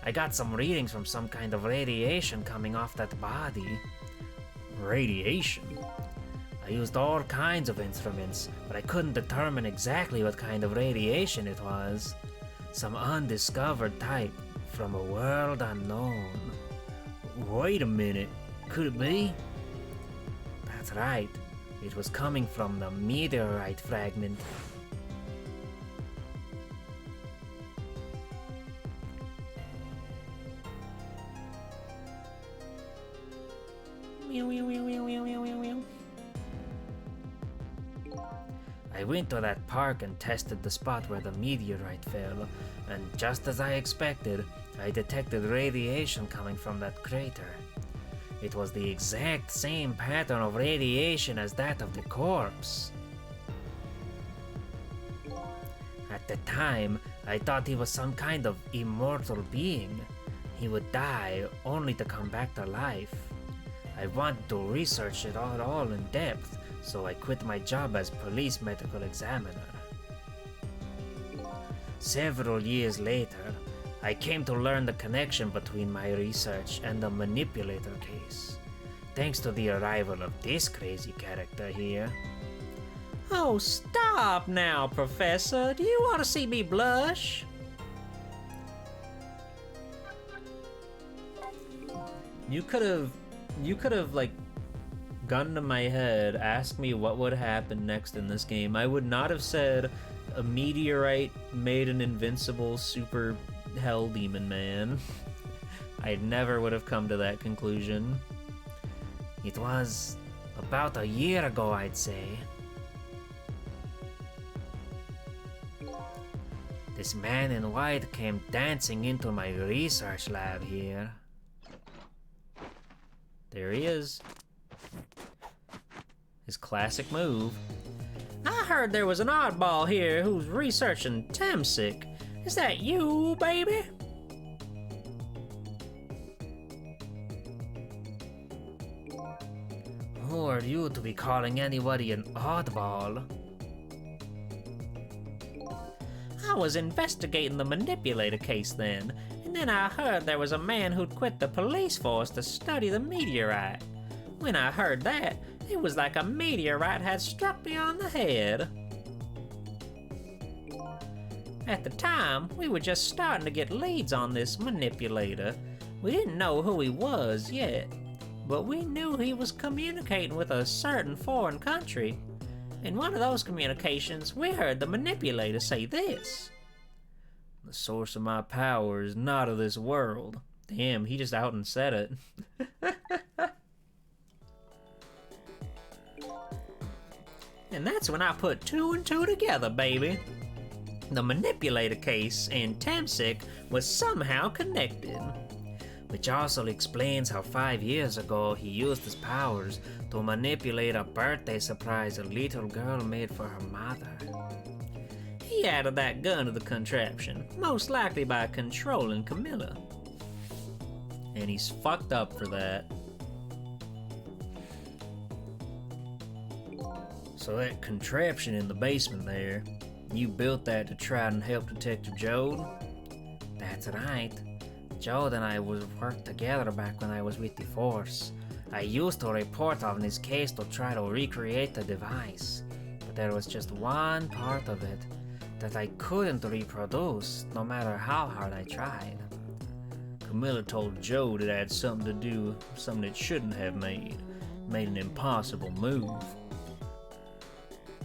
I got some readings from some kind of radiation coming off that body. Radiation? I used all kinds of instruments, but I couldn't determine exactly what kind of radiation it was. Some undiscovered type, from a world unknown. Wait a minute, could it be? That's right, it was coming from the meteorite fragment. I went to that park and tested the spot where the meteorite fell, and just as I expected, I detected radiation coming from that crater. It was the exact same pattern of radiation as that of the corpse. At the time, I thought he was some kind of immortal being. He would die only to come back to life. I wanted to research it all in depth, so I quit my job as police medical examiner. Several years later, I came to learn the connection between my research and the manipulator case, thanks to the arrival of this crazy character here. Oh, stop now, Professor. Do you want to see me blush? You could have like gun to my head, asked me what would happen next in this game. I would not have said a meteorite made an invincible super hell demon man. I never would have come to that conclusion. It was about a year ago, I'd say. This man in white came dancing into my research lab here. There he is. His classic move. I heard there was an oddball here who's researching Temsic. Is that you, baby? Who are you to be calling anybody an oddball? I was investigating the manipulator case then, and then I heard there was a man who'd quit the police force to study the meteorite. When I heard that, it was like a meteorite had struck me on the head. At the time, we were just starting to get leads on this manipulator. We didn't know who he was yet, but we knew he was communicating with a certain foreign country. In one of those communications, we heard the manipulator say this. The source of my power is not of this world. Damn, he just out and said it. And that's when I put two and two together, baby. The manipulator case and Temsic was somehow connected. Which also explains how 5 years ago he used his powers to manipulate a birthday surprise a little girl made for her mother. He added that gun to the contraption, most likely by controlling Camilla. And he's fucked up for that. So that contraption in the basement there, you built that to try and help Detective Jode? That's right. Jode and I worked together back when I was with the Force. I used to report on his case to try to recreate the device, but there was just one part of it that I couldn't reproduce, no matter how hard I tried. Camilla told Jode it had something to do with something it shouldn't have made an impossible move.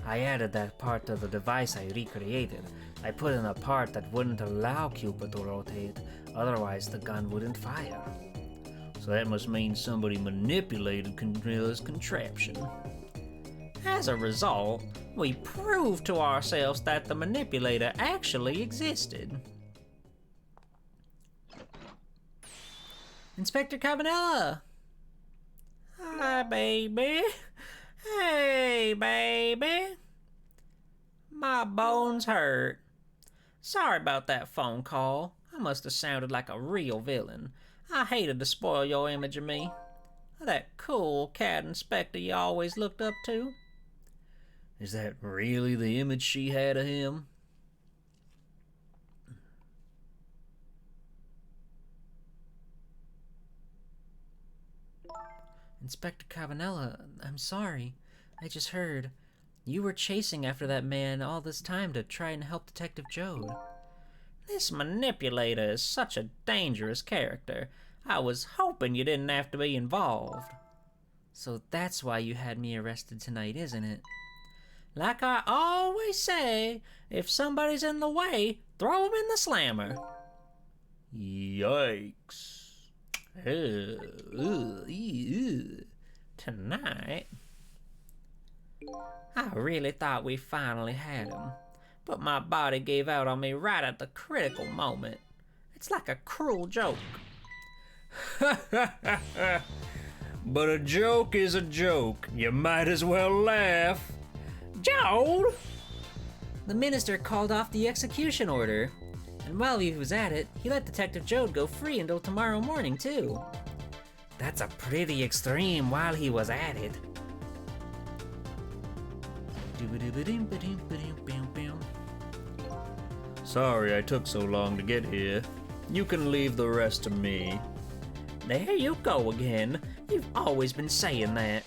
I added that part to the device I recreated. I put in a part that wouldn't allow Cupid to rotate, otherwise the gun wouldn't fire. So that must mean somebody manipulated Camilla's contraption. As a result, we proved to ourselves that the manipulator actually existed. Inspector Cabanella! Hi, baby. Hey, baby. My bones hurt. Sorry about that phone call. I must have sounded like a real villain. I hated to spoil your image of me. That cool cat inspector you always looked up to. Is that really the image she had of him? Inspector Cabanella, I'm sorry. I just heard. You were chasing after that man all this time to try and help Detective Jode. This manipulator is such a dangerous character. I was hoping you didn't have to be involved. So that's why you had me arrested tonight, isn't it? Like I always say, if somebody's in the way, throw them in the slammer. Yikes. Tonight, I really thought we finally had him, but my body gave out on me right at the critical moment. It's like a cruel joke. But a joke is a joke. You might as well laugh. Jode! The minister called off the execution order, and while he was at it, he let Detective Jode go free until tomorrow morning, too. That's a pretty extreme while he was at it. Sorry I took so long to get here. You can leave the rest to me. There you go again. You've always been saying that.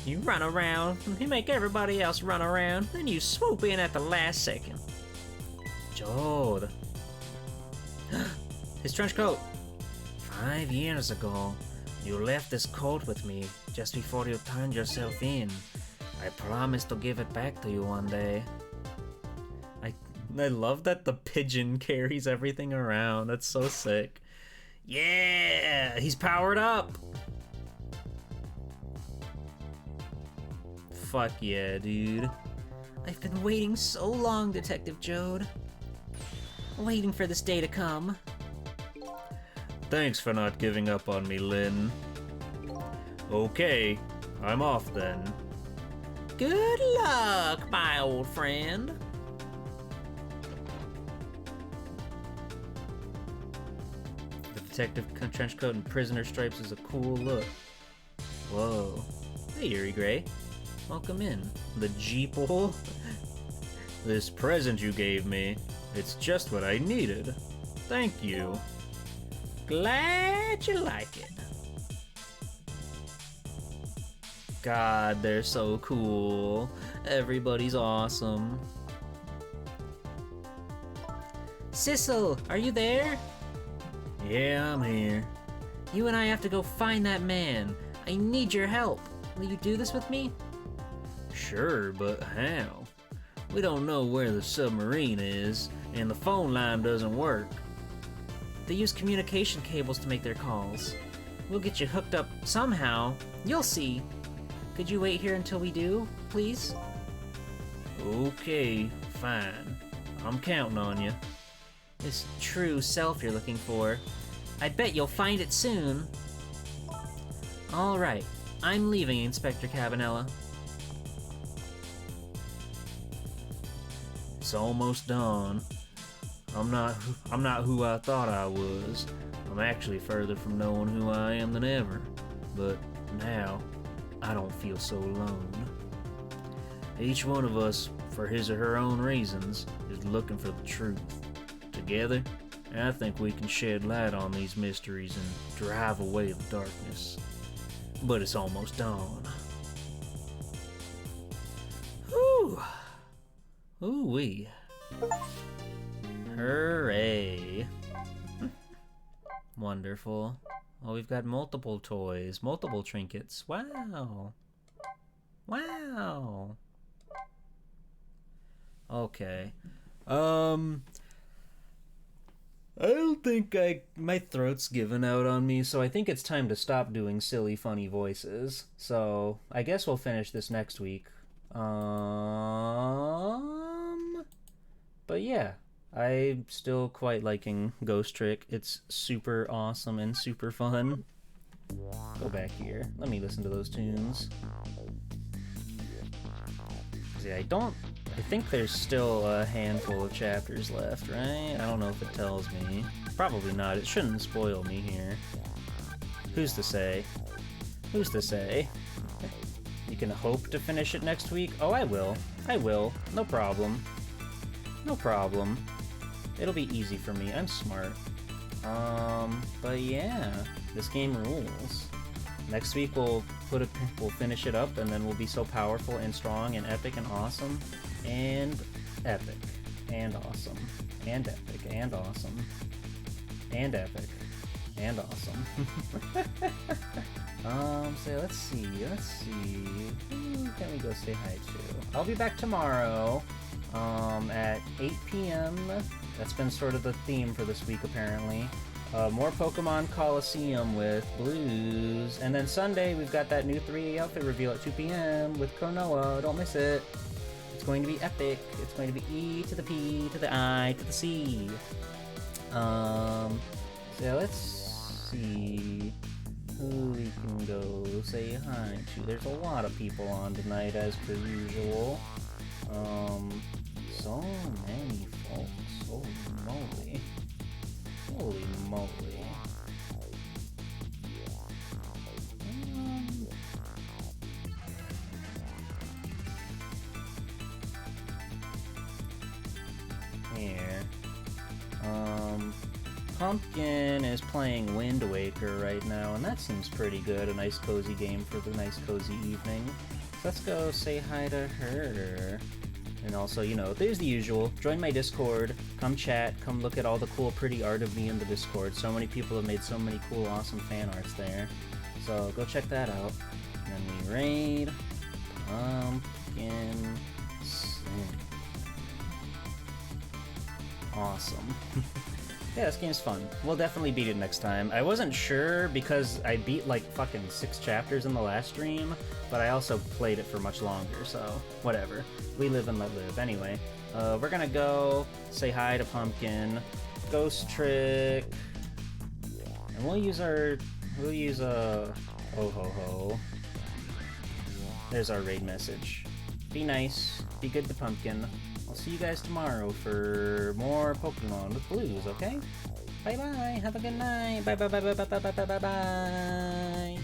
You run around, you make everybody else run around, then you swoop in at the last second. Jode. His trench coat. 5 years ago, you left this coat with me just before you turned yourself in. I promised to give it back to you one day. I love that the pigeon carries everything around. That's so sick. Yeah, he's powered up. Fuck yeah, dude. I've been waiting so long, Detective Jode. Waiting for this day to come. Thanks for not giving up on me, Lynn. Okay, I'm off then. Good luck, my old friend. The detective trench coat and prisoner stripes is a cool look. Whoa. Hey, Yuri Gray. Welcome in. The Jeeple. This present you gave me, it's just what I needed. Thank you. Glad you like it. God, they're so cool. Everybody's awesome. Sissel, are you there? Yeah, I'm here. You and I have to go find that man. I need your help. Will you do this with me? Sure, but how? We don't know where the submarine is, and the phone line doesn't work. They use communication cables to make their calls. We'll get you hooked up somehow. You'll see. Could you wait here until we do, please? Okay, fine. I'm counting on you. This true self you're looking for. I bet you'll find it soon. All right, I'm leaving, Inspector Cabanella. It's almost dawn. I'm not who I thought I was. I'm actually further from knowing who I am than ever. But now, I don't feel so alone. Each one of us, for his or her own reasons, is looking for the truth. Together, I think we can shed light on these mysteries and drive away the darkness. But it's almost dawn. Whew! Ooh-wee. Hooray. Wonderful. Oh, we've got multiple toys, multiple trinkets. Wow. Wow. Okay. I don't think my throat's given out on me, so I think it's time to stop doing silly, funny voices. So, I guess we'll finish this next week. But yeah, I'm still quite liking Ghost Trick. It's super awesome and super fun. Go back here. Let me listen to those tunes. Yeah, I think there's still a handful of chapters left, right? I don't know if it tells me. Probably not. It shouldn't spoil me here. Who's to say? Who's to say? You can hope to finish it next week? Oh, I will. I will. No problem. No problem. It'll be easy for me. I'm smart. But yeah, this game rules. Next week we'll finish it up, and then we'll be so powerful and strong and epic and awesome and epic. and awesome, and epic, and awesome, and epic, and awesome. So let's see. Who can we go say hi to? I'll be back tomorrow, at 8 p.m. That's been sort of the theme for this week, apparently. More Pokemon Coliseum with Blues. And then Sunday, we've got that new 3 outfit reveal at 2 p.m. with Konoha. Don't miss it. It's going to be epic. It's going to be E to the P to the I to the C. So let's see who we can go say hi to. There's a lot of people on tonight, as per usual. So many folks. Holy moly. Holy moly. Here. Pumpkin is playing Wind Waker right now, and that seems pretty good. A nice cozy game for the nice cozy evening. So let's go say hi to her. And also, you know, there's the usual. Join my Discord, come chat, come look at all the cool, pretty art of me in the Discord. So many people have made so many cool, awesome fan arts there. So go check that out. And then we raid Pumpkin Sim. Awesome. Yeah, this game's fun. We'll definitely beat it next time. I wasn't sure because I beat like fucking 6 chapters in the last stream, but I also played it for much longer, so whatever. We live and let live. Anyway, we're gonna go say hi to Pumpkin, Ghost Trick, and we'll use a ho ho ho. There's our raid message. Be nice, be good to Pumpkin. I'll see you guys tomorrow for more Pokemon with Blues, okay? Bye bye, have a good night. Bye bye bye bye bye bye bye bye bye bye.